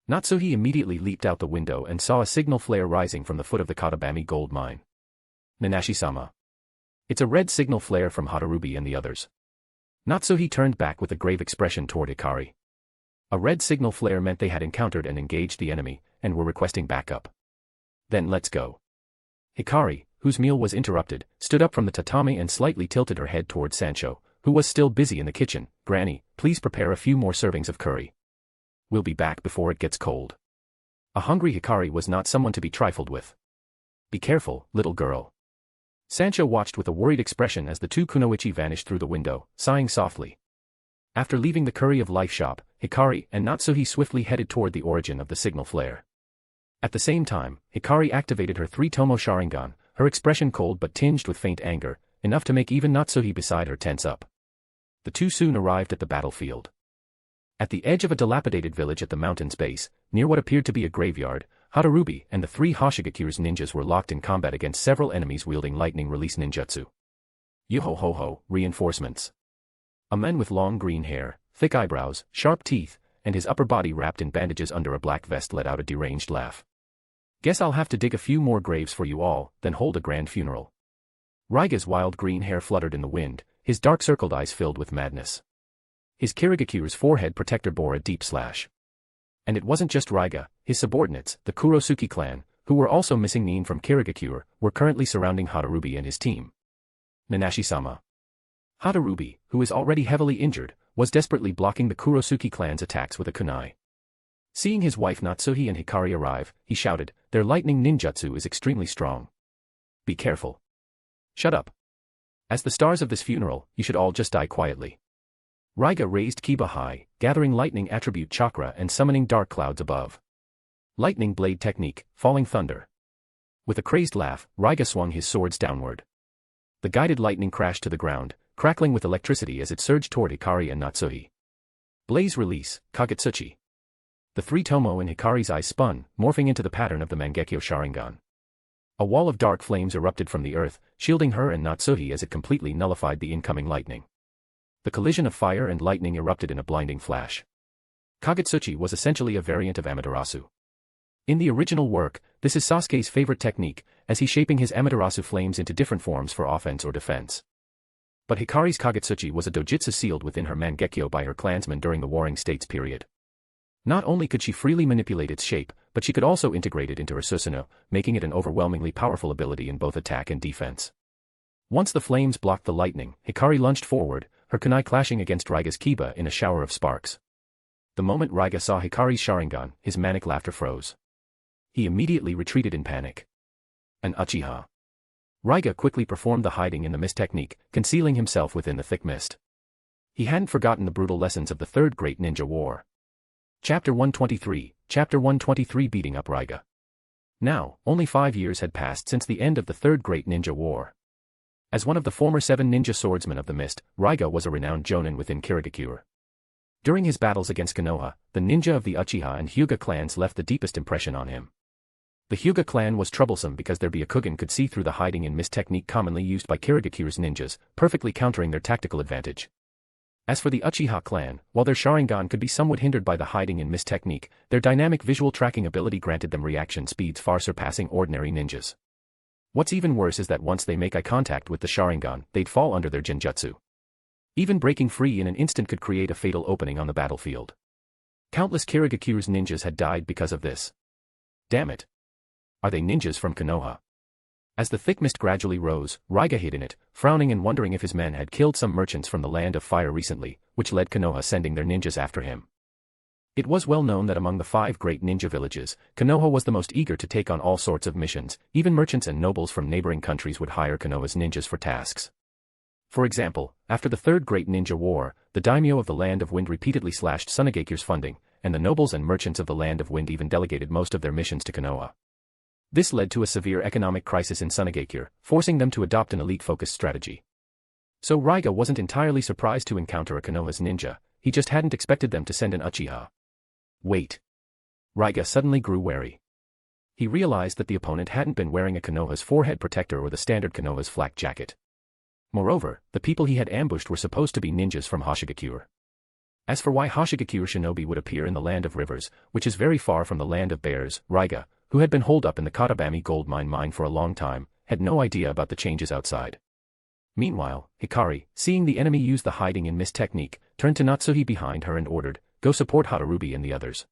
Natsuhi immediately leaped out the window and saw a signal flare rising from the foot of the Katabami gold mine. Nanashi-sama. It's a red signal flare from Harubi and the others. Natsuhi turned back with a grave expression toward Hikari. A red signal flare meant they had encountered and engaged the enemy, and were requesting backup. Then let's go. Hikari, whose meal was interrupted, stood up from the tatami and slightly tilted her head toward Sancho, who was still busy in the kitchen. Granny, please prepare a few more servings of curry. We'll be back before it gets cold. A hungry Hikari was not someone to be trifled with. Be careful, little girl. Sancho watched with a worried expression as the two kunoichi vanished through the window, sighing softly. After leaving the Curry of Life shop, Hikari and Natsuhi swiftly headed toward the origin of the signal flare. At the same time, Hikari activated her 3-tomo Sharingan, her expression cold but tinged with faint anger, enough to make even Natsuhi beside her tense up. The two soon arrived at the battlefield. At the edge of a dilapidated village at the mountain's base, near what appeared to be a graveyard, Harubi and the three Hoshigakure's ninjas were locked in combat against several enemies wielding lightning release ninjutsu. Yo-ho-ho-ho, reinforcements. A man with long green hair, thick eyebrows, sharp teeth, and his upper body wrapped in bandages under a black vest let out a deranged laugh. Guess I'll have to dig a few more graves for you all, then hold a grand funeral. Raiga's wild green hair fluttered in the wind, his dark-circled eyes filled with madness. His Kirigakure's forehead protector bore a deep slash. And it wasn't just Raiga, his subordinates, the Kurosuke clan, who were also missing Nin from Kirigakure, were currently surrounding Harubi and his team. Nanashi-sama. Harubi, who is already heavily injured, was desperately blocking the Kurosuke clan's attacks with a kunai. Seeing his wife Natsuhi and Hikari arrive, he shouted, their lightning ninjutsu is extremely strong. Be careful. Shut up. As the stars of this funeral, you should all just die quietly. Raiga raised Kiba high, gathering lightning attribute chakra and summoning dark clouds above. Lightning blade technique, falling thunder. With a crazed laugh, Raiga swung his swords downward. The guided lightning crashed to the ground, crackling with electricity as it surged toward Hikari and Natsuhi. Blaze release, Kagutsuchi. The 3-tomo in Hikari's eyes spun, morphing into the pattern of the Mangekyo Sharingan. A wall of dark flames erupted from the earth, shielding her and Natsuhi as it completely nullified the incoming lightning. The collision of fire and lightning erupted in a blinding flash. Kagutsuchi was essentially a variant of Amaterasu. In the original work, this is Sasuke's favorite technique, as he's shaping his Amaterasu flames into different forms for offense or defense. But Hikari's Kagutsuchi was a dojutsu sealed within her Mangekyo by her clansmen during the Warring States period. Not only could she freely manipulate its shape, but she could also integrate it into her Susanoo, making it an overwhelmingly powerful ability in both attack and defense. Once the flames blocked the lightning, Hikari lunged forward, her kunai clashing against Raiga's Kiba in a shower of sparks. The moment Raiga saw Hikari's Sharingan, his manic laughter froze. He immediately retreated in panic. An Uchiha. Raiga quickly performed the hiding in the mist technique, concealing himself within the thick mist. He hadn't forgotten the brutal lessons of the Third Great Ninja War. Chapter 123 Beating up Raiga. Now, only 5 years had passed since the end of the Third Great Ninja War. As one of the former 7 ninja swordsmen of the mist, Raiga was a renowned jonin within Kirigakure. During his battles against Konoha, the ninja of the Uchiha and Hyuga clans left the deepest impression on him. The Hyuga clan was troublesome because their Byakugan could see through the hiding in mist technique commonly used by Kirigakure's ninjas, perfectly countering their tactical advantage. As for the Uchiha clan, while their Sharingan could be somewhat hindered by the hiding in mist technique, their dynamic visual tracking ability granted them reaction speeds far surpassing ordinary ninjas. What's even worse is that once they make eye contact with the Sharingan, they'd fall under their genjutsu. Even breaking free in an instant could create a fatal opening on the battlefield. Countless Kirigakure's ninjas had died because of this. Damn it. Are they ninjas from Konoha? As the thick mist gradually rose, Raiga hid in it, frowning and wondering if his men had killed some merchants from the Land of Fire recently, which led Konoha sending their ninjas after him. It was well known that among the 5 great ninja villages, Konoha was the most eager to take on all sorts of missions. Even merchants and nobles from neighboring countries would hire Konoha's ninjas for tasks. For example, after the Third Great Ninja War, the daimyo of the Land of Wind repeatedly slashed Sunegakure's funding, and the nobles and merchants of the Land of Wind even delegated most of their missions to Konoha. This led to a severe economic crisis in Sunegakure, forcing them to adopt an elite-focused strategy. So Raiga wasn't entirely surprised to encounter a Konoha's ninja, he just hadn't expected them to send an Uchiha. Wait. Raiga suddenly grew wary. He realized that the opponent hadn't been wearing a Konoha's forehead protector or the standard Konoha's flak jacket. Moreover, the people he had ambushed were supposed to be ninjas from Hoshigakure. As for why Hoshigaki Shinobi would appear in the land of rivers, which is very far from the land of bears, Raiga, who had been holed up in the Katabami gold mine for a long time, had no idea about the changes outside. Meanwhile, Hikari, seeing the enemy use the hiding in mist technique, turned to Natsuhi behind her and ordered, "Go support Hatarubi and the others.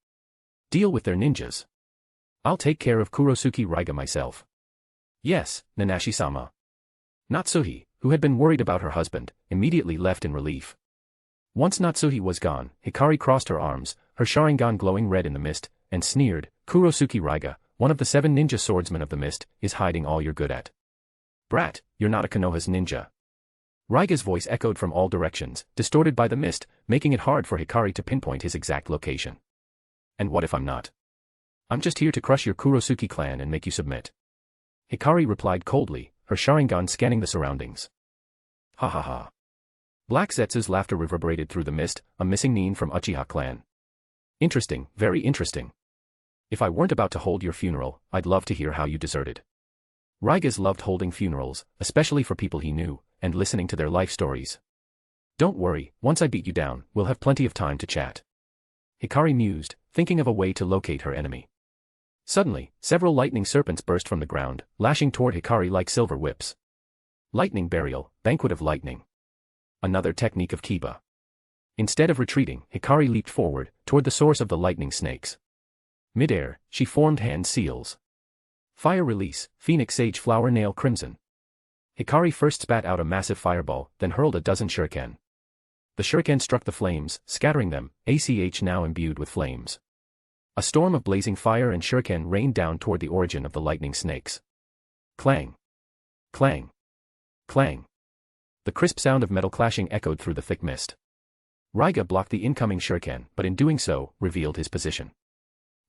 Deal with their ninjas. I'll take care of Kurosuke Raiga myself." "Yes, Nanashi-sama." Natsuhi, who had been worried about her husband, immediately left in relief. Once Natsuhi was gone, Hikari crossed her arms, her Sharingan glowing red in the mist, and sneered, "Kurosuke Raiga, one of the 7 ninja swordsmen of the mist, is hiding all you're good at. Brat, you're not a Konoha's ninja." Raiga's voice echoed from all directions, distorted by the mist, making it hard for Hikari to pinpoint his exact location. "And what if I'm not? I'm just here to crush your Kurosuke clan and make you submit." Hikari replied coldly, her Sharingan scanning the surroundings. "Hahaha." Black Zetsu's laughter reverberated through the mist, a missing nin from Uchiha clan. "Interesting, very interesting. If I weren't about to hold your funeral, I'd love to hear how you deserted." Raigas loved holding funerals, especially for people he knew, and listening to their life stories. "Don't worry, once I beat you down, we'll have plenty of time to chat." Hikari mused, thinking of a way to locate her enemy. Suddenly, several lightning serpents burst from the ground, lashing toward Hikari like silver whips. Lightning burial, banquet of lightning. Another technique of Kiba. Instead of retreating, Hikari leaped forward, toward the source of the lightning snakes. Mid-air, she formed hand seals. Fire release, Phoenix Sage Flower Nail Crimson. Hikari first spat out a massive fireball, then hurled a dozen shuriken. The shuriken struck the flames, scattering them, now imbued with flames. A storm of blazing fire and shuriken rained down toward the origin of the lightning snakes. Clang! Clang! Clang! The crisp sound of metal clashing echoed through the thick mist. Raiga blocked the incoming shuriken, but in doing so, revealed his position.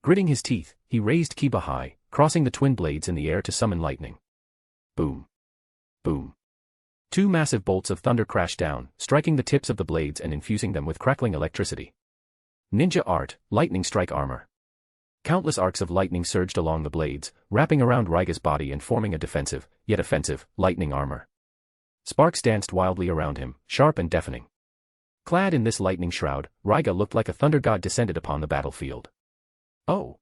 Gritting his teeth, he raised Kiba high, crossing the twin blades in the air to summon lightning. Boom! Boom! 2 massive bolts of thunder crashed down, striking the tips of the blades and infusing them with crackling electricity. Ninja art, lightning strike armor. Countless arcs of lightning surged along the blades, wrapping around Raiga's body and forming a defensive, yet offensive, lightning armor. Sparks danced wildly around him, sharp and deafening. Clad in this lightning shroud, Raiga looked like a thunder god descended upon the battlefield. Oh!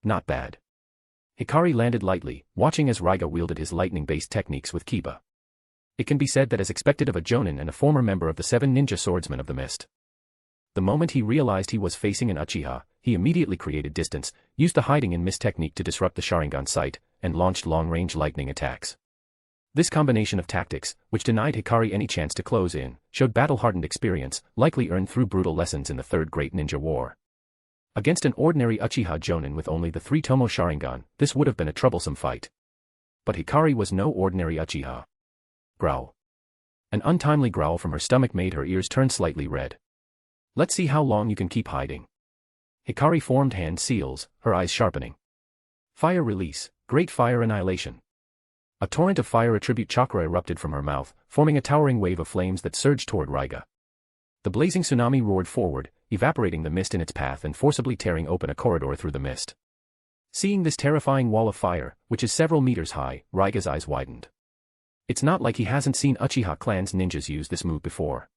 Not bad. Hikari landed lightly, watching as Raiga wielded his lightning-based techniques with Kiba. It can be said that as expected of a Jonin and a former member of the 7 ninja swordsmen of the mist. The moment he realized he was facing an Uchiha, he immediately created distance, used the hiding in mist technique to disrupt the Sharingan sight, and launched long-range lightning attacks. This combination of tactics, which denied Hikari any chance to close in, showed battle-hardened experience, likely earned through brutal lessons in the Third Great Ninja War. Against an ordinary Uchiha Jonin with only the 3 Tomo Sharingan, this would have been a troublesome fight. But Hikari was no ordinary Uchiha. Growl. An untimely growl from her stomach made her ears turn slightly red. "Let's see how long you can keep hiding." Hikari formed hand seals, her eyes sharpening. Fire release, Great Fire Annihilation. A torrent of fire attribute chakra erupted from her mouth, forming a towering wave of flames that surged toward Raiga. The blazing tsunami roared forward, evaporating the mist in its path and forcibly tearing open a corridor through the mist. Seeing this terrifying wall of fire, which is several meters high, Raiga's eyes widened. It's not like he hasn't seen Uchiha clan's ninjas use this move before.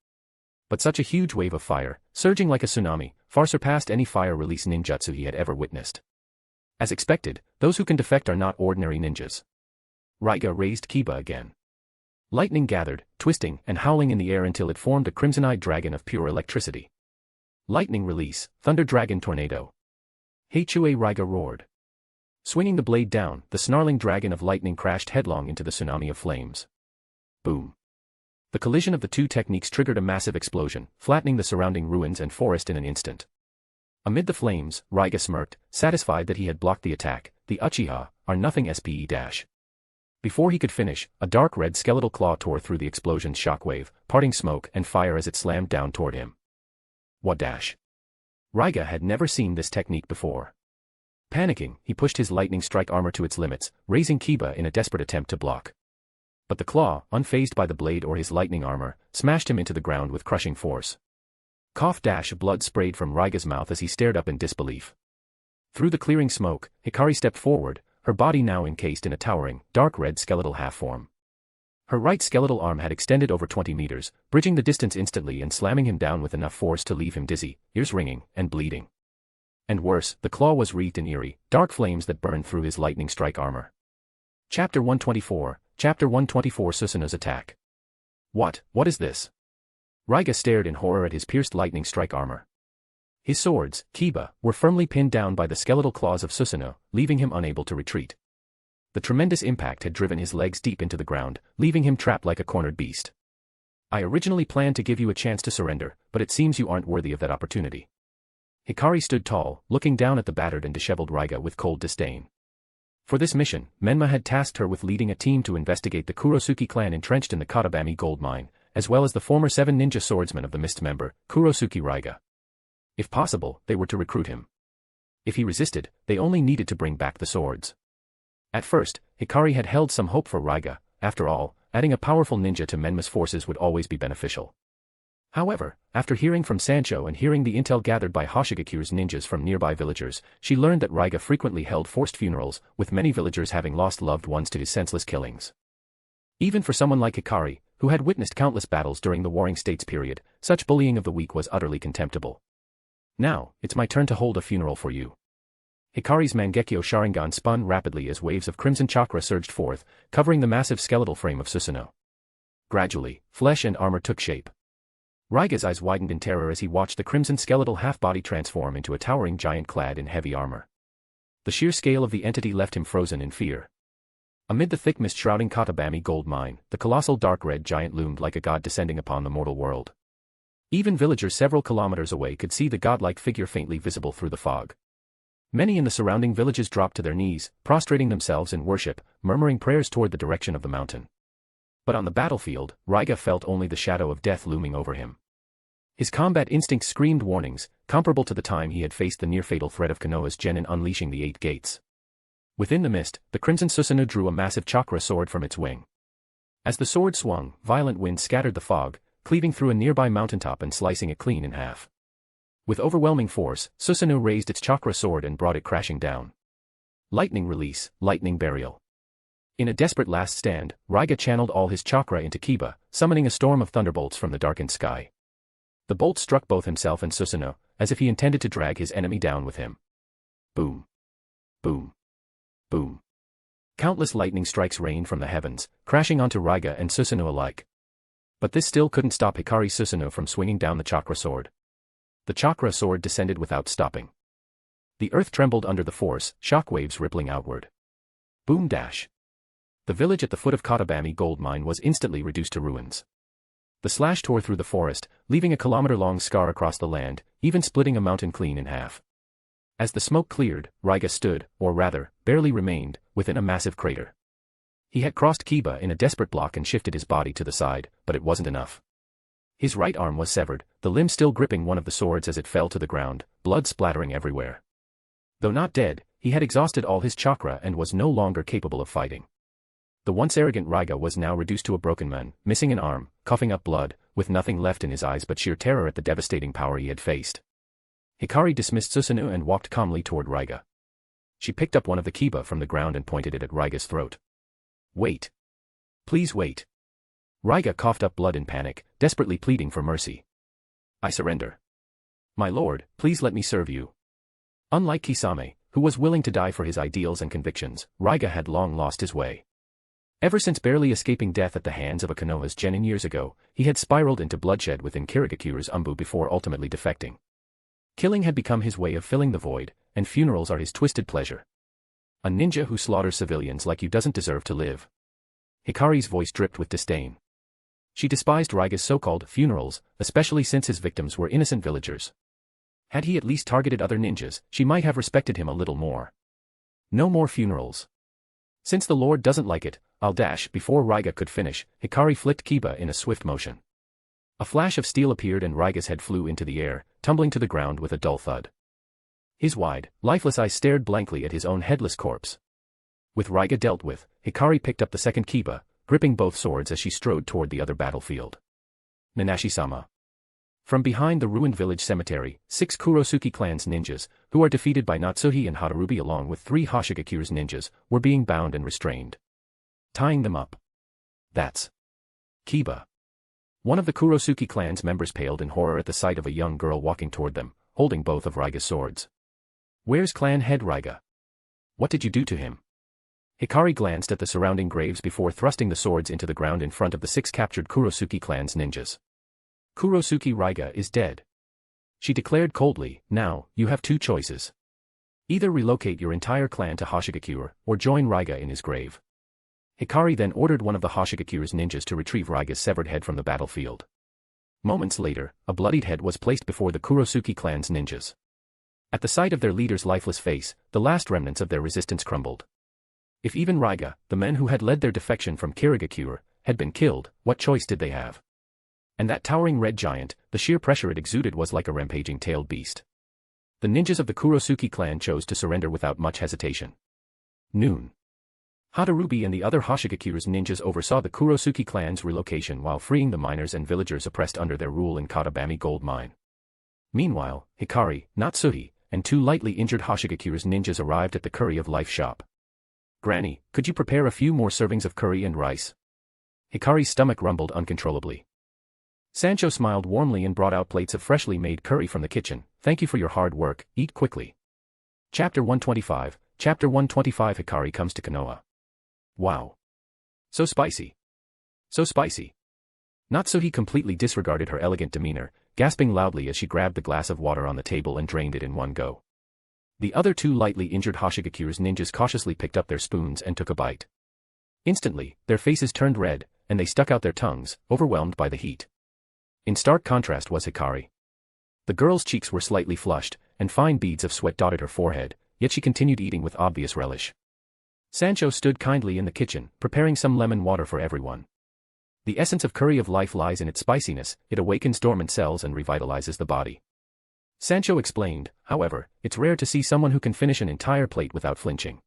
But such a huge wave of fire, surging like a tsunami, far surpassed any fire release ninjutsu he had ever witnessed. As expected, those who can defect are not ordinary ninjas. Raiga raised Kiba again. Lightning gathered, twisting and howling in the air until it formed a crimson-eyed dragon of pure electricity. Lightning release, Thunder Dragon Tornado. Heichue Raiga roared. Swinging the blade down, the snarling dragon of lightning crashed headlong into the tsunami of flames. Boom. The collision of the 2 techniques triggered a massive explosion, flattening the surrounding ruins and forest in an instant. Amid the flames, Raiga smirked, satisfied that he had blocked the attack. The Uchiha are nothing SPE-. Before he could finish, a dark red skeletal claw tore through the explosion's shockwave, parting smoke and fire as it slammed down toward him. What dash? Raiga had never seen this technique before. Panicking, he pushed his lightning strike armor to its limits, raising Kiba in a desperate attempt to block. But the claw, unfazed by the blade or his lightning armor, smashed him into the ground with crushing force. Cough dash blood sprayed from Raiga's mouth as he stared up in disbelief. Through the clearing smoke, Hikari stepped forward, her body now encased in a towering, dark red skeletal half-form. Her right skeletal arm had extended over 20 meters, bridging the distance instantly and slamming him down with enough force to leave him dizzy, ears ringing, and bleeding. And worse, the claw was wreathed in eerie, dark flames that burned through his lightning strike armor. Chapter 124, Chapter 124 Susanoo's Attack. What is this? Raiga stared in horror at his pierced lightning strike armor. His swords, Kiba, were firmly pinned down by the skeletal claws of Susanoo, leaving him unable to retreat. The tremendous impact had driven his legs deep into the ground, leaving him trapped like a cornered beast. I originally planned to give you a chance to surrender, but it seems you aren't worthy of that opportunity. Hikari stood tall, looking down at the battered and disheveled Raiga with cold disdain. For this mission, Menma had tasked her with leading a team to investigate the Kurosuke clan entrenched in the Katabami gold mine, as well as the former 7 ninja swordsman of the Mist member, Kurosuke Raiga. If possible, they were to recruit him. If he resisted, they only needed to bring back the swords. At first, Hikari had held some hope for Raiga. After all, adding a powerful ninja to Menma's forces would always be beneficial. However, after hearing from Sancho and hearing the intel gathered by Hoshigaku's ninjas from nearby villagers, she learned that Raiga frequently held forced funerals, with many villagers having lost loved ones to his senseless killings. Even for someone like Hikari, who had witnessed countless battles during the Warring States period, such bullying of the weak was utterly contemptible. Now, it's my turn to hold a funeral for you. Hikari's Mangekyo Sharingan spun rapidly as waves of crimson chakra surged forth, covering the massive skeletal frame of Susanoo. Gradually, flesh and armor took shape. Raiga's eyes widened in terror as he watched the crimson skeletal half-body transform into a towering giant clad in heavy armor. The sheer scale of the entity left him frozen in fear. Amid the thick mist shrouding Katabami gold mine, the colossal dark red giant loomed like a god descending upon the mortal world. Even villagers several kilometers away could see the godlike figure faintly visible through the fog. Many in the surrounding villages dropped to their knees, prostrating themselves in worship, murmuring prayers toward the direction of the mountain. But on the battlefield, Raiga felt only the shadow of death looming over him. His combat instinct screamed warnings, comparable to the time he had faced the near-fatal threat of Konoha's genin unleashing the 8 gates. Within the mist, the crimson Susanoo drew a massive chakra sword from its wing. As the sword swung, violent winds scattered the fog, cleaving through a nearby mountaintop and slicing it clean in half. With overwhelming force, Susanoo raised its chakra sword and brought it crashing down. Lightning release, lightning burial. In a desperate last stand, Raiga channeled all his chakra into Kiba, summoning a storm of thunderbolts from the darkened sky. The bolts struck both himself and Susanoo, as if he intended to drag his enemy down with him. Boom. Boom. Boom. Countless lightning strikes rained from the heavens, crashing onto Raiga and Susanoo alike. But this still couldn't stop Hikari Susanoo from swinging down the chakra sword. The chakra sword descended without stopping. The earth trembled under the force, shockwaves rippling outward. Boom dash. The village at the foot of Katabami gold mine was instantly reduced to ruins. The slash tore through the forest, leaving a kilometer-long scar across the land, even splitting a mountain clean in half. As the smoke cleared, Raiga stood, or rather, barely remained, within a massive crater. He had crossed Kiba in a desperate block and shifted his body to the side, but it wasn't enough. His right arm was severed, the limb still gripping one of the swords as it fell to the ground, blood splattering everywhere. Though not dead, he had exhausted all his chakra and was no longer capable of fighting. The once arrogant Raiga was now reduced to a broken man, missing an arm, coughing up blood, with nothing left in his eyes but sheer terror at the devastating power he had faced. Hikari dismissed Susanoo and walked calmly toward Raiga. She picked up one of the kiba from the ground and pointed it at Raiga's throat. Wait. Please wait. Raiga coughed up blood in panic, desperately pleading for mercy. I surrender. My lord, please let me serve you. Unlike Kisame, who was willing to die for his ideals and convictions, Raiga had long lost his way. Ever since barely escaping death at the hands of a Konoha's genin years ago, he had spiraled into bloodshed within Kirigakuru's umbu before ultimately defecting. Killing had become his way of filling the void, and funerals are his twisted pleasure. A ninja who slaughters civilians like you doesn't deserve to live. Hikari's voice dripped with disdain. She despised Raiga's so-called funerals, especially since his victims were innocent villagers. Had he at least targeted other ninjas, she might have respected him a little more. No more funerals. Since the lord doesn't like it, I'll dash. Before Raiga could finish, Hikari flicked kiba in a swift motion. A flash of steel appeared and Raiga's head flew into the air, tumbling to the ground with a dull thud. His wide, lifeless eyes stared blankly at his own headless corpse. With Raiga dealt with, Hikari picked up the second kiba, gripping both swords as she strode toward the other battlefield. Nanashi-sama. From behind the ruined village cemetery, 6 Kurosuke clan's ninjas, who are defeated by Natsuhi and Harubi along with 3 Hoshigaku's ninjas, were being bound and restrained. Tying them up. That's Kiba. One of the Kurosuki clan's members paled in horror at the sight of a young girl walking toward them, holding both of Raiga's swords. Where's clan head Raiga? What did you do to him? Hikari glanced at the surrounding graves before thrusting the swords into the ground in front of the 6 captured Kurosuki clan's ninjas. Kurosuki Raiga is dead. She declared coldly, now, you have 2 choices. Either relocate your entire clan to Hoshigakure, or join Raiga in his grave. Hikari then ordered one of the Hoshigakure's ninjas to retrieve Raiga's severed head from the battlefield. Moments later, a bloodied head was placed before the Kurosuki clan's ninjas. At the sight of their leader's lifeless face, the last remnants of their resistance crumbled. If even Raiga, the men who had led their defection from Kirigakure, had been killed, what choice did they have? And that towering red giant, the sheer pressure it exuded was like a rampaging tailed beast. The ninjas of the Kurosuki clan chose to surrender without much hesitation. Noon. Hadarubi and the other Hoshigakure's ninjas oversaw the Kurosuki clan's relocation while freeing the miners and villagers oppressed under their rule in Katabami gold mine. Meanwhile, Hikari, Natsuhi, and 2 lightly injured Hoshigakure's ninjas arrived at the Curry of Life shop. Granny, could you prepare a few more servings of curry and rice? Hikari's stomach rumbled uncontrollably. Sancho smiled warmly and brought out plates of freshly made curry from the kitchen. Thank you for your hard work, eat quickly. Chapter 125, Chapter 125 Hikari comes to Konoha. Wow. So spicy. So spicy. Natsuhi completely disregarded her elegant demeanor, gasping loudly as she grabbed the glass of water on the table and drained it in one go. The other 2 lightly injured Hoshigakure's ninjas cautiously picked up their spoons and took a bite. Instantly, their faces turned red, and they stuck out their tongues, overwhelmed by the heat. In stark contrast was Hikari. The girl's cheeks were slightly flushed, and fine beads of sweat dotted her forehead, yet she continued eating with obvious relish. Sancho stood kindly in the kitchen, preparing some lemon water for everyone. The essence of Curry of Life lies in its spiciness, it awakens dormant cells and revitalizes the body. Sancho explained, however, it's rare to see someone who can finish an entire plate without flinching.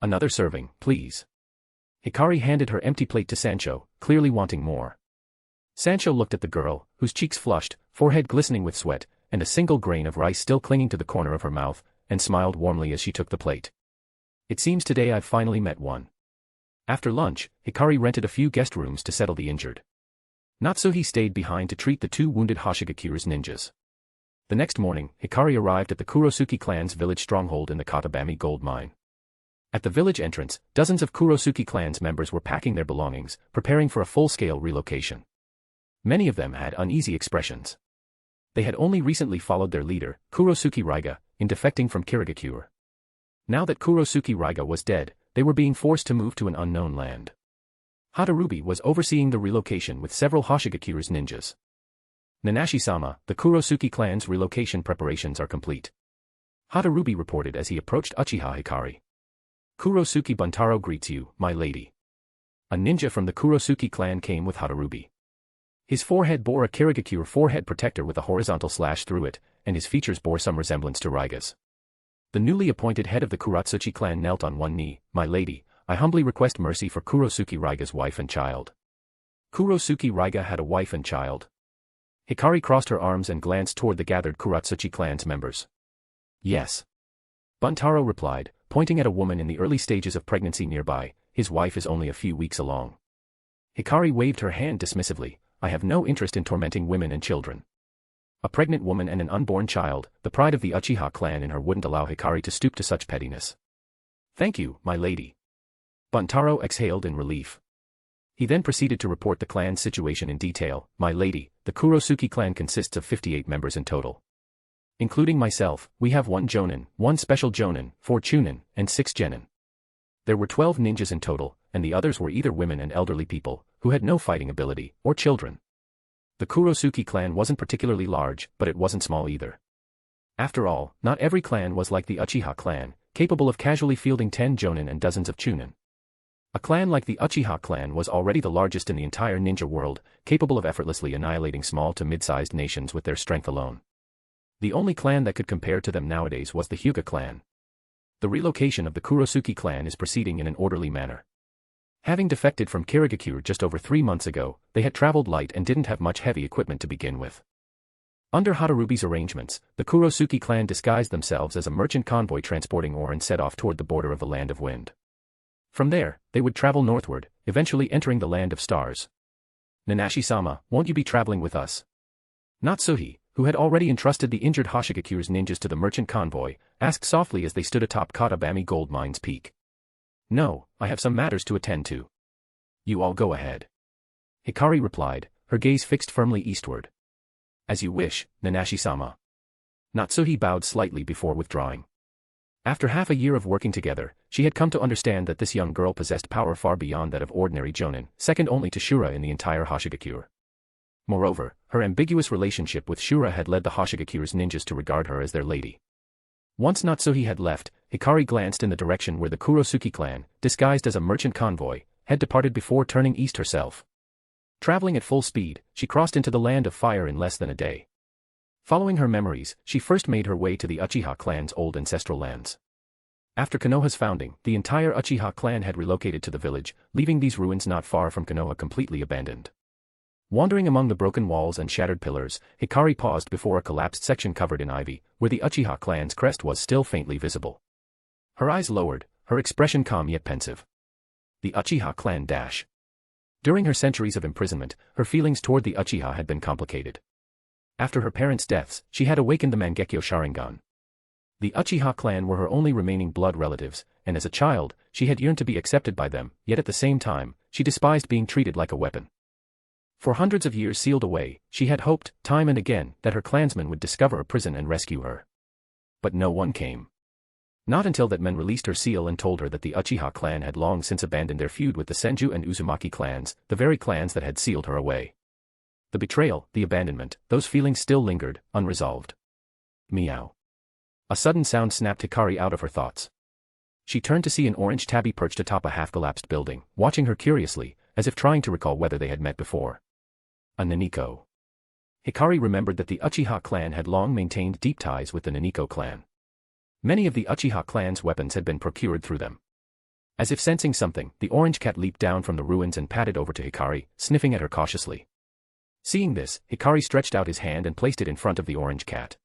Another serving, please. Hikari handed her empty plate to Sancho, clearly wanting more. Sancho looked at the girl, whose cheeks flushed, forehead glistening with sweat, and a single grain of rice still clinging to the corner of her mouth, and smiled warmly as she took the plate. It seems today I've finally met one. After lunch, Hikari rented a few guest rooms to settle the injured. Natsuhi stayed behind to treat the 2 wounded Hoshigakure's ninjas. The next morning, Hikari arrived at the Kurosuki clan's village stronghold in the Katabami gold mine. At the village entrance, dozens of Kurosuki clan's members were packing their belongings, preparing for a full-scale relocation. Many of them had uneasy expressions. They had only recently followed their leader, Kurosuki Raiga, in defecting from Kirigakure. Now that Kurosuki Raiga was dead, they were being forced to move to an unknown land. Hadarubi was overseeing the relocation with several Hoshigakure's ninjas. Nanashi-sama, the Kurosuki clan's relocation preparations are complete. Hadarubi reported as he approached Uchiha Hikari. Kurosuki Buntaro greets you, my lady. A ninja from the Kurosuki clan came with Hadarubi. His forehead bore a Kirigakure forehead protector with a horizontal slash through it, and his features bore some resemblance to Raiga's. The newly appointed head of the Kuratsuchi clan knelt on one knee. My lady, I humbly request mercy for Kurosuki Raiga's wife and child. Kurosuki Raiga had a wife and child. Hikari crossed her arms and glanced toward the gathered Kuratsuchi clan's members. Yes. Buntaro replied, pointing at a woman in the early stages of pregnancy nearby. His wife is only a few weeks along. Hikari waved her hand dismissively. I have no interest in tormenting women and children. A pregnant woman and an unborn child, the pride of the Uchiha clan in her wouldn't allow Hikari to stoop to such pettiness. Thank you, my lady. Buntaro exhaled in relief. He then proceeded to report the clan's situation in detail. My lady, the Kurosuki clan consists of 58 members in total. Including myself, we have 1 jonin, 1 special jonin, 4 chunin, and 6 genin. There were 12 ninjas in total, and the others were either women and elderly people, who had no fighting ability, or children. The Kurosuki clan wasn't particularly large, but it wasn't small either. After all, not every clan was like the Uchiha clan, capable of casually fielding 10 jonin and dozens of chunin. A clan like the Uchiha clan was already the largest in the entire ninja world, capable of effortlessly annihilating small to mid-sized nations with their strength alone. The only clan that could compare to them nowadays was the Hyuga clan. The relocation of the Kurosuki clan is proceeding in an orderly manner. Having defected from Kirigakure just over 3 months ago, they had traveled light and didn't have much heavy equipment to begin with. Under Hadarubi's arrangements, the Kurosuki clan disguised themselves as a merchant convoy transporting ore and set off toward the border of the Land of Wind. From there, they would travel northward, eventually entering the Land of Stars. Nanashi-sama, won't you be traveling with us? Natsuhi, who had already entrusted the injured Hoshigakure's ninjas to the merchant convoy, asked softly as they stood atop Katabami Gold Mine's peak. No, I have some matters to attend to. You all go ahead. Hikari replied, her gaze fixed firmly eastward. As you wish, Nanashi-sama. Natsuhi bowed slightly before withdrawing. After half a year of working together, she had come to understand that this young girl possessed power far beyond that of ordinary jonin, second only to Shura in the entire Hoshigakure. Moreover, her ambiguous relationship with Shura had led the Hoshigakure's ninjas to regard her as their lady. Once Natsuhi had left, Hikari glanced in the direction where the Kurosuke clan, disguised as a merchant convoy, had departed before turning east herself. Traveling at full speed, she crossed into the land of fire in less than a day. Following her memories, she first made her way to the Uchiha clan's old ancestral lands. After Konoha's founding, the entire Uchiha clan had relocated to the village, leaving these ruins not far from Konoha completely abandoned. Wandering among the broken walls and shattered pillars, Hikari paused before a collapsed section covered in ivy, where the Uchiha clan's crest was still faintly visible. Her eyes lowered, her expression calm yet pensive. The Uchiha clan dash. During her centuries of imprisonment, her feelings toward the Uchiha had been complicated. After her parents' deaths, she had awakened the Mangekyo Sharingan. The Uchiha clan were her only remaining blood relatives, and as a child, she had yearned to be accepted by them, yet at the same time, she despised being treated like a weapon. For hundreds of years sealed away, she had hoped, time and again, that her clansmen would discover a prison and rescue her. But no one came. Not until that men released her seal and told her that the Uchiha clan had long since abandoned their feud with the Senju and Uzumaki clans, the very clans that had sealed her away. The betrayal, the abandonment, those feelings still lingered, unresolved. Meow. A sudden sound snapped Hikari out of her thoughts. She turned to see an orange tabby perched atop a half-collapsed building, watching her curiously, as if trying to recall whether they had met before. A Naniko. Hikari remembered that the Uchiha clan had long maintained deep ties with the Naniko clan. Many of the Uchiha clan's weapons had been procured through them. As if sensing something, the orange cat leaped down from the ruins and padded over to Hikari, sniffing at her cautiously. Seeing this, Hikari stretched out his hand and placed it in front of the orange cat.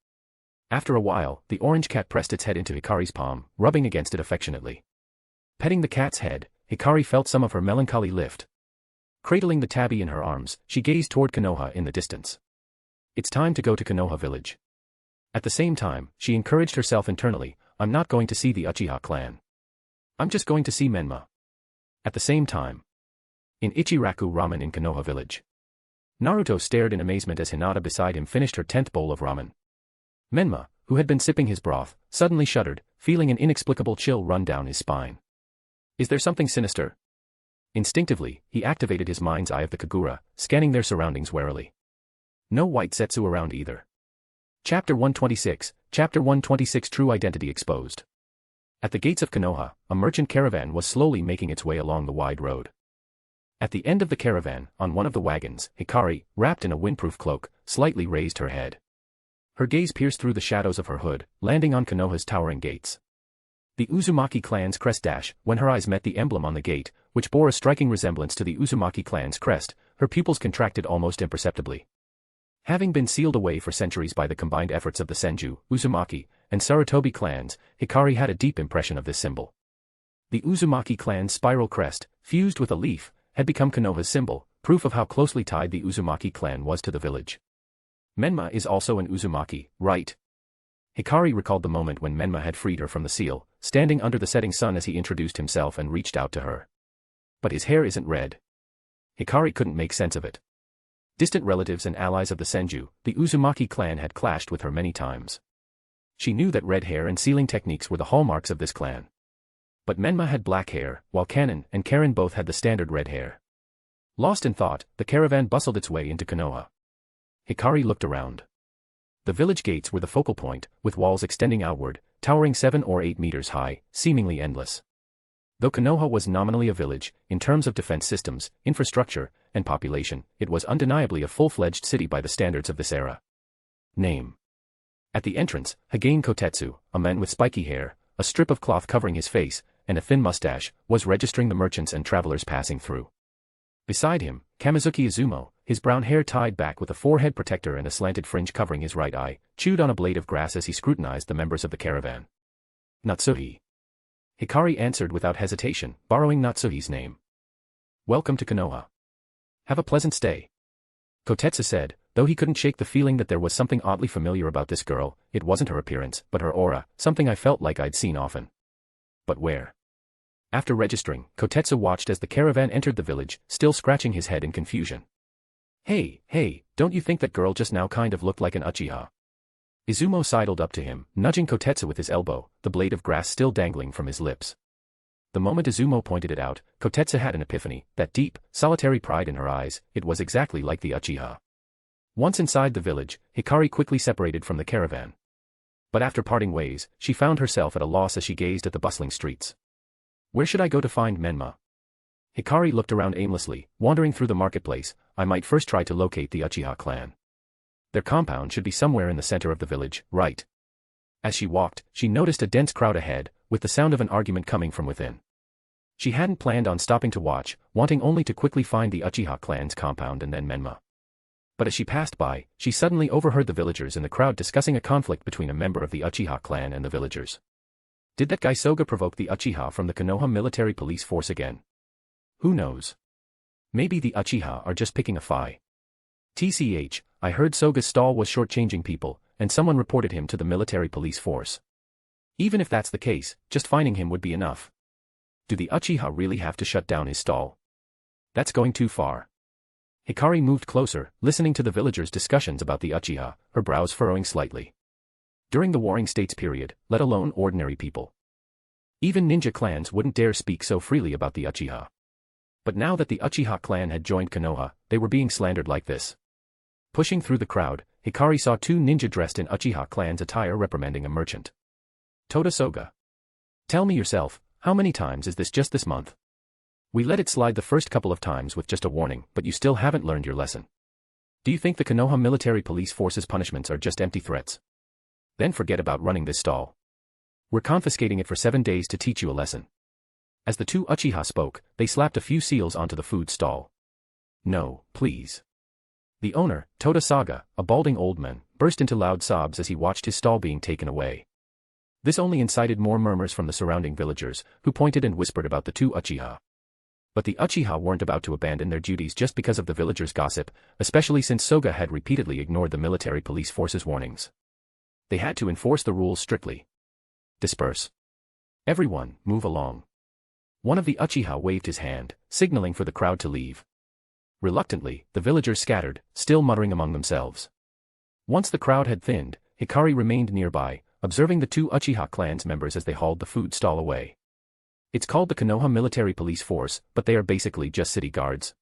After a while, the orange cat pressed its head into Hikari's palm, rubbing against it affectionately. Petting the cat's head, Hikari felt some of her melancholy lift. Cradling the tabby in her arms, she gazed toward Konoha in the distance. It's time to go to Konoha village. At the same time, she encouraged herself internally, I'm not going to see the Uchiha clan. I'm just going to see Menma. At the same time. In Ichiraku ramen in Konoha village. Naruto stared in amazement as Hinata beside him finished her 10th bowl of ramen. Menma, who had been sipping his broth, suddenly shuddered, feeling an inexplicable chill run down his spine. Is there something sinister? Instinctively, he activated his mind's eye of the Kagura, scanning their surroundings warily. No white Setsu around either. Chapter 126, Chapter 126 True Identity Exposed. At the gates of Konoha, a merchant caravan was slowly making its way along the wide road. At the end of the caravan, on one of the wagons, Hikari, wrapped in a windproof cloak, slightly raised her head. Her gaze pierced through the shadows of her hood, landing on Konoha's towering gates. The Uzumaki clan's crest dash, when her eyes met the emblem on the gate, which bore a striking resemblance to the Uzumaki clan's crest, her pupils contracted almost imperceptibly. Having been sealed away for centuries by the combined efforts of the Senju, Uzumaki, and Sarutobi clans, Hikari had a deep impression of this symbol. The Uzumaki clan's spiral crest, fused with a leaf, had become Konoha's symbol, proof of how closely tied the Uzumaki clan was to the village. Menma is also an Uzumaki, right? Hikari recalled the moment when Menma had freed her from the seal, standing under the setting sun as he introduced himself and reached out to her. But his hair isn't red. Hikari couldn't make sense of it. Distant relatives and allies of the Senju, the Uzumaki clan had clashed with her many times. She knew that red hair and sealing techniques were the hallmarks of this clan. But Menma had black hair, while Kanon and Karen both had the standard red hair. Lost in thought, the caravan bustled its way into Konoha. Hikari looked around. The village gates were the focal point, with walls extending outward, towering 7 or 8 meters high, seemingly endless. Though Konoha was nominally a village, in terms of defense systems, infrastructure, and population, it was undeniably a full-fledged city by the standards of this era. Name. At the entrance, Hagane Kotetsu, a man with spiky hair, a strip of cloth covering his face, and a thin mustache, was registering the merchants and travelers passing through. Beside him, Kamizuki Izumo, his brown hair tied back with a forehead protector and a slanted fringe covering his right eye, chewed on a blade of grass as he scrutinized the members of the caravan. Natsuhi. Hikari answered without hesitation, borrowing Natsuhi's name. Welcome to Konoha. Have a pleasant stay. Kotetsu said, though he couldn't shake the feeling that there was something oddly familiar about this girl. It wasn't her appearance, but her aura, something I felt like I'd seen often. But where? After registering, Kotetsu watched as the caravan entered the village, still scratching his head in confusion. Hey, don't you think that girl just now kind of looked like an Uchiha? Izumo sidled up to him, nudging Kotetsu with his elbow, the blade of grass still dangling from his lips. The moment Izumo pointed it out, Kotetsu had an epiphany, that deep, solitary pride in her eyes. It was exactly like the Uchiha. Once inside the village, Hikari quickly separated from the caravan. But after parting ways, she found herself at a loss as she gazed at the bustling streets. Where should I go to find Menma? Hikari looked around aimlessly, wandering through the marketplace. I might first try to locate the Uchiha clan. Their compound should be somewhere in the center of the village, right? As she walked, she noticed a dense crowd ahead, with the sound of an argument coming from within. She hadn't planned on stopping to watch, wanting only to quickly find the Uchiha clan's compound and then Menma. But as she passed by, she suddenly overheard the villagers in the crowd discussing a conflict between a member of the Uchiha clan and the villagers. Did that guy Soga provoke the Uchiha from the Konoha military police force again? Who knows? Maybe the Uchiha are just picking a fight. TCH, I heard Soga's stall was shortchanging people, and someone reported him to the military police force. Even if that's the case, just finding him would be enough. Do the Uchiha really have to shut down his stall? That's going too far. Hikari moved closer, listening to the villagers' discussions about the Uchiha, her brows furrowing slightly. During the Warring States period, let alone ordinary people, even ninja clans wouldn't dare speak so freely about the Uchiha. But now that the Uchiha clan had joined Konoha, they were being slandered like this. Pushing through the crowd, Hikari saw two ninja dressed in Uchiha clan's attire reprimanding a merchant. Toda Soga. Tell me yourself, how many times is this just this month? We let it slide the first couple of times with just a warning, but you still haven't learned your lesson. Do you think the Konoha military police force's punishments are just empty threats? Then forget about running this stall. We're confiscating it for 7 days to teach you a lesson. As the two Uchiha spoke, they slapped a few seals onto the food stall. No, please. The owner, Toda Saga, a balding old man, burst into loud sobs as he watched his stall being taken away. This only incited more murmurs from the surrounding villagers, who pointed and whispered about the two Uchiha. But the Uchiha weren't about to abandon their duties just because of the villagers' gossip, especially since Soga had repeatedly ignored the military police force's warnings. They had to enforce the rules strictly. Disperse. Everyone, move along. One of the Uchiha waved his hand, signaling for the crowd to leave. Reluctantly, the villagers scattered, still muttering among themselves. Once the crowd had thinned, Hikari remained nearby, observing the two Uchiha clan's members as they hauled the food stall away. It's called the Konoha Military Police Force, but they are basically just city guards.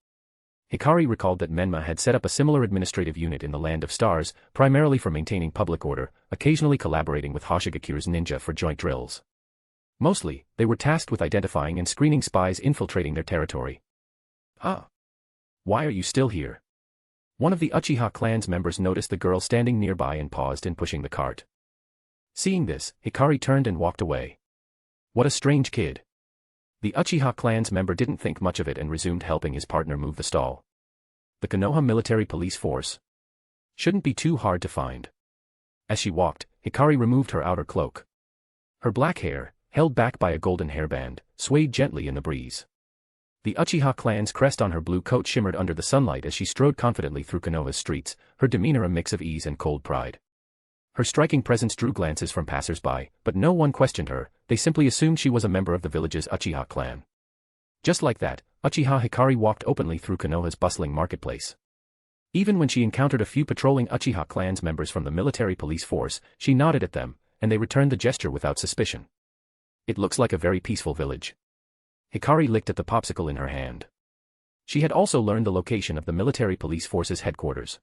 Hikari recalled that Menma had set up a similar administrative unit in the Land of Stars, primarily for maintaining public order, occasionally collaborating with Hoshigaku's ninja for joint drills. Mostly, they were tasked with identifying and screening spies infiltrating their territory. Why are you still here? One of the Uchiha clan's members noticed the girl standing nearby and paused in pushing the cart. Seeing this, Hikari turned and walked away. What a strange kid. The Uchiha clan's member didn't think much of it and resumed helping his partner move the stall. The Konoha military police force shouldn't be too hard to find. As she walked, Hikari removed her outer cloak. Her black hair, held back by a golden hairband, swayed gently in the breeze. The Uchiha clan's crest on her blue coat shimmered under the sunlight as she strode confidently through Konoha's streets, her demeanor a mix of ease and cold pride. Her striking presence drew glances from passers-by, but no one questioned her, they simply assumed she was a member of the village's Uchiha clan. Just like that, Uchiha Hikari walked openly through Konoha's bustling marketplace. Even when she encountered a few patrolling Uchiha clan's members from the military police force, she nodded at them, and they returned the gesture without suspicion. It looks like a very peaceful village. Hikari licked at the popsicle in her hand. She had also learned the location of the military police force's headquarters.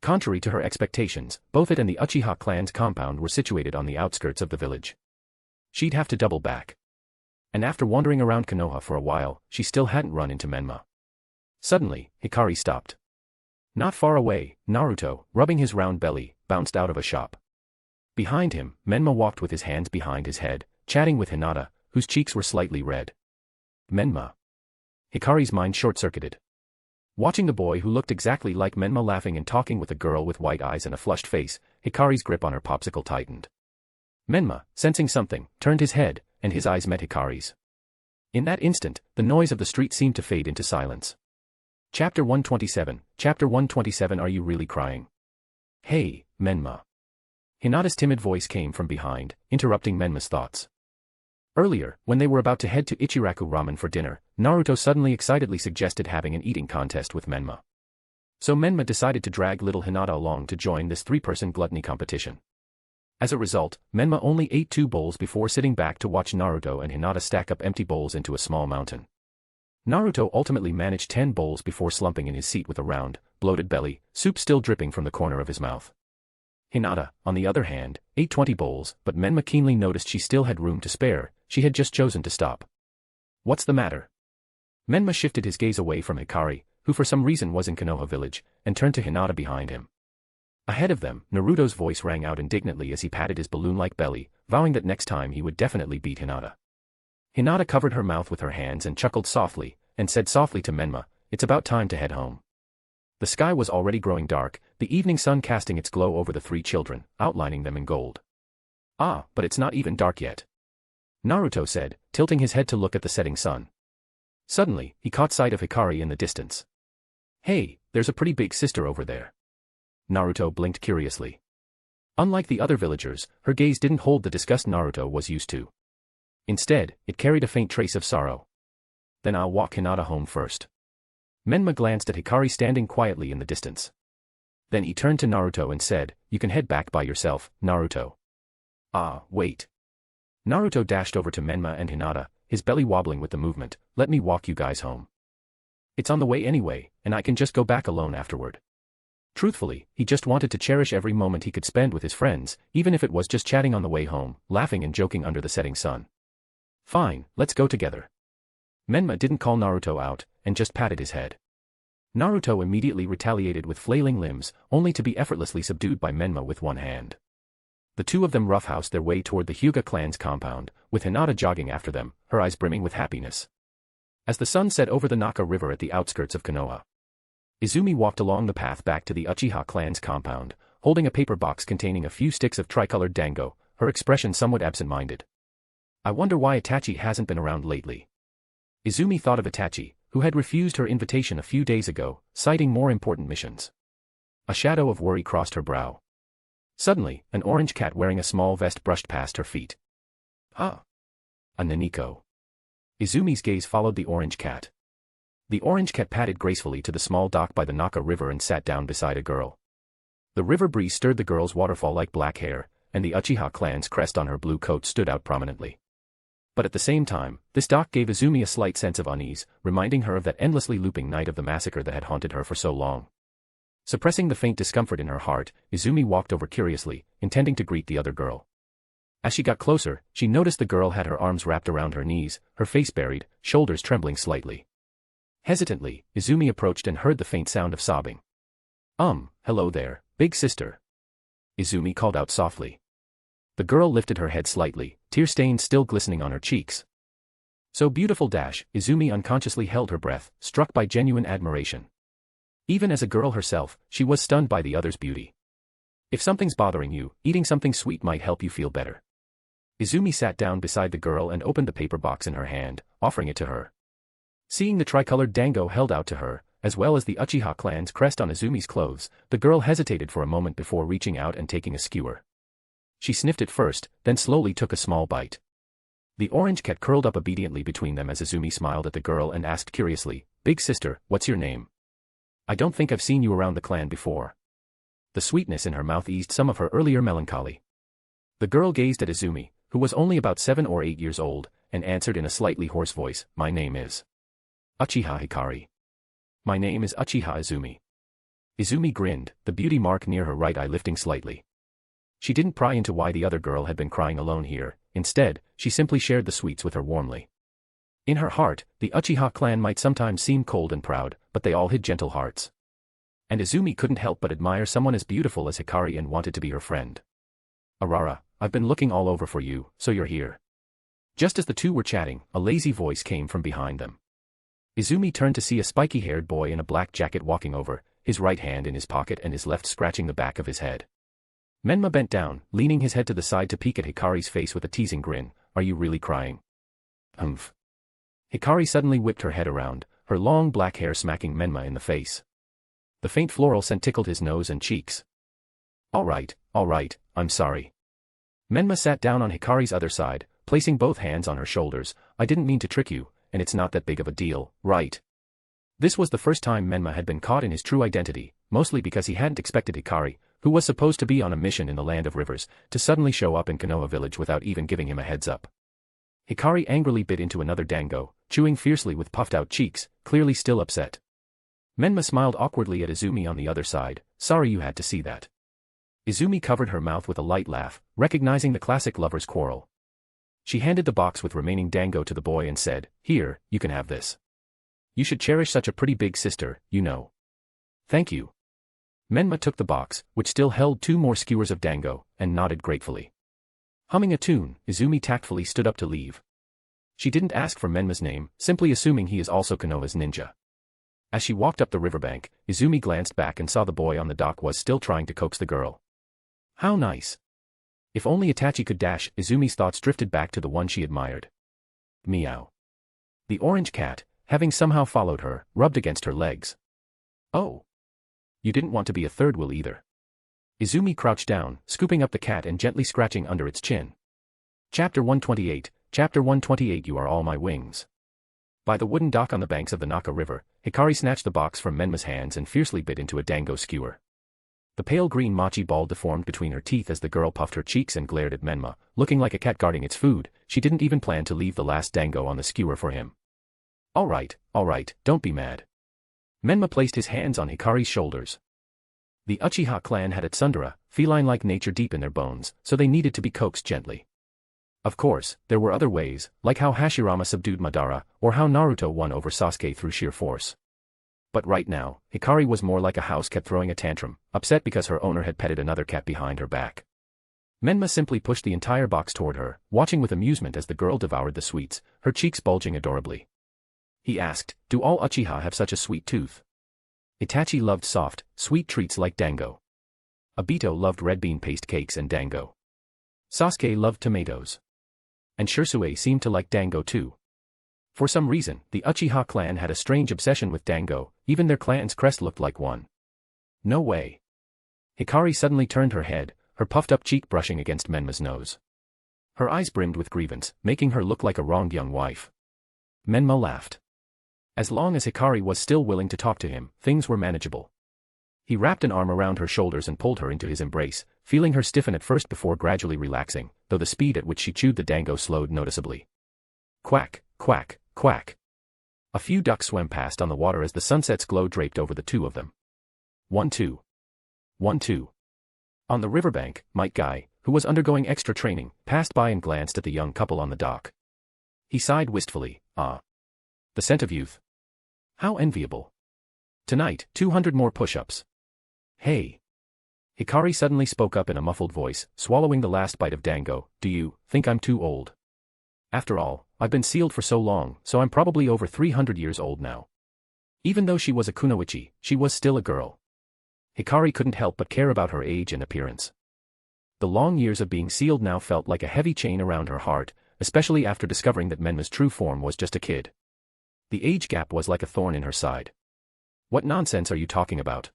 Contrary to her expectations, both it and the Uchiha clan's compound were situated on the outskirts of the village. She'd have to double back. And after wandering around Konoha for a while, she still hadn't run into Menma. Suddenly, Hikari stopped. Not far away, Naruto, rubbing his round belly, bounced out of a shop. Behind him, Menma walked with his hands behind his head, chatting with Hinata, whose cheeks were slightly red. Menma. Hikari's mind short-circuited. Watching the boy who looked exactly like Menma laughing and talking with a girl with white eyes and a flushed face, Hikari's grip on her popsicle tightened. Menma, sensing something, turned his head, and his eyes met Hikari's. In that instant, the noise of the street seemed to fade into silence. Chapter 127, Chapter 127. Are you really crying? Hey, Menma. Hinata's timid voice came from behind, interrupting Menma's thoughts. Earlier, when they were about to head to Ichiraku Ramen for dinner, Naruto suddenly excitedly suggested having an eating contest with Menma. So Menma decided to drag little Hinata along to join this three-person gluttony competition. As a result, Menma only ate 2 bowls before sitting back to watch Naruto and Hinata stack up empty bowls into a small mountain. Naruto ultimately managed 10 bowls before slumping in his seat with a round, bloated belly, soup still dripping from the corner of his mouth. Hinata, on the other hand, ate 20 bowls, but Menma keenly noticed she still had room to spare. She had just chosen to stop. What's the matter? Menma shifted his gaze away from Hikari, who for some reason was in Konoha village, and turned to Hinata behind him. Ahead of them, Naruto's voice rang out indignantly as he patted his balloon-like belly, vowing that next time he would definitely beat Hinata. Hinata covered her mouth with her hands and chuckled softly, and said softly to Menma, "It's about time to head home." The sky was already growing dark, the evening sun casting its glow over the 3 children, outlining them in gold. "Ah, but it's not even dark yet," Naruto said, tilting his head to look at the setting sun. Suddenly, he caught sight of Hikari in the distance. "Hey, there's a pretty big sister over there." Naruto blinked curiously. Unlike the other villagers, her gaze didn't hold the disgust Naruto was used to. Instead, it carried a faint trace of sorrow. "Then I'll walk Hinata home first." Menma glanced at Hikari standing quietly in the distance. Then he turned to Naruto and said, "You can head back by yourself, Naruto." "Ah, wait." Naruto dashed over to Menma and Hinata, his belly wobbling with the movement. "Let me walk you guys home. It's on the way anyway, and I can just go back alone afterward." Truthfully, he just wanted to cherish every moment he could spend with his friends, even if it was just chatting on the way home, laughing and joking under the setting sun. "Fine, let's go together." Menma didn't call Naruto out, and just patted his head. Naruto immediately retaliated with flailing limbs, only to be effortlessly subdued by Menma with one hand. The two of them roughhoused their way toward the Hyuga clan's compound, with Hinata jogging after them, her eyes brimming with happiness. As the sun set over the Naka River at the outskirts of Konoha, Izumi walked along the path back to the Uchiha clan's compound, holding a paper box containing a few sticks of tricolored dango, her expression somewhat absent-minded. "I wonder why Itachi hasn't been around lately." Izumi thought of Itachi, who had refused her invitation a few days ago, citing more important missions. A shadow of worry crossed her brow. Suddenly, an orange cat wearing a small vest brushed past her feet. "Ah! A Naniko." Izumi's gaze followed the orange cat. The orange cat padded gracefully to the small dock by the Naka River and sat down beside a girl. The river breeze stirred the girl's waterfall-like black hair, and the Uchiha clan's crest on her blue coat stood out prominently. But at the same time, this dock gave Izumi a slight sense of unease, reminding her of that endlessly looping night of the massacre that had haunted her for so long. Suppressing the faint discomfort in her heart, Izumi walked over curiously, intending to greet the other girl. As she got closer, she noticed the girl had her arms wrapped around her knees, her face buried, shoulders trembling slightly. Hesitantly, Izumi approached and heard the faint sound of sobbing. Hello there, big sister," Izumi called out softly. The girl lifted her head slightly, tear stains still glistening on her cheeks. "So beautiful." Izumi unconsciously held her breath, struck by genuine admiration. Even as a girl herself, she was stunned by the other's beauty. "If something's bothering you, eating something sweet might help you feel better." Izumi sat down beside the girl and opened the paper box in her hand, offering it to her. Seeing the tricolored dango held out to her, as well as the Uchiha clan's crest on Izumi's clothes, the girl hesitated for a moment before reaching out and taking a skewer. She sniffed it first, then slowly took a small bite. The orange cat curled up obediently between them as Izumi smiled at the girl and asked curiously, "Big sister, what's your name? I don't think I've seen you around the clan before." The sweetness in her mouth eased some of her earlier melancholy. The girl gazed at Izumi, who was only about 7 or 8 years old, and answered in a slightly hoarse voice, "My name is Uchiha Hikari." "My name is Uchiha Izumi." Izumi grinned, the beauty mark near her right eye lifting slightly. She didn't pry into why the other girl had been crying alone here, instead, she simply shared the sweets with her warmly. In her heart, the Uchiha clan might sometimes seem cold and proud, but they all had gentle hearts. And Izumi couldn't help but admire someone as beautiful as Hikari and wanted to be her friend. "Arara, I've been looking all over for you, so you're here." Just as the two were chatting, a lazy voice came from behind them. Izumi turned to see a spiky-haired boy in a black jacket walking over, his right hand in his pocket and his left scratching the back of his head. Menma bent down, leaning his head to the side to peek at Hikari's face with a teasing grin. "Are you really crying?" "Humph." Hikari suddenly whipped her head around, her long black hair smacking Menma in the face. The faint floral scent tickled his nose and cheeks. All right, I'm sorry. Menma sat down on Hikari's other side, placing both hands on her shoulders. I didn't mean to trick you, and it's not that big of a deal, right? This was the first time Menma had been caught in his true identity, mostly because he hadn't expected Hikari, who was supposed to be on a mission in the land of rivers, to suddenly show up in Konoha village without even giving him a heads up. Hikari angrily bit into another dango, chewing fiercely with puffed-out cheeks, clearly still upset. Menma smiled awkwardly at Izumi on the other side. Sorry you had to see that. Izumi covered her mouth with a light laugh, recognizing the classic lover's quarrel. She handed the box with remaining dango to the boy and said, Here, you can have this. You should cherish such a pretty big sister, you know. Thank you. Menma took the box, which still held 2 more skewers of dango, and nodded gratefully. Humming a tune, Izumi tactfully stood up to leave. She didn't ask for Menma's name, simply assuming he is also Konoha's ninja. As she walked up the riverbank, Izumi glanced back and saw the boy on the dock was still trying to coax the girl. How nice. If only Itachi could dash. Izumi's thoughts drifted back to the one she admired. Meow. The orange cat, having somehow followed her, rubbed against her legs. Oh. You didn't want to be a third wheel either. Izumi crouched down, scooping up the cat and gently scratching under its chin. Chapter 128, Chapter 128 You are all my wings. By the wooden dock on the banks of the Naka River, Hikari snatched the box from Menma's hands and fiercely bit into a dango skewer. The pale green mochi ball deformed between her teeth as the girl puffed her cheeks and glared at Menma, looking like a cat guarding its food. She didn't even plan to leave the last dango on the skewer for him. All right, don't be mad. Menma placed his hands on Hikari's shoulders. The Uchiha clan had a tsundere, feline-like nature deep in their bones, so they needed to be coaxed gently. Of course, there were other ways, like how Hashirama subdued Madara, or how Naruto won over Sasuke through sheer force. But right now, Hikari was more like a house cat throwing a tantrum, upset because her owner had petted another cat behind her back. Menma simply pushed the entire box toward her, watching with amusement as the girl devoured the sweets, her cheeks bulging adorably. He asked, Do all Uchiha have such a sweet tooth? Itachi loved soft, sweet treats like dango. Obito loved red bean paste cakes and dango. Sasuke loved tomatoes. And Shisui seemed to like dango too. For some reason, the Uchiha clan had a strange obsession with dango, even their clan's crest looked like one. No way. Hikari suddenly turned her head, her puffed-up cheek brushing against Menma's nose. Her eyes brimmed with grievance, making her look like a wronged young wife. Menma laughed. As long as Hikari was still willing to talk to him, things were manageable. He wrapped an arm around her shoulders and pulled her into his embrace, feeling her stiffen at first before gradually relaxing, though the speed at which she chewed the dango slowed noticeably. Quack, quack, quack. A few ducks swam past on the water as the sunset's glow draped over the two of them. 1-2. 1-2. On the riverbank, Mike Guy, who was undergoing extra training, passed by and glanced at the young couple on the dock. He sighed wistfully, Ah. The scent of youth. How enviable. Tonight, 200 more push-ups. Hey. Hikari suddenly spoke up in a muffled voice, swallowing the last bite of dango. Do you think I'm too old? After all, I've been sealed for so long, so I'm probably over 300 years old now. Even though she was a kunoichi, she was still a girl. Hikari couldn't help but care about her age and appearance. The long years of being sealed now felt like a heavy chain around her heart, especially after discovering that Menma's true form was just a kid. The age gap was like a thorn in her side. What nonsense are you talking about?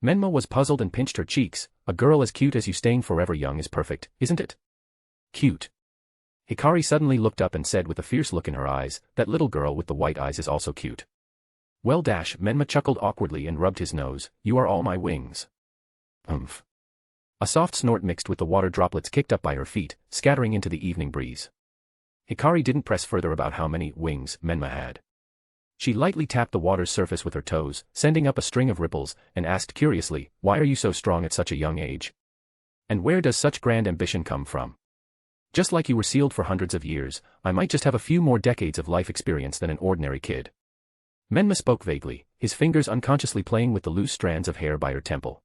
Menma was puzzled and pinched her cheeks. A girl as cute as you staying forever young is perfect, isn't it? Cute. Hikari suddenly looked up and said with a fierce look in her eyes, that little girl with the white eyes is also cute. Well Menma chuckled awkwardly and rubbed his nose, you are all my wings. Umph. A soft snort mixed with the water droplets kicked up by her feet, scattering into the evening breeze. Hikari didn't press further about how many wings Menma had. She lightly tapped the water's surface with her toes, sending up a string of ripples, and asked curiously, why are you so strong at such a young age? And where does such grand ambition come from? Just like you were sealed for hundreds of years, I might just have a few more decades of life experience than an ordinary kid. Menma spoke vaguely, his fingers unconsciously playing with the loose strands of hair by her temple.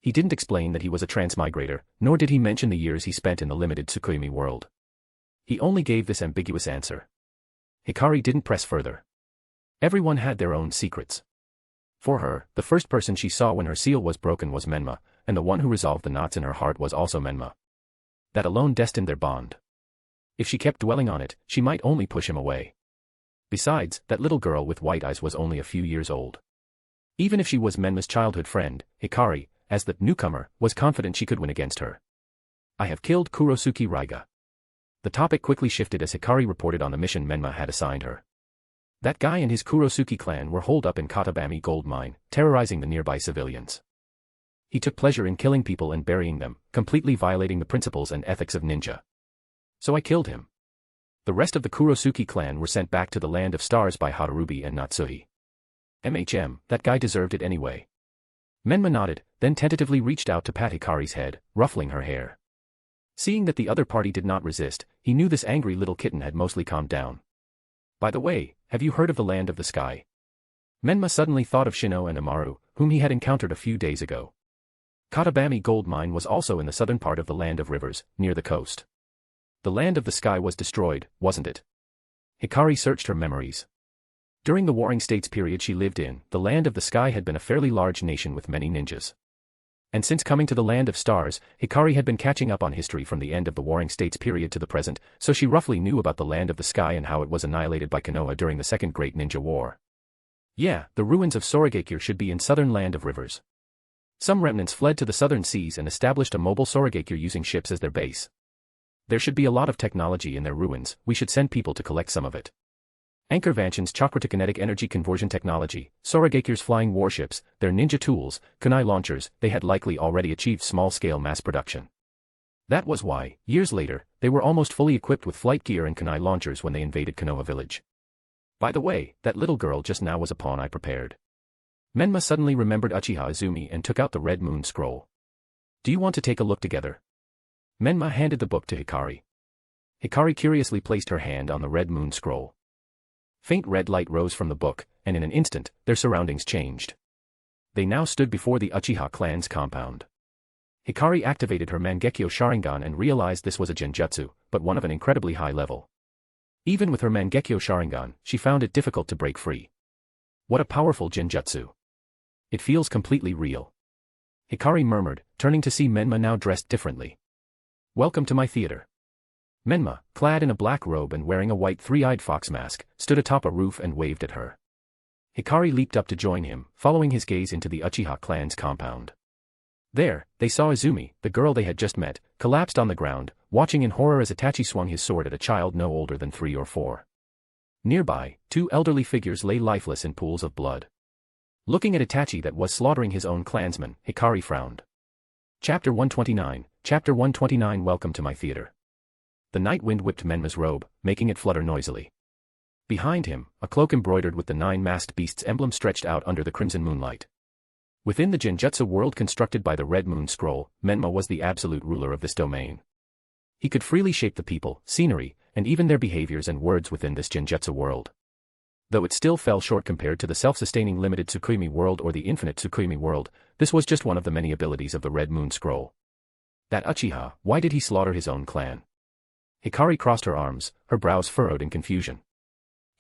He didn't explain that he was a transmigrator, nor did he mention the years he spent in the Limited Tsukuyomi World. He only gave this ambiguous answer. Hikari didn't press further. Everyone had their own secrets. For her, the first person she saw when her seal was broken was Menma, and the one who resolved the knots in her heart was also Menma. That alone destined their bond. If she kept dwelling on it, she might only push him away. Besides, that little girl with white eyes was only a few years old. Even if she was Menma's childhood friend, Hikari, as the newcomer, was confident she could win against her. I have killed Kurosuke Raiga. The topic quickly shifted as Hikari reported on the mission Menma had assigned her. That guy and his Kurosuke clan were holed up in Katabami gold mine, terrorizing the nearby civilians. He took pleasure in killing people and burying them, completely violating the principles and ethics of ninja. So I killed him. The rest of the Kurosuke clan were sent back to the land of stars by Harubi and Natsuhi. That guy deserved it anyway. Menma nodded, then tentatively reached out to pat Hikari's head, ruffling her hair. Seeing that the other party did not resist, he knew this angry little kitten had mostly calmed down. By the way, have you heard of the Land of the Sky? Menma suddenly thought of Shino and Amaru, whom he had encountered a few days ago. Katabami gold mine was also in the southern part of the Land of Rivers, near the coast. The Land of the Sky was destroyed, wasn't it? Hikari searched her memories. During the Warring States period she lived in, the Land of the Sky had been a fairly large nation with many ninjas. And since coming to the Land of Stars, Hikari had been catching up on history from the end of the Warring States period to the present, so she roughly knew about the Land of the Sky and how it was annihilated by Konoha during the Second Great Ninja War. Yeah, the ruins of Sorigakure should be in southern Land of Rivers. Some remnants fled to the southern seas and established a mobile Sorigakure using ships as their base. There should be a lot of technology in their ruins, we should send people to collect some of it. Anchor Vanshin's chakra to kinetic energy conversion technology, Sorigakure's flying warships, their ninja tools, kunai launchers, they had likely already achieved small-scale mass production. That was why, years later, they were almost fully equipped with flight gear and kunai launchers when they invaded Konoha village. By the way, that little girl just now was a pawn I prepared. Menma suddenly remembered Uchiha Izumi and took out the Red Moon Scroll. Do you want to take a look together? Menma handed the book to Hikari. Hikari curiously placed her hand on the Red Moon Scroll. Faint red light rose from the book, and in an instant, their surroundings changed. They now stood before the Uchiha clan's compound. Hikari activated her Mangekyo Sharingan and realized this was a genjutsu, but one of an incredibly high level. Even with her Mangekyo Sharingan, she found it difficult to break free. What a powerful genjutsu. It feels completely real. Hikari murmured, turning to see Menma now dressed differently. Welcome to my theater. Menma, clad in a black robe and wearing a white three-eyed fox mask, stood atop a roof and waved at her. Hikari leaped up to join him, following his gaze into the Uchiha clan's compound. There, they saw Izumi, the girl they had just met, collapsed on the ground, watching in horror as Itachi swung his sword at a child no older than 3 or 4. Nearby, 2 elderly figures lay lifeless in pools of blood. Looking at Itachi that was slaughtering his own clansmen, Hikari frowned. Chapter 129 Welcome to my theater. The night wind whipped Menma's robe, making it flutter noisily. Behind him, a cloak embroidered with the 9-masked beast's emblem stretched out under the crimson moonlight. Within the genjutsu world constructed by the Red Moon Scroll, Menma was the absolute ruler of this domain. He could freely shape the people, scenery, and even their behaviors and words within this genjutsu world. Though it still fell short compared to the self-sustaining Limited Tsukuyomi World or the Infinite Tsukuyomi World, this was just one of the many abilities of the Red Moon Scroll. That Uchiha, why did he slaughter his own clan? Hikari crossed her arms, her brows furrowed in confusion.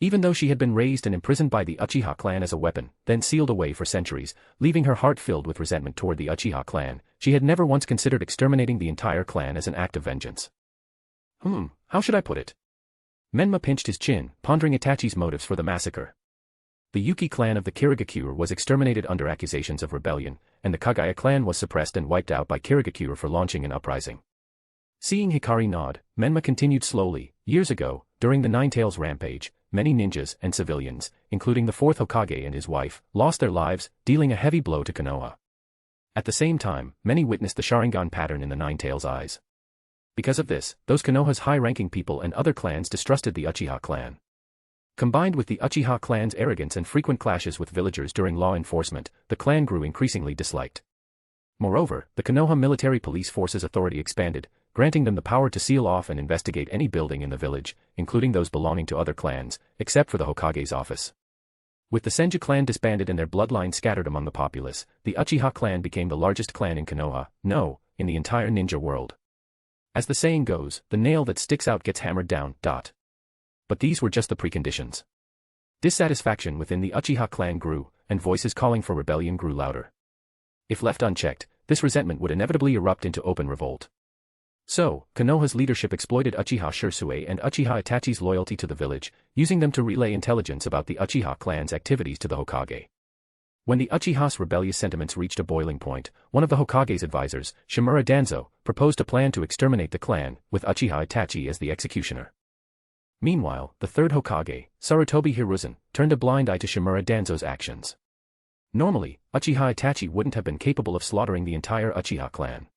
Even though she had been raised and imprisoned by the Uchiha clan as a weapon, then sealed away for centuries, leaving her heart filled with resentment toward the Uchiha clan, she had never once considered exterminating the entire clan as an act of vengeance. How should I put it? Menma pinched his chin, pondering Itachi's motives for the massacre. The Yuki clan of the Kirigakure was exterminated under accusations of rebellion, and the Kaguya clan was suppressed and wiped out by Kirigakure for launching an uprising. Seeing Hikari nod, Menma continued slowly. Years ago, during the Nine-Tails Rampage, many ninjas and civilians, including the 4th Hokage and his wife, lost their lives, dealing a heavy blow to Konoha. At the same time, many witnessed the Sharingan pattern in the Nine-Tails' eyes. Because of this, those Konoha's high-ranking people and other clans distrusted the Uchiha clan. Combined with the Uchiha clan's arrogance and frequent clashes with villagers during law enforcement, the clan grew increasingly disliked. Moreover, the Konoha military police force's authority expanded, granting them the power to seal off and investigate any building in the village, including those belonging to other clans, except for the Hokage's office. With the Senju clan disbanded and their bloodline scattered among the populace, the Uchiha clan became the largest clan in Konoha, in the entire ninja world. As the saying goes, the nail that sticks out gets hammered down. But these were just the preconditions. Dissatisfaction within the Uchiha clan grew, and voices calling for rebellion grew louder. If left unchecked, this resentment would inevitably erupt into open revolt. So, Konoha's leadership exploited Uchiha Shisui and Uchiha Itachi's loyalty to the village, using them to relay intelligence about the Uchiha clan's activities to the Hokage. When the Uchiha's rebellious sentiments reached a boiling point, one of the Hokage's advisors, Shimura Danzo, proposed a plan to exterminate the clan, with Uchiha Itachi as the executioner. Meanwhile, the third Hokage, Sarutobi Hiruzen, turned a blind eye to Shimura Danzo's actions. Normally, Uchiha Itachi wouldn't have been capable of slaughtering the entire Uchiha clan.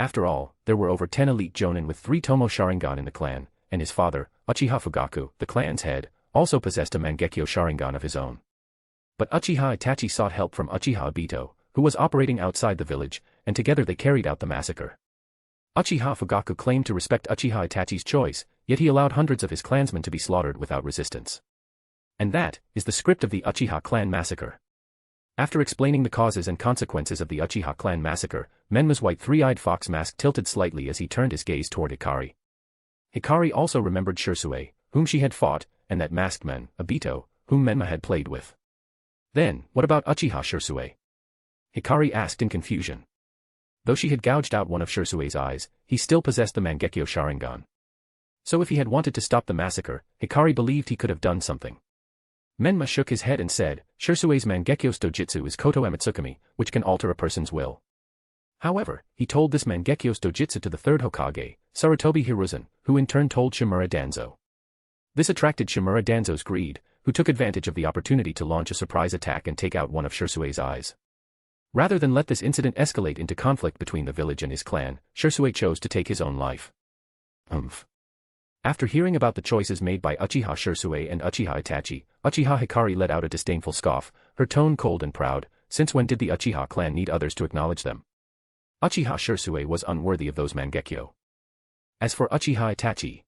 After all, there were over 10 elite jonin with 3 Tomo Sharingan in the clan, and his father, Uchiha Fugaku, the clan's head, also possessed a Mangekyo Sharingan of his own. But Uchiha Itachi sought help from Uchiha Obito, who was operating outside the village, and together they carried out the massacre. Uchiha Fugaku claimed to respect Uchiha Itachi's choice, yet he allowed hundreds of his clansmen to be slaughtered without resistance. And that is the script of the Uchiha clan massacre. After explaining the causes and consequences of the Uchiha clan massacre, Menma's white three-eyed fox mask tilted slightly as he turned his gaze toward Hikari. Hikari also remembered Shisui, whom she had fought, and that masked man, Obito, whom Menma had played with. Then, what about Uchiha Shisui? Hikari asked in confusion. Though she had gouged out one of Shisui's eyes, he still possessed the Mangekyo Sharingan. So if he had wanted to stop the massacre, Hikari believed he could have done something. Menma shook his head and said, Shisui's Mangekyo Stojitsu is Koto Ematsukami, which can alter a person's will. However, he told this Mangekyo Stojitsu to the third Hokage, Sarutobi Hiruzen, who in turn told Shimura Danzo. This attracted Shimura Danzo's greed, who took advantage of the opportunity to launch a surprise attack and take out one of Shisui's eyes. Rather than let this incident escalate into conflict between the village and his clan, Shisui chose to take his own life. After hearing about the choices made by Uchiha Shisui and Uchiha Itachi, Uchiha Hikari let out a disdainful scoff, her tone cold and proud. Since when did the Uchiha clan need others to acknowledge them? Uchiha Shisui was unworthy of those Mangekyo. As for Uchiha Itachi,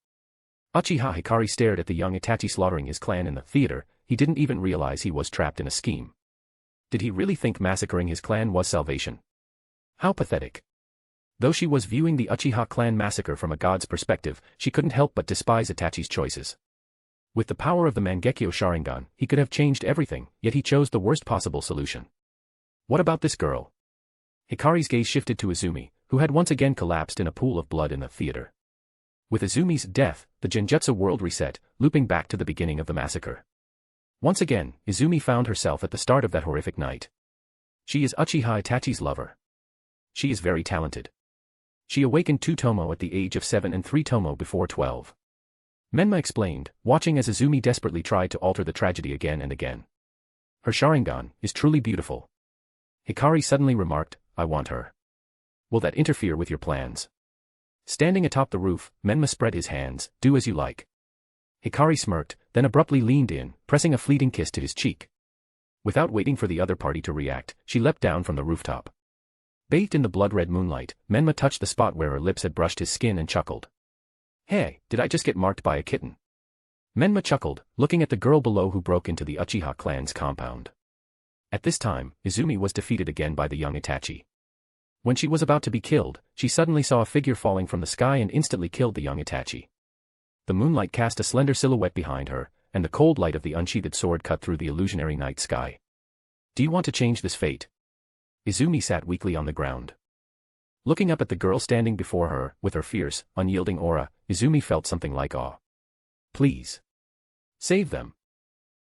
Uchiha Hikari stared at the young Itachi slaughtering his clan in the theater. He didn't even realize he was trapped in a scheme. Did he really think massacring his clan was salvation? How pathetic. Though she was viewing the Uchiha clan massacre from a god's perspective, she couldn't help but despise Itachi's choices. With the power of the Mangekyo Sharingan, he could have changed everything, yet he chose the worst possible solution. What about this girl? Hikari's gaze shifted to Izumi, who had once again collapsed in a pool of blood in the theater. With Izumi's death, the Genjutsu world reset, looping back to the beginning of the massacre. Once again, Izumi found herself at the start of that horrific night. She is Uchiha Itachi's lover. She is very talented. She awakened 2 Tomo at the age of 7 and 3 Tomo before 12. Menma explained, watching as Izumi desperately tried to alter the tragedy again and again. Her Sharingan is truly beautiful. Hikari suddenly remarked, I want her. Will that interfere with your plans? Standing atop the roof, Menma spread his hands, do as you like. Hikari smirked, then abruptly leaned in, pressing a fleeting kiss to his cheek. Without waiting for the other party to react, she leapt down from the rooftop. Bathed in the blood-red moonlight, Menma touched the spot where her lips had brushed his skin and chuckled. Hey, did I just get marked by a kitten? Menma chuckled, looking at the girl below who broke into the Uchiha clan's compound. At this time, Izumi was defeated again by the young Itachi. When she was about to be killed, she suddenly saw a figure falling from the sky and instantly killed the young Itachi. The moonlight cast a slender silhouette behind her, and the cold light of the unsheathed sword cut through the illusionary night sky. Do you want to change this fate? Izumi sat weakly on the ground. Looking up at the girl standing before her, with her fierce, unyielding aura, Izumi felt something like awe. Please. Save them.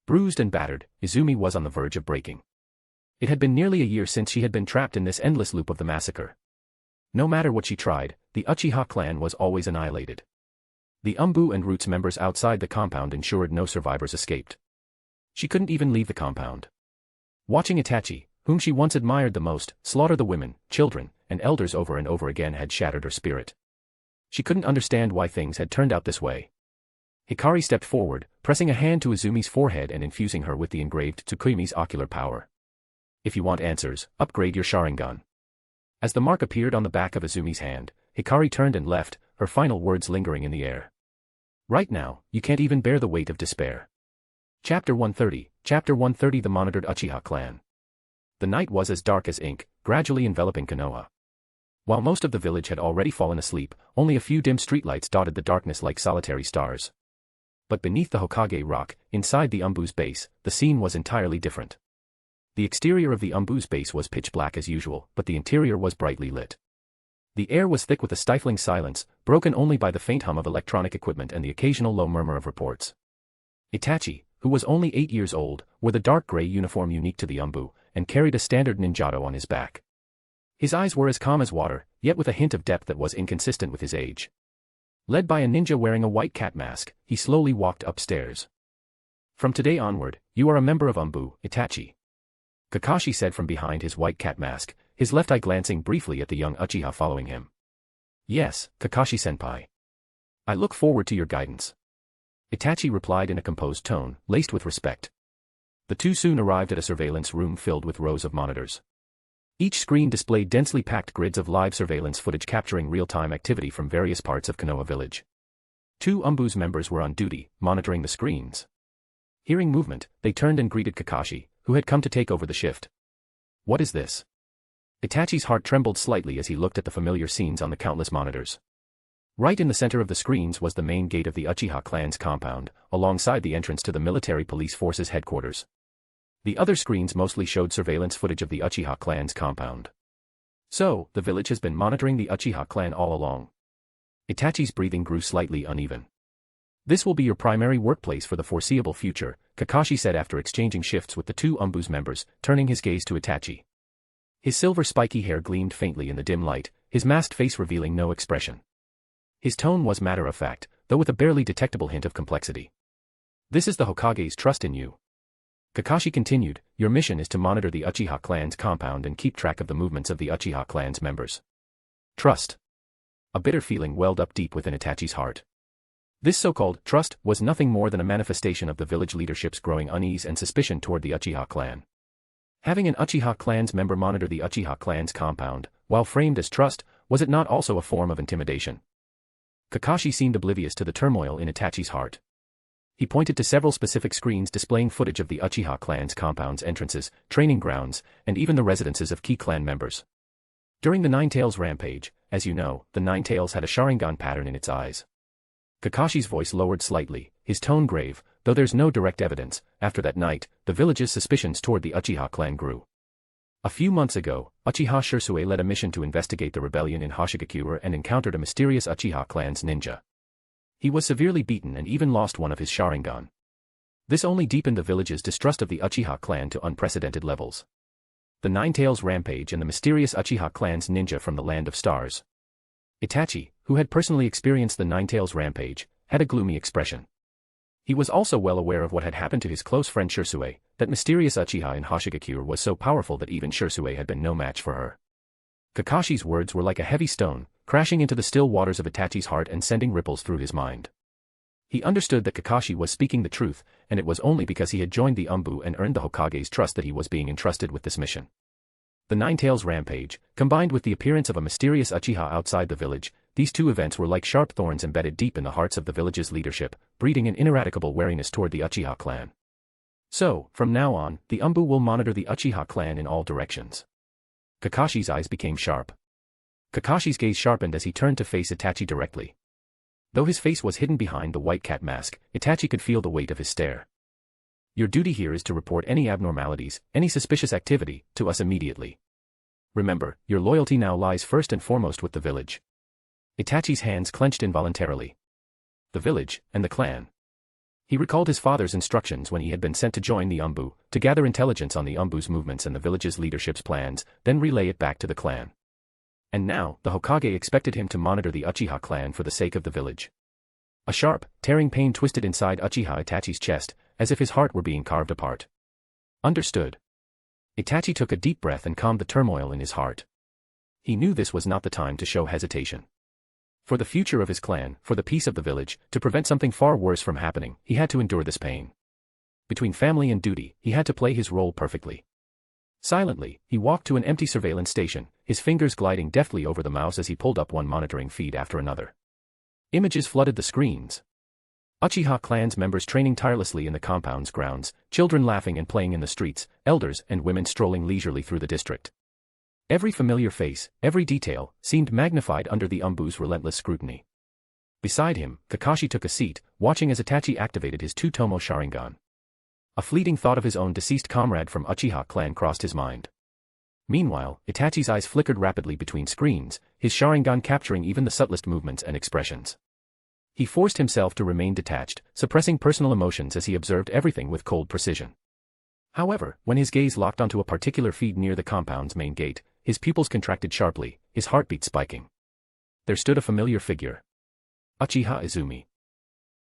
Bruised and battered, Izumi was on the verge of breaking. It had been nearly a year since she had been trapped in this endless loop of the massacre. No matter what she tried, the Uchiha clan was always annihilated. The Umbu and Roots members outside the compound ensured no survivors escaped. She couldn't even leave the compound. Watching Itachi, whom she once admired the most, slaughter the women, children, and elders over and over again had shattered her spirit. She couldn't understand why things had turned out this way. Hikari stepped forward, pressing a hand to Izumi's forehead and infusing her with the engraved Tsukuyomi's ocular power. If you want answers, upgrade your Sharingan. As the mark appeared on the back of Izumi's hand, Hikari turned and left, her final words lingering in the air. Right now, you can't even bear the weight of despair. Chapter 130, Chapter 130 The Monitored Uchiha Clan. The night was as dark as ink, gradually enveloping Konoha. While most of the village had already fallen asleep, only a few dim streetlights dotted the darkness like solitary stars. But beneath the Hokage rock, inside the Umbu's base, the scene was entirely different. The exterior of the Umbu's base was pitch black as usual, but the interior was brightly lit. The air was thick with a stifling silence, broken only by the faint hum of electronic equipment and the occasional low murmur of reports. Itachi, who was only 8 years old, wore the dark gray uniform unique to the Umbu, and carried a standard ninjato on his back. His eyes were as calm as water, yet with a hint of depth that was inconsistent with his age. Led by a ninja wearing a white cat mask, he slowly walked upstairs. "From today onward, you are a member of Umbu, Itachi," Kakashi said from behind his white cat mask, his left eye glancing briefly at the young Uchiha following him. "Yes, Kakashi-senpai. I look forward to your guidance," Itachi replied in a composed tone, laced with respect. The two soon arrived at a surveillance room filled with rows of monitors. Each screen displayed densely packed grids of live surveillance footage capturing real-time activity from various parts of Konoha village. 2 Umbu's members were on duty, monitoring the screens. Hearing movement, they turned and greeted Kakashi, who had come to take over the shift. "What is this?" Itachi's heart trembled slightly as he looked at the familiar scenes on the countless monitors. Right in the center of the screens was the main gate of the Uchiha clan's compound, alongside the entrance to the military police force's headquarters. The other screens mostly showed surveillance footage of the Uchiha clan's compound. So, the village has been monitoring the Uchiha clan all along. Itachi's breathing grew slightly uneven. "This will be your primary workplace for the foreseeable future," Kakashi said after exchanging shifts with the 2 Umbu's members, turning his gaze to Itachi. His silver spiky hair gleamed faintly in the dim light, his masked face revealing no expression. His tone was matter-of-fact, though with a barely detectable hint of complexity. "This is the Hokage's trust in you." Kakashi continued, "Your mission is to monitor the Uchiha clan's compound and keep track of the movements of the Uchiha clan's members." Trust. A bitter feeling welled up deep within Itachi's heart. This so-called trust was nothing more than a manifestation of the village leadership's growing unease and suspicion toward the Uchiha clan. Having an Uchiha clan's member monitor the Uchiha clan's compound, while framed as trust, was it not also a form of intimidation? Kakashi seemed oblivious to the turmoil in Itachi's heart. He pointed to several specific screens displaying footage of the Uchiha clan's compound's entrances, training grounds, and even the residences of key clan members. During the Nine-Tails Rampage, as you know, the Nine-Tails had a Sharingan pattern in its eyes. Kakashi's voice lowered slightly, his tone grave, though there's no direct evidence. After that night, the village's suspicions toward the Uchiha clan grew. A few months ago, Uchiha Shisui led a mission to investigate the rebellion in Hoshigakure and encountered a mysterious Uchiha clan's ninja. He was severely beaten and even lost one of his Sharingan. This only deepened the village's distrust of the Uchiha clan to unprecedented levels. The Nine-Tails Rampage and the mysterious Uchiha clan's ninja from the Land of Stars. Itachi, who had personally experienced the Nine-Tails Rampage, had a gloomy expression. He was also well aware of what had happened to his close friend Shisui. That mysterious Uchiha in Hoshigakure was so powerful that even Shisui had been no match for her. Kakashi's words were like a heavy stone, crashing into the still waters of Itachi's heart and sending ripples through his mind. He understood that Kakashi was speaking the truth, and it was only because he had joined the Umbu and earned the Hokage's trust that he was being entrusted with this mission. The Nine-Tails Rampage, combined with the appearance of a mysterious Uchiha outside the village, these two events were like sharp thorns embedded deep in the hearts of the village's leadership, breeding an ineradicable wariness toward the Uchiha clan. So, from now on, the Umbu will monitor the Uchiha clan in all directions. Kakashi's eyes became sharp. Kakashi's gaze sharpened as he turned to face Itachi directly. Though his face was hidden behind the white cat mask, Itachi could feel the weight of his stare. "Your duty here is to report any abnormalities, any suspicious activity, to us immediately. Remember, your loyalty now lies first and foremost with the village." Itachi's hands clenched involuntarily. The village, and the clan. He recalled his father's instructions when he had been sent to join the Umbu, to gather intelligence on the Umbu's movements and the village's leadership's plans, then relay it back to the clan. And now, the Hokage expected him to monitor the Uchiha clan for the sake of the village. A sharp, tearing pain twisted inside Uchiha Itachi's chest, as if his heart were being carved apart. Understood. Itachi took a deep breath and calmed the turmoil in his heart. He knew this was not the time to show hesitation. For the future of his clan, for the peace of the village, to prevent something far worse from happening, he had to endure this pain. Between family and duty, he had to play his role perfectly. Silently, he walked to an empty surveillance station, his fingers gliding deftly over the mouse as he pulled up one monitoring feed after another. Images flooded the screens. Uchiha clan's members training tirelessly in the compound's grounds, children laughing and playing in the streets, elders and women strolling leisurely through the district. Every familiar face, every detail, seemed magnified under the Umbu's relentless scrutiny. Beside him, Kakashi took a seat, watching as Itachi activated his two-tomo Sharingan. A fleeting thought of his own deceased comrade from Uchiha clan crossed his mind. Meanwhile, Itachi's eyes flickered rapidly between screens, his Sharingan capturing even the subtlest movements and expressions. He forced himself to remain detached, suppressing personal emotions as he observed everything with cold precision. However, when his gaze locked onto a particular feed near the compound's main gate, his pupils contracted sharply, his heartbeat spiking. There stood a familiar figure. Uchiha Izumi.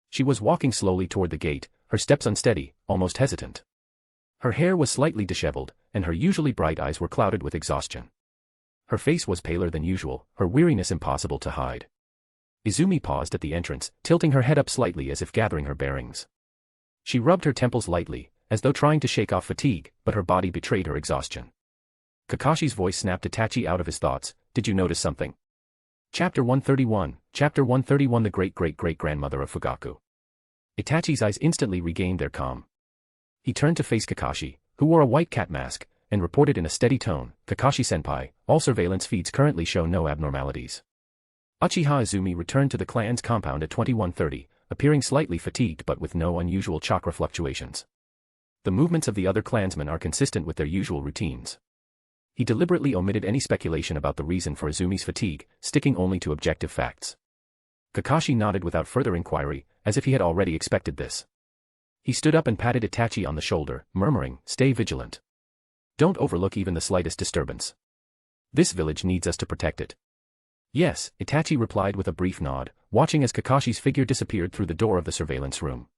She was walking slowly toward the gate, her steps unsteady, almost hesitant. Her hair was slightly disheveled, and her usually bright eyes were clouded with exhaustion. Her face was paler than usual, her weariness impossible to hide. Izumi paused at the entrance, tilting her head up slightly as if gathering her bearings. She rubbed her temples lightly, as though trying to shake off fatigue, but her body betrayed her exhaustion. Kakashi's voice snapped Itachi out of his thoughts. Did you notice something? Chapter 131, Chapter 131 The great-great-great-grandmother of Fugaku. Itachi's eyes instantly regained their calm. He turned to face Kakashi, who wore a white cat mask, and reported in a steady tone, Kakashi-senpai, all surveillance feeds currently show no abnormalities. Uchiha Izumi returned to the clan's compound at 21:30, appearing slightly fatigued but with no unusual chakra fluctuations. The movements of the other clansmen are consistent with their usual routines. He deliberately omitted any speculation about the reason for Izumi's fatigue, sticking only to objective facts. Kakashi nodded without further inquiry, as if he had already expected this. He stood up and patted Itachi on the shoulder, murmuring, "Stay vigilant. Don't overlook even the slightest disturbance. This village needs us to protect it." "Yes," Itachi replied with a brief nod, watching as Kakashi's figure disappeared through the door of the surveillance room.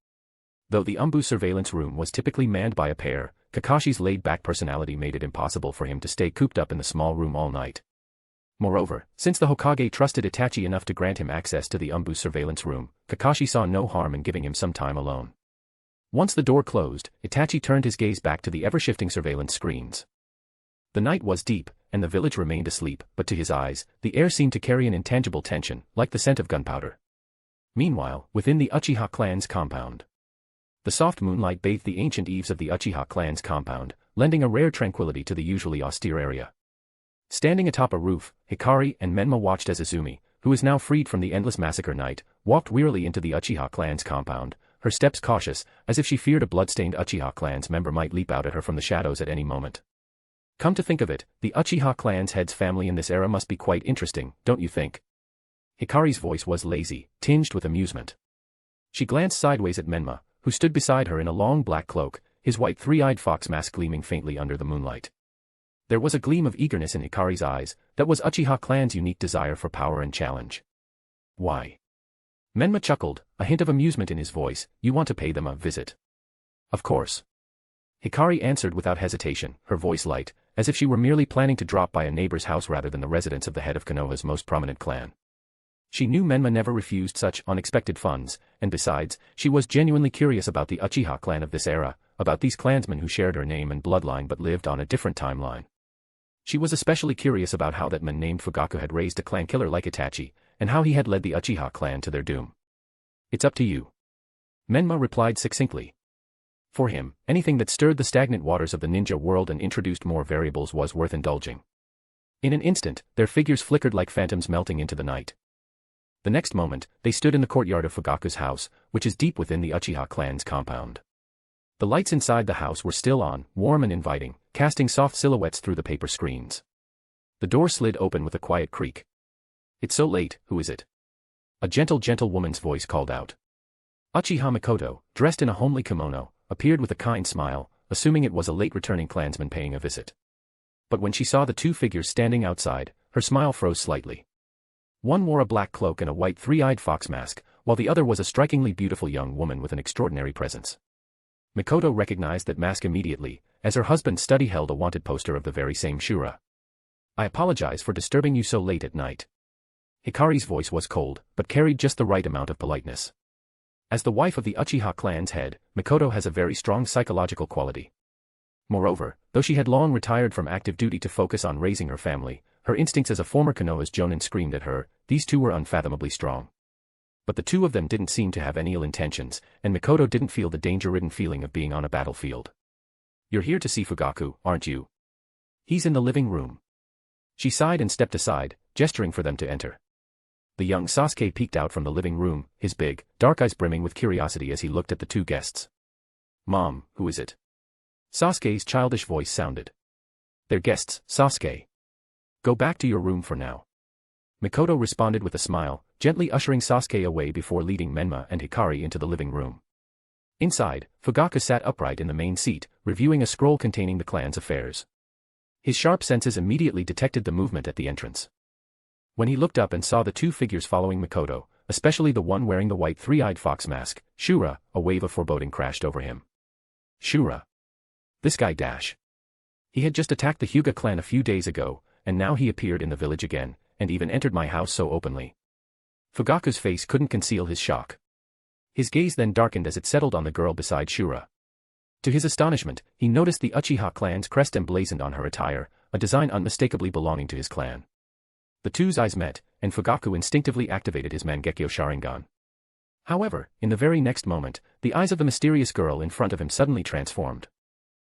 Though the Umbu surveillance room was typically manned by a pair, Kakashi's laid-back personality made it impossible for him to stay cooped up in the small room all night. Moreover, since the Hokage trusted Itachi enough to grant him access to the Umbu surveillance room, Kakashi saw no harm in giving him some time alone. Once the door closed, Itachi turned his gaze back to the ever-shifting surveillance screens. The night was deep, and the village remained asleep, but to his eyes, the air seemed to carry an intangible tension, like the scent of gunpowder. Meanwhile, within the Uchiha clan's compound, the soft moonlight bathed the ancient eaves of the Uchiha clan's compound, lending a rare tranquility to the usually austere area. Standing atop a roof, Hikari and Menma watched as Izumi, who is now freed from the endless massacre night, walked wearily into the Uchiha clan's compound, her steps cautious, as if she feared a blood-stained Uchiha clan's member might leap out at her from the shadows at any moment. Come to think of it, the Uchiha clan's head's family in this era must be quite interesting, don't you think? Hikari's voice was lazy, tinged with amusement. She glanced sideways at Menma, who stood beside her in a long black cloak, his white three-eyed fox mask gleaming faintly under the moonlight. There was a gleam of eagerness in Hikari's eyes, that was Uchiha clan's unique desire for power and challenge. Why? Menma chuckled, a hint of amusement in his voice. You want to pay them a visit? Of course. Hikari answered without hesitation, her voice light, as if she were merely planning to drop by a neighbor's house rather than the residence of the head of Konoha's most prominent clan. She knew Menma never refused such unexpected funds, and besides, she was genuinely curious about the Uchiha clan of this era, about these clansmen who shared her name and bloodline but lived on a different timeline. She was especially curious about how that man named Fugaku had raised a clan killer like Itachi, and how he had led the Uchiha clan to their doom. It's up to you. Menma replied succinctly. For him, anything that stirred the stagnant waters of the ninja world and introduced more variables was worth indulging. In an instant, their figures flickered like phantoms melting into the night. The next moment, they stood in the courtyard of Fugaku's house, which is deep within the Uchiha clan's compound. The lights inside the house were still on, warm and inviting, casting soft silhouettes through the paper screens. The door slid open with a quiet creak. It's so late, who is it? A gentle woman's voice called out. Uchiha Mikoto, dressed in a homely kimono, appeared with a kind smile, assuming it was a late returning clansman paying a visit. But when she saw the two figures standing outside, her smile froze slightly. One wore a black cloak and a white three-eyed fox mask, while the other was a strikingly beautiful young woman with an extraordinary presence. Mikoto recognized that mask immediately, as her husband's study held a wanted poster of the very same Shura. I apologize for disturbing you so late at night. Hikari's voice was cold, but carried just the right amount of politeness. As the wife of the Uchiha clan's head, Mikoto has a very strong psychological quality. Moreover, though she had long retired from active duty to focus on raising her family, her instincts as a former Konoha's Jonin screamed at her, these two were unfathomably strong. But the two of them didn't seem to have any ill intentions, and Mikoto didn't feel the danger-ridden feeling of being on a battlefield. You're here to see Fugaku, aren't you? He's in the living room. She sighed and stepped aside, gesturing for them to enter. The young Sasuke peeked out from the living room, his big, dark eyes brimming with curiosity as he looked at the two guests. Mom, who is it? Sasuke's childish voice sounded. They're guests, Sasuke. Go back to your room for now. Mikoto responded with a smile, gently ushering Sasuke away before leading Menma and Hikari into the living room. Inside, Fugaku sat upright in the main seat, reviewing a scroll containing the clan's affairs. His sharp senses immediately detected the movement at the entrance. When he looked up and saw the two figures following Mikoto, especially the one wearing the white three-eyed fox mask, Shura, a wave of foreboding crashed over him. Shura. This guy dash. He had just attacked the Hyuga clan a few days ago, and now he appeared in the village again, and even entered my house so openly. Fugaku's face couldn't conceal his shock. His gaze then darkened as it settled on the girl beside Shura. To his astonishment, he noticed the Uchiha clan's crest emblazoned on her attire, a design unmistakably belonging to his clan. The two's eyes met, and Fugaku instinctively activated his Mangekyo Sharingan. However, in the very next moment, the eyes of the mysterious girl in front of him suddenly transformed.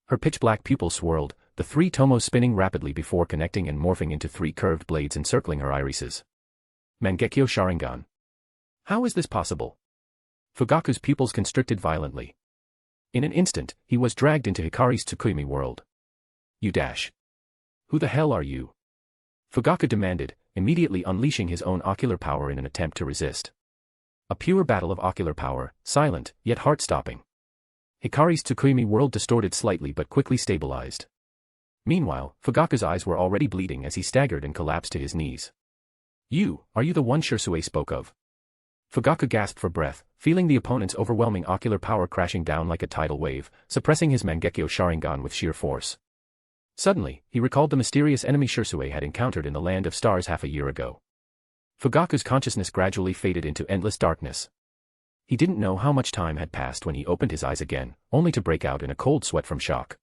Her pitch-black pupils swirled, the three tomos spinning rapidly before connecting and morphing into three curved blades encircling her irises. Mangekyo Sharingan. How is this possible? Fugaku's pupils constricted violently. In an instant, he was dragged into Hikari's Tsukuyomi World. You dash. Who the hell are you? Fugaku demanded, immediately unleashing his own ocular power in an attempt to resist. A pure battle of ocular power, silent, yet heart-stopping. Hikari's Tsukuyomi World distorted slightly but quickly stabilized. Meanwhile, Fugaku's eyes were already bleeding as he staggered and collapsed to his knees. Are you the one Shursue spoke of? Fugaku gasped for breath, feeling the opponent's overwhelming ocular power crashing down like a tidal wave, suppressing his Mangekyo Sharingan with sheer force. Suddenly, he recalled the mysterious enemy Shursue had encountered in the Land of Stars half a year ago. Fugaku's consciousness gradually faded into endless darkness. He didn't know how much time had passed when he opened his eyes again, only to break out in a cold sweat from shock.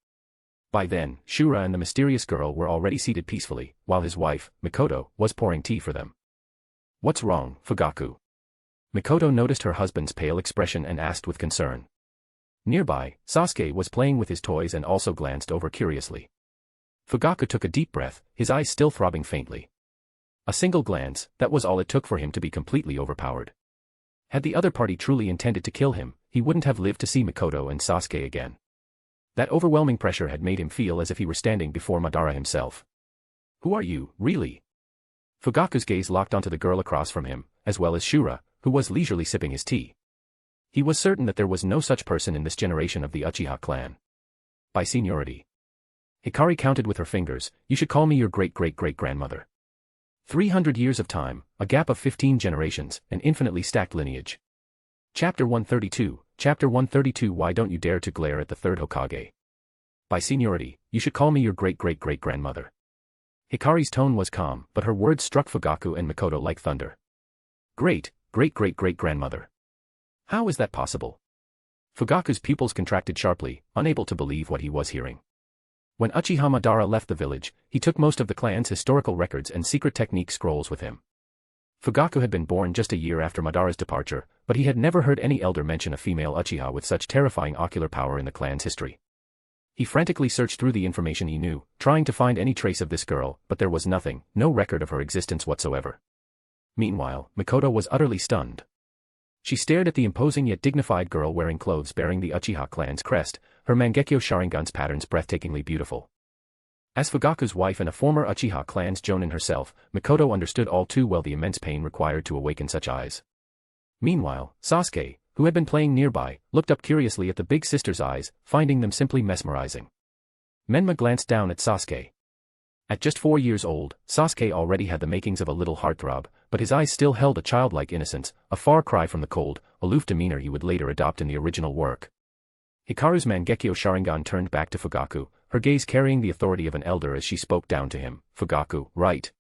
By then, Shura and the mysterious girl were already seated peacefully, while his wife, Mikoto, was pouring tea for them. What's wrong, Fugaku? Mikoto noticed her husband's pale expression and asked with concern. Nearby, Sasuke was playing with his toys and also glanced over curiously. Fugaku took a deep breath, his eyes still throbbing faintly. A single glance, that was all it took for him to be completely overpowered. Had the other party truly intended to kill him, he wouldn't have lived to see Mikoto and Sasuke again. That overwhelming pressure had made him feel as if he were standing before Madara himself. Who are you, really? Fugaku's gaze locked onto the girl across from him, as well as Shura, who was leisurely sipping his tea. He was certain that there was no such person in this generation of the Uchiha clan. By seniority. Hikari counted with her fingers, you should call me your great-great-great-grandmother. 300 years of time, a gap of 15 generations, an infinitely stacked lineage. Chapter 132, Why don't you dare to glare at the third Hokage? By seniority, you should call me your great-great-great-grandmother. Hikari's tone was calm, but her words struck Fugaku and Mikoto like thunder. Great-great-great-grandmother. How is that possible? Fugaku's pupils contracted sharply, unable to believe what he was hearing. When Uchiha Madara left the village, he took most of the clan's historical records and secret technique scrolls with him. Fugaku had been born just a year after Madara's departure, but he had never heard any elder mention a female Uchiha with such terrifying ocular power in the clan's history. He frantically searched through the information he knew, trying to find any trace of this girl, but there was nothing, no record of her existence whatsoever. Meanwhile, Mikoto was utterly stunned. She stared at the imposing yet dignified girl wearing clothes bearing the Uchiha clan's crest, her Mangekyo Sharingan's patterns breathtakingly beautiful. As Fugaku's wife and a former Uchiha clan's jonin herself, Mikoto understood all too well the immense pain required to awaken such eyes. Meanwhile, Sasuke, who had been playing nearby, looked up curiously at the big sister's eyes, finding them simply mesmerizing. Menma glanced down at Sasuke. At just 4 years old, Sasuke already had the makings of a little heartthrob, but his eyes still held a childlike innocence, a far cry from the cold, aloof demeanor he would later adopt in the original work. Hikaru's Mangekyo Sharingan turned back to Fugaku, her gaze carrying the authority of an elder as she spoke down to him. Fugaku, right?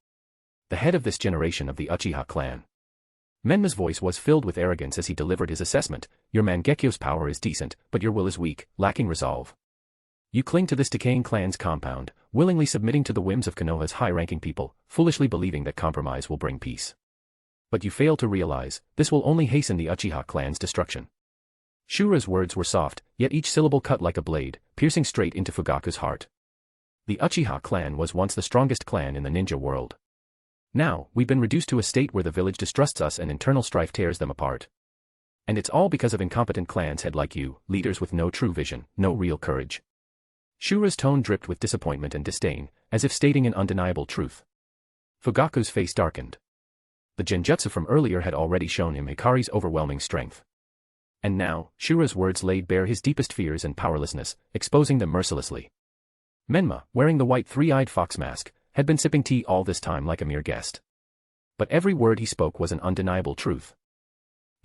The head of this generation of the Uchiha clan. Menma's voice was filled with arrogance as he delivered his assessment. Your Mangekyo's power is decent, but your will is weak, lacking resolve. You cling to this decaying clan's compound, willingly submitting to the whims of Konoha's high-ranking people, foolishly believing that compromise will bring peace. But you fail to realize, this will only hasten the Uchiha clan's destruction. Shura's words were soft, yet each syllable cut like a blade, piercing straight into Fugaku's heart. The Uchiha clan was once the strongest clan in the ninja world. Now, we've been reduced to a state where the village distrusts us and internal strife tears them apart. And it's all because of incompetent clans head like you, leaders with no true vision, no real courage. Shura's tone dripped with disappointment and disdain, as if stating an undeniable truth. Fugaku's face darkened. The genjutsu from earlier had already shown him Hikari's overwhelming strength. And now, Shura's words laid bare his deepest fears and powerlessness, exposing them mercilessly. Menma, wearing the white three-eyed fox mask, had been sipping tea all this time like a mere guest. But every word he spoke was an undeniable truth.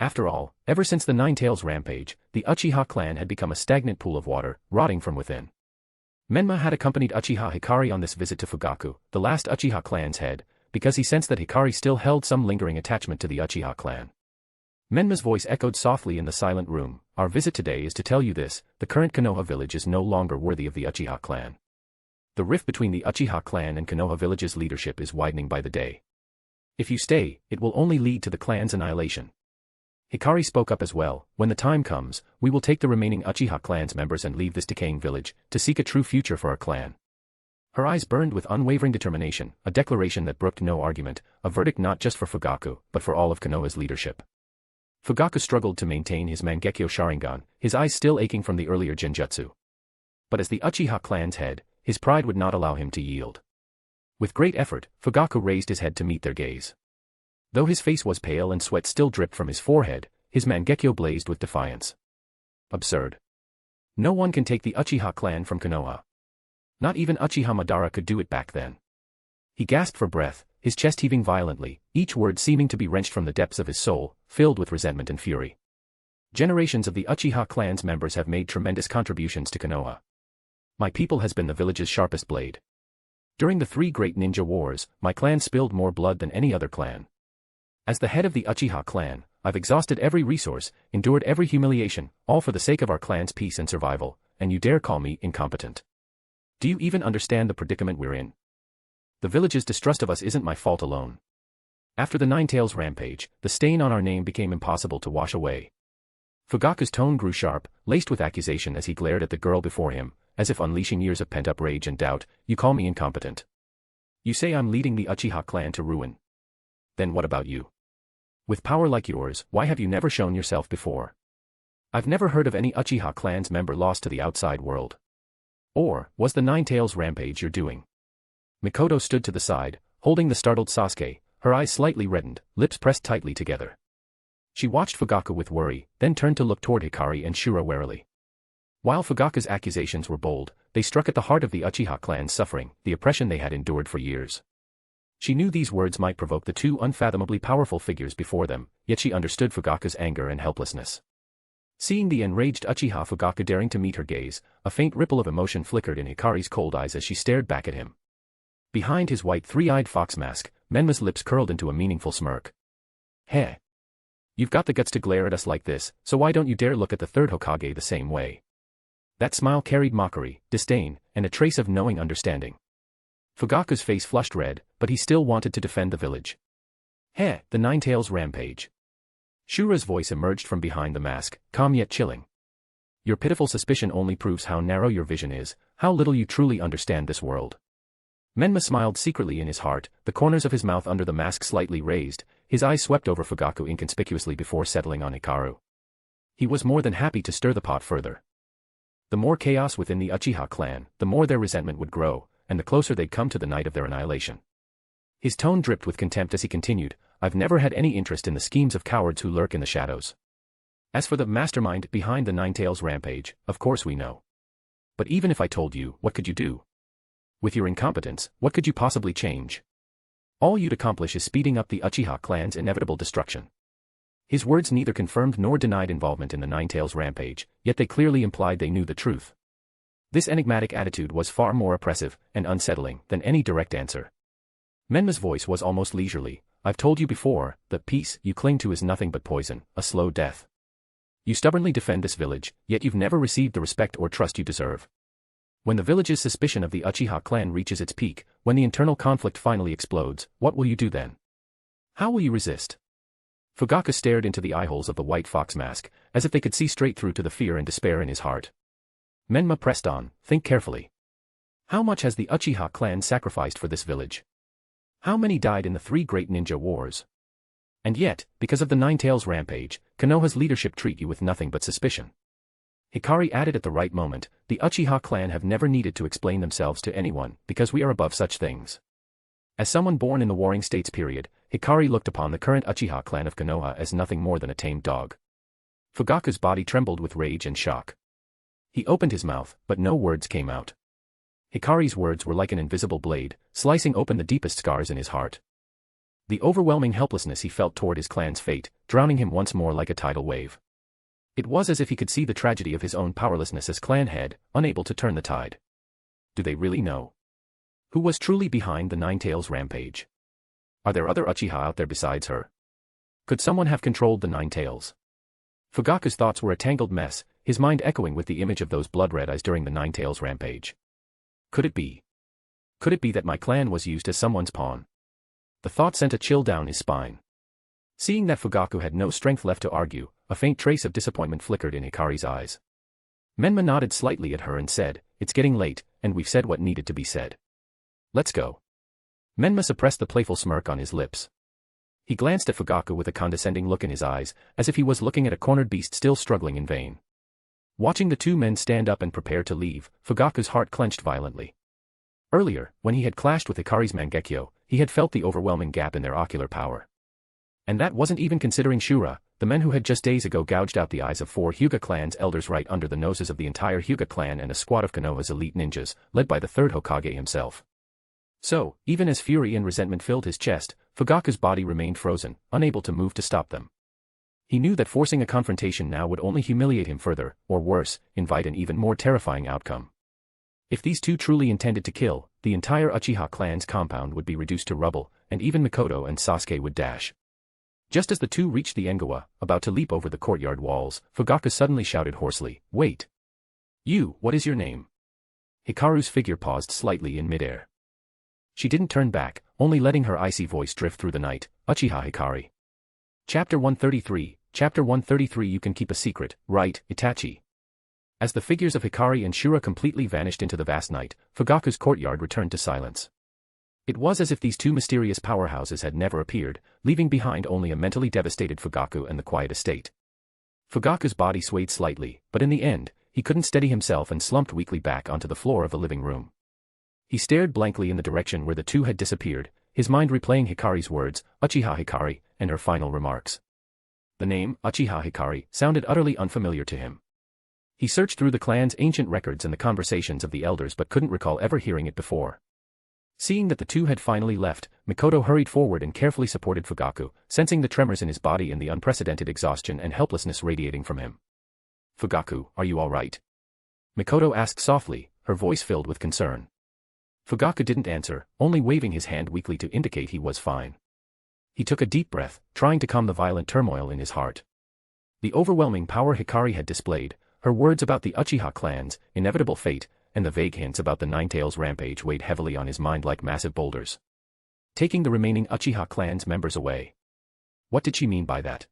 After all, ever since the Nine-Tails Rampage, the Uchiha clan had become a stagnant pool of water, rotting from within. Menma had accompanied Uchiha Hikari on this visit to Fugaku, the last Uchiha clan's head, because he sensed that Hikari still held some lingering attachment to the Uchiha clan. Menma's voice echoed softly in the silent room. Our visit today is to tell you this: the current Konoha village is no longer worthy of the Uchiha clan. The rift between the Uchiha clan and Konoha village's leadership is widening by the day. If you stay, it will only lead to the clan's annihilation. Hikari spoke up as well. When the time comes, we will take the remaining Uchiha clan's members and leave this decaying village, to seek a true future for our clan. Her eyes burned with unwavering determination, a declaration that brooked no argument, a verdict not just for Fugaku, but for all of Konoha's leadership. Fugaku struggled to maintain his Mangekyo Sharingan, his eyes still aching from the earlier genjutsu. But as the Uchiha clan's head, his pride would not allow him to yield. With great effort, Fugaku raised his head to meet their gaze. Though his face was pale and sweat still dripped from his forehead, his Mangekyo blazed with defiance. Absurd. No one can take the Uchiha clan from Konoha. Not even Uchiha Madara could do it back then. He gasped for breath, his chest heaving violently, each word seeming to be wrenched from the depths of his soul, filled with resentment and fury. Generations of the Uchiha clan's members have made tremendous contributions to Konoha. My people has been the village's sharpest blade. During the 3 great ninja wars, my clan spilled more blood than any other clan. As the head of the Uchiha clan, I've exhausted every resource, endured every humiliation, all for the sake of our clan's peace and survival, and you dare call me incompetent. Do you even understand the predicament we're in? The village's distrust of us isn't my fault alone. After the Nine-Tails Rampage, the stain on our name became impossible to wash away. Fugaku's tone grew sharp, laced with accusation as he glared at the girl before him, as if unleashing years of pent-up rage and doubt. You call me incompetent. You say I'm leading the Uchiha clan to ruin. Then what about you? With power like yours, why have you never shown yourself before? I've never heard of any Uchiha clan's member lost to the outside world. Or, was the Nine-Tails Rampage you're doing? Mikoto stood to the side, holding the startled Sasuke, her eyes slightly reddened, lips pressed tightly together. She watched Fugaku with worry, then turned to look toward Hikari and Shura warily. While Fugaku's accusations were bold, they struck at the heart of the Uchiha clan's suffering, the oppression they had endured for years. She knew these words might provoke the 2 unfathomably powerful figures before them, yet she understood Fugaku's anger and helplessness. Seeing the enraged Uchiha Fugaku daring to meet her gaze, a faint ripple of emotion flickered in Hikari's cold eyes as she stared back at him. Behind his white three-eyed fox mask, Menma's lips curled into a meaningful smirk. Heh. You've got the guts to glare at us like this, so why don't you dare look at the 3rd Hokage the same way? That smile carried mockery, disdain, and a trace of knowing understanding. Fugaku's face flushed red, but he still wanted to defend the village. Heh, the Nine-Tails Rampage. Shura's voice emerged from behind the mask, calm yet chilling. Your pitiful suspicion only proves how narrow your vision is, how little you truly understand this world. Menma smiled secretly in his heart, the corners of his mouth under the mask slightly raised, his eyes swept over Fugaku inconspicuously before settling on Hikaru. He was more than happy to stir the pot further. The more chaos within the Uchiha clan, the more their resentment would grow, and the closer they'd come to the night of their annihilation. His tone dripped with contempt as he continued, I've never had any interest in the schemes of cowards who lurk in the shadows. As for the mastermind behind the Nine-Tails Rampage, of course we know. But even if I told you, what could you do? With your incompetence, what could you possibly change? All you'd accomplish is speeding up the Uchiha clan's inevitable destruction. His words neither confirmed nor denied involvement in the Nine-Tails Rampage, yet they clearly implied they knew the truth. This enigmatic attitude was far more oppressive and unsettling than any direct answer. Menma's voice was almost leisurely. I've told you before, the peace you cling to is nothing but poison, a slow death. You stubbornly defend this village, yet you've never received the respect or trust you deserve. When the village's suspicion of the Uchiha clan reaches its peak, when the internal conflict finally explodes, what will you do then? How will you resist? Fugaku stared into the eyeholes of the white fox mask, as if they could see straight through to the fear and despair in his heart. Menma pressed on, think carefully. How much has the Uchiha clan sacrificed for this village? How many died in the 3 great ninja wars? And yet, because of the Nine-Tails Rampage, Konoha's leadership treat you with nothing but suspicion. Hikari added at the right moment, the Uchiha clan have never needed to explain themselves to anyone because we are above such things. As someone born in the Warring States period, Hikari looked upon the current Uchiha clan of Konoha as nothing more than a tamed dog. Fugaku's body trembled with rage and shock. He opened his mouth, but no words came out. Hikari's words were like an invisible blade, slicing open the deepest scars in his heart. The overwhelming helplessness he felt toward his clan's fate, drowning him once more like a tidal wave. It was as if he could see the tragedy of his own powerlessness as clan head, unable to turn the tide. Do they really know? Who was truly behind the Nine-Tails Rampage? Are there other Uchiha out there besides her? Could someone have controlled the Nine-Tails? Fugaku's thoughts were a tangled mess, his mind echoing with the image of those blood-red eyes during the Nine-Tails Rampage. Could it be? Could it be that my clan was used as someone's pawn? The thought sent a chill down his spine. Seeing that Fugaku had no strength left to argue, a faint trace of disappointment flickered in Hikari's eyes. Menma nodded slightly at her and said, "It's getting late, and we've said what needed to be said. Let's go." Menma suppressed the playful smirk on his lips. He glanced at Fugaku with a condescending look in his eyes, as if he was looking at a cornered beast still struggling in vain. Watching the two men stand up and prepare to leave, Fugaku's heart clenched violently. Earlier, when he had clashed with Hikari's Mangekyo, he had felt the overwhelming gap in their ocular power. And that wasn't even considering Shura, the men who had just days ago gouged out the eyes of 4 Hyuga clan's elders right under the noses of the entire Hyuga clan and a squad of Konoha's elite ninjas, led by the third Hokage himself. So, even as fury and resentment filled his chest, Fugaku's body remained frozen, unable to move to stop them. He knew that forcing a confrontation now would only humiliate him further, or worse, invite an even more terrifying outcome. If these two truly intended to kill, the entire Uchiha clan's compound would be reduced to rubble, and even Mikoto and Sasuke would dash. Just as the two reached the Engawa, about to leap over the courtyard walls, Fugaku suddenly shouted hoarsely, "Wait! You, what is your name?" Hikaru's figure paused slightly in midair. She didn't turn back, only letting her icy voice drift through the night, "Uchiha Hikari." Chapter 133, Chapter 133 You can keep a secret, right, Itachi? As the figures of Hikari and Shura completely vanished into the vast night, Fugaku's courtyard returned to silence. It was as if these two mysterious powerhouses had never appeared, leaving behind only a mentally devastated Fugaku and the quiet estate. Fugaku's body swayed slightly, but in the end, he couldn't steady himself and slumped weakly back onto the floor of the living room. He stared blankly in the direction where the two had disappeared, his mind replaying Hikari's words, "Uchiha Hikari," and her final remarks. The name, Uchiha Hikari, sounded utterly unfamiliar to him. He searched through the clan's ancient records and the conversations of the elders but couldn't recall ever hearing it before. Seeing that the two had finally left, Mikoto hurried forward and carefully supported Fugaku, sensing the tremors in his body and the unprecedented exhaustion and helplessness radiating from him. "Fugaku, are you all right?" Mikoto asked softly, her voice filled with concern. Fugaku didn't answer, only waving his hand weakly to indicate he was fine. He took a deep breath, trying to calm the violent turmoil in his heart. The overwhelming power Hikari had displayed, her words about the Uchiha clan's inevitable fate, and the vague hints about the Nine-Tails Rampage weighed heavily on his mind like massive boulders. Taking the remaining Uchiha clan's members away. What did she mean by that?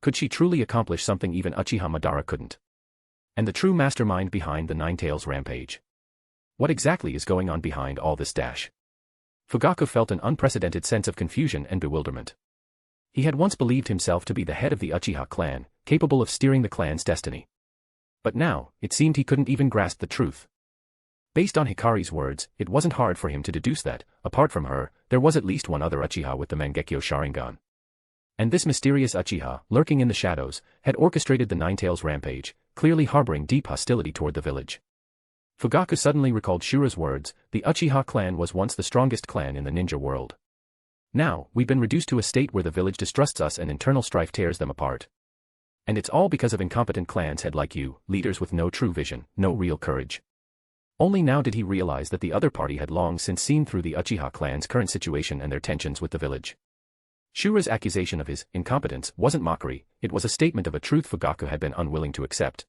Could she truly accomplish something even Uchiha Madara couldn't? And the true mastermind behind the Nine-Tails Rampage? What exactly is going on behind all this dash? Fugaku felt an unprecedented sense of confusion and bewilderment. He had once believed himself to be the head of the Uchiha clan, capable of steering the clan's destiny. But now, it seemed he couldn't even grasp the truth. Based on Hikari's words, it wasn't hard for him to deduce that, apart from her, there was at least one other Uchiha with the Mangekyo Sharingan. And this mysterious Uchiha, lurking in the shadows, had orchestrated the Nine-Tails Rampage, clearly harboring deep hostility toward the village. Fugaku suddenly recalled Shura's words, the Uchiha clan was once the strongest clan in the ninja world. Now, we've been reduced to a state where the village distrusts us and internal strife tears them apart. And it's all because of incompetent clans head like you, leaders with no true vision, no real courage. Only now did he realize that the other party had long since seen through the Uchiha clan's current situation and their tensions with the village. Shura's accusation of his incompetence wasn't mockery, it was a statement of a truth Fugaku had been unwilling to accept.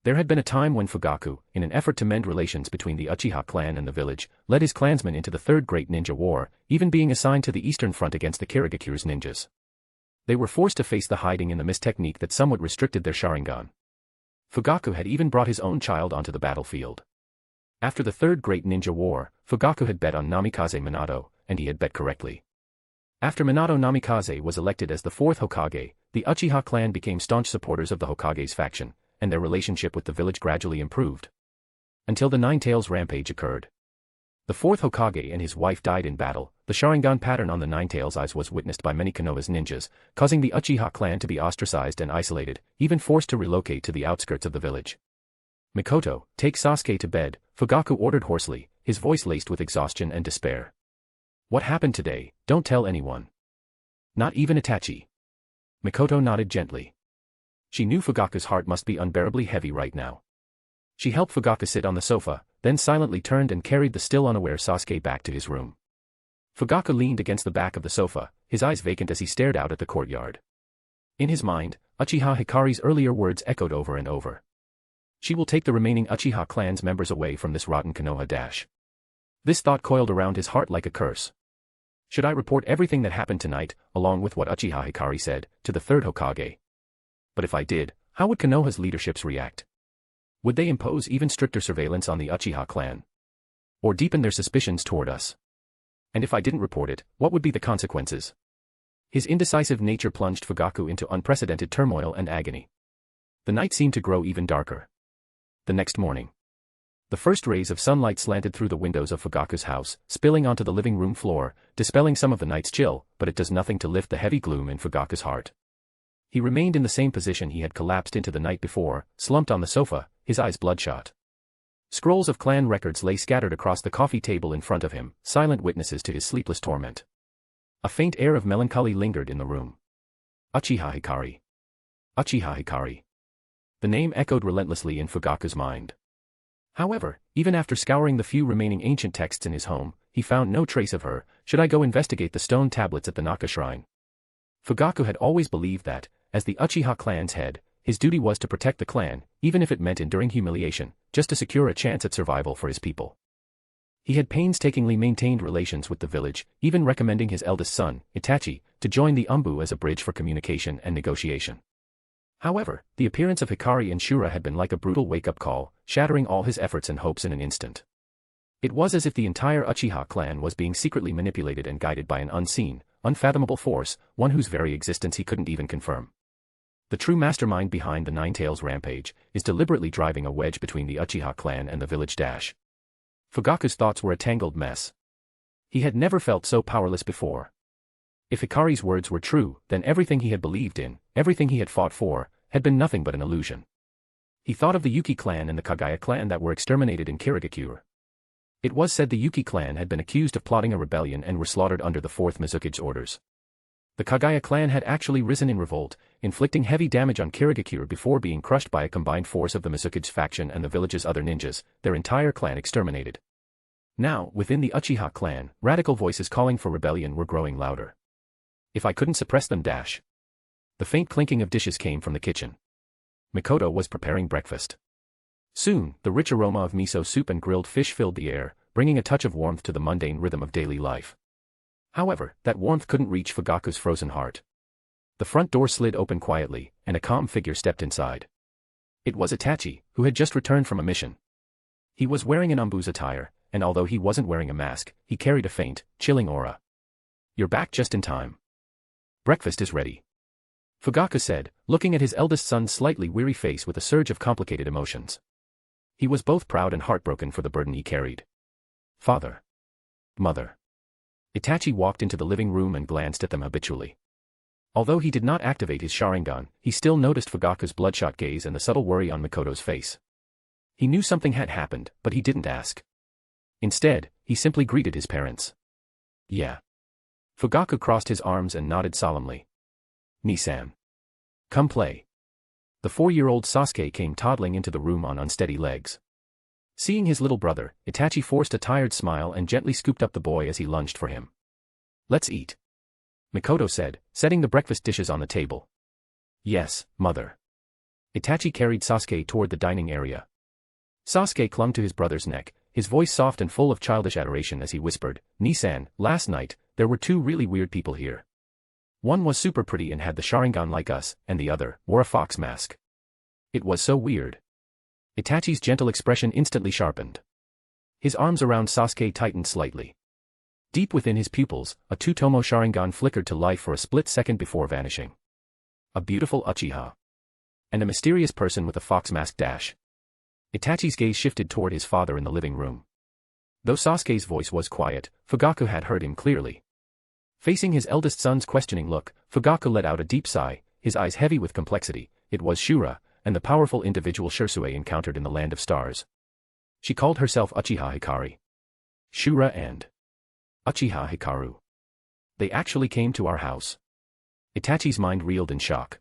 There had been a time when Fugaku, in an effort to mend relations between the Uchiha clan and the village, led his clansmen into the Third Great Ninja War, even being assigned to the Eastern Front against the Kirigakuru's ninjas. They were forced to face the hiding in the mist technique that somewhat restricted their Sharingan. Fugaku had even brought his own child onto the battlefield. After the Third Great Ninja War, Fugaku had bet on Namikaze Minato, and he had bet correctly. After Minato Namikaze was elected as the fourth Hokage, the Uchiha clan became staunch supporters of the Hokage's faction, and their relationship with the village gradually improved. Until the Nine-Tails Rampage occurred. The fourth Hokage and his wife died in battle. The Sharingan pattern on the Nine-Tails' eyes was witnessed by many Konoha's ninjas, causing the Uchiha clan to be ostracized and isolated, even forced to relocate to the outskirts of the village. "Mikoto, take Sasuke to bed," Fugaku ordered hoarsely, his voice laced with exhaustion and despair. "What happened today? Don't tell anyone." "Not even Itachi." Mikoto nodded gently. She knew Fugaku's heart must be unbearably heavy right now. She helped Fugaku sit on the sofa, then silently turned and carried the still unaware Sasuke back to his room. Fugaku leaned against the back of the sofa, his eyes vacant as he stared out at the courtyard. In his mind, Uchiha Hikari's earlier words echoed over and over. She will take the remaining Uchiha clan's members away from this rotten Konoha dash. This thought coiled around his heart like a curse. Should I report everything that happened tonight, along with what Uchiha Hikari said, to the third Hokage? But if I did, how would Konoha's leaderships react? Would they impose even stricter surveillance on the Uchiha clan? Or deepen their suspicions toward us? And if I didn't report it, what would be the consequences? His indecisive nature plunged Fugaku into unprecedented turmoil and agony. The night seemed to grow even darker. The next morning. The first rays of sunlight slanted through the windows of Fugaku's house, spilling onto the living room floor, dispelling some of the night's chill, but it does nothing to lift the heavy gloom in Fugaku's heart. He remained in the same position he had collapsed into the night before, slumped on the sofa, his eyes bloodshot. Scrolls of clan records lay scattered across the coffee table in front of him, silent witnesses to his sleepless torment. A faint air of melancholy lingered in the room. Uchiha Hikari. Uchiha Hikari. The name echoed relentlessly in Fugaku's mind. However, even after scouring the few remaining ancient texts in his home, he found no trace of her. Should I go investigate the stone tablets at the Naka shrine? Fugaku had always believed that, as the Uchiha clan's head, his duty was to protect the clan, even if it meant enduring humiliation, just to secure a chance at survival for his people. He had painstakingly maintained relations with the village, even recommending his eldest son, Itachi, to join the Umbu as a bridge for communication and negotiation. However, the appearance of Hikari and Shura had been like a brutal wake-up call, shattering all his efforts and hopes in an instant. It was as if the entire Uchiha clan was being secretly manipulated and guided by an unseen, unfathomable force, one whose very existence he couldn't even confirm. The true mastermind behind the Nine-Tails Rampage is deliberately driving a wedge between the Uchiha clan and the village dash. Fugaku's thoughts were a tangled mess. He had never felt so powerless before. If Hikari's words were true, then everything he had believed in, everything he had fought for, had been nothing but an illusion. He thought of the Yuki clan and the Kaguya clan that were exterminated in Kirigakure. It was said the Yuki clan had been accused of plotting a rebellion and were slaughtered under the 4th Mizuki's orders. The Kaguya clan had actually risen in revolt, inflicting heavy damage on Kirigakure before being crushed by a combined force of the Mizuki's faction and the village's other ninjas, their entire clan exterminated. Now, within the Uchiha clan, radical voices calling for rebellion were growing louder. If I couldn't suppress them dash. The faint clinking of dishes came from the kitchen. Mikoto was preparing breakfast. Soon, the rich aroma of miso soup and grilled fish filled the air, bringing a touch of warmth to the mundane rhythm of daily life. However, that warmth couldn't reach Fugaku's frozen heart. The front door slid open quietly, and a calm figure stepped inside. It was Itachi, who had just returned from a mission. He was wearing an Umbu's attire, and although he wasn't wearing a mask, he carried a faint, chilling aura. "You're back just in time. Breakfast is ready," Fugaku said, looking at his eldest son's slightly weary face with a surge of complicated emotions. He was both proud and heartbroken for the burden he carried. "Father. Mother." Itachi walked into the living room and glanced at them habitually. Although he did not activate his Sharingan, he still noticed Fugaku's bloodshot gaze and the subtle worry on Mikoto's face. He knew something had happened, but he didn't ask. Instead, he simply greeted his parents. "Yeah." Fugaku crossed his arms and nodded solemnly. "Ni-san. Come play." The 4-year-old Sasuke came toddling into the room on unsteady legs. Seeing his little brother, Itachi forced a tired smile and gently scooped up the boy as he lunged for him. "Let's eat," Mikoto said, setting the breakfast dishes on the table. "Yes, mother." Itachi carried Sasuke toward the dining area. Sasuke clung to his brother's neck, his voice soft and full of childish adoration as he whispered, "Ni-san, last night, there were 2 really weird people here. One was super pretty and had the Sharingan like us, and the other wore a fox mask. It was so weird." Itachi's gentle expression instantly sharpened. His arms around Sasuke tightened slightly. Deep within his pupils, a Tsutomu Sharingan flickered to life for a split second before vanishing. A beautiful Uchiha. And a mysterious person with a fox mask dash. Itachi's gaze shifted toward his father in the living room. Though Sasuke's voice was quiet, Fugaku had heard him clearly. Facing his eldest son's questioning look, Fugaku let out a deep sigh, his eyes heavy with complexity. It was Shura, and the powerful individual Shisui encountered in the Land of Stars. She called herself Uchiha Hikari. Shura and Uchiha Hikaru. They actually came to our house. Itachi's mind reeled in shock.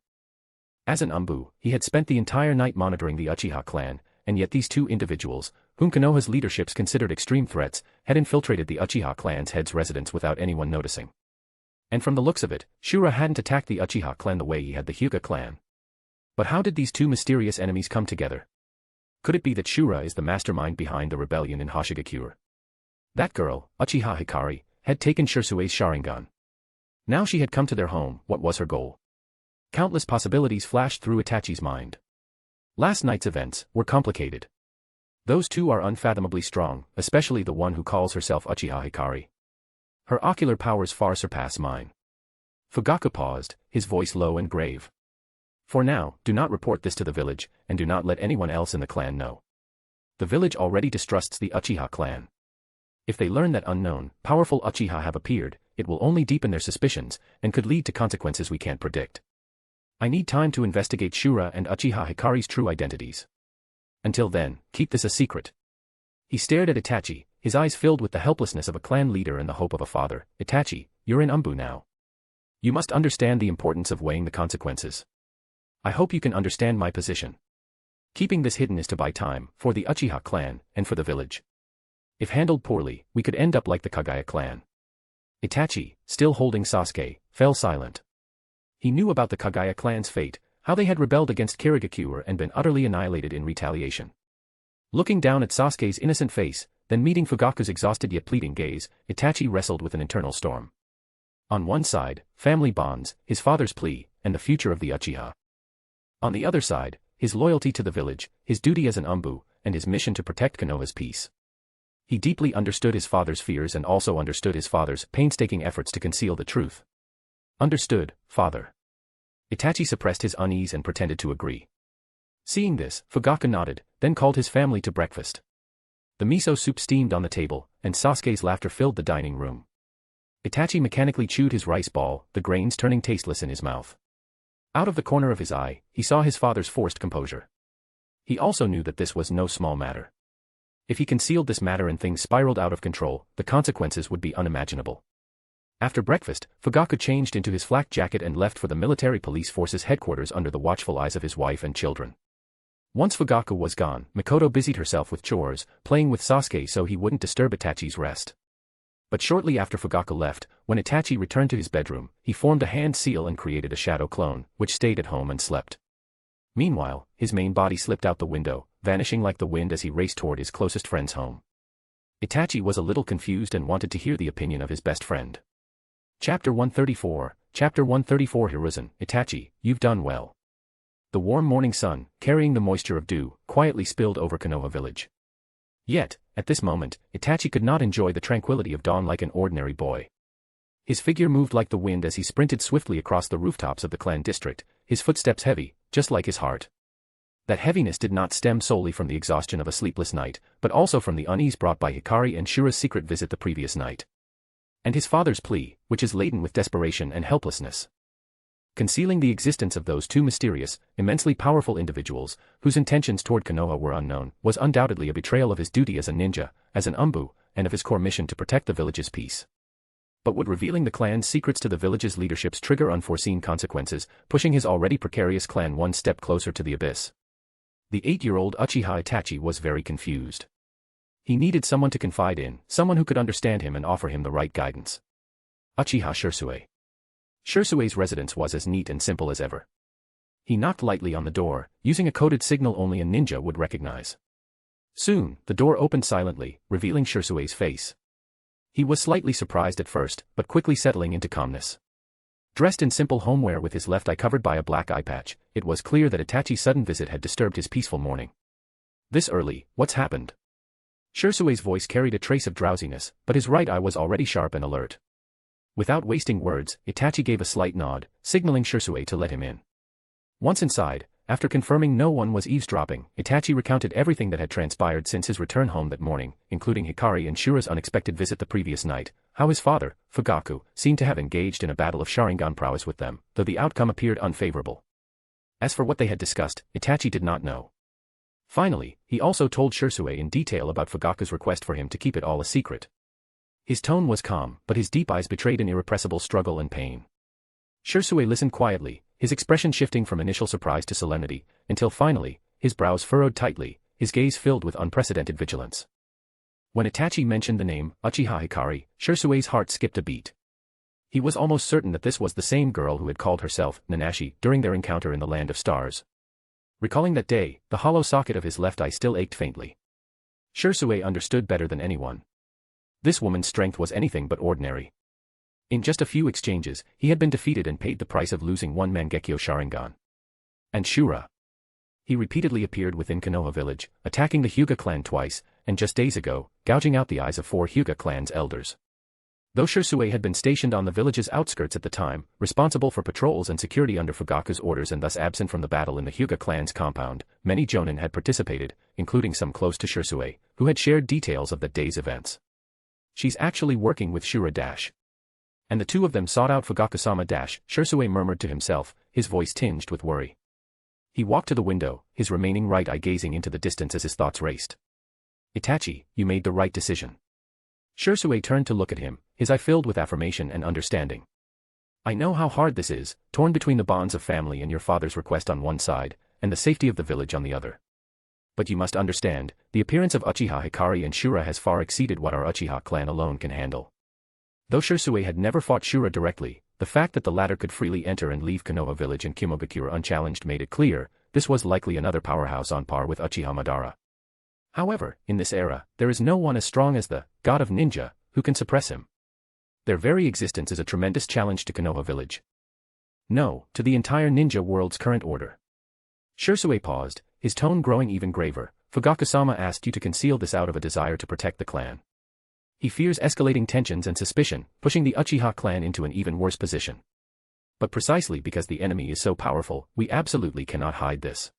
As an Umbu, he had spent the entire night monitoring the Uchiha clan, and yet these two individuals, whom Konoha's leaderships considered extreme threats, had infiltrated the Uchiha clan's head's residence without anyone noticing. And from the looks of it, Shura hadn't attacked the Uchiha clan the way he had the Hyuga clan. But how did these two mysterious enemies come together? Could it be that Shura is the mastermind behind the rebellion in Hoshigakure? That girl, Uchiha Hikari, had taken Shisui's Sharingan. Now she had come to their home. What was her goal? Countless possibilities flashed through Itachi's mind. Last night's events were complicated. Those two are unfathomably strong, especially the one who calls herself Uchiha Hikari. Her ocular powers far surpass mine. Fugaku paused, his voice low and grave. For now, do not report this to the village, and do not let anyone else in the clan know. The village already distrusts the Uchiha clan. If they learn that unknown, powerful Uchiha have appeared, it will only deepen their suspicions, and could lead to consequences we can't predict. I need time to investigate Shura and Uchiha Hikari's true identities. Until then, keep this a secret. He stared at Itachi, his eyes filled with the helplessness of a clan leader and the hope of a father. Itachi, you're in Umbu now. You must understand the importance of weighing the consequences. I hope you can understand my position. Keeping this hidden is to buy time, for the Uchiha clan, and for the village. If handled poorly, we could end up like the Kaguya clan. Itachi, still holding Sasuke, fell silent. He knew about the Kaguya clan's fate, how they had rebelled against Kirigakure and been utterly annihilated in retaliation. Looking down at Sasuke's innocent face, then meeting Fugaku's exhausted yet pleading gaze, Itachi wrestled with an internal storm. On one side, family bonds, his father's plea, and the future of the Uchiha. On the other side, his loyalty to the village, his duty as an Umbu, and his mission to protect Konoha's peace. He deeply understood his father's fears and also understood his father's painstaking efforts to conceal the truth. Understood, father. Itachi suppressed his unease and pretended to agree. Seeing this, Fugaku nodded, then called his family to breakfast. The miso soup steamed on the table, and Sasuke's laughter filled the dining room. Itachi mechanically chewed his rice ball, the grains turning tasteless in his mouth. Out of the corner of his eye, he saw his father's forced composure. He also knew that this was no small matter. If he concealed this matter and things spiraled out of control, the consequences would be unimaginable. After breakfast, Fugaku changed into his flak jacket and left for the military police force's headquarters under the watchful eyes of his wife and children. Once Fugaku was gone, Mikoto busied herself with chores, playing with Sasuke so he wouldn't disturb Itachi's rest. But shortly after Fugaku left, when Itachi returned to his bedroom, he formed a hand seal and created a shadow clone, which stayed at home and slept. Meanwhile, his main body slipped out the window, vanishing like the wind as he raced toward his closest friend's home. Itachi was a little confused and wanted to hear the opinion of his best friend. Chapter 134, Chapter 134 Hiruzen, Itachi, you've done well. The warm morning sun, carrying the moisture of dew, quietly spilled over Konoha village. Yet, at this moment, Itachi could not enjoy the tranquility of dawn like an ordinary boy. His figure moved like the wind as he sprinted swiftly across the rooftops of the clan district, his footsteps heavy, just like his heart. That heaviness did not stem solely from the exhaustion of a sleepless night, but also from the unease brought by Hikari and Shura's secret visit the previous night. And his father's plea, which is laden with desperation and helplessness. Concealing the existence of those two mysterious, immensely powerful individuals, whose intentions toward Konoha were unknown, was undoubtedly a betrayal of his duty as a ninja, as an Umbu, and of his core mission to protect the village's peace. But would revealing the clan's secrets to the village's leaderships trigger unforeseen consequences, pushing his already precarious clan one step closer to the abyss? The 8-year-old Uchiha Itachi was very confused. He needed someone to confide in, someone who could understand him and offer him the right guidance. Uchiha Shisui. Shisui's residence was as neat and simple as ever. He knocked lightly on the door, using a coded signal only a ninja would recognize. Soon, the door opened silently, revealing Shisui's face. He was slightly surprised at first, but quickly settling into calmness. Dressed in simple homeware with his left eye covered by a black eye patch, it was clear that Itachi's sudden visit had disturbed his peaceful morning. This early, what's happened? Shisui's voice carried a trace of drowsiness, but his right eye was already sharp and alert. Without wasting words, Itachi gave a slight nod, signaling Shisui to let him in. Once inside, After confirming no one was eavesdropping, Itachi recounted everything that had transpired since his return home that morning, including Hikari and Shura's unexpected visit the previous night, how his father, Fugaku, seemed to have engaged in a battle of Sharingan prowess with them, though the outcome appeared unfavorable. As for what they had discussed, Itachi did not know. Finally, he also told Shisui in detail about Fugaku's request for him to keep it all a secret. His tone was calm, but his deep eyes betrayed an irrepressible struggle and pain. Shisui listened quietly, his expression shifting from initial surprise to solemnity, until finally, his brows furrowed tightly, his gaze filled with unprecedented vigilance. When Itachi mentioned the name, Uchiha Hikari, Shisui's heart skipped a beat. He was almost certain that this was the same girl who had called herself Nanashi during their encounter in the Land of Stars. Recalling that day, the hollow socket of his left eye still ached faintly. Shisui understood better than anyone. This woman's strength was anything but ordinary. In just a few exchanges, he had been defeated and paid the price of losing one Mangekyo Sharingan. And Shura. He repeatedly appeared within Konoha village, attacking the Hyuga clan twice, and just days ago, gouging out the eyes of 4 Hyuga clan's elders. Though Shisui had been stationed on the village's outskirts at the time, responsible for patrols and security under Fugaku's orders and thus absent from the battle in the Hyuga clan's compound, many jonin had participated, including some close to Shisui, who had shared details of that day's events. She's actually working with Shura dash. And the two of them sought out Fugaku-sama dash, Shisui murmured to himself, his voice tinged with worry. He walked to the window, his remaining right eye gazing into the distance as his thoughts raced. Itachi, you made the right decision. Shisui turned to look at him, his eye filled with affirmation and understanding. I know how hard this is, torn between the bonds of family and your father's request on one side, and the safety of the village on the other. But you must understand, the appearance of Uchiha Hikari and Shura has far exceeded what our Uchiha clan alone can handle. Though Shisui had never fought Shura directly, the fact that the latter could freely enter and leave Konoha village and Kimogakure unchallenged made it clear, this was likely another powerhouse on par with Uchiha Madara. However, in this era, there is no one as strong as the god of ninja, who can suppress him. Their very existence is a tremendous challenge to Konoha village. No, to the entire ninja world's current order. Shisui paused, his tone growing even graver. Fugaku-sama asked you to conceal this out of a desire to protect the clan. He fears escalating tensions and suspicion, pushing the Uchiha clan into an even worse position. But precisely because the enemy is so powerful, we absolutely cannot hide this.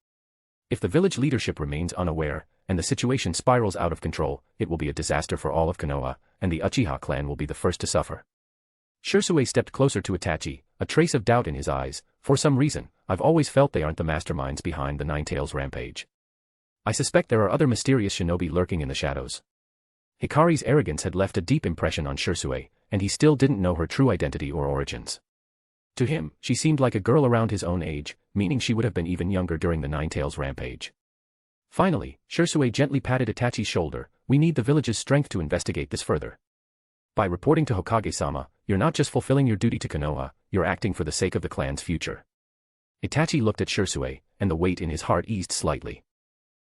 If the village leadership remains unaware, and the situation spirals out of control, it will be a disaster for all of Konoha, and the Uchiha clan will be the first to suffer. Shisui stepped closer to Itachi, a trace of doubt in his eyes. For some reason, I've always felt they aren't the masterminds behind the Nine-Tails Rampage. I suspect there are other mysterious shinobi lurking in the shadows. Hikari's arrogance had left a deep impression on Shisui, and he still didn't know her true identity or origins. To him, she seemed like a girl around his own age, meaning she would have been even younger during the Nine-Tails Rampage. Finally, Shisui gently patted Itachi's shoulder. We need the village's strength to investigate this further. By reporting to Hokage-sama, you're not just fulfilling your duty to Konoha, you're acting for the sake of the clan's future. Itachi looked at Shisui, and the weight in his heart eased slightly.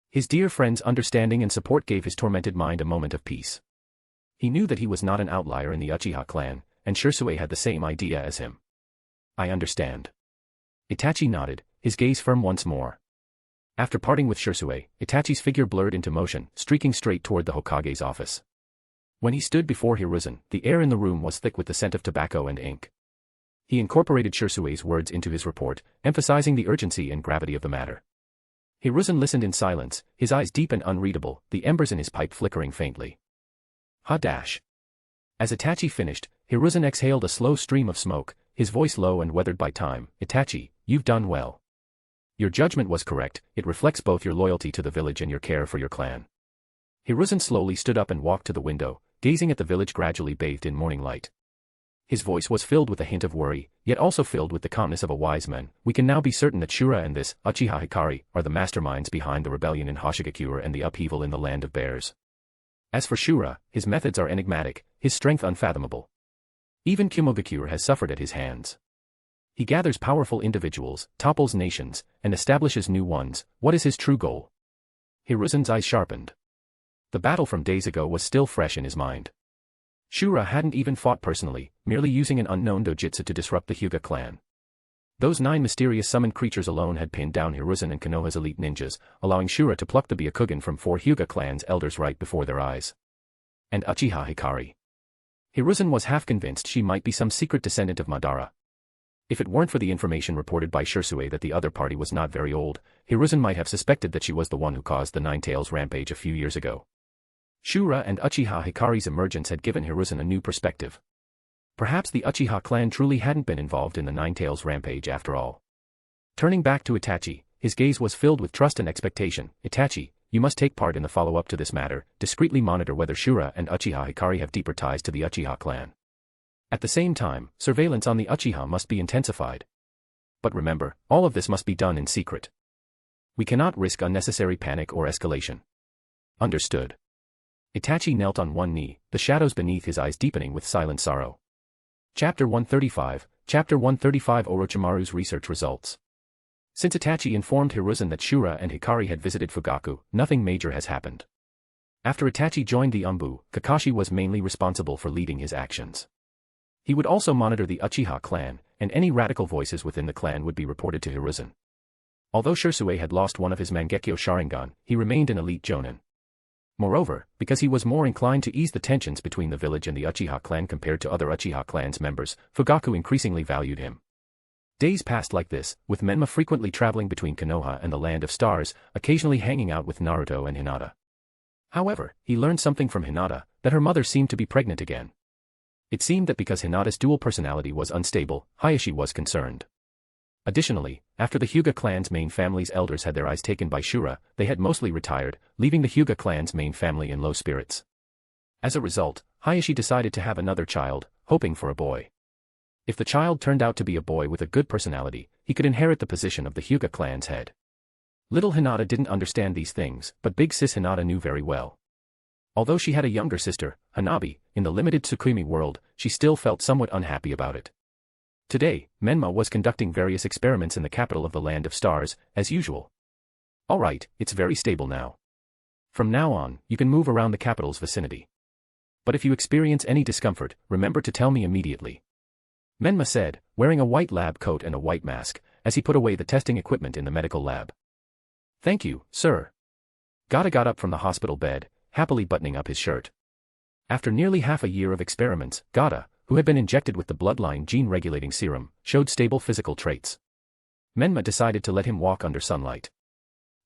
His dear friend's understanding and support gave his tormented mind a moment of peace. He knew that he was not an outlier in the Uchiha clan, and Shisui had the same idea as him. I understand. Itachi nodded, his gaze firm once more. After parting with Shisui, Itachi's figure blurred into motion, streaking straight toward the Hokage's office. When he stood before Hiruzen, the air in the room was thick with the scent of tobacco and ink. He incorporated Shisui's words into his report, emphasizing the urgency and gravity of the matter. Hiruzen listened in silence, his eyes deep and unreadable, the embers in his pipe flickering faintly. Ha-dash. As Itachi finished, Hiruzen exhaled a slow stream of smoke, his voice low and weathered by time. Itachi, you've done well. Your judgment was correct, it reflects both your loyalty to the village and your care for your clan. Hiruzen slowly stood up and walked to the window, gazing at the village gradually bathed in morning light. His voice was filled with a hint of worry, yet also filled with the calmness of a wise man. We can now be certain that Shura and this, Uchiha Hikari, are the masterminds behind the rebellion in Hoshigakure and the upheaval in the Land of Bears. As for Shura, his methods are enigmatic, his strength unfathomable. Even Kimogakure has suffered at his hands. He gathers powerful individuals, topples nations, and establishes new ones. What is his true goal? Hiruzen's eyes sharpened. The battle from days ago was still fresh in his mind. Shura hadn't even fought personally, merely using an unknown dojutsu to disrupt the Hyuga clan. Those 9 mysterious summoned creatures alone had pinned down Hiruzen and Konoha's elite ninjas, allowing Shura to pluck the Byakugan from 4 Hyuga clan's elders right before their eyes. And Uchiha Hikari. Hiruzen was half convinced she might be some secret descendant of Madara. If it weren't for the information reported by Shisui that the other party was not very old, Hiruzen might have suspected that she was the one who caused the Nine-Tails Rampage a few years ago. Shura and Uchiha Hikari's emergence had given Hiruzen a new perspective. Perhaps the Uchiha clan truly hadn't been involved in the Nine-Tails Rampage after all. Turning back to Itachi, his gaze was filled with trust and expectation. Itachi, you must take part in the follow-up to this matter, discreetly monitor whether Shura and Uchiha Hikari have deeper ties to the Uchiha clan. At the same time, surveillance on the Uchiha must be intensified. But remember, all of this must be done in secret. We cannot risk unnecessary panic or escalation. Understood. Itachi knelt on one knee, the shadows beneath his eyes deepening with silent sorrow. Chapter 135, Chapter 135 Orochimaru's research results. Since Itachi informed Hiruzen that Shura and Hikari had visited Fugaku, nothing major has happened. After Itachi joined the Umbu, Kakashi was mainly responsible for leading his actions. He would also monitor the Uchiha clan, and any radical voices within the clan would be reported to Hiruzen. Although Shisui had lost one of his Mangekyo Sharingan, he remained an elite Jonin. Moreover, because he was more inclined to ease the tensions between the village and the Uchiha clan compared to other Uchiha clan's members, Fugaku increasingly valued him. Days passed like this, with Menma frequently traveling between Konoha and the Land of Stars, occasionally hanging out with Naruto and Hinata. However, he learned something from Hinata, that her mother seemed to be pregnant again. It seemed that because Hinata's dual personality was unstable, Hayashi was concerned. Additionally, after the Hyuga clan's main family's elders had their eyes taken by Shura, they had mostly retired, leaving the Hyuga clan's main family in low spirits. As a result, Hayashi decided to have another child, hoping for a boy. If the child turned out to be a boy with a good personality, he could inherit the position of the Hyuga clan's head. Little Hinata didn't understand these things, but big sis Hinata knew very well. Although she had a younger sister, Hanabi, in the Limited Tsukuyomi World, she still felt somewhat unhappy about it. Today, Menma was conducting various experiments in the capital of the Land of Stars, as usual. Alright, it's very stable now. From now on, you can move around the capital's vicinity. But if you experience any discomfort, remember to tell me immediately. Menma said, wearing a white lab coat and a white mask, as he put away the testing equipment in the medical lab. Thank you, sir. Gata got up from the hospital bed, happily buttoning up his shirt. After nearly half a year of experiments, Gata, who had been injected with the bloodline gene-regulating serum, showed stable physical traits. Menma decided to let him walk under sunlight.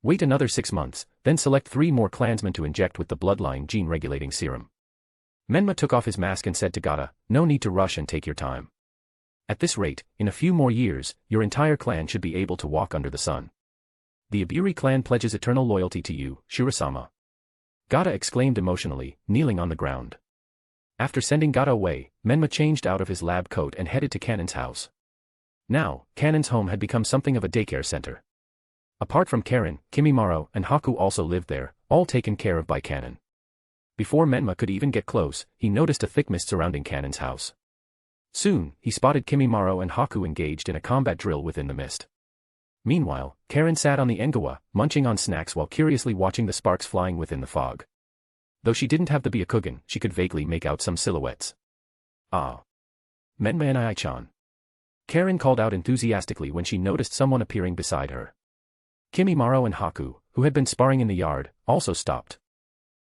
Wait another 6 months, then select 3 more clansmen to inject with the bloodline gene-regulating serum. Menma took off his mask and said to Gata, no need to rush and take your time. At this rate, in a few more years, your entire clan should be able to walk under the sun. The Iburi clan pledges eternal loyalty to you, Shura-sama. Gata exclaimed emotionally, kneeling on the ground. After sending Gata away, Menma changed out of his lab coat and headed to Kanen's house. Now, Kanen's home had become something of a daycare center. Apart from Karen, Kimimaro, and Haku also lived there, all taken care of by Kanen. Before Menma could even get close, he noticed a thick mist surrounding Kanen's house. Soon, he spotted Kimimaro and Haku engaged in a combat drill within the mist. Meanwhile, Karen sat on the engawa, munching on snacks while curiously watching the sparks flying within the fog. Though she didn't have the Byakugan, she could vaguely make out some silhouettes. Ah. Menma and Ai-chan. Karen called out enthusiastically when she noticed someone appearing beside her. Kimimaro and Haku, who had been sparring in the yard, also stopped.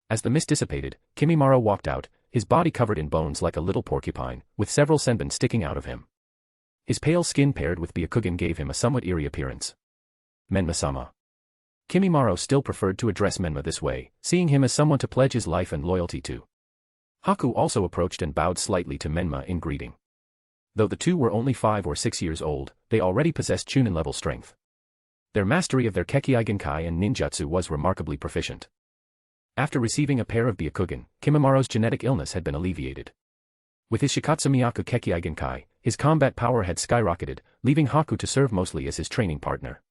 As the mist dissipated, Kimimaro walked out, his body covered in bones like a little porcupine, with several senbon sticking out of him. His pale skin paired with Byakugan gave him a somewhat eerie appearance. Menma-sama. Kimimaro still preferred to address Menma this way, seeing him as someone to pledge his life and loyalty to. Haku also approached and bowed slightly to Menma in greeting. Though the two were only 5 or 6 years old, they already possessed Chunin-level strength. Their mastery of their Kekkei Genkai and ninjutsu was remarkably proficient. After receiving a pair of Byakugan, Kimimaro's genetic illness had been alleviated. With his Shikatsumiyaku Kekkei Genkai, his combat power had skyrocketed, leaving Haku to serve mostly as his training partner.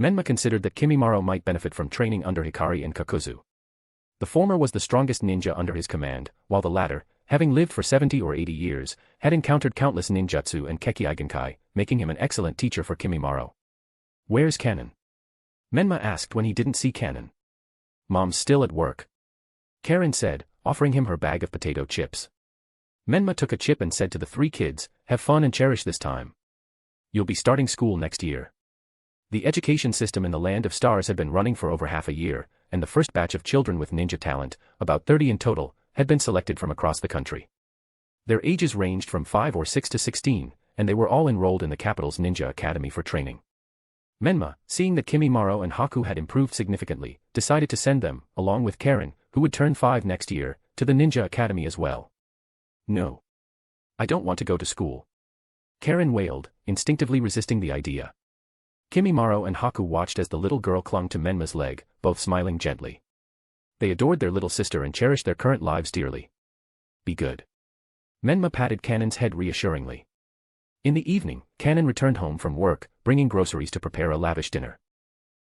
Menma considered that Kimimaro might benefit from training under Hikari and Kakuzu. The former was the strongest ninja under his command, while the latter, having lived for 70 or 80 years, had encountered countless ninjutsu and Kekkei Genkai, making him an excellent teacher for Kimimaro. Where's Kanen? Menma asked when he didn't see Kanen. Mom's still at work. Karen said, offering him her bag of potato chips. Menma took a chip and said to the 3 kids, have fun and cherish this time. You'll be starting school next year. The education system in the Land of Stars had been running for over half a year, and the first batch of children with ninja talent, about 30 in total, had been selected from across the country. Their ages ranged from 5 or 6 to 16, and they were all enrolled in the capital's ninja academy for training. Menma, seeing that Kimimaro and Haku had improved significantly, decided to send them, along with Karen, who would turn 5 next year, to the ninja academy as well. No. I don't want to go to school. Karen wailed, instinctively resisting the idea. Kimimaro and Haku watched as the little girl clung to Menma's leg, both smiling gently. They adored their little sister and cherished their current lives dearly. Be good. Menma patted Kanon's head reassuringly. In the evening, Kanon returned home from work, bringing groceries to prepare a lavish dinner.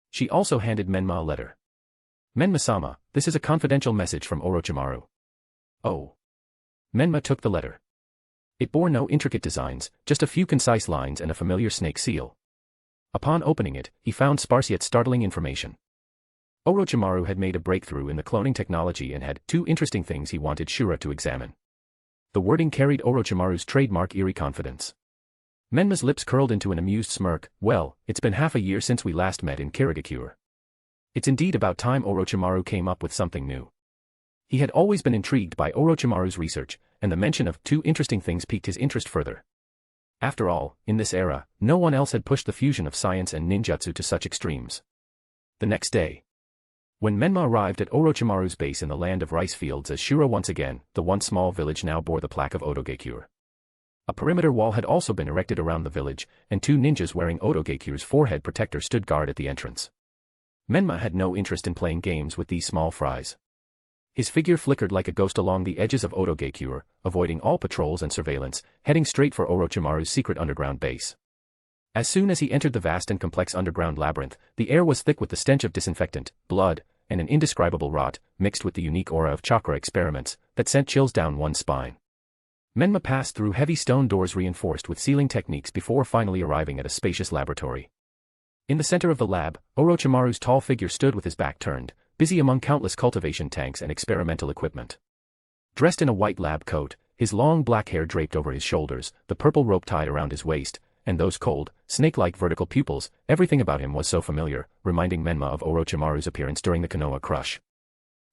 She also handed Menma a letter. Menma-sama, this is a confidential message from Orochimaru. Oh. Menma took the letter. It bore no intricate designs, just a few concise lines and a familiar snake seal. Upon opening it, he found sparse yet startling information. Orochimaru had made a breakthrough in the cloning technology and had 2 interesting things he wanted Shura to examine. The wording carried Orochimaru's trademark eerie confidence. Menma's lips curled into an amused smirk. Well, it's been half a year since we last met in Kirigakure. It's indeed about time Orochimaru came up with something new. He had always been intrigued by Orochimaru's research, and the mention of 2 interesting things piqued his interest further. After all, in this era, no one else had pushed the fusion of science and ninjutsu to such extremes. The next day, when Menma arrived at Orochimaru's base in the land of rice fields as Shura once again, the once small village now bore the plaque of Otogekure. A perimeter wall had also been erected around the village, and 2 ninjas wearing Otogekure's forehead protector stood guard at the entrance. Menma had no interest in playing games with these small fries. His figure flickered like a ghost along the edges of Otogekure, avoiding all patrols and surveillance, heading straight for Orochimaru's secret underground base. As soon as he entered the vast and complex underground labyrinth, the air was thick with the stench of disinfectant, blood, and an indescribable rot, mixed with the unique aura of chakra experiments, that sent chills down one's spine. Menma passed through heavy stone doors reinforced with sealing techniques before finally arriving at a spacious laboratory. In the center of the lab, Orochimaru's tall figure stood with his back turned, busy among countless cultivation tanks and experimental equipment. Dressed in a white lab coat, his long black hair draped over his shoulders, the purple rope tied around his waist, and those cold, snake-like vertical pupils, everything about him was so familiar, reminding Menma of Orochimaru's appearance during the Konoha crush.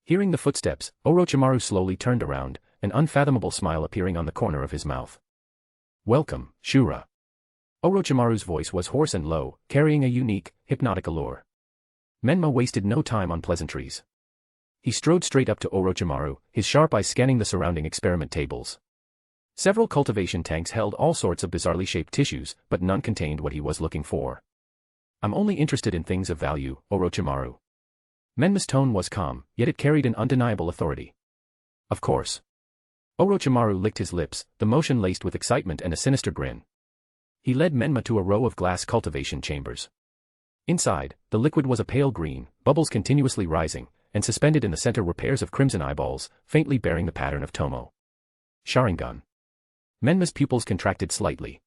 Hearing the footsteps, Orochimaru slowly turned around, an unfathomable smile appearing on the corner of his mouth. Welcome, Shura. Orochimaru's voice was hoarse and low, carrying a unique, hypnotic allure. Menma wasted no time on pleasantries. He strode straight up to Orochimaru, his sharp eyes scanning the surrounding experiment tables. Several cultivation tanks held all sorts of bizarrely shaped tissues, but none contained what he was looking for. I'm only interested in things of value, Orochimaru. Menma's tone was calm, yet it carried an undeniable authority. Of course. Orochimaru licked his lips, the motion laced with excitement and a sinister grin. He led Menma to a row of glass cultivation chambers. Inside, the liquid was a pale green, bubbles continuously rising, and suspended in the center were pairs of crimson eyeballs, faintly bearing the pattern of Tomo. Sharingan. Menma's pupils contracted slightly.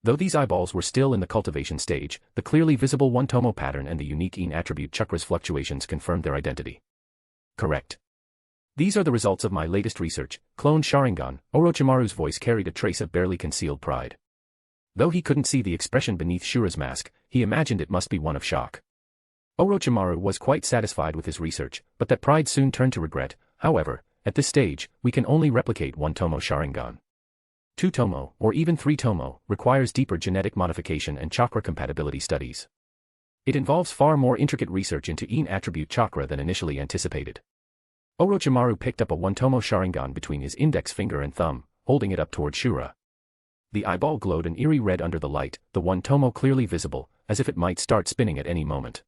Though these eyeballs were still in the cultivation stage, the clearly visible one Tomo pattern and the unique In attribute chakra's fluctuations confirmed their identity. Correct. These are the results of my latest research, cloned Sharingan. Orochimaru's voice carried a trace of barely concealed pride. Though he couldn't see the expression beneath Shura's mask, he imagined it must be one of shock. Orochimaru was quite satisfied with his research, but that pride soon turned to regret. However, at this stage, we can only replicate one Tomo Sharingan. 2 Tomo, or even 3 Tomo, requires deeper genetic modification and chakra compatibility studies. It involves far more intricate research into In attribute chakra than initially anticipated. Orochimaru picked up a 1 Tomo Sharingan between his index finger and thumb, holding it up toward Shura. The eyeball glowed an eerie red under the light, the 1 Tomo clearly visible, as if it might start spinning at any moment.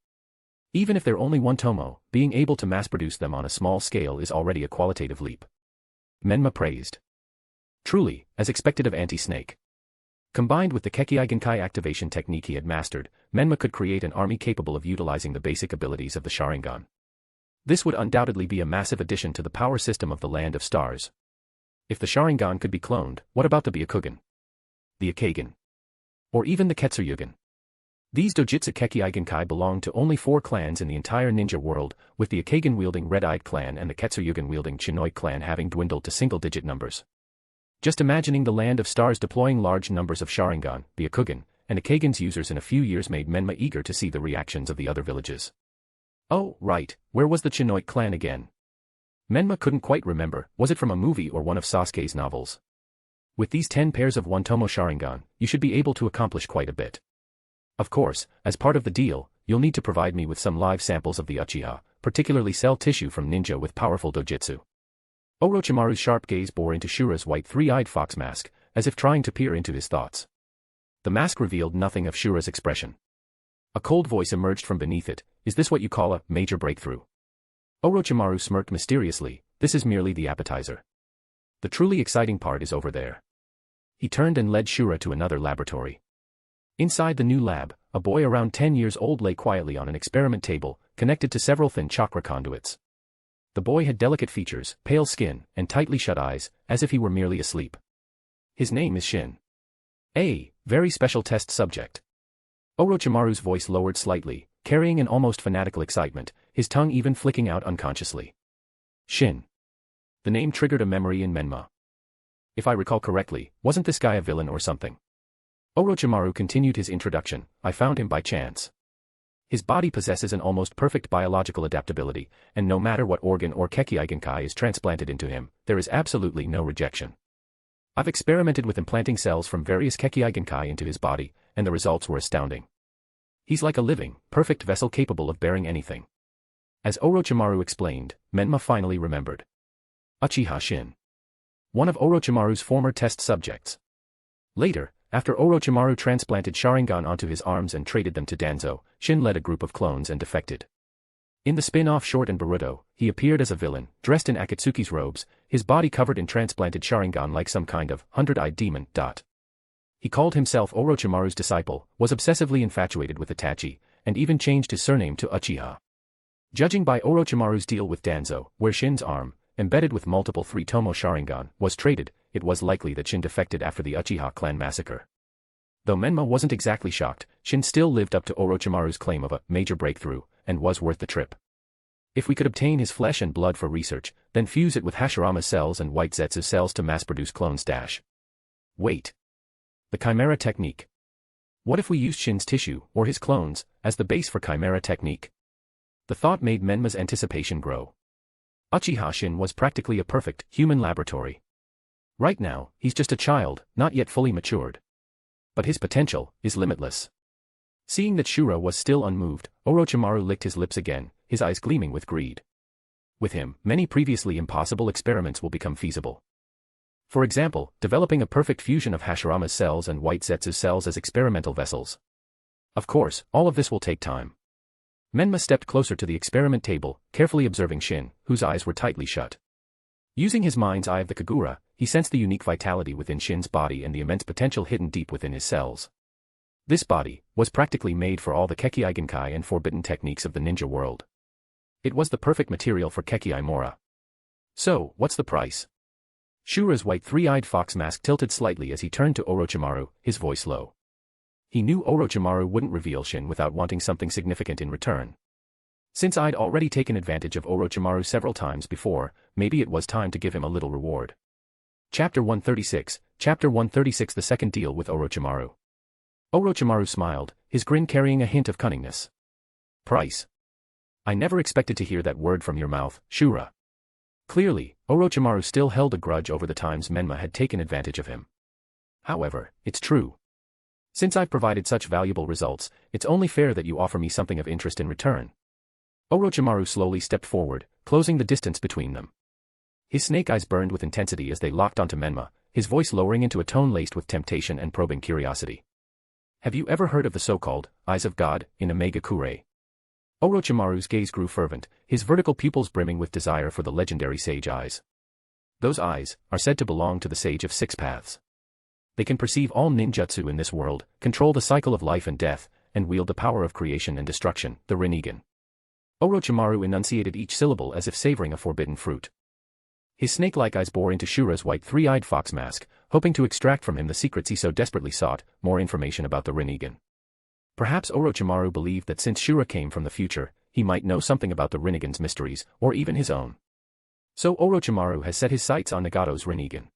Even if they're only 1 Tomo, being able to mass-produce them on a small scale is already a qualitative leap. Menma praised. Truly, as expected of Anti-Snake. Combined with the Kekkei Genkai activation technique he had mastered, Menma could create an army capable of utilizing the basic abilities of the Sharingan. This would undoubtedly be a massive addition to the power system of the Land of Stars. If the Sharingan could be cloned, what about the Byakugan? The Akagan? Or even the Ketsuryugan? These Dojutsu Kekkei Genkai belong to only 4 clans in the entire ninja world, with the Akagan-wielding Red-Eyed clan and the Ketsuryugan-wielding Chinoi clan having dwindled to single-digit numbers. Just imagining the Land of Stars deploying large numbers of Sharingan, Byakugan, and Akagan's users in a few years made Menma eager to see the reactions of the other villages. Oh, right, where was the Chinoi clan again? Menma couldn't quite remember, was it from a movie or one of Sasuke's novels? With these 10 pairs of one-tomo Sharingan, you should be able to accomplish quite a bit. Of course, as part of the deal, you'll need to provide me with some live samples of the Uchiha, particularly cell tissue from ninja with powerful dojutsu. Orochimaru's sharp gaze bore into Shura's white three-eyed fox mask, as if trying to peer into his thoughts. The mask revealed nothing of Shura's expression. A cold voice emerged from beneath it. Is this what you call a major breakthrough? Orochimaru smirked mysteriously. This is merely the appetizer. The truly exciting part is over there. He turned and led Shura to another laboratory. Inside the new lab, a boy around 10 years old lay quietly on an experiment table, connected to several thin chakra conduits. The boy had delicate features, pale skin, and tightly shut eyes, as if he were merely asleep. His name is Shin. A very special test subject. Orochimaru's voice lowered slightly, carrying an almost fanatical excitement, his tongue even flicking out unconsciously. Shin. The name triggered a memory in Menma. If I recall correctly, wasn't this guy a villain or something? Orochimaru continued his introduction. I found him by chance. His body possesses an almost perfect biological adaptability, and no matter what organ or Kekkei is transplanted into him, there is absolutely no rejection. I've experimented with implanting cells from various Kekkei into his body, and the results were astounding. He's like a living, perfect vessel capable of bearing anything. As Orochimaru explained, Menma finally remembered. Uchiha Shin. One of Orochimaru's former test subjects. Later, after Orochimaru transplanted Sharingan onto his arms and traded them to Danzo, Shin led a group of clones and defected. In the spin-off short in Boruto, he appeared as a villain, dressed in Akatsuki's robes, his body covered in transplanted Sharingan like some kind of hundred-eyed demon. He called himself Orochimaru's disciple, was obsessively infatuated with Itachi, and even changed his surname to Uchiha. Judging by Orochimaru's deal with Danzo, where Shin's arm, embedded with multiple three-tomo Sharingan, was traded, it was likely that Shin defected after the Uchiha clan massacre. Though Menma wasn't exactly shocked, Shin still lived up to Orochimaru's claim of a major breakthrough, and was worth the trip. If we could obtain his flesh and blood for research, then fuse it with Hashirama's cells and White Zetsu's cells to mass-produce clones. Wait. The Chimera Technique. What if we used Shin's tissue, or his clones, as the base for Chimera Technique? The thought made Menma's anticipation grow. Uchiha Shin was practically a perfect, human laboratory. Right now, he's just a child, not yet fully matured. But his potential is limitless. Seeing that Shura was still unmoved, Orochimaru licked his lips again, his eyes gleaming with greed. With him, many previously impossible experiments will become feasible. For example, developing a perfect fusion of Hashirama's cells and White Zetsu's cells as experimental vessels. Of course, all of this will take time. Menma stepped closer to the experiment table, carefully observing Shin, whose eyes were tightly shut. Using his mind's eye of the Kaguya, he sensed the unique vitality within Shin's body and the immense potential hidden deep within his cells. This body was practically made for all the Kekkei and forbidden techniques of the ninja world. It was the perfect material for Kekkei Mora. So, what's the price? Shura's white three-eyed fox mask tilted slightly as he turned to Orochimaru, his voice low. He knew Orochimaru wouldn't reveal Shin without wanting something significant in return. Since I'd already taken advantage of Orochimaru several times before, maybe it was time to give him a little reward. Chapter 136, Chapter 136 The Second Deal with Orochimaru. Orochimaru smiled, his grin carrying a hint of cunningness. Price. I never expected to hear that word from your mouth, Shura. Clearly, Orochimaru still held a grudge over the times Menma had taken advantage of him. However, it's true. Since I've provided such valuable results, it's only fair that you offer me something of interest in return. Orochimaru slowly stepped forward, closing the distance between them. His snake eyes burned with intensity as they locked onto Menma, his voice lowering into a tone laced with temptation and probing curiosity. Have you ever heard of the so-called Eyes of God in Omega Kure? Orochimaru's gaze grew fervent, his vertical pupils brimming with desire for the legendary sage eyes. Those eyes are said to belong to the Sage of Six Paths. They can perceive all ninjutsu in this world, control the cycle of life and death, and wield the power of creation and destruction, the Rinnegan. Orochimaru enunciated each syllable as if savoring a forbidden fruit. His snake-like eyes bore into Shura's white three-eyed fox mask, hoping to extract from him the secrets he so desperately sought, more information about the Rinnegan. Perhaps Orochimaru believed that since Shura came from the future, he might know something about the Rinnegan's mysteries, or even his own. So Orochimaru has set his sights on Nagato's Rinnegan.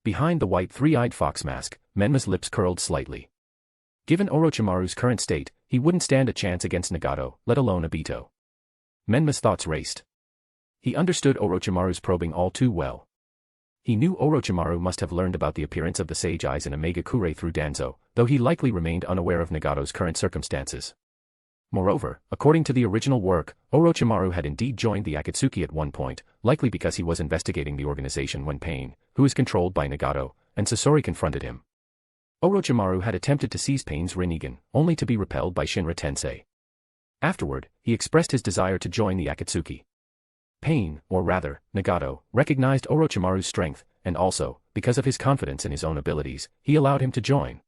Behind the white three-eyed fox mask, Menma's lips curled slightly. Given Orochimaru's current state, he wouldn't stand a chance against Nagato, let alone Obito. Menma's thoughts raced. He understood Orochimaru's probing all too well. He knew Orochimaru must have learned about the appearance of the sage eyes in a Megakure through Danzo, though he likely remained unaware of Nagato's current circumstances. Moreover, according to the original work, Orochimaru had indeed joined the Akatsuki at one point, likely because he was investigating the organization when Pain, who is controlled by Nagato, and Sasori confronted him. Orochimaru had attempted to seize Pain's Rinnegan, only to be repelled by Shinra Tensei. Afterward, he expressed his desire to join the Akatsuki. Pain, or rather, Nagato, recognized Orochimaru's strength, and also, because of his confidence in his own abilities, he allowed him to join.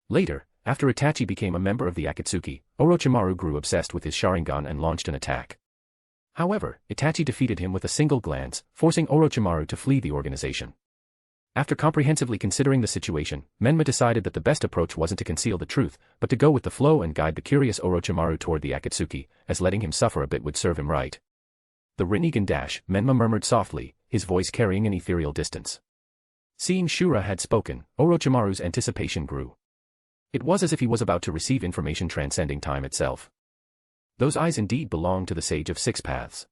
Later, after Itachi became a member of the Akatsuki, Orochimaru grew obsessed with his Sharingan and launched an attack. However, Itachi defeated him with a single glance, forcing Orochimaru to flee the organization. After comprehensively considering the situation, Menma decided that the best approach wasn't to conceal the truth, but to go with the flow and guide the curious Orochimaru toward the Akatsuki, as letting him suffer a bit would serve him right. The Rinnegan dash, Menma murmured softly, his voice carrying an ethereal distance. Seeing Shura had spoken, Orochimaru's anticipation grew. It was as if he was about to receive information transcending time itself. Those eyes indeed belong to the Sage of Six Paths.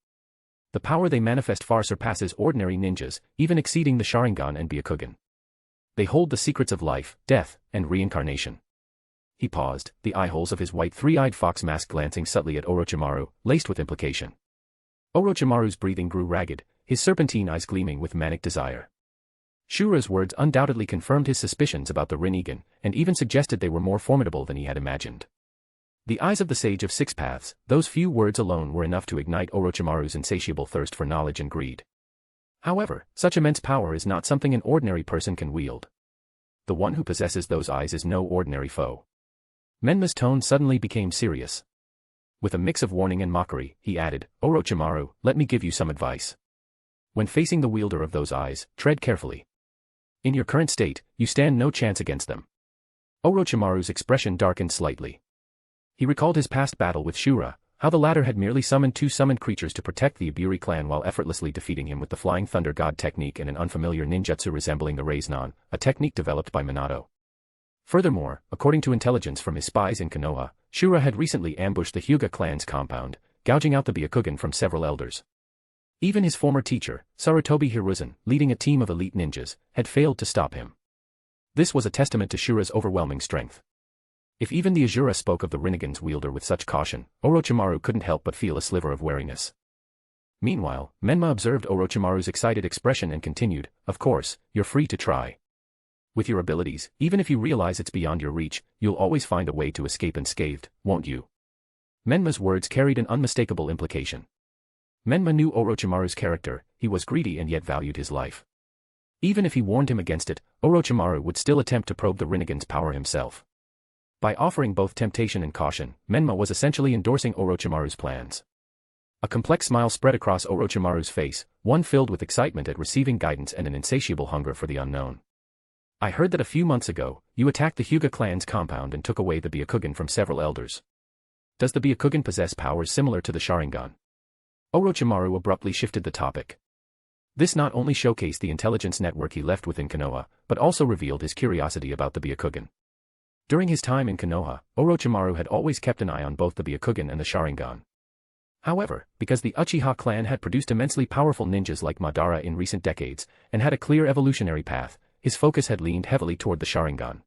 The power they manifest far surpasses ordinary ninjas, even exceeding the Sharingan and Byakugan. They hold the secrets of life, death, and reincarnation. He paused, the eyeholes of his white three-eyed fox mask glancing subtly at Orochimaru, laced with implication. Orochimaru's breathing grew ragged, his serpentine eyes gleaming with manic desire. Shura's words undoubtedly confirmed his suspicions about the Rinnegan, and even suggested they were more formidable than he had imagined. The eyes of the Sage of Six Paths, those few words alone were enough to ignite Orochimaru's insatiable thirst for knowledge and greed. However, such immense power is not something an ordinary person can wield. The one who possesses those eyes is no ordinary foe. Menma's tone suddenly became serious. With a mix of warning and mockery, he added, Orochimaru, let me give you some advice. When facing the wielder of those eyes, tread carefully. In your current state, you stand no chance against them. Orochimaru's expression darkened slightly. He recalled his past battle with Shura, how the latter had merely summoned two summoned creatures to protect the Iburi clan while effortlessly defeating him with the Flying Thunder God technique and an unfamiliar ninjutsu resembling the Reiznan, a technique developed by Minato. Furthermore, according to intelligence from his spies in Konoha, Shura had recently ambushed the Hyuga clan's compound, gouging out the Byakugan from several elders. Even his former teacher, Sarutobi Hiruzen, leading a team of elite ninjas, had failed to stop him. This was a testament to Shura's overwhelming strength. If even the Azura spoke of the Rinnegan's wielder with such caution, Orochimaru couldn't help but feel a sliver of wariness. Meanwhile, Menma observed Orochimaru's excited expression and continued, of course, you're free to try. With your abilities, even if you realize it's beyond your reach, you'll always find a way to escape unscathed, won't you? Menma's words carried an unmistakable implication. Menma knew Orochimaru's character, he was greedy and yet valued his life. Even if he warned him against it, Orochimaru would still attempt to probe the Rinnegan's power himself. By offering both temptation and caution, Menma was essentially endorsing Orochimaru's plans. A complex smile spread across Orochimaru's face, one filled with excitement at receiving guidance and an insatiable hunger for the unknown. I heard that a few months ago, you attacked the Hyuga clan's compound and took away the Byakugan from several elders. Does the Byakugan possess powers similar to the Sharingan? Orochimaru abruptly shifted the topic. This not only showcased the intelligence network he left within Konoha, but also revealed his curiosity about the Byakugan. During his time in Konoha, Orochimaru had always kept an eye on both the Byakugan and the Sharingan. However, because the Uchiha clan had produced immensely powerful ninjas like Madara in recent decades, and had a clear evolutionary path, his focus had leaned heavily toward the Sharingan.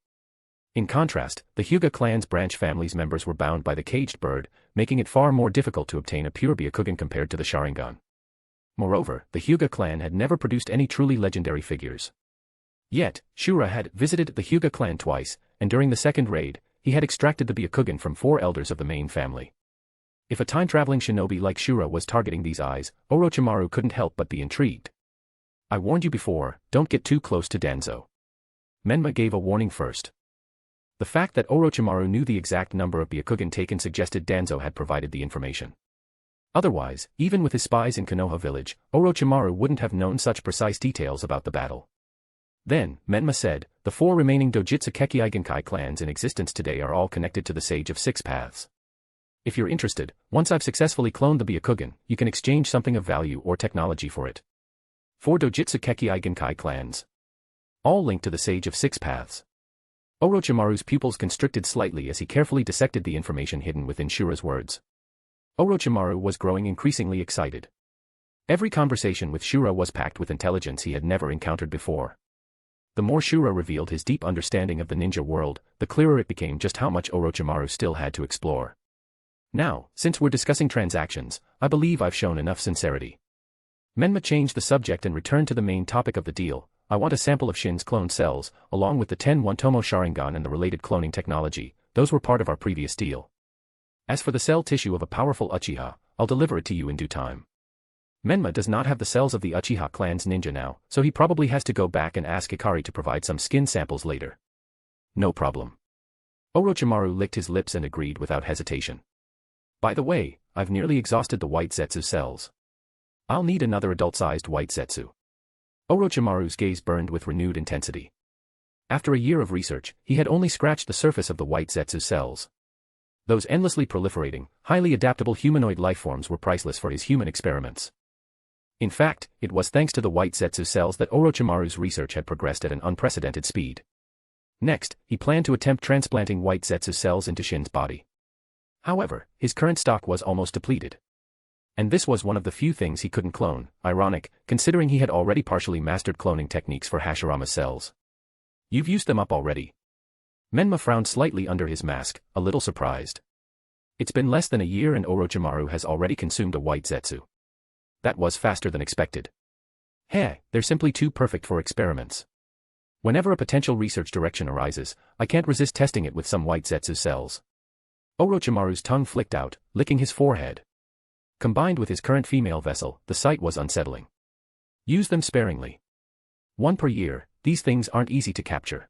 In contrast, the Hyuga clan's branch family's members were bound by the caged bird, making it far more difficult to obtain a pure Byakugan compared to the Sharingan. Moreover, the Hyuga clan had never produced any truly legendary figures. Yet, Shura had visited the Hyuga clan twice, and during the second raid, he had extracted the Byakugan from 4 elders of the main family. If a time-traveling shinobi like Shura was targeting these eyes, Orochimaru couldn't help but be intrigued. I warned you before, don't get too close to Danzo. Menma gave a warning first. The fact that Orochimaru knew the exact number of Byakugan taken suggested Danzo had provided the information. Otherwise, even with his spies in Konoha village, Orochimaru wouldn't have known such precise details about the battle. Then, Menma said, the 4 remaining Dojutsu Kekkai Genkai clans in existence today are all connected to the Sage of Six Paths. If you're interested, once I've successfully cloned the Byakugan, you can exchange something of value or technology for it. 4 Dojutsu Kekkai Genkai clans. All linked to the Sage of Six Paths. Orochimaru's pupils constricted slightly as he carefully dissected the information hidden within Shura's words. Orochimaru was growing increasingly excited. Every conversation with Shura was packed with intelligence he had never encountered before. The more Shura revealed his deep understanding of the ninja world, the clearer it became just how much Orochimaru still had to explore. Now, since we're discussing transactions, I believe I've shown enough sincerity. Menma changed the subject and returned to the main topic of the deal. I want a sample of Shin's clone cells, along with the 10 One-Tomo Sharingan and the related cloning technology. Those were part of our previous deal. As for the cell tissue of a powerful Uchiha, I'll deliver it to you in due time. Menma does not have the cells of the Uchiha clan's ninja now, so he probably has to go back and ask Hikari to provide some skin samples later. No problem. Orochimaru licked his lips and agreed without hesitation. By the way, I've nearly exhausted the white Zetsu cells. I'll need another adult-sized white Zetsu. Orochimaru's gaze burned with renewed intensity. After a year of research, he had only scratched the surface of the white Zetsu cells. Those endlessly proliferating, highly adaptable humanoid lifeforms were priceless for his human experiments. In fact, it was thanks to the white Zetsu cells that Orochimaru's research had progressed at an unprecedented speed. Next, he planned to attempt transplanting white Zetsu cells into Shin's body. However, his current stock was almost depleted. And this was one of the few things he couldn't clone, ironic, considering he had already partially mastered cloning techniques for Hashirama's cells. You've used them up already. Menma frowned slightly under his mask, a little surprised. It's been less than a year and Orochimaru has already consumed a white Zetsu. That was faster than expected. Heh, they're simply too perfect for experiments. Whenever a potential research direction arises, I can't resist testing it with some white Zetsu cells. Orochimaru's tongue flicked out, licking his forehead. Combined with his current female vessel, the sight was unsettling. Use them sparingly. 1 per year, these things aren't easy to capture.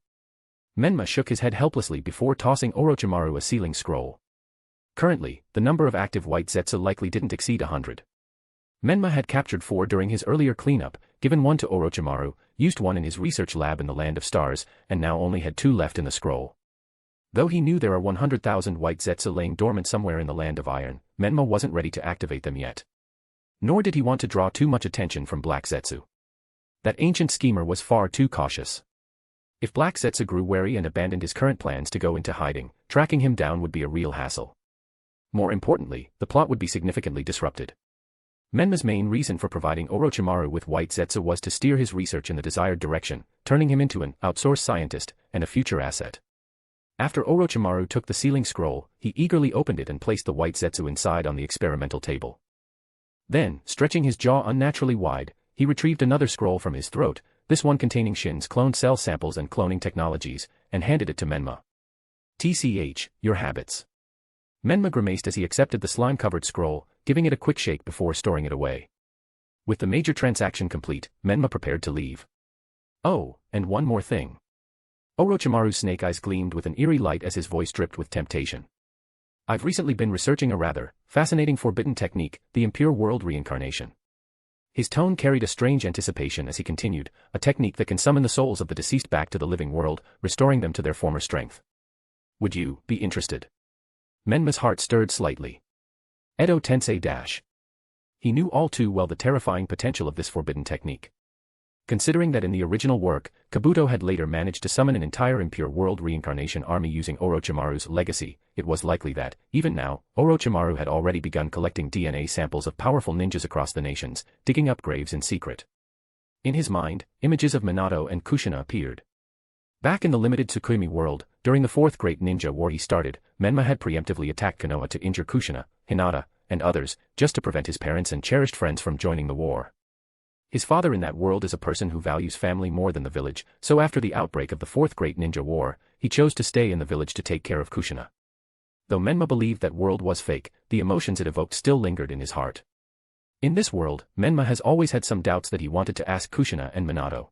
Menma shook his head helplessly before tossing Orochimaru a sealing scroll. Currently, the number of active white Zetsu likely didn't exceed 100. Menma had captured 4 during his earlier cleanup, given 1 to Orochimaru, used 1 in his research lab in the Land of Stars, and now only had 2 left in the scroll. Though he knew there are 100,000 white Zetsu laying dormant somewhere in the Land of Iron, Menma wasn't ready to activate them yet. Nor did he want to draw too much attention from Black Zetsu. That ancient schemer was far too cautious. If Black Zetsu grew wary and abandoned his current plans to go into hiding, tracking him down would be a real hassle. More importantly, the plot would be significantly disrupted. Menma's main reason for providing Orochimaru with white Zetsu was to steer his research in the desired direction, turning him into an outsourced scientist and a future asset. After Orochimaru took the sealing scroll, he eagerly opened it and placed the white Zetsu inside on the experimental table. Then, stretching his jaw unnaturally wide, he retrieved another scroll from his throat, this one containing Shin's cloned cell samples and cloning technologies, and handed it to Menma. TCH, your habits. Menma grimaced as he accepted the slime-covered scroll, giving it a quick shake before storing it away. With the major transaction complete, Menma prepared to leave. Oh, and one more thing. Orochimaru's snake eyes gleamed with an eerie light as his voice dripped with temptation. I've recently been researching a rather fascinating forbidden technique, the impure world reincarnation. His tone carried a strange anticipation as he continued, a technique that can summon the souls of the deceased back to the living world, restoring them to their former strength. Would you be interested? Menma's heart stirred slightly. Edo Tensei dash. He knew all too well the terrifying potential of this forbidden technique. Considering that in the original work, Kabuto had later managed to summon an entire impure world reincarnation army using Orochimaru's legacy, it was likely that, even now, Orochimaru had already begun collecting DNA samples of powerful ninjas across the nations, digging up graves in secret. In his mind, images of Minato and Kushina appeared. Back in the Limited Tsukuyomi World, during the Fourth Great Ninja War he started, Menma had preemptively attacked Konoha to injure Kushina, Hinata, and others, just to prevent his parents and cherished friends from joining the war. His father in that world is a person who values family more than the village, so after the outbreak of the Fourth Great Ninja War, he chose to stay in the village to take care of Kushina. Though Menma believed that world was fake, the emotions it evoked still lingered in his heart. In this world, Menma has always had some doubts that he wanted to ask Kushina and Minato.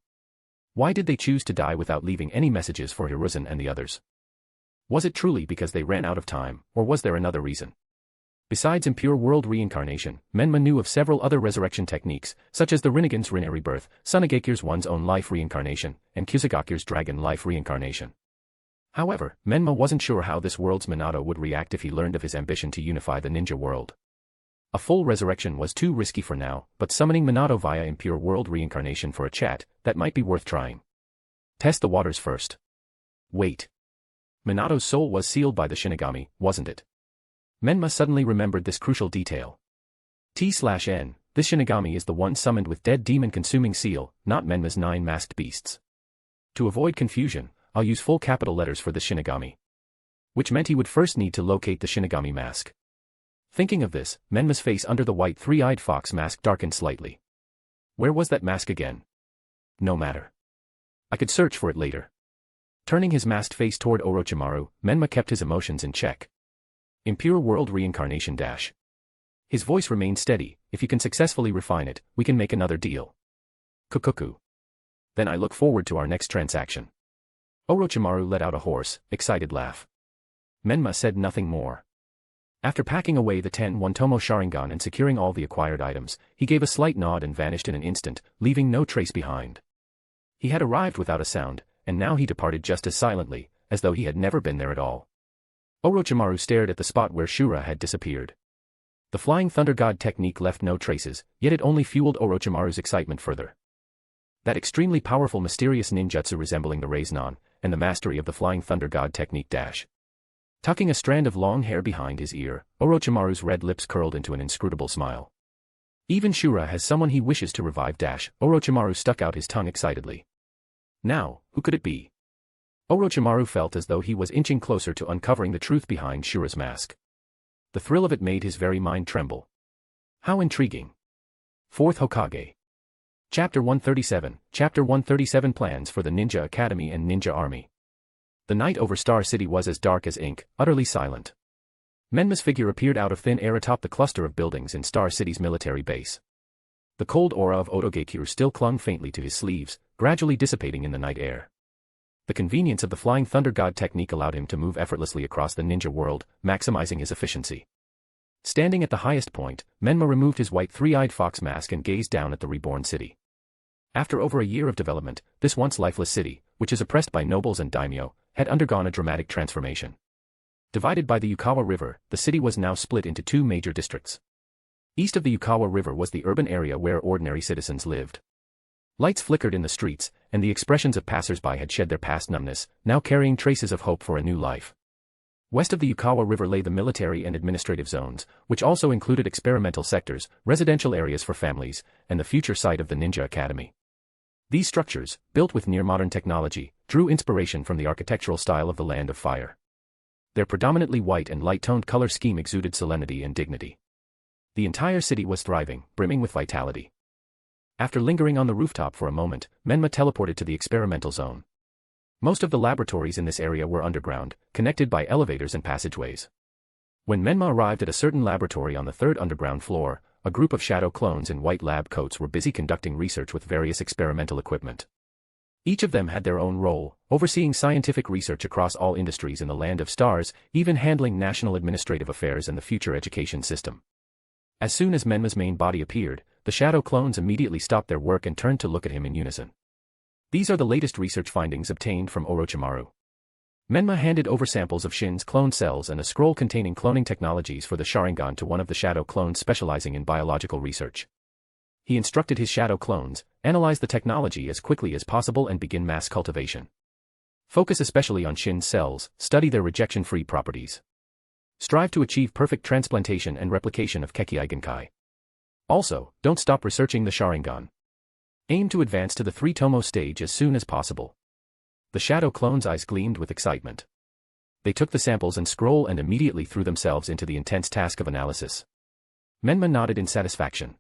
Why did they choose to die without leaving any messages for Hiruzen and the others? Was it truly because they ran out of time, or was there another reason? Besides impure world reincarnation, Menma knew of several other resurrection techniques, such as the Rinnegan's Rinne rebirth, Tsunegakir's one's own life reincarnation, and Kusagakir's dragon life reincarnation. However, Menma wasn't sure how this world's Minato would react if he learned of his ambition to unify the ninja world. A full resurrection was too risky for now, but summoning Minato via impure world reincarnation for a chat, that might be worth trying. Test the waters first. Wait. Minato's soul was sealed by the Shinigami, wasn't it? Menma suddenly remembered this crucial detail. T/N, this Shinigami is the one summoned with dead demon-consuming seal, not Menma's 9 masked beasts. To avoid confusion, I'll use full capital letters for this Shinigami. Which meant he would first need to locate the Shinigami mask. Thinking of this, Menma's face under the white three-eyed fox mask darkened slightly. Where was that mask again? No matter. I could search for it later. Turning his masked face toward Orochimaru, Menma kept his emotions in check. Impure world reincarnation dash. His voice remained steady. If you can successfully refine it, we can make another deal. Kukuku. Then I look forward to our next transaction. Orochimaru let out a hoarse, excited laugh. Menma said nothing more. After packing away the 10 One-Tomo Sharingan and securing all the acquired items, he gave a slight nod and vanished in an instant, leaving no trace behind. He had arrived without a sound, and now he departed just as silently, as though he had never been there at all. Orochimaru stared at the spot where Shura had disappeared. The Flying Thunder God technique left no traces, yet it only fueled Orochimaru's excitement further. That extremely powerful mysterious ninjutsu resembling the Raise-Non, and the mastery of the Flying Thunder God technique dash. Tucking a strand of long hair behind his ear, Orochimaru's red lips curled into an inscrutable smile. Even Shura has someone he wishes to revive dash. Orochimaru stuck out his tongue excitedly. Now, who could it be? Orochimaru felt as though he was inching closer to uncovering the truth behind Shura's mask. The thrill of it made his very mind tremble. How intriguing. 4th Hokage. Chapter 137, Chapter 137 Plans for the Ninja Academy and Ninja Army. The night over Star City was as dark as ink, utterly silent. Menma's figure appeared out of thin air atop the cluster of buildings in Star City's military base. The cold aura of Otogekiru still clung faintly to his sleeves, gradually dissipating in the night air. The convenience of the Flying Thunder God technique allowed him to move effortlessly across the ninja world, maximizing his efficiency. Standing at the highest point, Menma removed his white three-eyed fox mask and gazed down at the reborn city. After over a year of development, this once lifeless city, which is oppressed by nobles and daimyo, had undergone a dramatic transformation. Divided by the Yukawa River, the city was now split into 2 major districts. East of the Yukawa River was the urban area where ordinary citizens lived. Lights flickered in the streets, and the expressions of passers-by had shed their past numbness, now carrying traces of hope for a new life. West of the Yukawa River lay the military and administrative zones, which also included experimental sectors, residential areas for families, and the future site of the Ninja Academy. These structures, built with near-modern technology, drew inspiration from the architectural style of the Land of Fire. Their predominantly white and light-toned color scheme exuded solemnity and dignity. The entire city was thriving, brimming with vitality. After lingering on the rooftop for a moment, Menma teleported to the experimental zone. Most of the laboratories in this area were underground, connected by elevators and passageways. When Menma arrived at a certain laboratory on the 3rd underground floor, a group of shadow clones in white lab coats were busy conducting research with various experimental equipment. Each of them had their own role, overseeing scientific research across all industries in the Land of Stars, even handling national administrative affairs and the future education system. As soon as Menma's main body appeared, the shadow clones immediately stopped their work and turned to look at him in unison. These are the latest research findings obtained from Orochimaru. Menma handed over samples of Shin's clone cells and a scroll containing cloning technologies for the Sharingan to one of the shadow clones specializing in biological research. He instructed his shadow clones, analyze the technology as quickly as possible and begin mass cultivation. Focus especially on Shin's cells, study their rejection-free properties. Strive to achieve perfect transplantation and replication of Kekkei Genkai. Also, don't stop researching the Sharingan. Aim to advance to the 3-tomo stage as soon as possible. The shadow clones' eyes gleamed with excitement. They took the samples and scroll and immediately threw themselves into the intense task of analysis. Menma nodded in satisfaction.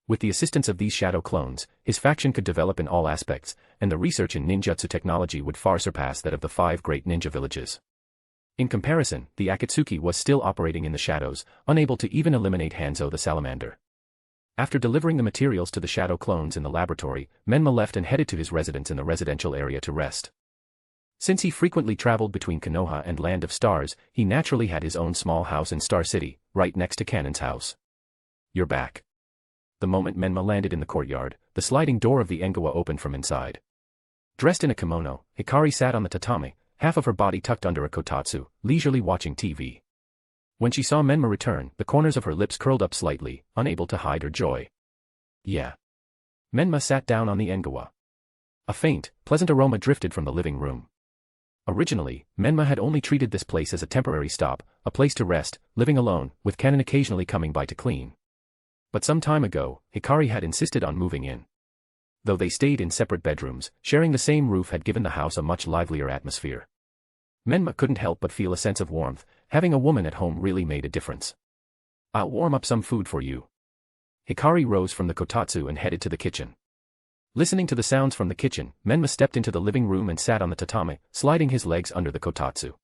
With the assistance of these shadow clones, his faction could develop in all aspects, and the research in ninjutsu technology would far surpass that of the 5 great ninja villages. In comparison, the Akatsuki was still operating in the shadows, unable to even eliminate Hanzo the salamander. After delivering the materials to the shadow clones in the laboratory, Menma left and headed to his residence in the residential area to rest. Since he frequently traveled between Konoha and Land of Stars, he naturally had his own small house in Star City, right next to Kanon's house. You're back. The moment Menma landed in the courtyard, the sliding door of the Engawa opened from inside. Dressed in a kimono, Hikari sat on the tatami, half of her body tucked under a kotatsu, leisurely watching TV. When she saw Menma return, the corners of her lips curled up slightly, unable to hide her joy. Yeah. Menma sat down on the Engawa. A faint, pleasant aroma drifted from the living room. Originally, Menma had only treated this place as a temporary stop, a place to rest, living alone, with Kanon occasionally coming by to clean. But some time ago, Hikari had insisted on moving in. Though they stayed in separate bedrooms, sharing the same roof had given the house a much livelier atmosphere. Menma couldn't help but feel a sense of warmth. Having a woman at home really made a difference. "I'll warm up some food for you." Hikari rose from the kotatsu and headed to the kitchen. Listening to the sounds from the kitchen, Menma stepped into the living room and sat on the tatami, sliding his legs under the kotatsu.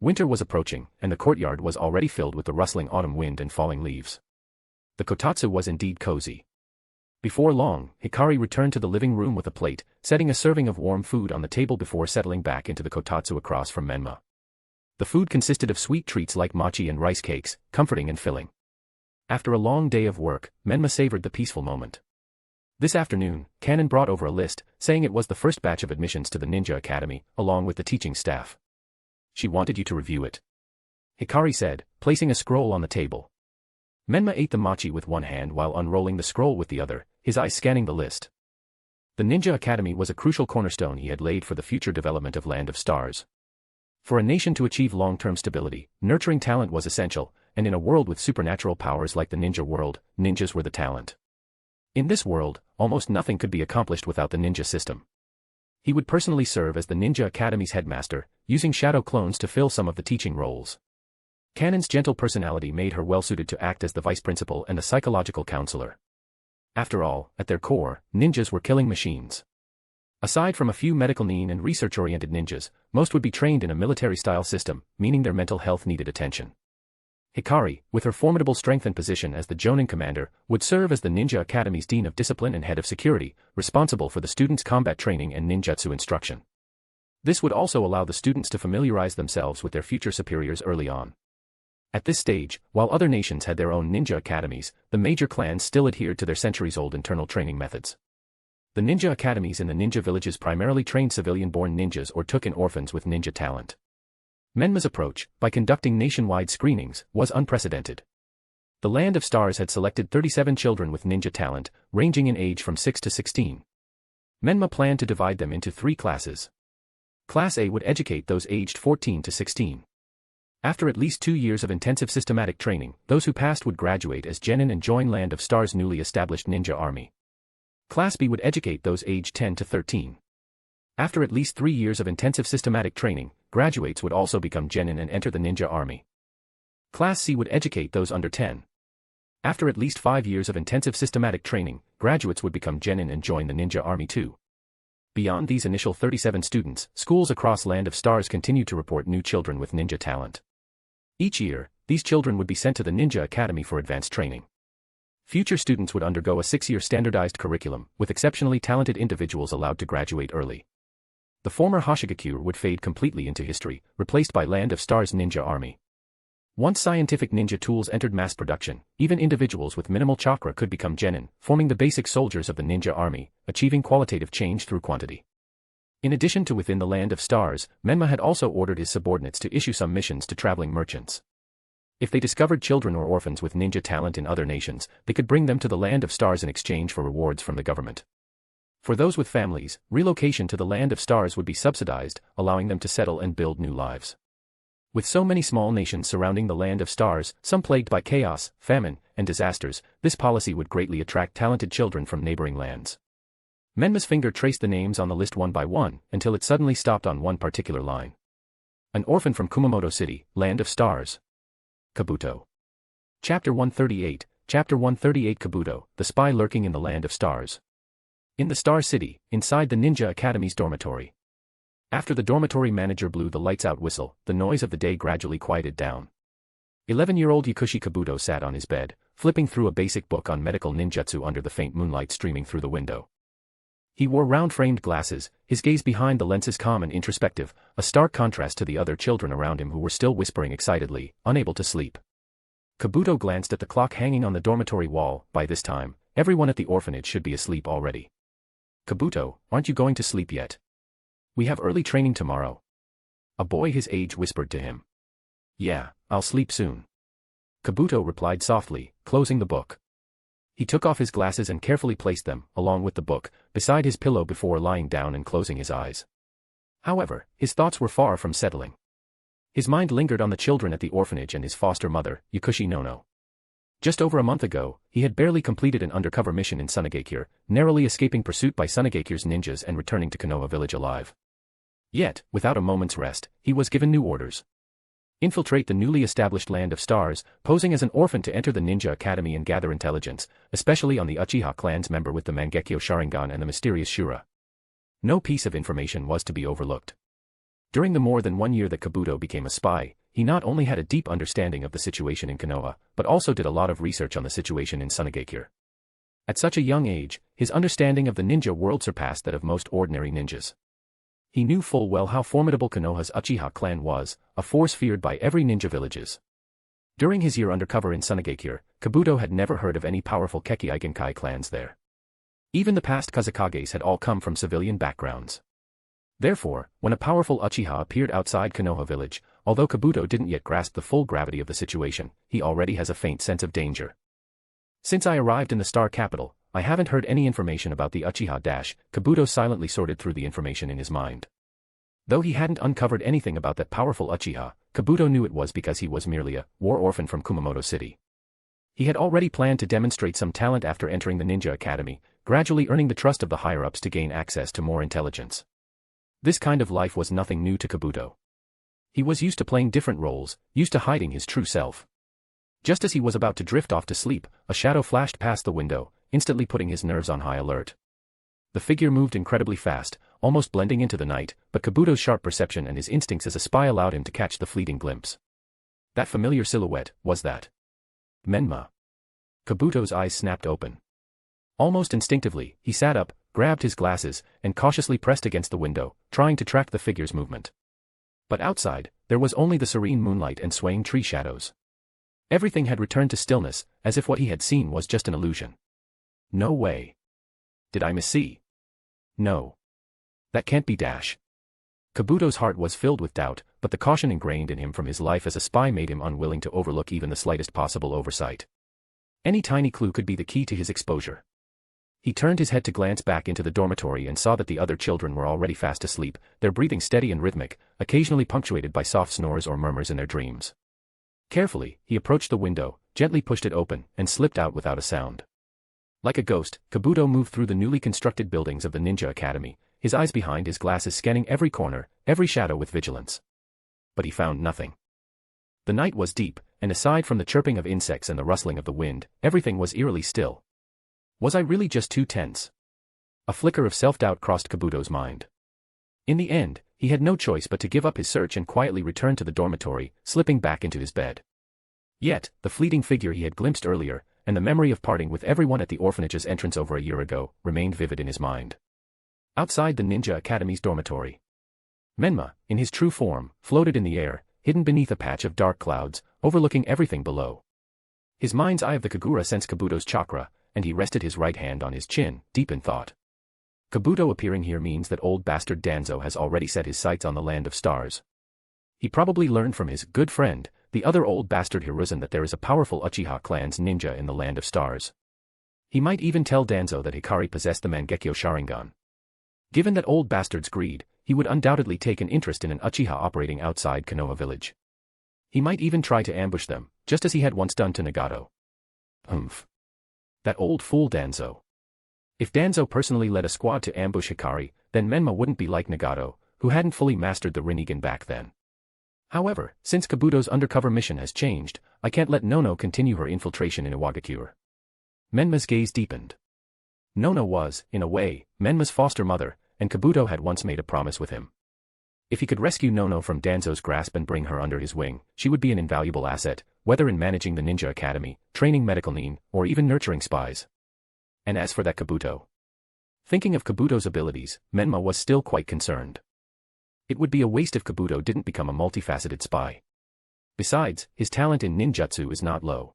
Winter was approaching, and the courtyard was already filled with the rustling autumn wind and falling leaves. The kotatsu was indeed cozy. Before long, Hikari returned to the living room with a plate, setting a serving of warm food on the table before settling back into the kotatsu across from Menma. The food consisted of sweet treats like mochi and rice cakes, comforting and filling. After a long day of work, Menma savored the peaceful moment. This afternoon, Kanon brought over a list, saying it was the first batch of admissions to the Ninja Academy, along with the teaching staff. "She wanted you to review it," Hikari said, placing a scroll on the table. Menma ate the mochi with one hand while unrolling the scroll with the other, his eyes scanning the list. The Ninja Academy was a crucial cornerstone he had laid for the future development of Land of Stars. For a nation to achieve long-term stability, nurturing talent was essential, and in a world with supernatural powers like the ninja world, ninjas were the talent. In this world, almost nothing could be accomplished without the ninja system. He would personally serve as the Ninja Academy's headmaster, using shadow clones to fill some of the teaching roles. Kanon's gentle personality made her well-suited to act as the vice principal and a psychological counselor. After all, at their core, ninjas were killing machines. Aside from a few medical nin and research-oriented ninjas, most would be trained in a military-style system, meaning their mental health needed attention. Hikari, with her formidable strength and position as the Jonin commander, would serve as the Ninja Academy's dean of discipline and head of security, responsible for the students' combat training and ninjutsu instruction. This would also allow the students to familiarize themselves with their future superiors early on. At this stage, while other nations had their own ninja academies, the major clans still adhered to their centuries-old internal training methods. The ninja academies in the ninja villages primarily trained civilian-born ninjas or took in orphans with ninja talent. Menma's approach, by conducting nationwide screenings, was unprecedented. The Land of Stars had selected 37 children with ninja talent, ranging in age from 6 to 16. Menma planned to divide them into 3 classes. Class A would educate those aged 14 to 16. After at least 2 years of intensive systematic training, those who passed would graduate as genin and join Land of Stars' newly established ninja army. Class B would educate those aged 10 to 13. After at least 3 years of intensive systematic training, graduates would also become genin and enter the ninja army. Class C would educate those under 10. After at least 5 years of intensive systematic training, graduates would become genin and join the ninja army too. Beyond these initial 37 students, schools across Land of Stars continued to report new children with ninja talent. Each year, these children would be sent to the Ninja Academy for advanced training. Future students would undergo a 6-year standardized curriculum, with exceptionally talented individuals allowed to graduate early. The former Hashigakure would fade completely into history, replaced by Land of Stars ninja army. Once scientific ninja tools entered mass production, even individuals with minimal chakra could become genin, forming the basic soldiers of the ninja army, achieving qualitative change through quantity. In addition to within the Land of Stars, Menma had also ordered his subordinates to issue some missions to traveling merchants. If they discovered children or orphans with ninja talent in other nations, they could bring them to the Land of Stars in exchange for rewards from the government. For those with families, relocation to the Land of Stars would be subsidized, allowing them to settle and build new lives. With so many small nations surrounding the Land of Stars, some plagued by chaos, famine, and disasters, this policy would greatly attract talented children from neighboring lands. Menma's finger traced the names on the list one by one, until it suddenly stopped on one particular line. An orphan from Kumamoto City, Land of Stars. Kabuto. Chapter 138, Chapter 138 Kabuto, the spy lurking in the Land of Stars. In the Star City, inside the Ninja Academy's dormitory. After the dormitory manager blew the lights-out whistle, the noise of the day gradually quieted down. 11-year-old Yakushi Kabuto sat on his bed, flipping through a basic book on medical ninjutsu under the faint moonlight streaming through the window. He wore round-framed glasses, his gaze behind the lenses calm and introspective, a stark contrast to the other children around him who were still whispering excitedly, unable to sleep. Kabuto glanced at the clock hanging on the dormitory wall. By this time, everyone at the orphanage should be asleep already. "Kabuto, aren't you going to sleep yet? We have early training tomorrow." A boy his age whispered to him. "Yeah, I'll sleep soon." Kabuto replied softly, closing the book. He took off his glasses and carefully placed them, along with the book, beside his pillow before lying down and closing his eyes. However, his thoughts were far from settling. His mind lingered on the children at the orphanage and his foster mother, Yakushi Nono. Just over a month ago, he had barely completed an undercover mission in Sunagakure, narrowly escaping pursuit by Sunagakure's ninjas and returning to Konoha village alive. Yet, without a moment's rest, he was given new orders. Infiltrate the newly established Land of Stars, posing as an orphan to enter the Ninja Academy and gather intelligence, especially on the Uchiha clan's member with the Mangekyo Sharingan and the mysterious Shura. No piece of information was to be overlooked. During the more than 1 year that Kabuto became a spy, he not only had a deep understanding of the situation in Konoha, but also did a lot of research on the situation in Sunagakure. At such a young age, his understanding of the ninja world surpassed that of most ordinary ninjas. He knew full well how formidable Konoha's Uchiha clan was, a force feared by every ninja villages. During his year undercover in Sunagakure, Kabuto had never heard of any powerful Kekkei Genkai clans there. Even the past Kazekages had all come from civilian backgrounds. Therefore, when a powerful Uchiha appeared outside Konoha village, although Kabuto didn't yet grasp the full gravity of the situation, he already has a faint sense of danger. Since I arrived in the Star Capital, I haven't heard any information about the Uchiha Kabuto silently sorted through the information in his mind. Though he hadn't uncovered anything about that powerful Uchiha, Kabuto knew it was because he was merely a war orphan from Kumamoto City. He had already planned to demonstrate some talent after entering the Ninja Academy, gradually earning the trust of the higher-ups to gain access to more intelligence. This kind of life was nothing new to Kabuto. He was used to playing different roles, used to hiding his true self. Just as he was about to drift off to sleep, a shadow flashed past the window, instantly putting his nerves on high alert. The figure moved incredibly fast, almost blending into the night, but Kabuto's sharp perception and his instincts as a spy allowed him to catch the fleeting glimpse. That familiar silhouette, was that Menma? Kabuto's eyes snapped open. Almost instinctively, he sat up, grabbed his glasses, and cautiously pressed against the window, trying to track the figure's movement. But outside, there was only the serene moonlight and swaying tree shadows. Everything had returned to stillness, as if what he had seen was just an illusion. No way. Did I missee? No. That can't be Kabuto's heart was filled with doubt, but the caution ingrained in him from his life as a spy made him unwilling to overlook even the slightest possible oversight. Any tiny clue could be the key to his exposure. He turned his head to glance back into the dormitory and saw that the other children were already fast asleep, their breathing steady and rhythmic, occasionally punctuated by soft snores or murmurs in their dreams. Carefully, he approached the window, gently pushed it open, and slipped out without a sound. Like a ghost, Kabuto moved through the newly constructed buildings of the Ninja Academy, his eyes behind his glasses scanning every corner, every shadow with vigilance. But he found nothing. The night was deep, and aside from the chirping of insects and the rustling of the wind, everything was eerily still. Was I really just too tense? A flicker of self-doubt crossed Kabuto's mind. In the end, he had no choice but to give up his search and quietly return to the dormitory, slipping back into his bed. Yet, the fleeting figure he had glimpsed earlier, and the memory of parting with everyone at the orphanage's entrance over a year ago, remained vivid in his mind. Outside the Ninja Academy's dormitory, Menma, in his true form, floated in the air, hidden beneath a patch of dark clouds, overlooking everything below. His mind's eye of the Kagura sensed Kabuto's chakra, and he rested his right hand on his chin, deep in thought. Kabuto appearing here means that old bastard Danzo has already set his sights on the Land of Stars. He probably learned from his good friend, the other old bastard Hiruzen, that there is a powerful Uchiha clan's ninja in the Land of Stars. He might even tell Danzo that Hikari possessed the Mangekyo Sharingan. Given that old bastard's greed, he would undoubtedly take an interest in an Uchiha operating outside Konoha village. He might even try to ambush them, just as he had once done to Nagato. That old fool Danzo. If Danzo personally led a squad to ambush Hikari, then Menma wouldn't be like Nagato, who hadn't fully mastered the Rinnegan back then. However, since Kabuto's undercover mission has changed, I can't let Nono continue her infiltration in Iwagakure. Menma's gaze deepened. Nono was, in a way, Menma's foster mother, and Kabuto had once made a promise with him. If he could rescue Nono from Danzo's grasp and bring her under his wing, she would be an invaluable asset, whether in managing the Ninja Academy, training medical nin, or even nurturing spies. And as for that Kabuto. Thinking of Kabuto's abilities, Menma was still quite concerned. It would be a waste if Kabuto didn't become a multifaceted spy. Besides, his talent in ninjutsu is not low.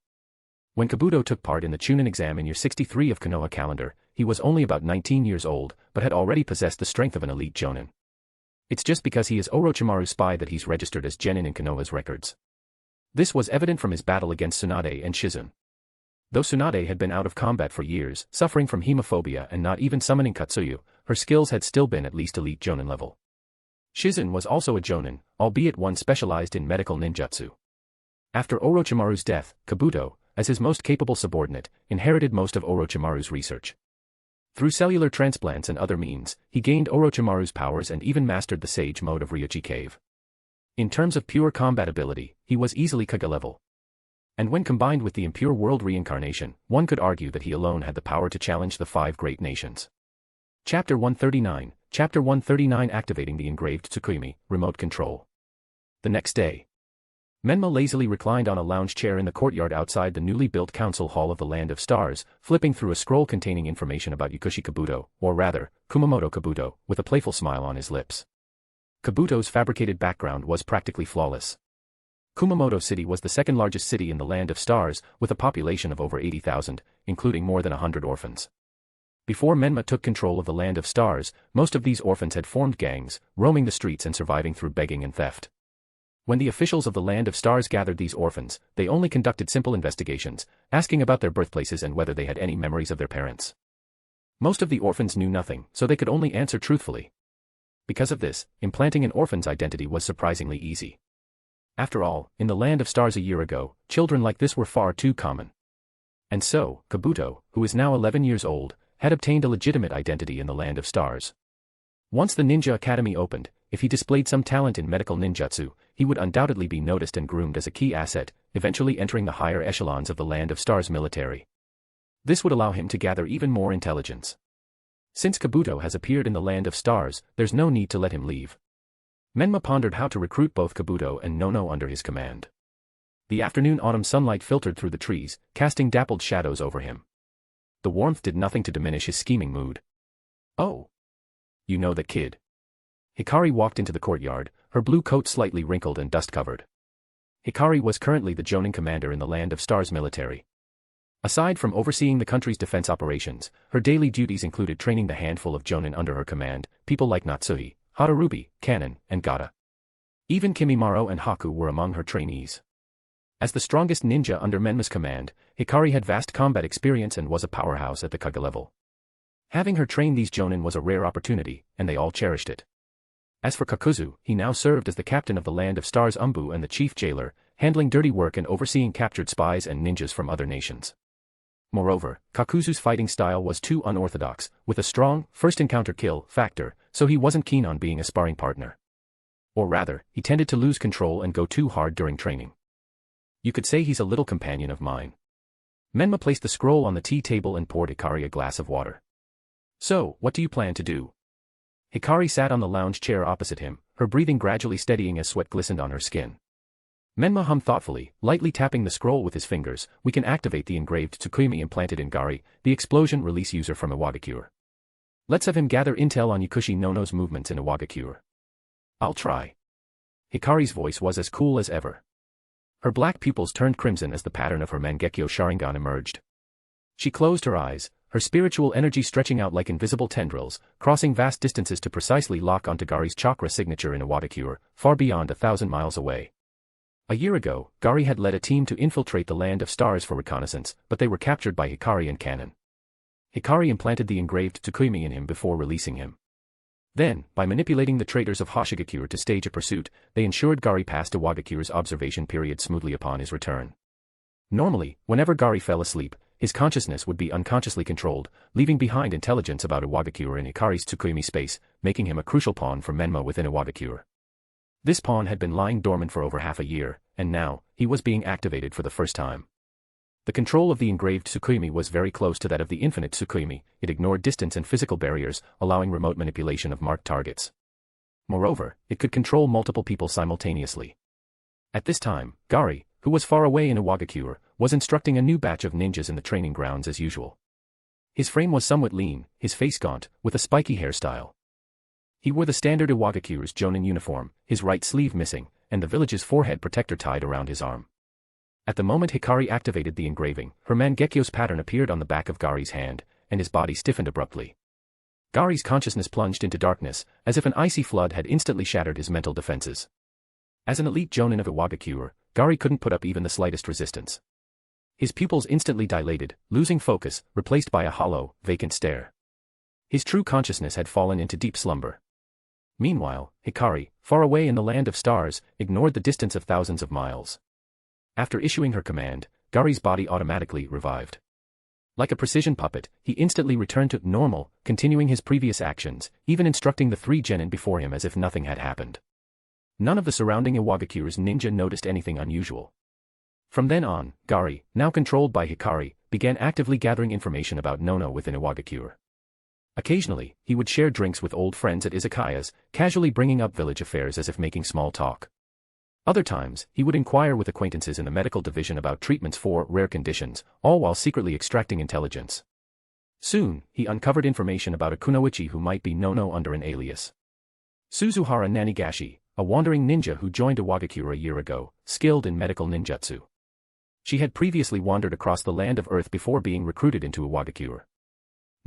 When Kabuto took part in the Chunin exam in year 63 of Konoha calendar, he was only about 19 years old, but had already possessed the strength of an elite jonin. It's just because he is Orochimaru's spy that he's registered as genin in Konoha's records. This was evident from his battle against Tsunade and Shizun. Though Tsunade had been out of combat for years, suffering from hemophobia and not even summoning Katsuyu, her skills had still been at least elite jonin level. Shizun was also a jonin, albeit one specialized in medical ninjutsu. After Orochimaru's death, Kabuto, as his most capable subordinate, inherited most of Orochimaru's research. Through cellular transplants and other means, he gained Orochimaru's powers and even mastered the Sage mode of Ryuchi Cave. In terms of pure combat ability, he was easily Kaguya level. And when combined with the impure world reincarnation, one could argue that he alone had the power to challenge the 5 great nations. Chapter 139, Chapter 139 Activating the Engraved Tsukuyomi, Remote Control. The next day, Menma lazily reclined on a lounge chair in the courtyard outside the newly built council hall of the Land of Stars, flipping through a scroll containing information about Yakushi Kabuto, or rather, Kumamoto Kabuto, with a playful smile on his lips. Kabuto's fabricated background was practically flawless. Kumamoto City was the second largest city in the Land of Stars, with a population of over 80,000, including more than 100 orphans. Before Menma took control of the Land of Stars, most of these orphans had formed gangs, roaming the streets and surviving through begging and theft. When the officials of the Land of Stars gathered these orphans, they only conducted simple investigations, asking about their birthplaces and whether they had any memories of their parents. Most of the orphans knew nothing, so they could only answer truthfully. Because of this, implanting an orphan's identity was surprisingly easy. After all, in the Land of Stars a year ago, children like this were far too common. And so, Kabuto, who is now 11 years old, had obtained a legitimate identity in the Land of Stars. Once the Ninja Academy opened, if he displayed some talent in medical ninjutsu, he would undoubtedly be noticed and groomed as a key asset, eventually entering the higher echelons of the Land of Stars military. This would allow him to gather even more intelligence. Since Kabuto has appeared in the Land of Stars, there's no need to let him leave. Menma pondered how to recruit both Kabuto and Nono under his command. The afternoon autumn sunlight filtered through the trees, casting dappled shadows over him. The warmth did nothing to diminish his scheming mood. Oh. You know that kid. Hikari walked into the courtyard, her blue coat slightly wrinkled and dust-covered. Hikari was currently the Jonin commander in the Land of Stars military. Aside from overseeing the country's defense operations, her daily duties included training the handful of Jonin under her command, people like Natsuhi, Hadarubi, Kanon, and Gata. Even Kimimaro and Haku were among her trainees. As the strongest ninja under Menma's command, Hikari had vast combat experience and was a powerhouse at the Kaguya level. Having her train these Jonin was a rare opportunity, and they all cherished it. As for Kakuzu, he now served as the captain of the Land of Stars Umbu and the chief jailer, handling dirty work and overseeing captured spies and ninjas from other nations. Moreover, Kakuzu's fighting style was too unorthodox, with a strong, first-encounter-kill factor, so he wasn't keen on being a sparring partner. Or rather, he tended to lose control and go too hard during training. You could say he's a little companion of mine. Menma placed the scroll on the tea table and poured Hikari a glass of water. So, what do you plan to do? Hikari sat on the lounge chair opposite him, her breathing gradually steadying as sweat glistened on her skin. Menma hummed thoughtfully, lightly tapping the scroll with his fingers. We can activate the engraved Tsukuyomi implanted in Gari, the explosion release user from Iwagakure. Let's have him gather intel on Yakushi Nono's movements in Iwagakure. I'll try. Hikari's voice was as cool as ever. Her black pupils turned crimson as the pattern of her Mangekyo Sharingan emerged. She closed her eyes, her spiritual energy stretching out like invisible tendrils, crossing vast distances to precisely lock onto Gari's chakra signature in Iwagakure, far beyond 1,000 miles away. A year ago, Gari had led a team to infiltrate the Land of Stars for reconnaissance, but they were captured by Hikari and Kanon. Hikari implanted the engraved Tsukuyomi in him before releasing him. Then, by manipulating the traitors of Hoshigakure to stage a pursuit, they ensured Gari passed Iwagakure's observation period smoothly upon his return. Normally, whenever Gari fell asleep, his consciousness would be unconsciously controlled, leaving behind intelligence about Iwagakure in Hikari's Tsukuyomi space, making him a crucial pawn for Menma within Iwagakure. This pawn had been lying dormant for over half a year, and now, he was being activated for the first time. The control of the engraved Tsukuyomi was very close to that of the infinite Tsukuyomi. It ignored distance and physical barriers, allowing remote manipulation of marked targets. Moreover, it could control multiple people simultaneously. At this time, Gari, who was far away in Iwagakure, was instructing a new batch of ninjas in the training grounds as usual. His frame was somewhat lean, his face gaunt, with a spiky hairstyle. He wore the standard Iwagakure's Jonin uniform, his right sleeve missing, and the village's forehead protector tied around his arm. At the moment Hikari activated the engraving, her Mangekyo's pattern appeared on the back of Gari's hand, and his body stiffened abruptly. Gari's consciousness plunged into darkness, as if an icy flood had instantly shattered his mental defenses. As an elite Jonin of Iwagakure, Gari couldn't put up even the slightest resistance. His pupils instantly dilated, losing focus, replaced by a hollow, vacant stare. His true consciousness had fallen into deep slumber. Meanwhile, Hikari, far away in the Land of Stars, ignored the distance of thousands of miles. After issuing her command, Gaari's body automatically revived. Like a precision puppet, he instantly returned to normal, continuing his previous actions, even instructing the 3 genin before him as if nothing had happened. None of the surrounding Iwagakure's ninja noticed anything unusual. From then on, Gaari, now controlled by Hikari, began actively gathering information about Nono within Iwagakure. Occasionally, he would share drinks with old friends at izakayas, casually bringing up village affairs as if making small talk. Other times, he would inquire with acquaintances in the medical division about treatments for rare conditions, all while secretly extracting intelligence. Soon, he uncovered information about a kunoichi who might be Nono under an alias. Suzuhara Nanigashi, a wandering ninja who joined Iwagakure a year ago, skilled in medical ninjutsu. She had previously wandered across the land of Earth before being recruited into Iwagakure.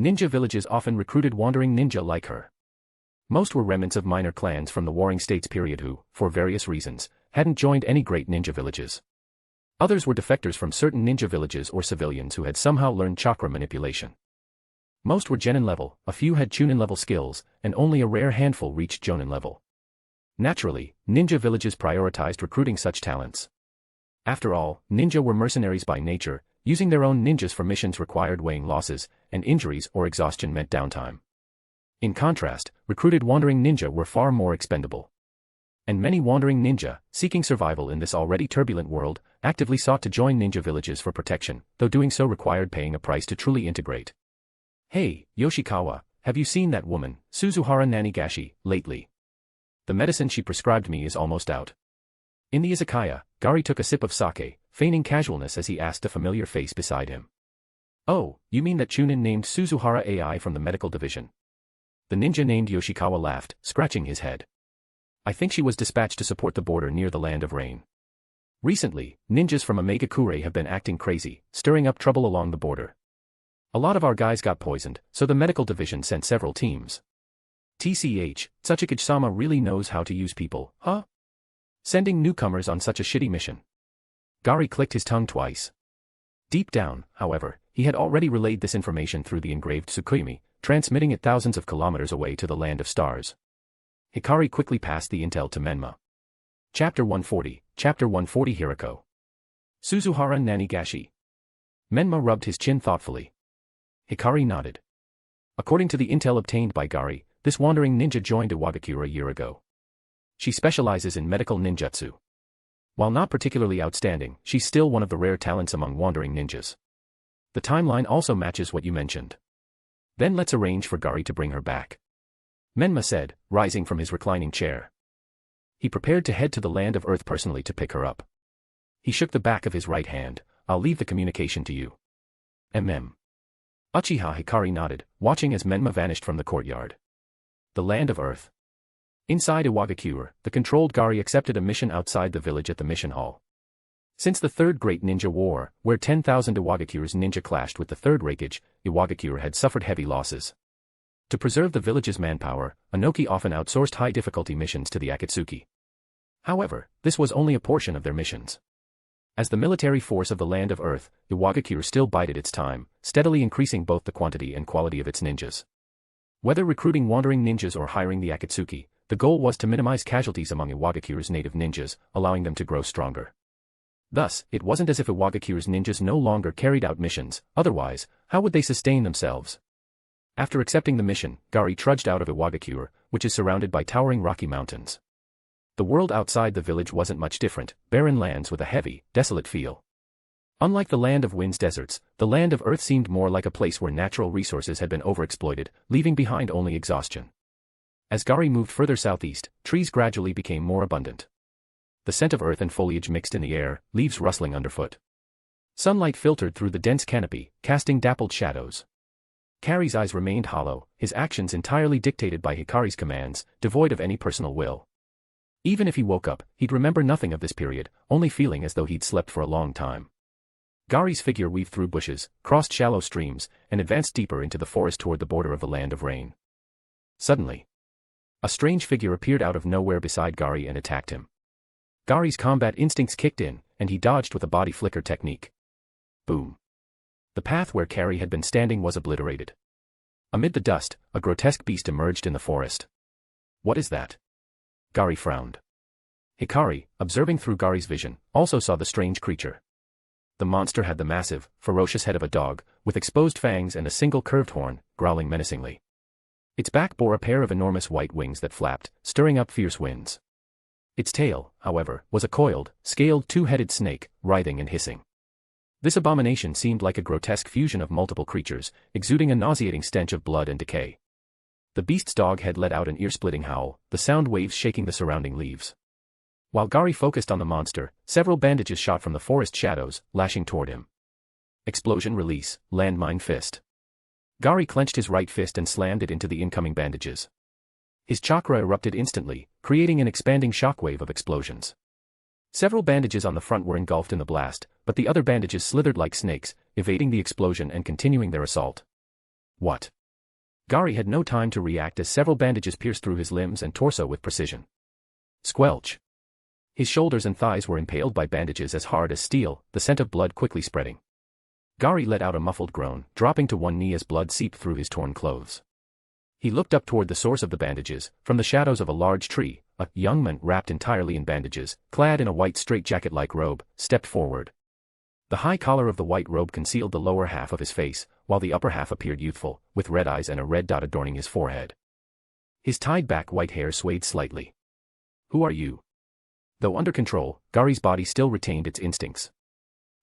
Ninja villages often recruited wandering ninja like her. Most were remnants of minor clans from the Warring States period who, for various reasons, hadn't joined any great ninja villages. Others were defectors from certain ninja villages or civilians who had somehow learned chakra manipulation. Most were genin level, a few had chunin level skills, and only a rare handful reached jonin level. Naturally, ninja villages prioritized recruiting such talents. After all, ninja were mercenaries by nature, using their own ninjas for missions required weighing losses, and injuries or exhaustion meant downtime. In contrast, recruited wandering ninja were far more expendable. And many wandering ninja, seeking survival in this already turbulent world, actively sought to join ninja villages for protection, though doing so required paying a price to truly integrate. Hey, Yoshikawa, have you seen that woman, Suzuhara Nanigashi, lately? The medicine she prescribed me is almost out. In the izakaya, Gaari took a sip of sake, feigning casualness as he asked a familiar face beside him. Oh, you mean that chunin named Suzuhara AI from the medical division? The ninja named Yoshikawa laughed, scratching his head. I think she was dispatched to support the border near the Land of Rain. Recently, ninjas from Omegakure have been acting crazy, stirring up trouble along the border. A lot of our guys got poisoned, so the medical division sent several teams. TCH, Tsuchikage-sama really knows how to use people, huh? Sending newcomers on such a shitty mission. Gaari clicked his tongue twice. Deep down, however, he had already relayed this information through the engraved Tsukuyomi, transmitting it thousands of kilometers away to the land of stars. Hikari quickly passed the intel to Menma. Chapter 140, Chapter 140 Hirako. Suzuhara Nanigashi. Menma rubbed his chin thoughtfully. Hikari nodded. According to the intel obtained by Gaari, this wandering ninja joined Iwagakure a year ago. She specializes in medical ninjutsu. While not particularly outstanding, she's still one of the rare talents among wandering ninjas. The timeline also matches what you mentioned. Then let's arrange for Gaari to bring her back. Menma said, rising from his reclining chair. He prepared to head to the land of Earth personally to pick her up. He shook the back of his right hand. I'll leave the communication to you. Mm. Uchiha Hikari nodded, watching as Menma vanished from the courtyard. The land of Earth. Inside Iwagakure, the controlled Gaari accepted a mission outside the village at the mission hall. Since the Third Great Ninja War, where 10,000 Iwagakure's ninja clashed with the Third Raikage, Iwagakure had suffered heavy losses. To preserve the village's manpower, Inoki often outsourced high-difficulty missions to the Akatsuki. However, this was only a portion of their missions. As the military force of the Land of Earth, Iwagakure still bided its time, steadily increasing both the quantity and quality of its ninjas. Whether recruiting wandering ninjas or hiring the Akatsuki, the goal was to minimize casualties among Iwagakure's native ninjas, allowing them to grow stronger. Thus, it wasn't as if Iwagakure's ninjas no longer carried out missions, otherwise, how would they sustain themselves? After accepting the mission, Gaari trudged out of Iwagakure, which is surrounded by towering rocky mountains. The world outside the village wasn't much different, barren lands with a heavy, desolate feel. Unlike the land of wind's deserts, the land of Earth seemed more like a place where natural resources had been overexploited, leaving behind only exhaustion. As Gaari moved further southeast, trees gradually became more abundant. The scent of earth and foliage mixed in the air, leaves rustling underfoot. Sunlight filtered through the dense canopy, casting dappled shadows. Gaari's eyes remained hollow, his actions entirely dictated by Hikari's commands, devoid of any personal will. Even if he woke up, he'd remember nothing of this period, only feeling as though he'd slept for a long time. Gaari's figure weaved through bushes, crossed shallow streams, and advanced deeper into the forest toward the border of the Land of Rain. Suddenly, a strange figure appeared out of nowhere beside Gaari and attacked him. Gaari's combat instincts kicked in, and he dodged with a body flicker technique. Boom. The path where Gaari had been standing was obliterated. Amid the dust, a grotesque beast emerged in the forest. What is that? Gaari frowned. Hikari, observing through Gaari's vision, also saw the strange creature. The monster had the massive, ferocious head of a dog, with exposed fangs and a single curved horn, growling menacingly. Its back bore a pair of enormous white wings that flapped, stirring up fierce winds. Its tail, however, was a coiled, scaled two-headed snake, writhing and hissing. This abomination seemed like a grotesque fusion of multiple creatures, exuding a nauseating stench of blood and decay. The beast's dog head let out an ear-splitting howl, the sound waves shaking the surrounding leaves. While Gary focused on the monster, several bandages shot from the forest shadows, lashing toward him. Explosion release, landmine fist. Gary clenched his right fist and slammed it into the incoming bandages. His chakra erupted instantly, creating an expanding shockwave of explosions. Several bandages on the front were engulfed in the blast, but the other bandages slithered like snakes, evading the explosion and continuing their assault. What? Gary had no time to react as several bandages pierced through his limbs and torso with precision. Squelch. His shoulders and thighs were impaled by bandages as hard as steel, the scent of blood quickly spreading. Gary let out a muffled groan, dropping to one knee as blood seeped through his torn clothes. He looked up toward the source of the bandages, from the shadows of a large tree. A young man wrapped entirely in bandages, clad in a white straitjacket-like robe, stepped forward. The high collar of the white robe concealed the lower half of his face, while the upper half appeared youthful, with red eyes and a red dot adorning his forehead. His tied-back white hair swayed slightly. Who are you? Though under control, Gary's body still retained its instincts.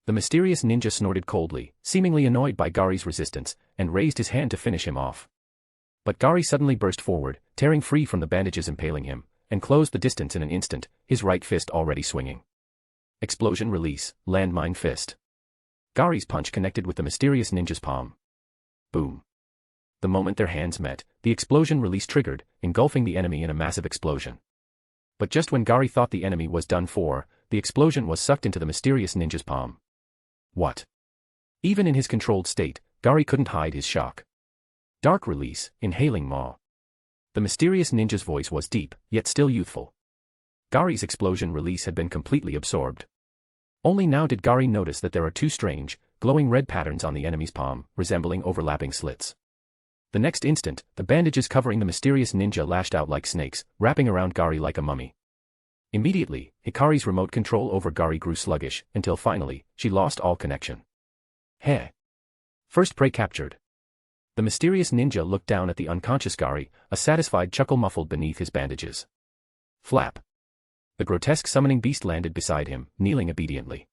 The mysterious ninja snorted coldly, seemingly annoyed by Gary's resistance, and raised his hand to finish him off. But Gary suddenly burst forward, tearing free from the bandages impaling him, and closed the distance in an instant, his right fist already swinging. Explosion release, landmine fist. Gary's punch connected with the mysterious ninja's palm. Boom. The moment their hands met, the explosion release triggered, engulfing the enemy in a massive explosion. But just when Gary thought the enemy was done for, the explosion was sucked into the mysterious ninja's palm. What? Even in his controlled state, Gary couldn't hide his shock. Dark release, inhaling maw. The mysterious ninja's voice was deep, yet still youthful. Gary's explosion release had been completely absorbed. Only now did Gary notice that there are two strange, glowing red patterns on the enemy's palm, resembling overlapping slits. The next instant, the bandages covering the mysterious ninja lashed out like snakes, wrapping around Gary like a mummy. Immediately, Hikari's remote control over Gary grew sluggish, until finally, she lost all connection. Heh. First prey captured. The mysterious ninja looked down at the unconscious Gary, a satisfied chuckle muffled beneath his bandages. Flap. The grotesque summoning beast landed beside him, kneeling obediently.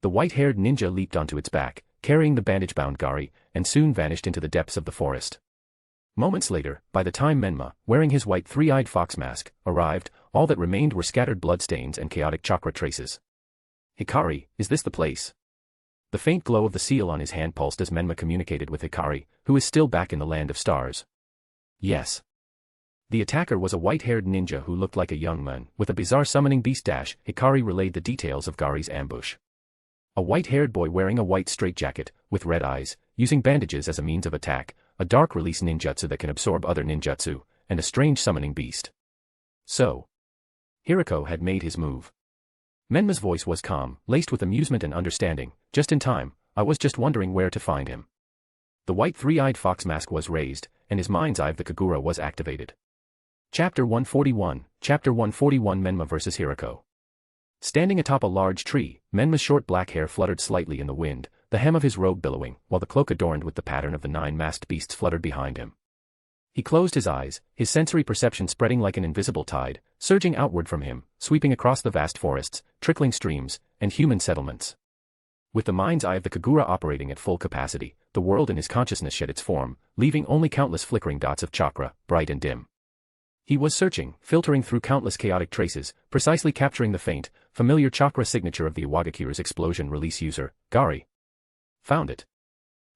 The white-haired ninja leaped onto its back, carrying the bandage-bound Gary, and soon vanished into the depths of the forest. Moments later, by the time Menma, wearing his white three-eyed fox mask, arrived, all that remained were scattered bloodstains and chaotic chakra traces. Hikari, is this the place? The faint glow of the seal on his hand pulsed as Menma communicated with Hikari, who is still back in the land of stars. Yes. The attacker was a white-haired ninja who looked like a young man, with a bizarre summoning beast dash. Hikari relayed the details of Gary's ambush. A white-haired boy wearing a white straitjacket, with red eyes, using bandages as a means of attack, a dark-release ninjutsu that can absorb other ninjutsu, and a strange summoning beast. So. Hirako had made his move. Menma's voice was calm, laced with amusement and understanding. Just in time, I was just wondering where to find him. The white three-eyed fox mask was raised, and his mind's eye of the Kaguya was activated. Chapter 141, Chapter 141 Menma vs. Hirako. Standing atop a large tree, Menma's short black hair fluttered slightly in the wind, the hem of his robe billowing, while the cloak adorned with the pattern of the 9 masked beasts fluttered behind him. He closed his eyes, his sensory perception spreading like an invisible tide, surging outward from him, sweeping across the vast forests, trickling streams, and human settlements. With the mind's eye of the Kaguya operating at full capacity, the world in his consciousness shed its form, leaving only countless flickering dots of chakra, bright and dim. He was searching, filtering through countless chaotic traces, precisely capturing the faint, familiar chakra signature of the Iwagakiru's explosion release user, Gary. Found it.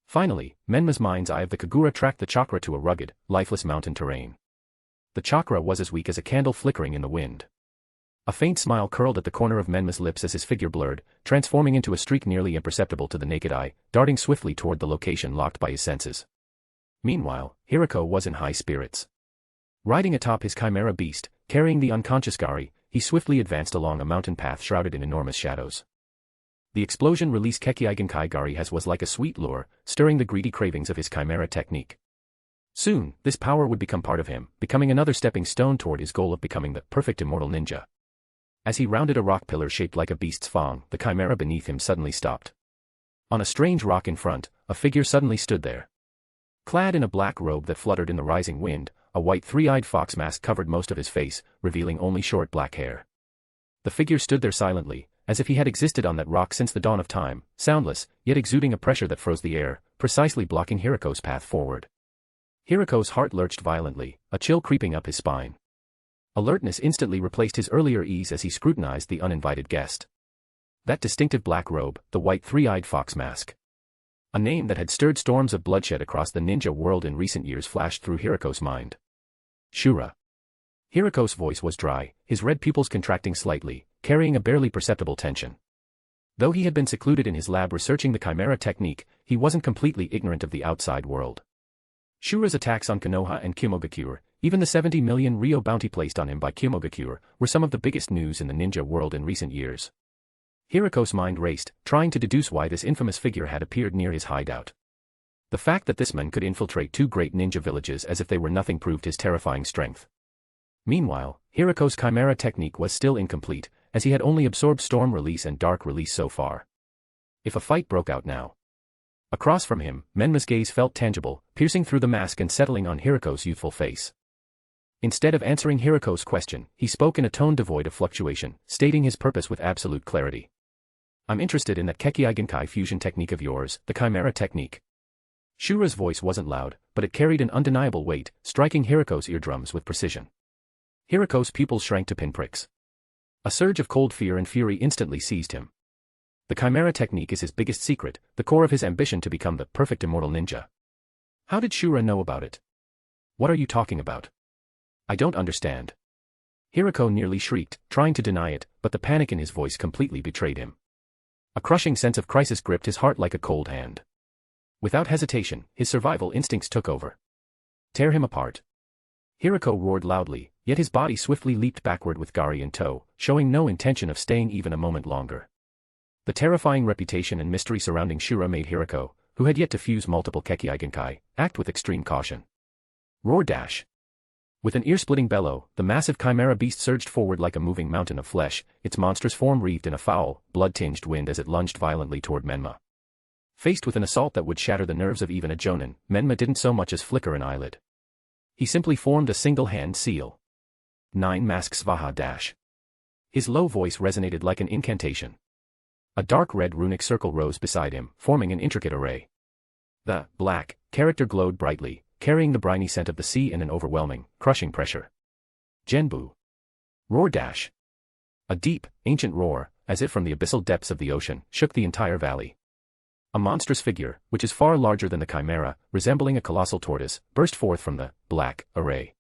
Finally, Menma's mind's eye of the Kaguya tracked the chakra to a rugged, lifeless mountain terrain. The chakra was as weak as a candle flickering in the wind. A faint smile curled at the corner of Menma's lips as his figure blurred, transforming into a streak nearly imperceptible to the naked eye, darting swiftly toward the location locked by his senses. Meanwhile, Hirako was in high spirits. Riding atop his chimera beast, carrying the unconscious Gary, he swiftly advanced along a mountain path shrouded in enormous shadows. The explosion release Kekiigenkai Gari was like a sweet lure, stirring the greedy cravings of his chimera technique. Soon, this power would become part of him, becoming another stepping stone toward his goal of becoming the perfect immortal ninja. As he rounded a rock pillar shaped like a beast's fang, the chimera beneath him suddenly stopped. On a strange rock in front, a figure suddenly stood there. Clad in a black robe that fluttered in the rising wind, a white three-eyed fox mask covered most of his face, revealing only short black hair. The figure stood there silently, as if he had existed on that rock since the dawn of time, soundless, yet exuding a pressure that froze the air, precisely blocking Hiroko's path forward. Hiroko's heart lurched violently, a chill creeping up his spine. Alertness instantly replaced his earlier ease as he scrutinized the uninvited guest. That distinctive black robe, the white three-eyed fox mask. A name that had stirred storms of bloodshed across the ninja world in recent years flashed through Hiroko's mind. Shura. Hiroko's voice was dry, his red pupils contracting slightly, carrying a barely perceptible tension. Though he had been secluded in his lab researching the Chimera technique, he wasn't completely ignorant of the outside world. Shura's attacks on Konoha and Kimogakure, even the 70 million Ryo bounty placed on him by Kimogakure, were some of the biggest news in the ninja world in recent years. Hiroko's mind raced, trying to deduce why this infamous figure had appeared near his hideout. The fact that this man could infiltrate two great ninja villages as if they were nothing proved his terrifying strength. Meanwhile, Hiroko's Chimera technique was still incomplete, as he had only absorbed Storm Release and Dark Release so far. If a fight broke out now. Across from him, Menma's gaze felt tangible, piercing through the mask and settling on Hiroko's youthful face. Instead of answering Hiroko's question, he spoke in a tone devoid of fluctuation, stating his purpose with absolute clarity. I'm interested in that Kekkei fusion technique of yours, the Chimera technique. Shura's voice wasn't loud, but it carried an undeniable weight, striking Hiroko's eardrums with precision. Hiroko's pupils shrank to pinpricks. A surge of cold fear and fury instantly seized him. The Chimera technique is his biggest secret, the core of his ambition to become the perfect immortal ninja. How did Shura know about it? What are you talking about? I don't understand. Hiroko nearly shrieked, trying to deny it, but the panic in his voice completely betrayed him. A crushing sense of crisis gripped his heart like a cold hand. Without hesitation, his survival instincts took over. Tear him apart. Hiroko roared loudly, yet his body swiftly leaped backward with Gari in tow, showing no intention of staying even a moment longer. The terrifying reputation and mystery surrounding Shura made Hiroko, who had yet to fuse multiple Kekkei, act with extreme caution. Roar dash. With an ear-splitting bellow, the massive chimera beast surged forward like a moving mountain of flesh, its monstrous form wreathed in a foul, blood-tinged wind as it lunged violently toward Menma. Faced with an assault that would shatter the nerves of even a jonin, Menma didn't so much as flicker an eyelid. He simply formed a single-hand seal. 9 Mask Svaha dash. His low voice resonated like an incantation. A dark red runic circle rose beside him, forming an intricate array. The black character glowed brightly, carrying the briny scent of the sea and an overwhelming, crushing pressure. Genbu. Roar dash. A deep, ancient roar, as if from the abyssal depths of the ocean, shook the entire valley. A monstrous figure, which is far larger than the chimera, resembling a colossal tortoise, burst forth from the black array.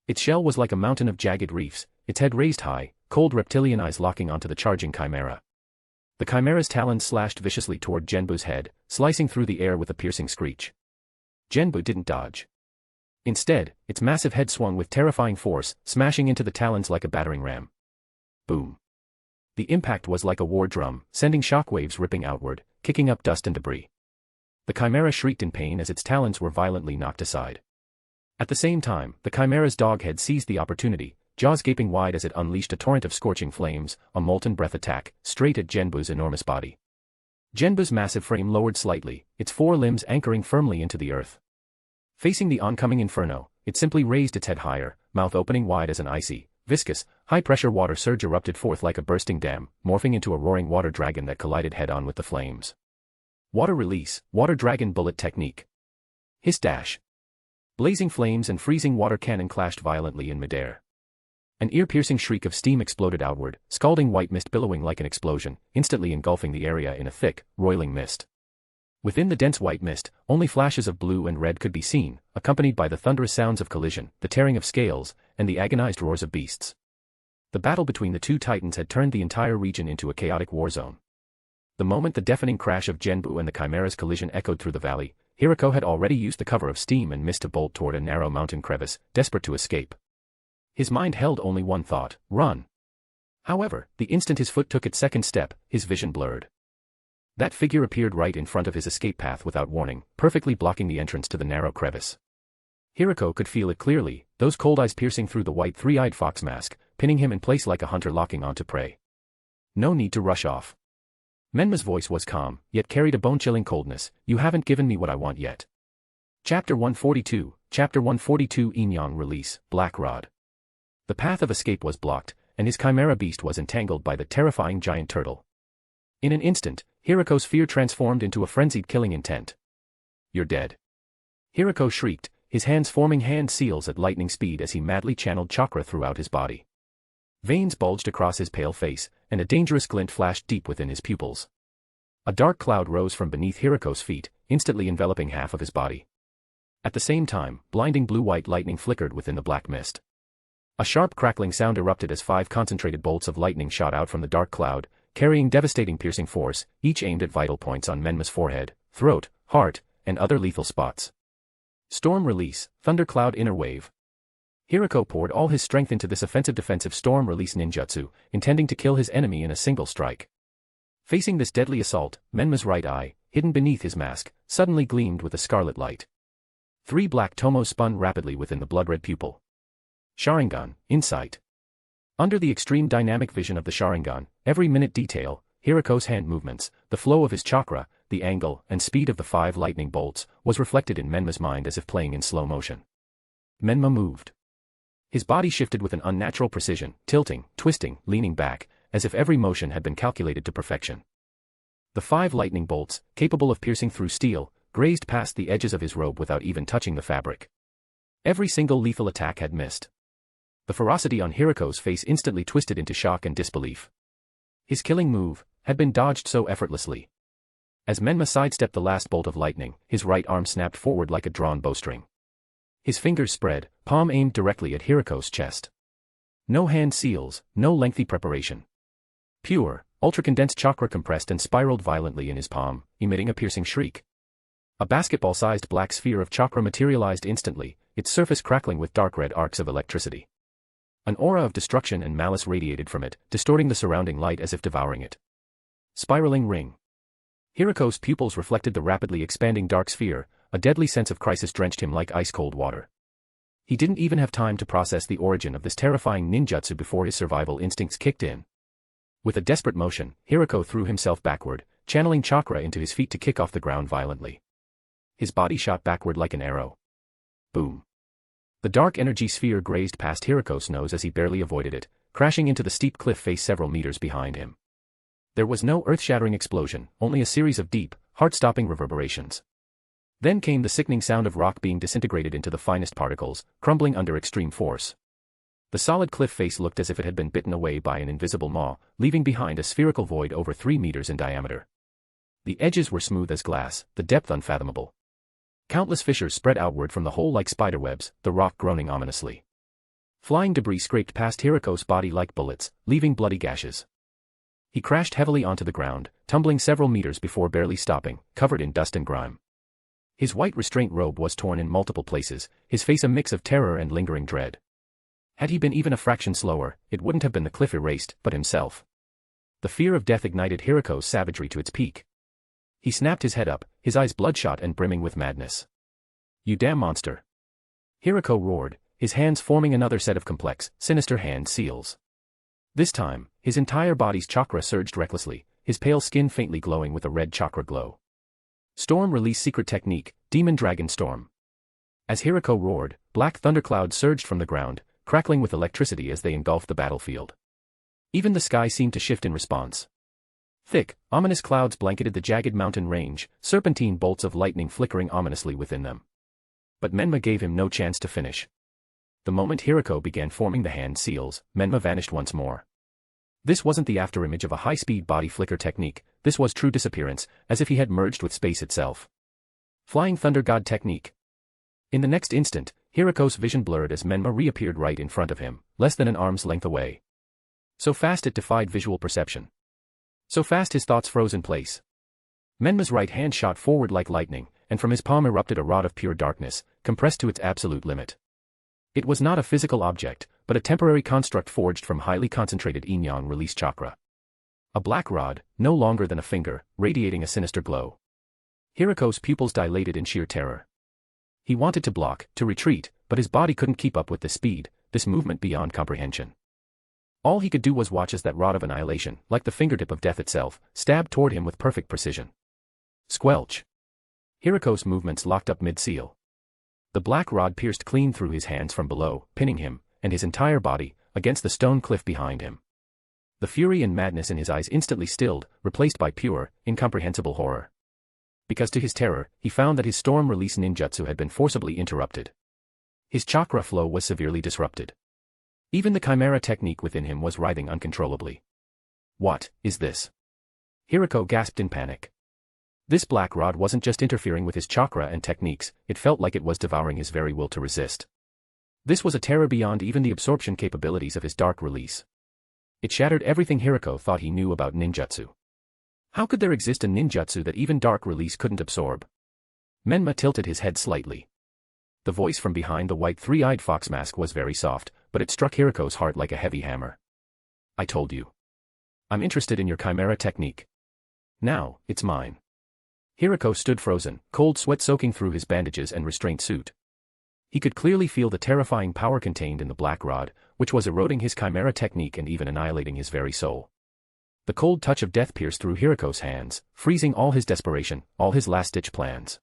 Its shell was like a mountain of jagged reefs, its head raised high, cold reptilian eyes locking onto the charging chimera. The chimera's talons slashed viciously toward Genbu's head, slicing through the air with a piercing screech. Genbu didn't dodge. Instead, its massive head swung with terrifying force, smashing into the talons like a battering ram. Boom. The impact was like a war drum, sending shockwaves ripping outward, kicking up dust and debris. The chimera shrieked in pain as its talons were violently knocked aside. At the same time, the chimera's doghead seized the opportunity, jaws gaping wide as it unleashed a torrent of scorching flames, a molten breath attack, straight at Genbu's enormous body. Genbu's massive frame lowered slightly, its 4 limbs anchoring firmly into the earth. Facing the oncoming inferno, it simply raised its head higher, mouth opening wide as an icy, viscous, high-pressure water surge erupted forth like a bursting dam, morphing into a roaring water dragon that collided head-on with the flames. Water Release, Water Dragon Bullet Technique. Hiss dash. Blazing flames and freezing water cannon clashed violently in midair. An ear-piercing shriek of steam exploded outward, scalding white mist billowing like an explosion, instantly engulfing the area in a thick, roiling mist. Within the dense white mist, only flashes of blue and red could be seen, accompanied by the thunderous sounds of collision, the tearing of scales, and the agonized roars of beasts. The battle between the two titans had turned the entire region into a chaotic war zone. The moment the deafening crash of Genbu and the chimera's collision echoed through the valley, Hiroko had already used the cover of steam and mist to bolt toward a narrow mountain crevice, desperate to escape. His mind held only one thought: run. However, the instant his foot took its second step, his vision blurred. That figure appeared right in front of his escape path without warning, perfectly blocking the entrance to the narrow crevice. Hiroko could feel it clearly, those cold eyes piercing through the white three-eyed fox mask, pinning him in place like a hunter locking onto prey. No need to rush off. Menma's voice was calm, yet carried a bone-chilling coldness. You haven't given me what I want yet. Chapter 142, Chapter 142 Inyang Release, Black Rod. The path of escape was blocked, and his chimera beast was entangled by the terrifying giant turtle. In an instant, Hiriko's fear transformed into a frenzied killing intent. You're dead. Hiriko shrieked, his hands forming hand seals at lightning speed as he madly channeled chakra throughout his body. Veins bulged across his pale face, and a dangerous glint flashed deep within his pupils. A dark cloud rose from beneath Hiriko's feet, instantly enveloping half of his body. At the same time, blinding blue-white lightning flickered within the black mist. A sharp crackling sound erupted as 5 concentrated bolts of lightning shot out from the dark cloud, carrying devastating piercing force, each aimed at vital points on Menma's forehead, throat, heart, and other lethal spots. Storm Release, Thundercloud Inner Wave. Hiriko poured all his strength into this offensive-defensive storm release ninjutsu, intending to kill his enemy in a single strike. Facing this deadly assault, Menma's right eye, hidden beneath his mask, suddenly gleamed with a scarlet light. 3 black tomos spun rapidly within the blood-red pupil. Sharingan, Insight. Under the extreme dynamic vision of the Sharingan, every minute detail, Hiriko's hand movements, the flow of his chakra, the angle and speed of the 5 lightning bolts, was reflected in Menma's mind as if playing in slow motion. Menma moved. His body shifted with an unnatural precision, tilting, twisting, leaning back, as if every motion had been calculated to perfection. The 5 lightning bolts, capable of piercing through steel, grazed past the edges of his robe without even touching the fabric. Every single lethal attack had missed. The ferocity on Hiriko's face instantly twisted into shock and disbelief. His killing move had been dodged so effortlessly. As Menma sidestepped the last bolt of lightning, his right arm snapped forward like a drawn bowstring. His fingers spread, palm aimed directly at Hiriko's chest. No hand seals, no lengthy preparation. Pure, ultra-condensed chakra compressed and spiraled violently in his palm, emitting a piercing shriek. A basketball-sized black sphere of chakra materialized instantly, its surface crackling with dark red arcs of electricity. An aura of destruction and malice radiated from it, distorting the surrounding light as if devouring it. Spiraling ring. Hiriko's pupils reflected the rapidly expanding dark sphere, a deadly sense of crisis drenched him like ice-cold water. He didn't even have time to process the origin of this terrifying ninjutsu before his survival instincts kicked in. With a desperate motion, Hiriko threw himself backward, channeling chakra into his feet to kick off the ground violently. His body shot backward like an arrow. Boom. The dark energy sphere grazed past Hiriko's nose as he barely avoided it, crashing into the steep cliff face several meters behind him. There was no earth-shattering explosion, only a series of deep, heart-stopping reverberations. Then came the sickening sound of rock being disintegrated into the finest particles, crumbling under extreme force. The solid cliff face looked as if it had been bitten away by an invisible maw, leaving behind a spherical void over 3 meters in diameter. The edges were smooth as glass, the depth unfathomable. Countless fissures spread outward from the hole like spiderwebs, the rock groaning ominously. Flying debris scraped past Hiriko's body like bullets, leaving bloody gashes. He crashed heavily onto the ground, tumbling several meters before barely stopping, covered in dust and grime. His white restraint robe was torn in multiple places, his face a mix of terror and lingering dread. Had he been even a fraction slower, it wouldn't have been the cliff erased, but himself. The fear of death ignited Hiriko's savagery to its peak. He snapped his head up, his eyes bloodshot and brimming with madness. You damn monster! Hiriko roared, his hands forming another set of complex, sinister hand seals. This time, his entire body's chakra surged recklessly, his pale skin faintly glowing with a red chakra glow. Storm Release Secret Technique, Demon Dragon Storm. As Hiriko roared, black thunderclouds surged from the ground, crackling with electricity as they engulfed the battlefield. Even the sky seemed to shift in response. Thick, ominous clouds blanketed the jagged mountain range, serpentine bolts of lightning flickering ominously within them. But Menma gave him no chance to finish. The moment Hiriko began forming the hand seals, Menma vanished once more. This wasn't the afterimage of a high-speed body flicker technique, this was true disappearance, as if he had merged with space itself. Flying Thunder God Technique. In the next instant, Hiriko's vision blurred as Menma reappeared right in front of him, less than an arm's length away. So fast it defied visual perception. So fast his thoughts froze in place. Menma's right hand shot forward like lightning, and from his palm erupted a rod of pure darkness, compressed to its absolute limit. It was not a physical object, but a temporary construct forged from highly concentrated Inyang Release Chakra. A black rod, no longer than a finger, radiating a sinister glow. Hiriko's pupils dilated in sheer terror. He wanted to block, to retreat, but his body couldn't keep up with this speed, this movement beyond comprehension. All he could do was watch as that rod of annihilation, like the fingertip of death itself, stabbed toward him with perfect precision. Squelch. Hiriko's movements locked up mid-seal. The black rod pierced clean through his hands from below, pinning him, and his entire body, against the stone cliff behind him. The fury and madness in his eyes instantly stilled, replaced by pure, incomprehensible horror. Because to his terror, he found that his storm release ninjutsu had been forcibly interrupted. His chakra flow was severely disrupted. Even the chimera technique within him was writhing uncontrollably. What is this? Hiriko gasped in panic. This black rod wasn't just interfering with his chakra and techniques, it felt like it was devouring his very will to resist. This was a terror beyond even the absorption capabilities of his dark release. It shattered everything Hiriko thought he knew about ninjutsu. How could there exist a ninjutsu that even dark release couldn't absorb? Menma tilted his head slightly. The voice from behind the white three-eyed fox mask was very soft, but it struck Hiriko's heart like a heavy hammer. I told you. I'm interested in your chimera technique. Now, it's mine. Hiriko stood frozen, cold sweat soaking through his bandages and restraint suit. He could clearly feel the terrifying power contained in the black rod, which was eroding his chimera technique and even annihilating his very soul. The cold touch of death pierced through Hiriko's hands, freezing all his desperation, all his last-ditch plans.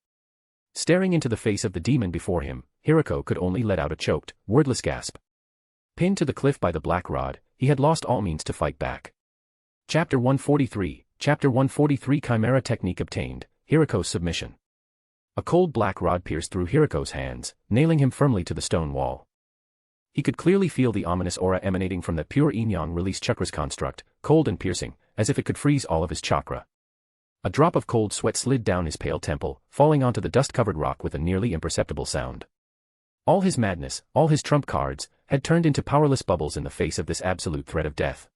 Staring into the face of the demon before him, Hiriko could only let out a choked, wordless gasp. Pinned to the cliff by the black rod, he had lost all means to fight back. Chapter 143, Chapter 143 Chimera Technique obtained, Hiriko's submission. A cold black rod pierced through Hiriko's hands, nailing him firmly to the stone wall. He could clearly feel the ominous aura emanating from that pure yin-yang release chakra's construct, cold and piercing, as if it could freeze all of his chakra. A drop of cold sweat slid down his pale temple, falling onto the dust-covered rock with a nearly imperceptible sound. All his madness, all his trump cards, had turned into powerless bubbles in the face of this absolute threat of death.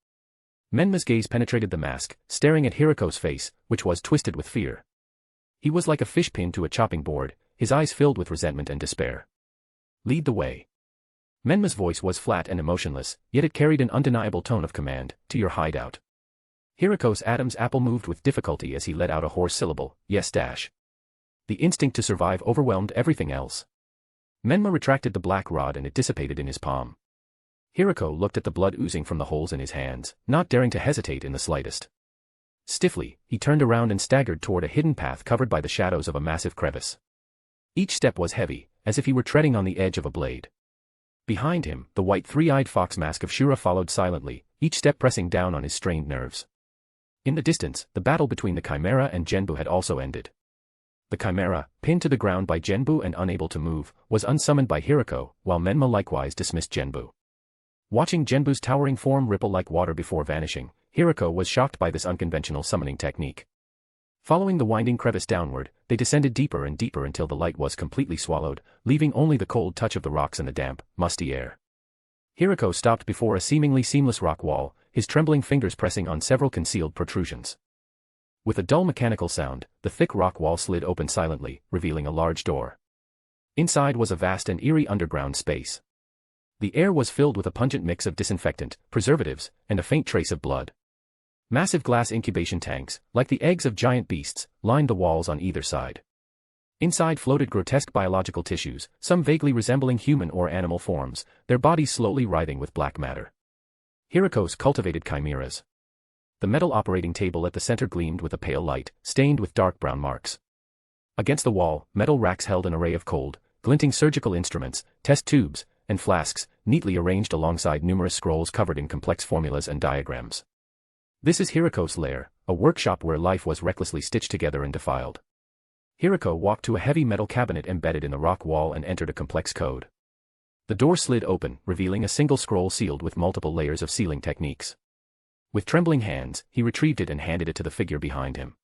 Menma's gaze penetrated the mask, staring at Hiriko's face, which was twisted with fear. He was like a fish pinned to a chopping board, his eyes filled with resentment and despair. Lead the way. Menma's voice was flat and emotionless, yet it carried an undeniable tone of command, to your hideout. Hiriko's Adam's apple moved with difficulty as he let out a hoarse syllable, yes dash. The instinct to survive overwhelmed everything else. Menma retracted the black rod and it dissipated in his palm. Hiriko looked at the blood oozing from the holes in his hands, not daring to hesitate in the slightest. Stiffly, he turned around and staggered toward a hidden path covered by the shadows of a massive crevice. Each step was heavy, as if he were treading on the edge of a blade. Behind him, the white three-eyed fox mask of Shura followed silently, each step pressing down on his strained nerves. In the distance, the battle between the Chimera and Genbu had also ended. The Chimera, pinned to the ground by Genbu and unable to move, was unsummoned by Hiriko, while Menma likewise dismissed Genbu. Watching Genbu's towering form ripple like water before vanishing, Hiriko was shocked by this unconventional summoning technique. Following the winding crevice downward, they descended deeper and deeper until the light was completely swallowed, leaving only the cold touch of the rocks and the damp, musty air. Hiriko stopped before a seemingly seamless rock wall, his trembling fingers pressing on several concealed protrusions. With a dull mechanical sound, the thick rock wall slid open silently, revealing a large door. Inside was a vast and eerie underground space. The air was filled with a pungent mix of disinfectant, preservatives, and a faint trace of blood. Massive glass incubation tanks, like the eggs of giant beasts, lined the walls on either side. Inside floated grotesque biological tissues, some vaguely resembling human or animal forms, their bodies slowly writhing with black matter. Hiriko's cultivated chimeras. The metal operating table at the center gleamed with a pale light, stained with dark brown marks. Against the wall, metal racks held an array of cold, glinting surgical instruments, test tubes, and flasks, neatly arranged alongside numerous scrolls covered in complex formulas and diagrams. This is Hiriko's lair, a workshop where life was recklessly stitched together and defiled. Hiriko walked to a heavy metal cabinet embedded in the rock wall and entered a complex code. The door slid open, revealing a single scroll sealed with multiple layers of sealing techniques. With trembling hands, he retrieved it and handed it to the figure behind him.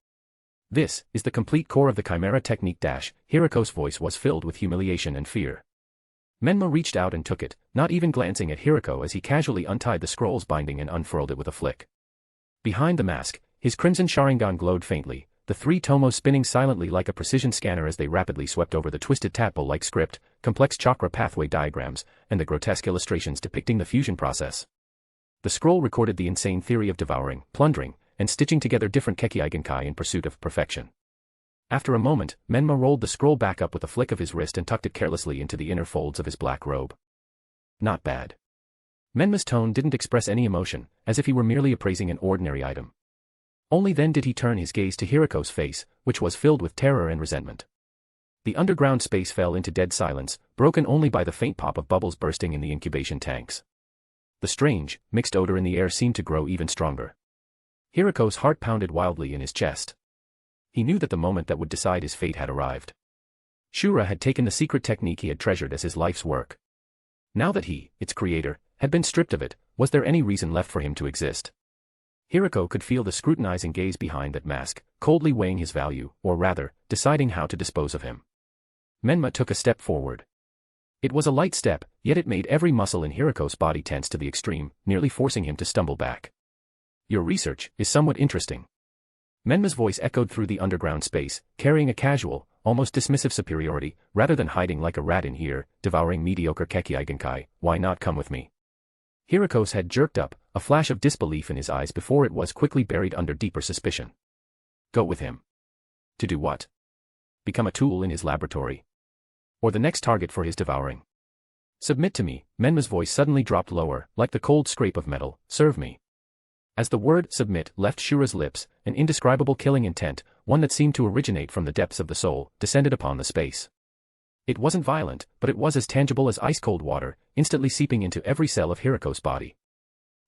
This is the complete core of the Chimera technique. Hiriko's voice was filled with humiliation and fear. Menma reached out and took it, not even glancing at Hiriko as he casually untied the scroll's binding and unfurled it with a flick. Behind the mask, his crimson Sharingan glowed faintly, the three tomos spinning silently like a precision scanner as they rapidly swept over the twisted tadpole-like script, complex chakra pathway diagrams, and the grotesque illustrations depicting the fusion process. The scroll recorded the insane theory of devouring, plundering, and stitching together different Kekkei in pursuit of perfection. After a moment, Menma rolled the scroll back up with a flick of his wrist and tucked it carelessly into the inner folds of his black robe. Not bad. Menma's tone didn't express any emotion, as if he were merely appraising an ordinary item. Only then did he turn his gaze to Hiriko's face, which was filled with terror and resentment. The underground space fell into dead silence, broken only by the faint pop of bubbles bursting in the incubation tanks. The strange, mixed odor in the air seemed to grow even stronger. Hiriko's heart pounded wildly in his chest. He knew that the moment that would decide his fate had arrived. Shura had taken the secret technique he had treasured as his life's work. Now that he, its creator, had been stripped of it, was there any reason left for him to exist? Hiriko could feel the scrutinizing gaze behind that mask, coldly weighing his value, or rather, deciding how to dispose of him. Menma took a step forward. It was a light step, yet it made every muscle in Hiriko's body tense to the extreme, nearly forcing him to stumble back. Your research is somewhat interesting. Menma's voice echoed through the underground space, carrying a casual, almost dismissive superiority, rather than hiding like a rat in here, devouring mediocre Kekkei Genkai, why not come with me? Hiriko's head jerked up, a flash of disbelief in his eyes before it was quickly buried under deeper suspicion. Go with him. To do what? Become a tool in his laboratory? Or the next target for his devouring? Submit to me, Menma's voice suddenly dropped lower, like the cold scrape of metal, serve me. As the word submit left Shura's lips, an indescribable killing intent, one that seemed to originate from the depths of the soul, descended upon the space. It wasn't violent, but it was as tangible as ice-cold water, instantly seeping into every cell of Hiriko's body.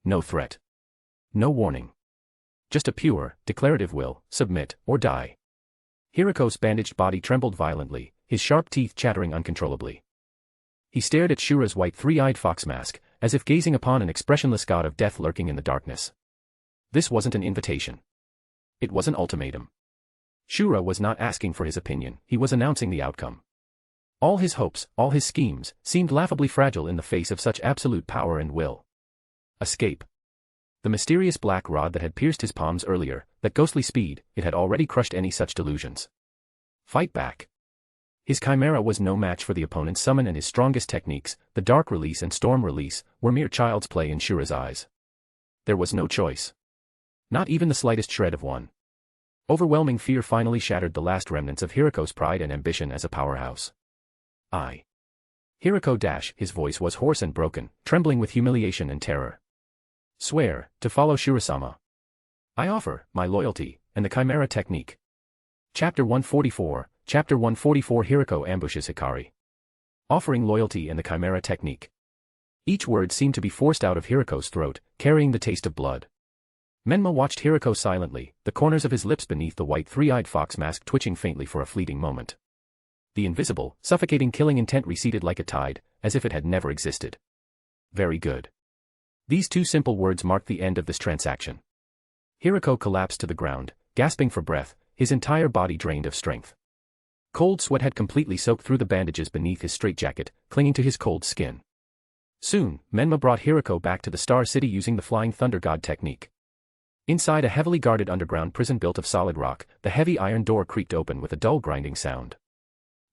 No threat. No warning. Just a pure, declarative will, submit, or die. Hiriko's bandaged body trembled violently, his sharp teeth chattering uncontrollably. He stared at Shura's white three-eyed fox mask, as if gazing upon an expressionless god of death lurking in the darkness. This wasn't an invitation. It was an ultimatum. Shura was not asking for his opinion, he was announcing the outcome. All his hopes, all his schemes, seemed laughably fragile in the face of such absolute power and will. Escape. The mysterious black rod that had pierced his palms earlier, that ghostly speed, it had already crushed any such delusions. Fight back. His chimera was no match for the opponent's summon, and his strongest techniques, the dark release and storm release, were mere child's play in Shura's eyes. There was no choice. Not even the slightest shred of one. Overwhelming fear finally shattered the last remnants of Hiriko's pride and ambition as a powerhouse. Hiriko his voice was hoarse and broken, trembling with humiliation and terror. Swear, to follow Shurasama. I offer, my loyalty, and the Chimera technique. Chapter 144, Chapter 144 Hiriko ambushes Hikari. Offering loyalty and the Chimera technique. Each word seemed to be forced out of Hiriko's throat, carrying the taste of blood. Menma watched Hiriko silently, the corners of his lips beneath the white three-eyed fox mask twitching faintly for a fleeting moment. The invisible, suffocating killing intent receded like a tide, as if it had never existed. Very good. These two simple words marked the end of this transaction. Hiriko collapsed to the ground, gasping for breath, his entire body drained of strength. Cold sweat had completely soaked through the bandages beneath his straitjacket, clinging to his cold skin. Soon, Menma brought Hiriko back to the Star City using the Flying Thunder God technique. Inside a heavily guarded underground prison built of solid rock, the heavy iron door creaked open with a dull grinding sound.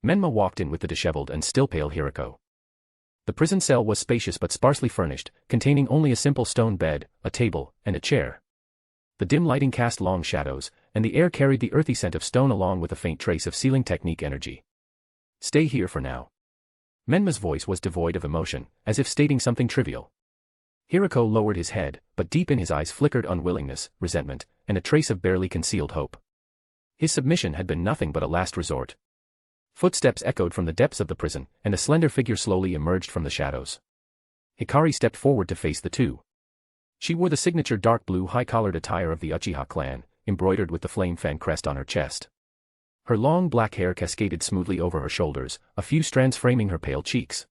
Menma walked in with the disheveled and still pale Hiriko. The prison cell was spacious but sparsely furnished, containing only a simple stone bed, a table, and a chair. The dim lighting cast long shadows, and the air carried the earthy scent of stone along with a faint trace of sealing technique energy. Stay here for now. Menma's voice was devoid of emotion, as if stating something trivial. Hiriko lowered his head, but deep in his eyes flickered unwillingness, resentment, and a trace of barely concealed hope. His submission had been nothing but a last resort. Footsteps echoed from the depths of the prison, and a slender figure slowly emerged from the shadows. Hikari stepped forward to face the two. She wore the signature dark blue high-collared attire of the Uchiha clan, embroidered with the flame fan crest on her chest. Her long black hair cascaded smoothly over her shoulders, a few strands framing her pale cheeks.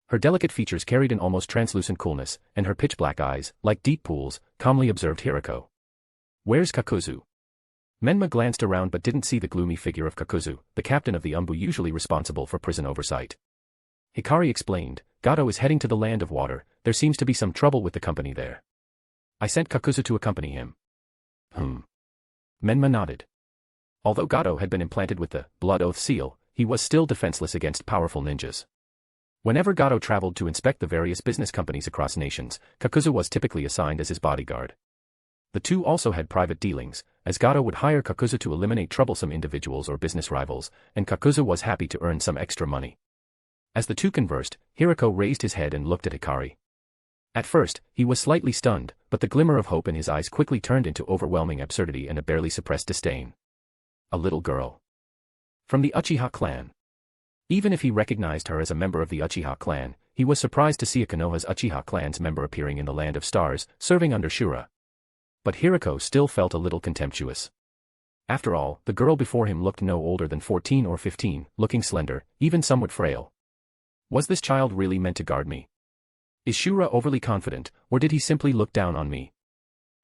Her delicate features carried an almost translucent coolness, and her pitch-black eyes, like deep pools, calmly observed Hiriko. Where's Kakuzu? Menma glanced around but didn't see the gloomy figure of Kakuzu, the captain of the Umbu usually responsible for prison oversight. Hikari explained, Gato is heading to the land of water, there seems to be some trouble with the company there. I sent Kakuzu to accompany him. Menma nodded. Although Gato had been implanted with the Blood Oath seal, he was still defenseless against powerful ninjas. Whenever Gato traveled to inspect the various business companies across nations, Kakuzu was typically assigned as his bodyguard. The two also had private dealings, as Gato would hire Kakuzu to eliminate troublesome individuals or business rivals, and Kakuzu was happy to earn some extra money. As the two conversed, Hiriko raised his head and looked at Hikari. At first, he was slightly stunned, but the glimmer of hope in his eyes quickly turned into overwhelming absurdity and a barely suppressed disdain. A little girl. From the Uchiha clan. Even if he recognized her as a member of the Uchiha clan, he was surprised to see a Konoha's Uchiha clan's member appearing in the Land of Stars, serving under Shura. But Hiriko still felt a little contemptuous. After all, the girl before him looked no older than 14 or 15, looking slender, even somewhat frail. Was this child really meant to guard me? Is Shura overly confident, or did he simply look down on me?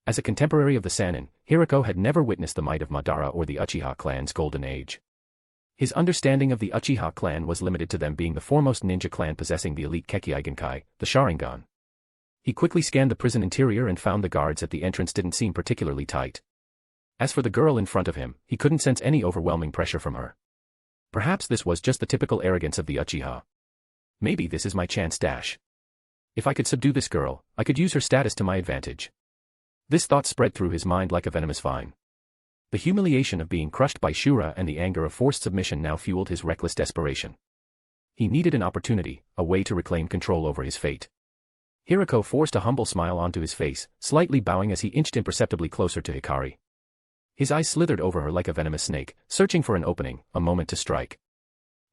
As a contemporary of the Sannin, Hiriko had never witnessed the might of Madara or the Uchiha clan's golden age. His understanding of the Uchiha clan was limited to them being the foremost ninja clan possessing the elite Kekkei-genkai, the Sharingan. He quickly scanned the prison interior and found the guards at the entrance didn't seem particularly tight. As for the girl in front of him, he couldn't sense any overwhelming pressure from her. Perhaps this was just the typical arrogance of the Uchiha. Maybe this is my chance dash. If I could subdue this girl, I could use her status to my advantage. This thought spread through his mind like a venomous vine. The humiliation of being crushed by Shura and the anger of forced submission now fueled his reckless desperation. He needed an opportunity, a way to reclaim control over his fate. Hiriko forced a humble smile onto his face, slightly bowing as he inched imperceptibly closer to Hikari. His eyes slithered over her like a venomous snake, searching for an opening, a moment to strike.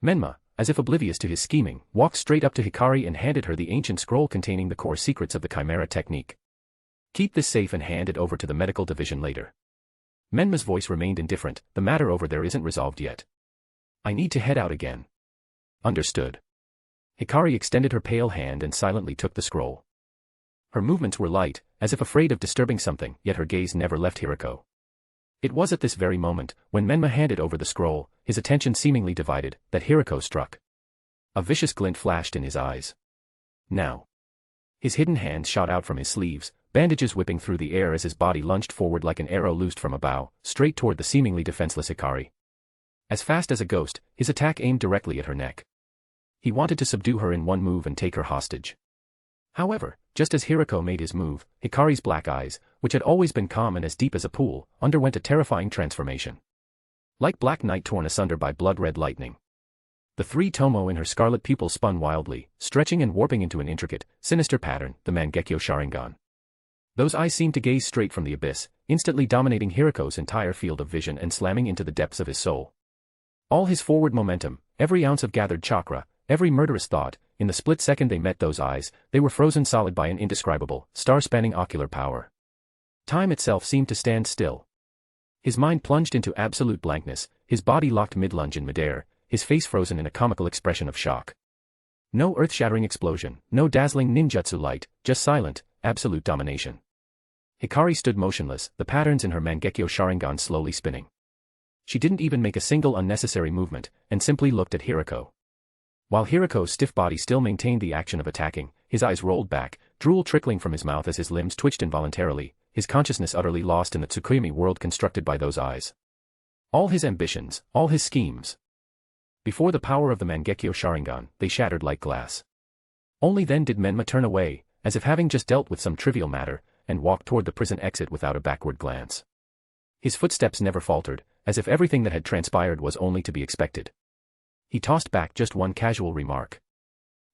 Menma, as if oblivious to his scheming, walked straight up to Hikari and handed her the ancient scroll containing the core secrets of the Chimera technique. Keep this safe and hand it over to the medical division later. Menma's voice remained indifferent, the matter over there isn't resolved yet. I need to head out again. Understood. Hikari extended her pale hand and silently took the scroll. Her movements were light, as if afraid of disturbing something, yet her gaze never left Hiriko. It was at this very moment, when Menma handed over the scroll, his attention seemingly divided, that Hiriko struck. A vicious glint flashed in his eyes. Now. His hidden hand shot out from his sleeves, bandages whipping through the air as his body lunged forward like an arrow loosed from a bow, straight toward the seemingly defenseless Hikari. As fast as a ghost, his attack aimed directly at her neck. He wanted to subdue her in one move and take her hostage. However, just as Hiriko made his move, Hikari's black eyes, which had always been calm and as deep as a pool, underwent a terrifying transformation. Like black night torn asunder by blood-red lightning. The three tomo in her scarlet pupils spun wildly, stretching and warping into an intricate, sinister pattern, the Mangekyo Sharingan. Those eyes seemed to gaze straight from the abyss, instantly dominating Hiriko's entire field of vision and slamming into the depths of his soul. All his forward momentum, every ounce of gathered chakra, every murderous thought, in the split second they met those eyes, they were frozen solid by an indescribable, star-spanning ocular power. Time itself seemed to stand still. His mind plunged into absolute blankness, his body locked mid-lunge in midair, his face frozen in a comical expression of shock. No earth-shattering explosion, no dazzling ninjutsu light, just silent, absolute domination. Hikari stood motionless, the patterns in her Mangekyo Sharingan slowly spinning. She didn't even make a single unnecessary movement, and simply looked at Hiriko. While Hiriko's stiff body still maintained the action of attacking, his eyes rolled back, drool trickling from his mouth as his limbs twitched involuntarily, his consciousness utterly lost in the Tsukuyomi world constructed by those eyes. All his ambitions, all his schemes. Before the power of the Mangekyo Sharingan, they shattered like glass. Only then did Menma turn away, as if having just dealt with some trivial matter, and walked toward the prison exit without a backward glance. His footsteps never faltered, as if everything that had transpired was only to be expected. He tossed back just one casual remark.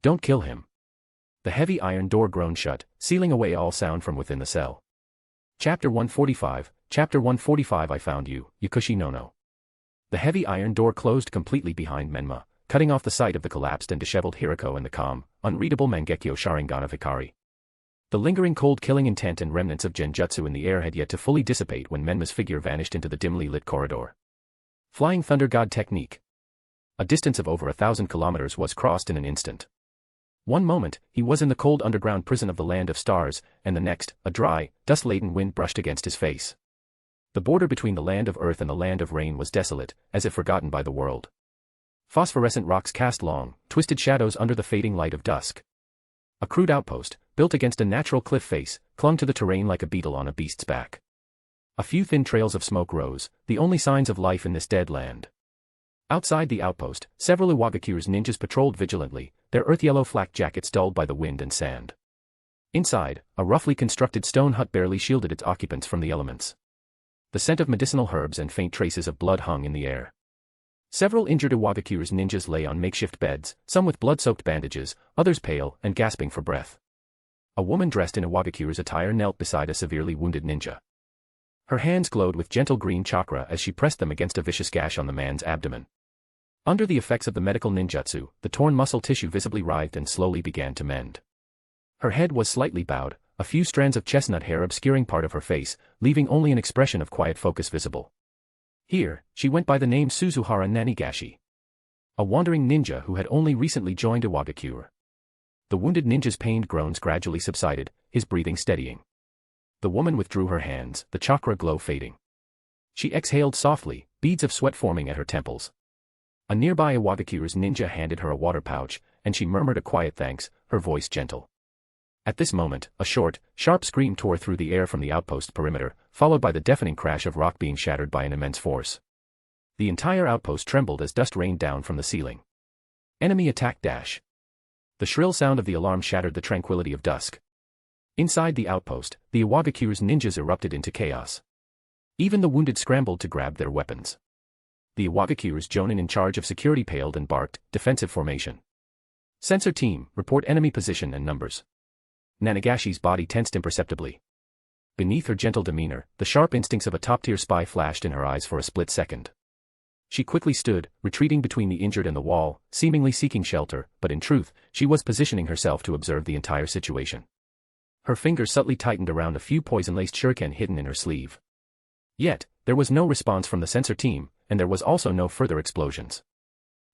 Don't kill him. The heavy iron door groaned shut, sealing away all sound from within the cell. Chapter 145, Chapter 145 I found you, Yakushi no. The heavy iron door closed completely behind Menma, cutting off the sight of the collapsed and disheveled Hiriko and the calm, unreadable Mangekyo Sharingan of Hikari. The lingering cold killing intent and remnants of genjutsu in the air had yet to fully dissipate when Menma's figure vanished into the dimly lit corridor. Flying Thunder God technique. A distance of over 1,000 kilometers was crossed in an instant. One moment, he was in the cold underground prison of the Land of Stars, and the next, a dry, dust-laden wind brushed against his face. The border between the Land of Earth and the Land of Rain was desolate, as if forgotten by the world. Phosphorescent rocks cast long, twisted shadows under the fading light of dusk. A crude outpost, built against a natural cliff face, clung to the terrain like a beetle on a beast's back. A few thin trails of smoke rose, the only signs of life in this dead land. Outside the outpost, several Iwagakure's ninjas patrolled vigilantly, their earth-yellow flak jackets dulled by the wind and sand. Inside, a roughly constructed stone hut barely shielded its occupants from the elements. The scent of medicinal herbs and faint traces of blood hung in the air. Several injured Iwagakure's ninjas lay on makeshift beds, some with blood-soaked bandages, others pale and gasping for breath. A woman dressed in Iwagakure's attire knelt beside a severely wounded ninja. Her hands glowed with gentle green chakra as she pressed them against a vicious gash on the man's abdomen. Under the effects of the medical ninjutsu, the torn muscle tissue visibly writhed and slowly began to mend. Her head was slightly bowed, a few strands of chestnut hair obscuring part of her face, leaving only an expression of quiet focus visible. Here, she went by the name Suzuhara Nanigashi. A wandering ninja who had only recently joined Iwagakure. The wounded ninja's pained groans gradually subsided, his breathing steadying. The woman withdrew her hands, the chakra glow fading. She exhaled softly, beads of sweat forming at her temples. A nearby Iwagakure's ninja handed her a water pouch, and she murmured a quiet thanks, her voice gentle. At this moment, a short, sharp scream tore through the air from the outpost perimeter, followed by the deafening crash of rock being shattered by an immense force. The entire outpost trembled as dust rained down from the ceiling. Enemy attack dash. The shrill sound of the alarm shattered the tranquility of dusk. Inside the outpost, the Iwagakure's ninjas erupted into chaos. Even the wounded scrambled to grab their weapons. The Iwagakure's jonin in charge of security paled and barked, defensive formation. Sensor team, report enemy position and numbers. Nanigashi's body tensed imperceptibly. Beneath her gentle demeanor, the sharp instincts of a top-tier spy flashed in her eyes for a split second. She quickly stood, retreating between the injured and the wall, seemingly seeking shelter, but in truth, she was positioning herself to observe the entire situation. Her fingers subtly tightened around a few poison-laced shuriken hidden in her sleeve. Yet, there was no response from the sensor team, and there was also no further explosions.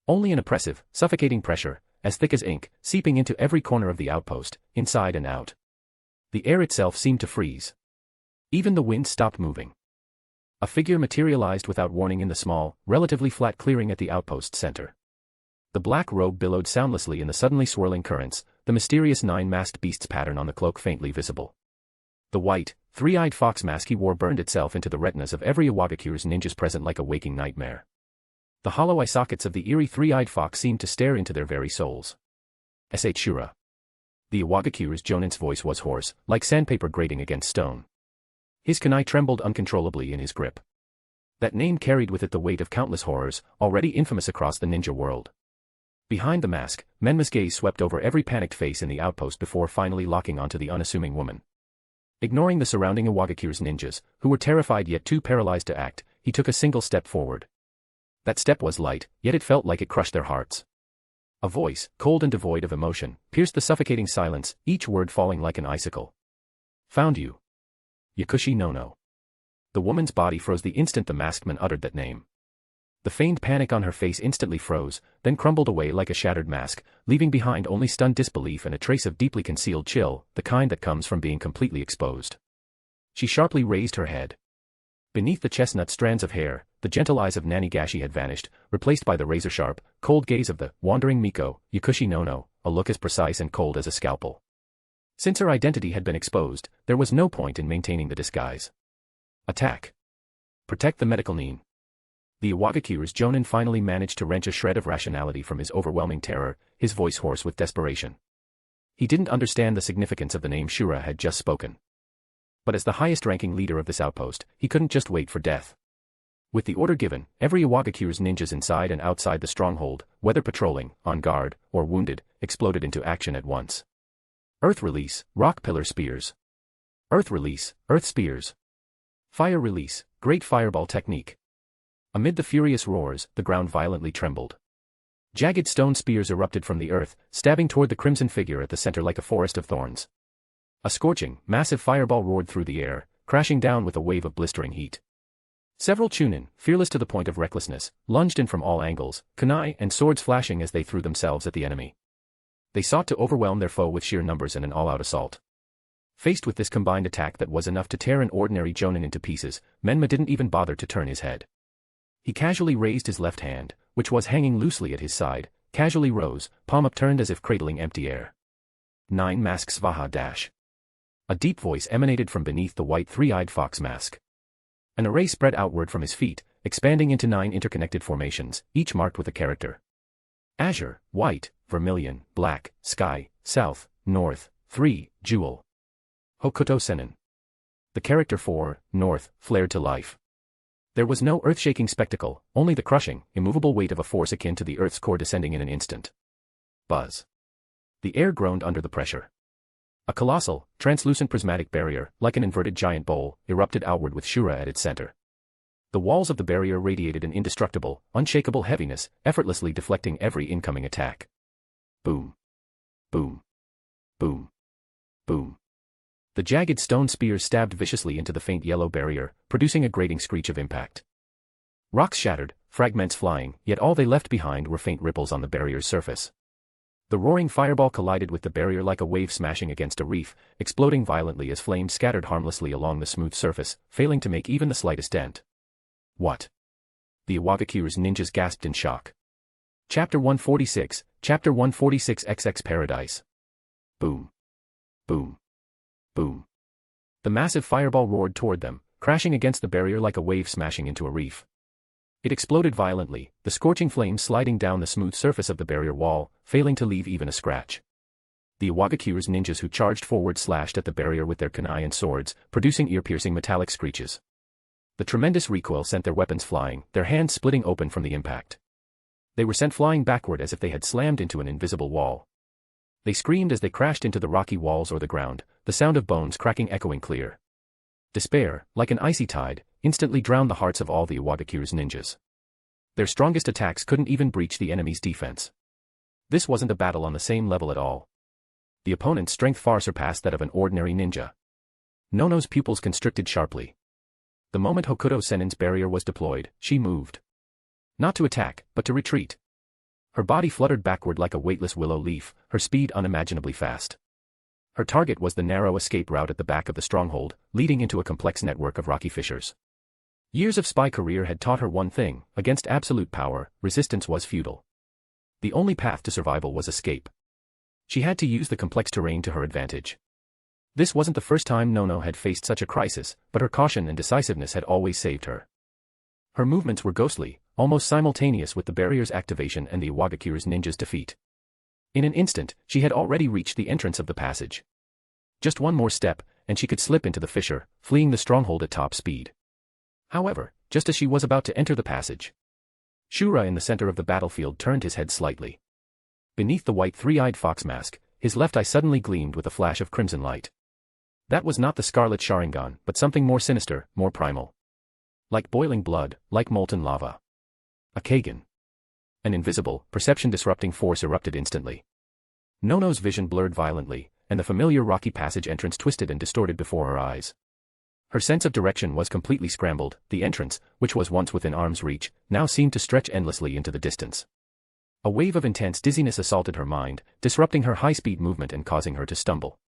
Only an oppressive, suffocating pressure, as thick as ink, seeping into every corner of the outpost, inside and out. The air itself seemed to freeze. Even the wind stopped moving. A figure materialized without warning in the small, relatively flat clearing at the outpost's center. The black robe billowed soundlessly in the suddenly swirling currents, the mysterious nine-masked beast's pattern on the cloak faintly visible. The white, three-eyed fox mask he wore burned itself into the retinas of every Iwagakure's ninjas present like a waking nightmare. The hollow eye sockets of the eerie three-eyed fox seemed to stare into their very souls. S.A. Shura. The Iwagakure's jonin's voice was hoarse, like sandpaper grating against stone. His kunai trembled uncontrollably in his grip. That name carried with it the weight of countless horrors, already infamous across the ninja world. Behind the mask, Menma's gaze swept over every panicked face in the outpost before finally locking onto the unassuming woman. Ignoring the surrounding Iwagakure's ninjas, who were terrified yet too paralyzed to act, he took a single step forward. That step was light, yet it felt like it crushed their hearts. A voice, cold and devoid of emotion, pierced the suffocating silence, each word falling like an icicle. Found you. Yakushi no. The woman's body froze the instant the masked man uttered that name. The feigned panic on her face instantly froze, then crumbled away like a shattered mask, leaving behind only stunned disbelief and a trace of deeply concealed chill, the kind that comes from being completely exposed. She sharply raised her head. Beneath the chestnut strands of hair, the gentle eyes of Nanigashi had vanished, replaced by the razor-sharp, cold gaze of the wandering Miko, Yakushi no, a look as precise and cold as a scalpel. Since her identity had been exposed, there was no point in maintaining the disguise. Attack. Protect the medical nin. The Iwagakure's jonin finally managed to wrench a shred of rationality from his overwhelming terror, his voice hoarse with desperation. He didn't understand the significance of the name Shura had just spoken. But as the highest-ranking leader of this outpost, he couldn't just wait for death. With the order given, every Iwagakure's ninjas inside and outside the stronghold, whether patrolling, on guard, or wounded, exploded into action at once. Earth release, rock pillar spears. Earth release, earth spears. Fire release, great fireball technique. Amid the furious roars, the ground violently trembled. Jagged stone spears erupted from the earth, stabbing toward the crimson figure at the center like a forest of thorns. A scorching, massive fireball roared through the air, crashing down with a wave of blistering heat. Several chunin, fearless to the point of recklessness, lunged in from all angles, kunai and swords flashing as they threw themselves at the enemy. They sought to overwhelm their foe with sheer numbers in an all-out assault. Faced with this combined attack that was enough to tear an ordinary jonin into pieces, Menma didn't even bother to turn his head. He casually raised his left hand, which was hanging loosely at his side, casually rose, palm upturned as if cradling empty air. Nine masks Svaha dash. A deep voice emanated from beneath the white three-eyed fox mask. An array spread outward from his feet, expanding into 9 interconnected formations, each marked with a character. Azure, white, vermilion, black, sky, south, north, 3, jewel. Hokuto Senin. The character 4, north, flared to life. There was no earth-shaking spectacle, only the crushing, immovable weight of a force akin to the Earth's core descending in an instant. Buzz. The air groaned under the pressure. A colossal, translucent prismatic barrier, like an inverted giant bowl, erupted outward with Shura at its center. The walls of the barrier radiated an indestructible, unshakable heaviness, effortlessly deflecting every incoming attack. Boom. Boom. Boom. Boom. The jagged stone spears stabbed viciously into the faint yellow barrier, producing a grating screech of impact. Rocks shattered, fragments flying, yet all they left behind were faint ripples on the barrier's surface. The roaring fireball collided with the barrier like a wave smashing against a reef, exploding violently as flames scattered harmlessly along the smooth surface, failing to make even the slightest dent. What? The Iwagakure's ninjas gasped in shock. Chapter 146, Chapter 146 XX Paradise. Boom. Boom. Boom. The massive fireball roared toward them, crashing against the barrier like a wave smashing into a reef. It exploded violently, the scorching flames sliding down the smooth surface of the barrier wall, failing to leave even a scratch. The Iwagakure's ninjas who charged forward slashed at the barrier with their kunai and swords, producing ear-piercing metallic screeches. The tremendous recoil sent their weapons flying, their hands splitting open from the impact. They were sent flying backward as if they had slammed into an invisible wall. They screamed as they crashed into the rocky walls or the ground, the sound of bones cracking echoing clear. Despair, like an icy tide, instantly drowned the hearts of all the Iwagakure's ninjas. Their strongest attacks couldn't even breach the enemy's defense. This wasn't a battle on the same level at all. The opponent's strength far surpassed that of an ordinary ninja. Nono's pupils constricted sharply. The moment Hokuto Senin's barrier was deployed, she moved. Not to attack, but to retreat. Her body fluttered backward like a weightless willow leaf, her speed unimaginably fast. Her target was the narrow escape route at the back of the stronghold, leading into a complex network of rocky fissures. Years of spy career had taught her one thing: against absolute power, resistance was futile. The only path to survival was escape. She had to use the complex terrain to her advantage. This wasn't the first time Nono had faced such a crisis, but her caution and decisiveness had always saved her. Her movements were ghostly, almost simultaneous with the barrier's activation and the Iwagakure's ninja's defeat. In an instant, she had already reached the entrance of the passage. Just one more step, and she could slip into the fissure, fleeing the stronghold at top speed. However, just as she was about to enter the passage, Shura in the center of the battlefield turned his head slightly. Beneath the white three-eyed fox mask, his left eye suddenly gleamed with a flash of crimson light. That was not the scarlet Sharingan, but something more sinister, more primal. Like boiling blood, like molten lava. A Kagan. An invisible, perception-disrupting force erupted instantly. Nono's vision blurred violently, and the familiar rocky passage entrance twisted and distorted before her eyes. Her sense of direction was completely scrambled. The entrance, which was once within arm's reach, now seemed to stretch endlessly into the distance. A wave of intense dizziness assaulted her mind, disrupting her high-speed movement and causing her to stumble.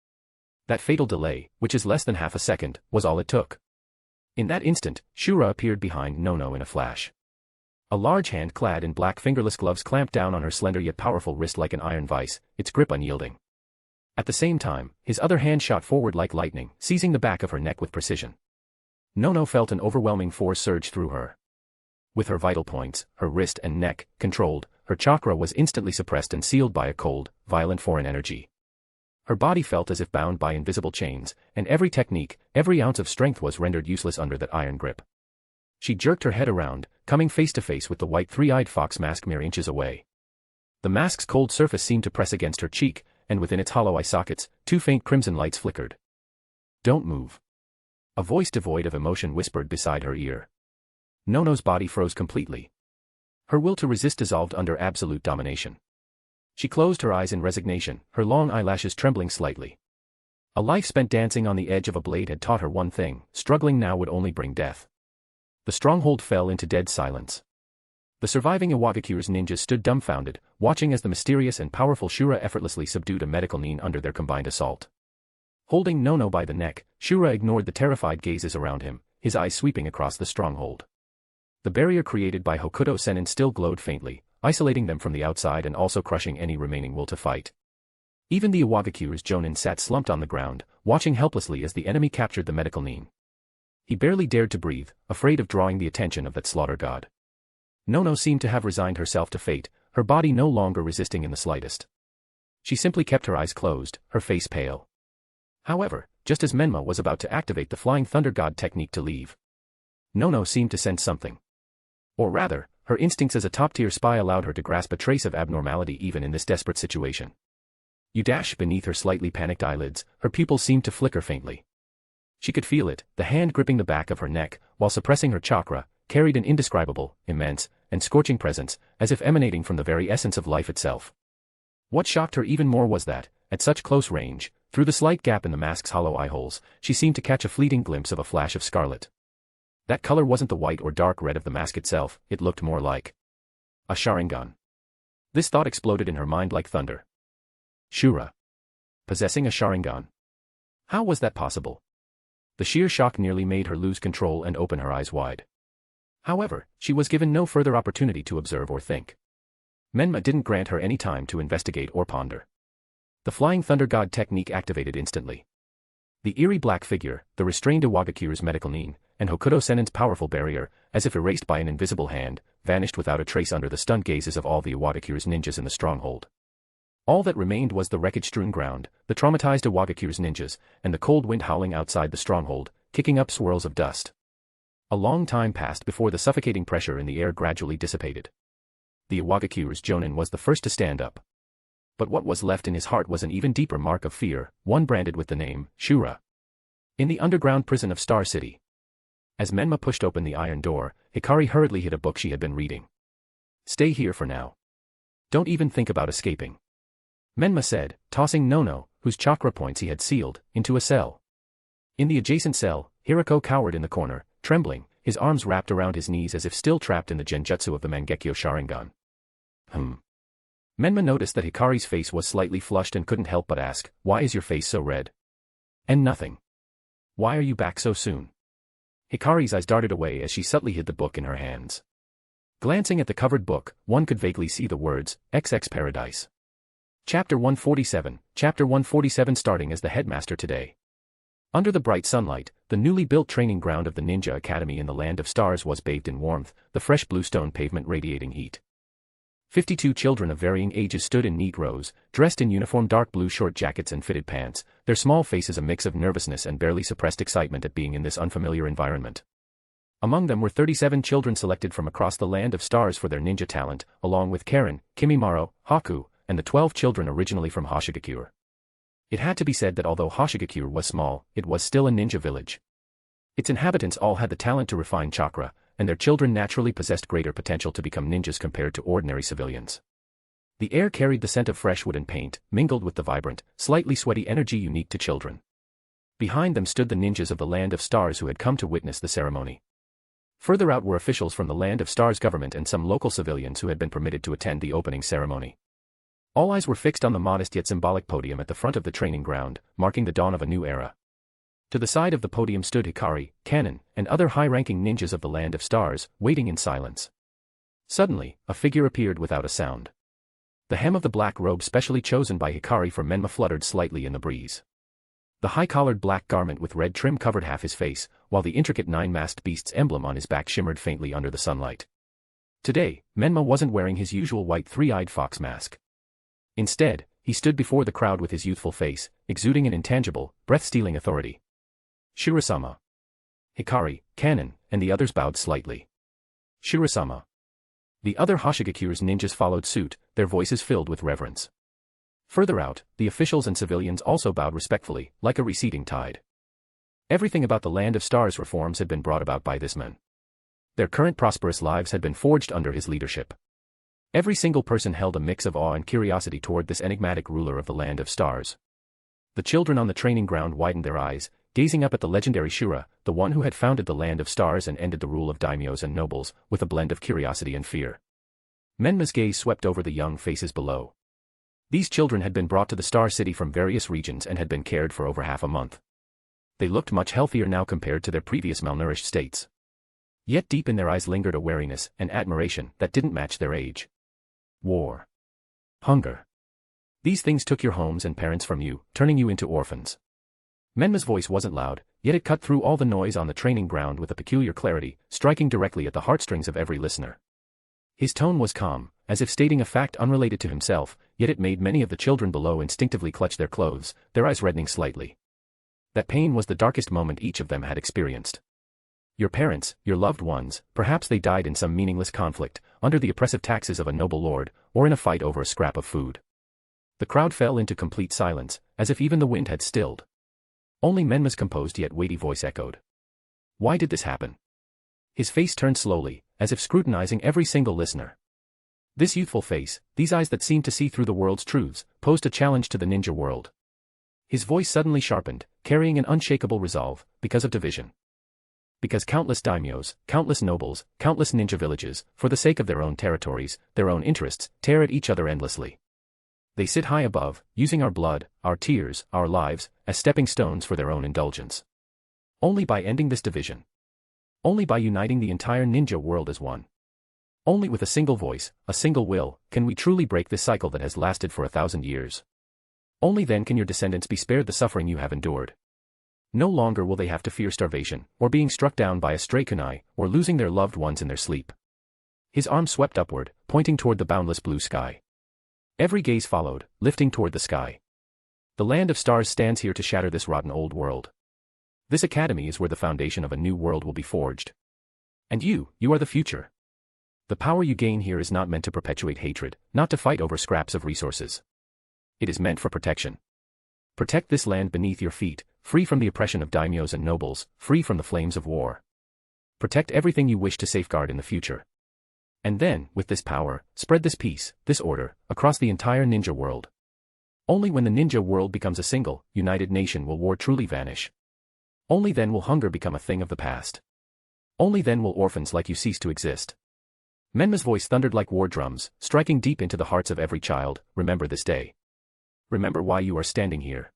That fatal delay, which is less than half a second, was all it took. In that instant, Shura appeared behind Nono in a flash. A large hand clad in black fingerless gloves clamped down on her slender yet powerful wrist like an iron vice, its grip unyielding. At the same time, his other hand shot forward like lightning, seizing the back of her neck with precision. Nono felt an overwhelming force surge through her. With her vital points, her wrist and neck, controlled, her chakra was instantly suppressed and sealed by a cold, violent foreign energy. Her body felt as if bound by invisible chains, and every technique, every ounce of strength was rendered useless under that iron grip. She jerked her head around, coming face to face with the white three-eyed fox mask mere inches away. The mask's cold surface seemed to press against her cheek, and within its hollow eye sockets, two faint crimson lights flickered. "Don't move." A voice devoid of emotion whispered beside her ear. Nono's body froze completely. Her will to resist dissolved under absolute domination. She closed her eyes in resignation, her long eyelashes trembling slightly. A life spent dancing on the edge of a blade had taught her one thing: struggling now would only bring death. The stronghold fell into dead silence. The surviving Iwagakure's ninjas stood dumbfounded, watching as the mysterious and powerful Shura effortlessly subdued a medical nin under their combined assault. Holding Nono by the neck, Shura ignored the terrified gazes around him, his eyes sweeping across the stronghold. The barrier created by Hokuto Senin still glowed faintly, isolating them from the outside and also crushing any remaining will to fight. Even the Iwagakure's jonin sat slumped on the ground, watching helplessly as the enemy captured the medical nin. He barely dared to breathe, afraid of drawing the attention of that slaughter god. Nono seemed to have resigned herself to fate, her body no longer resisting in the slightest. She simply kept her eyes closed, her face pale. However, just as Menma was about to activate the Flying Thunder God technique to leave, Nono seemed to sense something. Or rather, her instincts as a top-tier spy allowed her to grasp a trace of abnormality even in this desperate situation. You dash beneath her slightly panicked eyelids, her pupils seemed to flicker faintly. She could feel it, the hand gripping the back of her neck, while suppressing her chakra, carried an indescribable, immense, and scorching presence, as if emanating from the very essence of life itself. What shocked her even more was that, at such close range, through the slight gap in the mask's hollow eyeholes, she seemed to catch a fleeting glimpse of a flash of scarlet. That color wasn't the white or dark red of the mask itself, it looked more like a Sharingan. This thought exploded in her mind like thunder. Shura. Possessing a Sharingan. How was that possible? The sheer shock nearly made her lose control and open her eyes wide. However, she was given no further opportunity to observe or think. Menma didn't grant her any time to investigate or ponder. The Flying Thunder God technique activated instantly. The eerie black figure, the restrained Iwagakiru's medical nin, and Hokuto Sennin's powerful barrier, as if erased by an invisible hand, vanished without a trace under the stunned gazes of all the Iwagakiru's ninjas in the stronghold. All that remained was the wreckage-strewn ground, the traumatized Iwagakiru's ninjas, and the cold wind howling outside the stronghold, kicking up swirls of dust. A long time passed before the suffocating pressure in the air gradually dissipated. The Iwagakiru's jonin was the first to stand up. But what was left in his heart was an even deeper mark of fear, one branded with the name, Shura. In the underground prison of Star City. As Menma pushed open the iron door, Hikari hurriedly hid a book she had been reading. Stay here for now. Don't even think about escaping. Menma said, tossing Nono, whose chakra points he had sealed, into a cell. In the adjacent cell, Hirako cowered in the corner, trembling, his arms wrapped around his knees as if still trapped in the genjutsu of the Mangekyo Sharingan. Menma noticed that Hikari's face was slightly flushed and couldn't help but ask, why is your face so red? And nothing. Why are you back so soon? Hikari's eyes darted away as she subtly hid the book in her hands. Glancing at the covered book, one could vaguely see the words, XX Paradise. Chapter 147, Chapter 147 starting as the headmaster today. Under the bright sunlight, the newly built training ground of the Ninja Academy in the Land of Stars was bathed in warmth, the fresh bluestone pavement radiating heat. 52 children of varying ages stood in neat rows, dressed in uniform dark blue short jackets and fitted pants, their small faces a mix of nervousness and barely suppressed excitement at being in this unfamiliar environment. Among them were 37 children selected from across the Land of Stars for their ninja talent, along with Karen, Kimimaro, Haku, and the 12 children originally from Hoshigakure. It had to be said that although Hoshigakure was small, it was still a ninja village. Its inhabitants all had the talent to refine chakra, and their children naturally possessed greater potential to become ninjas compared to ordinary civilians. The air carried the scent of fresh wood and paint, mingled with the vibrant, slightly sweaty energy unique to children. Behind them stood the ninjas of the Land of Stars who had come to witness the ceremony. Further out were officials from the Land of Stars government and some local civilians who had been permitted to attend the opening ceremony. All eyes were fixed on the modest yet symbolic podium at the front of the training ground, marking the dawn of a new era. To the side of the podium stood Hikari, Kanon, and other high-ranking ninjas of the Land of Stars, waiting in silence. Suddenly, a figure appeared without a sound. The hem of the black robe specially chosen by Hikari for Menma fluttered slightly in the breeze. The high-collared black garment with red trim covered half his face, while the intricate nine-masked beast's emblem on his back shimmered faintly under the sunlight. Today, Menma wasn't wearing his usual white three-eyed fox mask. Instead, he stood before the crowd with his youthful face, exuding an intangible, breath-stealing authority. Shura-sama. Hikari, Kanon, and the others bowed slightly. Shura-sama. The other Hoshigakure's ninjas followed suit, their voices filled with reverence. Further out, the officials and civilians also bowed respectfully, like a receding tide. Everything about the Land of Stars reforms had been brought about by this man. Their current prosperous lives had been forged under his leadership. Every single person held a mix of awe and curiosity toward this enigmatic ruler of the Land of Stars. The children on the training ground widened their eyes, gazing up at the legendary Shura, the one who had founded the Land of Stars and ended the rule of daimyos and nobles, with a blend of curiosity and fear. Menma's gaze swept over the young faces below. These children had been brought to the Star City from various regions and had been cared for over half a month. They looked much healthier now compared to their previous malnourished states. Yet deep in their eyes lingered a wariness and admiration that didn't match their age. War. Hunger. These things took your homes and parents from you, turning you into orphans. Menma's voice wasn't loud, yet it cut through all the noise on the training ground with a peculiar clarity, striking directly at the heartstrings of every listener. His tone was calm, as if stating a fact unrelated to himself, yet it made many of the children below instinctively clutch their clothes, their eyes reddening slightly. That pain was the darkest moment each of them had experienced. Your parents, your loved ones, perhaps they died in some meaningless conflict, under the oppressive taxes of a noble lord, or in a fight over a scrap of food. The crowd fell into complete silence, as if even the wind had stilled. Only Menma's composed yet weighty voice echoed. Why did this happen? His face turned slowly, as if scrutinizing every single listener. This youthful face, these eyes that seemed to see through the world's truths, posed a challenge to the ninja world. His voice suddenly sharpened, carrying an unshakable resolve, because of division. Because countless daimyos, countless nobles, countless ninja villages, for the sake of their own territories, their own interests, tear at each other endlessly. They sit high above, using our blood, our tears, our lives, as stepping stones for their own indulgence. Only by ending this division. Only by uniting the entire ninja world as one. Only with a single voice, a single will, can we truly break this cycle that has lasted for 1,000 years. Only then can your descendants be spared the suffering you have endured. No longer will they have to fear starvation, or being struck down by a stray kunai, or losing their loved ones in their sleep. His arm swept upward, pointing toward the boundless blue sky. Every gaze followed, lifting toward the sky. The land of stars stands here to shatter this rotten old world. This academy is where the foundation of a new world will be forged. And you are the future. The power you gain here is not meant to perpetuate hatred, not to fight over scraps of resources. It is meant for protection. Protect this land beneath your feet, free from the oppression of daimyos and nobles, free from the flames of war. Protect everything you wish to safeguard in the future. And then, with this power, spread this peace, this order, across the entire ninja world. Only when the ninja world becomes a single, united nation will war truly vanish. Only then will hunger become a thing of the past. Only then will orphans like you cease to exist. Menma's voice thundered like war drums, striking deep into the hearts of every child. Remember this day. Remember why you are standing here.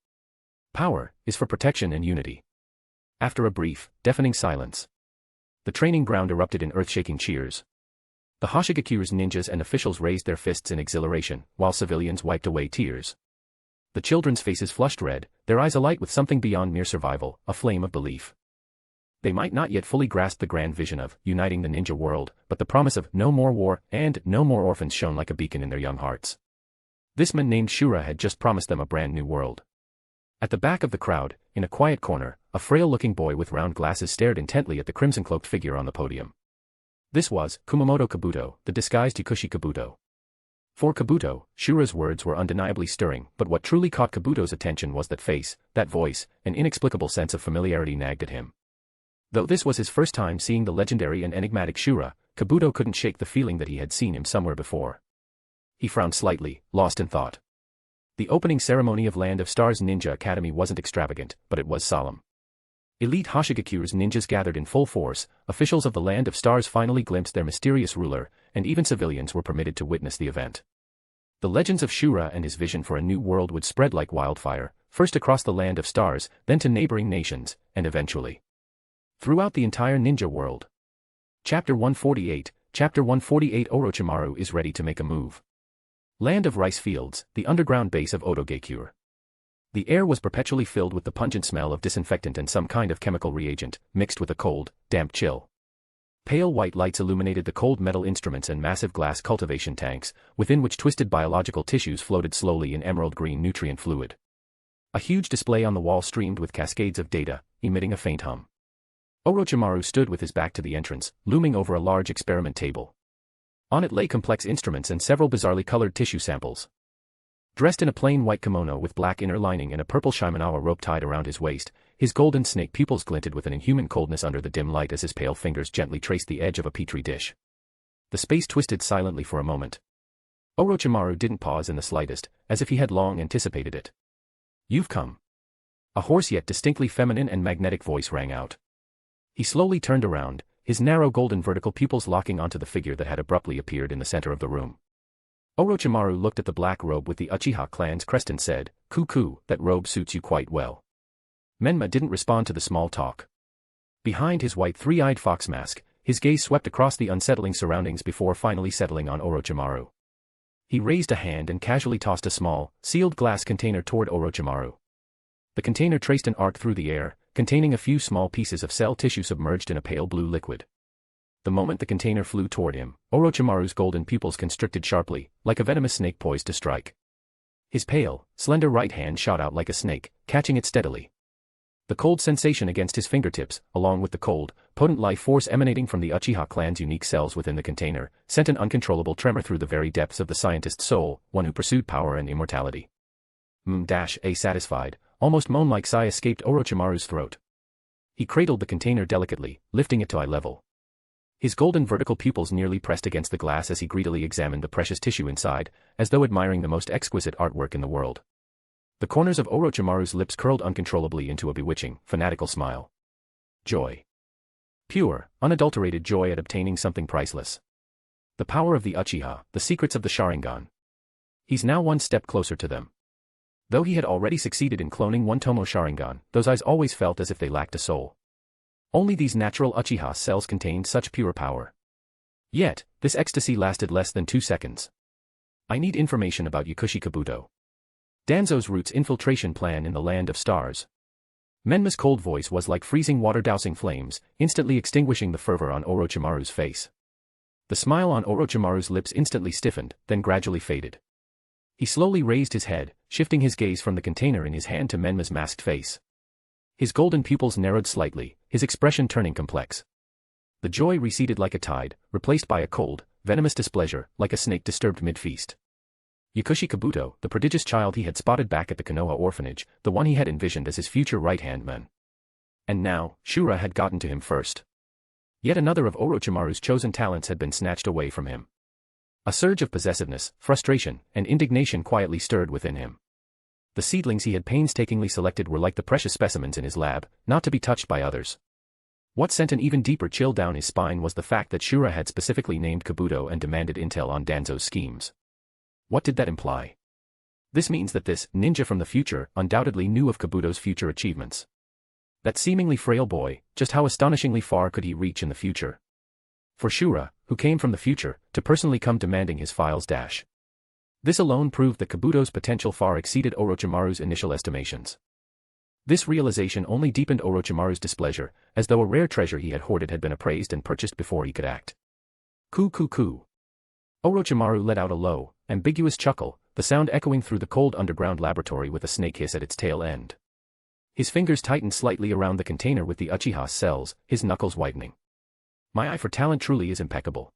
Power is for protection and unity. After a brief, deafening silence, the training ground erupted in earth-shaking cheers. The Hoshigaku's ninjas and officials raised their fists in exhilaration, while civilians wiped away tears. The children's faces flushed red, their eyes alight with something beyond mere survival, a flame of belief. They might not yet fully grasp the grand vision of uniting the ninja world, but the promise of no more war and no more orphans shone like a beacon in their young hearts. This man named Shura had just promised them a brand new world. At the back of the crowd, in a quiet corner, a frail-looking boy with round glasses stared intently at the crimson-cloaked figure on the podium. This was Kumamoto Kabuto, the disguised Yakushi Kabuto. For Kabuto, Shura's words were undeniably stirring, but what truly caught Kabuto's attention was that face, that voice, an inexplicable sense of familiarity nagged at him. Though this was his first time seeing the legendary and enigmatic Shura, Kabuto couldn't shake the feeling that he had seen him somewhere before. He frowned slightly, lost in thought. The opening ceremony of Land of Stars Ninja Academy wasn't extravagant, but it was solemn. Elite Hoshigaku's ninjas gathered in full force, officials of the Land of Stars finally glimpsed their mysterious ruler, and even civilians were permitted to witness the event. The legends of Shura and his vision for a new world would spread like wildfire, first across the Land of Stars, then to neighboring nations, and eventually throughout the entire ninja world. Chapter 148, Chapter 148 Orochimaru is ready to make a move. Land of Rice Fields, the underground base of Odogekure. The air was perpetually filled with the pungent smell of disinfectant and some kind of chemical reagent, mixed with a cold, damp chill. Pale white lights illuminated the cold metal instruments and massive glass cultivation tanks, within which twisted biological tissues floated slowly in emerald green nutrient fluid. A huge display on the wall streamed with cascades of data, emitting a faint hum. Orochimaru stood with his back to the entrance, looming over a large experiment table. On it lay complex instruments and several bizarrely colored tissue samples. Dressed in a plain white kimono with black inner lining and a purple shimanawa rope tied around his waist, his golden snake pupils glinted with an inhuman coldness under the dim light as his pale fingers gently traced the edge of a petri dish. The space twisted silently for a moment. Orochimaru didn't pause in the slightest, as if he had long anticipated it. "You've come." A hoarse yet distinctly feminine and magnetic voice rang out. He slowly turned around, his narrow golden vertical pupils locking onto the figure that had abruptly appeared in the center of the room. Orochimaru looked at the black robe with the Uchiha clan's crest and said, "Cuckoo, that robe suits you quite well." Menma didn't respond to the small talk. Behind his white three-eyed fox mask, his gaze swept across the unsettling surroundings before finally settling on Orochimaru. He raised a hand and casually tossed a small, sealed glass container toward Orochimaru. The container traced an arc through the air, containing a few small pieces of cell tissue submerged in a pale blue liquid. The moment the container flew toward him, Orochimaru's golden pupils constricted sharply, like a venomous snake poised to strike. His pale, slender right hand shot out like a snake, catching it steadily. The cold sensation against his fingertips, along with the cold, potent life force emanating from the Uchiha clan's unique cells within the container, sent an uncontrollable tremor through the very depths of the scientist's soul, one who pursued power and immortality. A satisfied, almost moan-like sigh escaped Orochimaru's throat. He cradled the container delicately, lifting it to eye level. His golden vertical pupils nearly pressed against the glass as he greedily examined the precious tissue inside, as though admiring the most exquisite artwork in the world. The corners of Orochimaru's lips curled uncontrollably into a bewitching, fanatical smile. Joy. Pure, unadulterated joy at obtaining something priceless. The power of the Uchiha, the secrets of the Sharingan. He's now one step closer to them. Though he had already succeeded in cloning one Tomo Sharingan, those eyes always felt as if they lacked a soul. Only these natural Uchiha cells contained such pure power. Yet, this ecstasy lasted less than 2 seconds. I need information about Yakushi Kabuto. Danzo's root's infiltration plan in the Land of Stars. Menma's cold voice was like freezing water dousing flames, instantly extinguishing the fervor on Orochimaru's face. The smile on Orochimaru's lips instantly stiffened, then gradually faded. He slowly raised his head, shifting his gaze from the container in his hand to Menma's masked face. His golden pupils narrowed slightly, his expression turning complex. The joy receded like a tide, replaced by a cold, venomous displeasure, like a snake disturbed mid-feast. Yakushi Kabuto, the prodigious child he had spotted back at the Konoha orphanage, the one he had envisioned as his future right-hand man. And now, Shura had gotten to him first. Yet another of Orochimaru's chosen talents had been snatched away from him. A surge of possessiveness, frustration, and indignation quietly stirred within him. The seedlings he had painstakingly selected were like the precious specimens in his lab, not to be touched by others. What sent an even deeper chill down his spine was the fact that Shura had specifically named Kabuto and demanded intel on Danzo's schemes. What did that imply? This means that this ninja from the future undoubtedly knew of Kabuto's future achievements. That seemingly frail boy, just how astonishingly far could he reach in the future? For Shura, who came from the future, to personally come demanding his files. This alone proved that Kabuto's potential far exceeded Orochimaru's initial estimations. This realization only deepened Orochimaru's displeasure, as though a rare treasure he had hoarded had been appraised and purchased before he could act. Coo. Orochimaru let out a low, ambiguous chuckle, the sound echoing through the cold underground laboratory with a snake hiss at its tail end. His fingers tightened slightly around the container with the Uchiha cells, his knuckles whitening. My eye for talent truly is impeccable.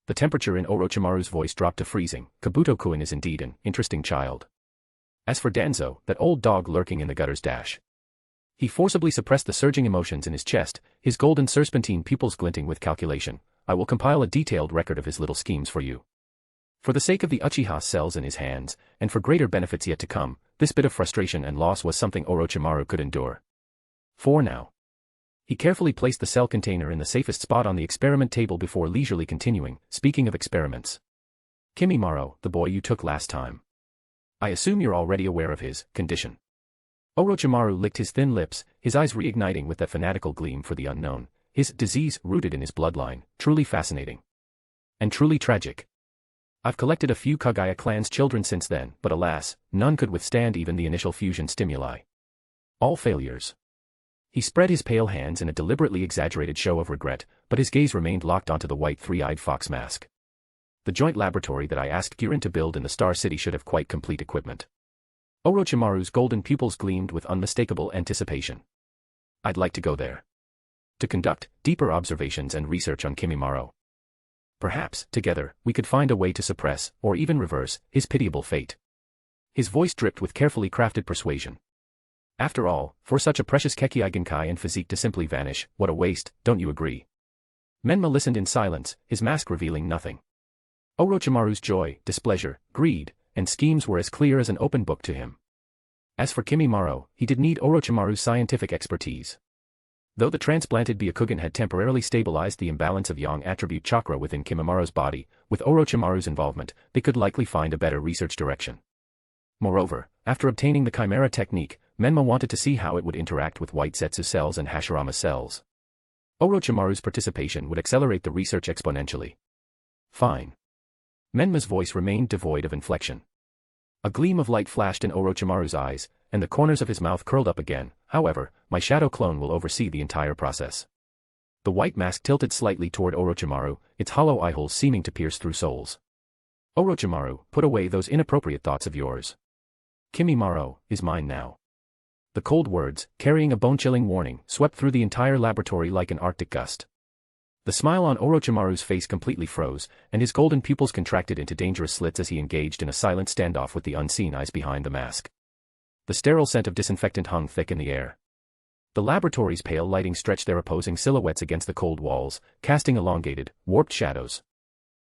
The temperature in Orochimaru's voice dropped to freezing. Kabuto-kun is indeed an interesting child. As for Danzo, that old dog lurking in the gutters. He forcibly suppressed the surging emotions in his chest, his golden serpentine pupils glinting with calculation. I will compile a detailed record of his little schemes for you. For the sake of the Uchiha cells in his hands, and for greater benefits yet to come, this bit of frustration and loss was something Orochimaru could endure. For now. He carefully placed the cell container in the safest spot on the experiment table before leisurely continuing. Speaking of experiments. Kimimaro, the boy you took last time. I assume you're already aware of his condition. Orochimaru licked his thin lips, his eyes reigniting with that fanatical gleam for the unknown, his disease rooted in his bloodline, truly fascinating. And truly tragic. I've collected a few Kaguya clan's children since then, but alas, none could withstand even the initial fusion stimuli. All failures. He spread his pale hands in a deliberately exaggerated show of regret, but his gaze remained locked onto the white three-eyed fox mask. The joint laboratory that I asked Kirin to build in the Star City should have quite complete equipment. Orochimaru's golden pupils gleamed with unmistakable anticipation. I'd like to go there. To conduct deeper observations and research on Kimimaro. Perhaps, together, we could find a way to suppress, or even reverse, his pitiable fate. His voice dripped with carefully crafted persuasion. After all, for such a precious Kekkei Genkai and physique to simply vanish, what a waste, don't you agree? Menma listened in silence, his mask revealing nothing. Orochimaru's joy, displeasure, greed, and schemes were as clear as an open book to him. As for Kimimaro, he did need Orochimaru's scientific expertise. Though the transplanted Byakugan had temporarily stabilized the imbalance of yang attribute chakra within Kimimaro's body, with Orochimaru's involvement, they could likely find a better research direction. Moreover, after obtaining the Chimera technique, Menma wanted to see how it would interact with white Zetsu cells and Hashirama cells. Orochimaru's participation would accelerate the research exponentially. Fine. Menma's voice remained devoid of inflection. A gleam of light flashed in Orochimaru's eyes, and the corners of his mouth curled up again. However, my shadow clone will oversee the entire process. The white mask tilted slightly toward Orochimaru, its hollow eyeholes seeming to pierce through souls. Orochimaru, put away those inappropriate thoughts of yours. Kimimaro is mine now. The cold words, carrying a bone-chilling warning, swept through the entire laboratory like an arctic gust. The smile on Orochimaru's face completely froze, and his golden pupils contracted into dangerous slits as he engaged in a silent standoff with the unseen eyes behind the mask. the sterile scent of disinfectant hung thick in the air. The laboratory's pale lighting stretched their opposing silhouettes against the cold walls, casting elongated, warped shadows.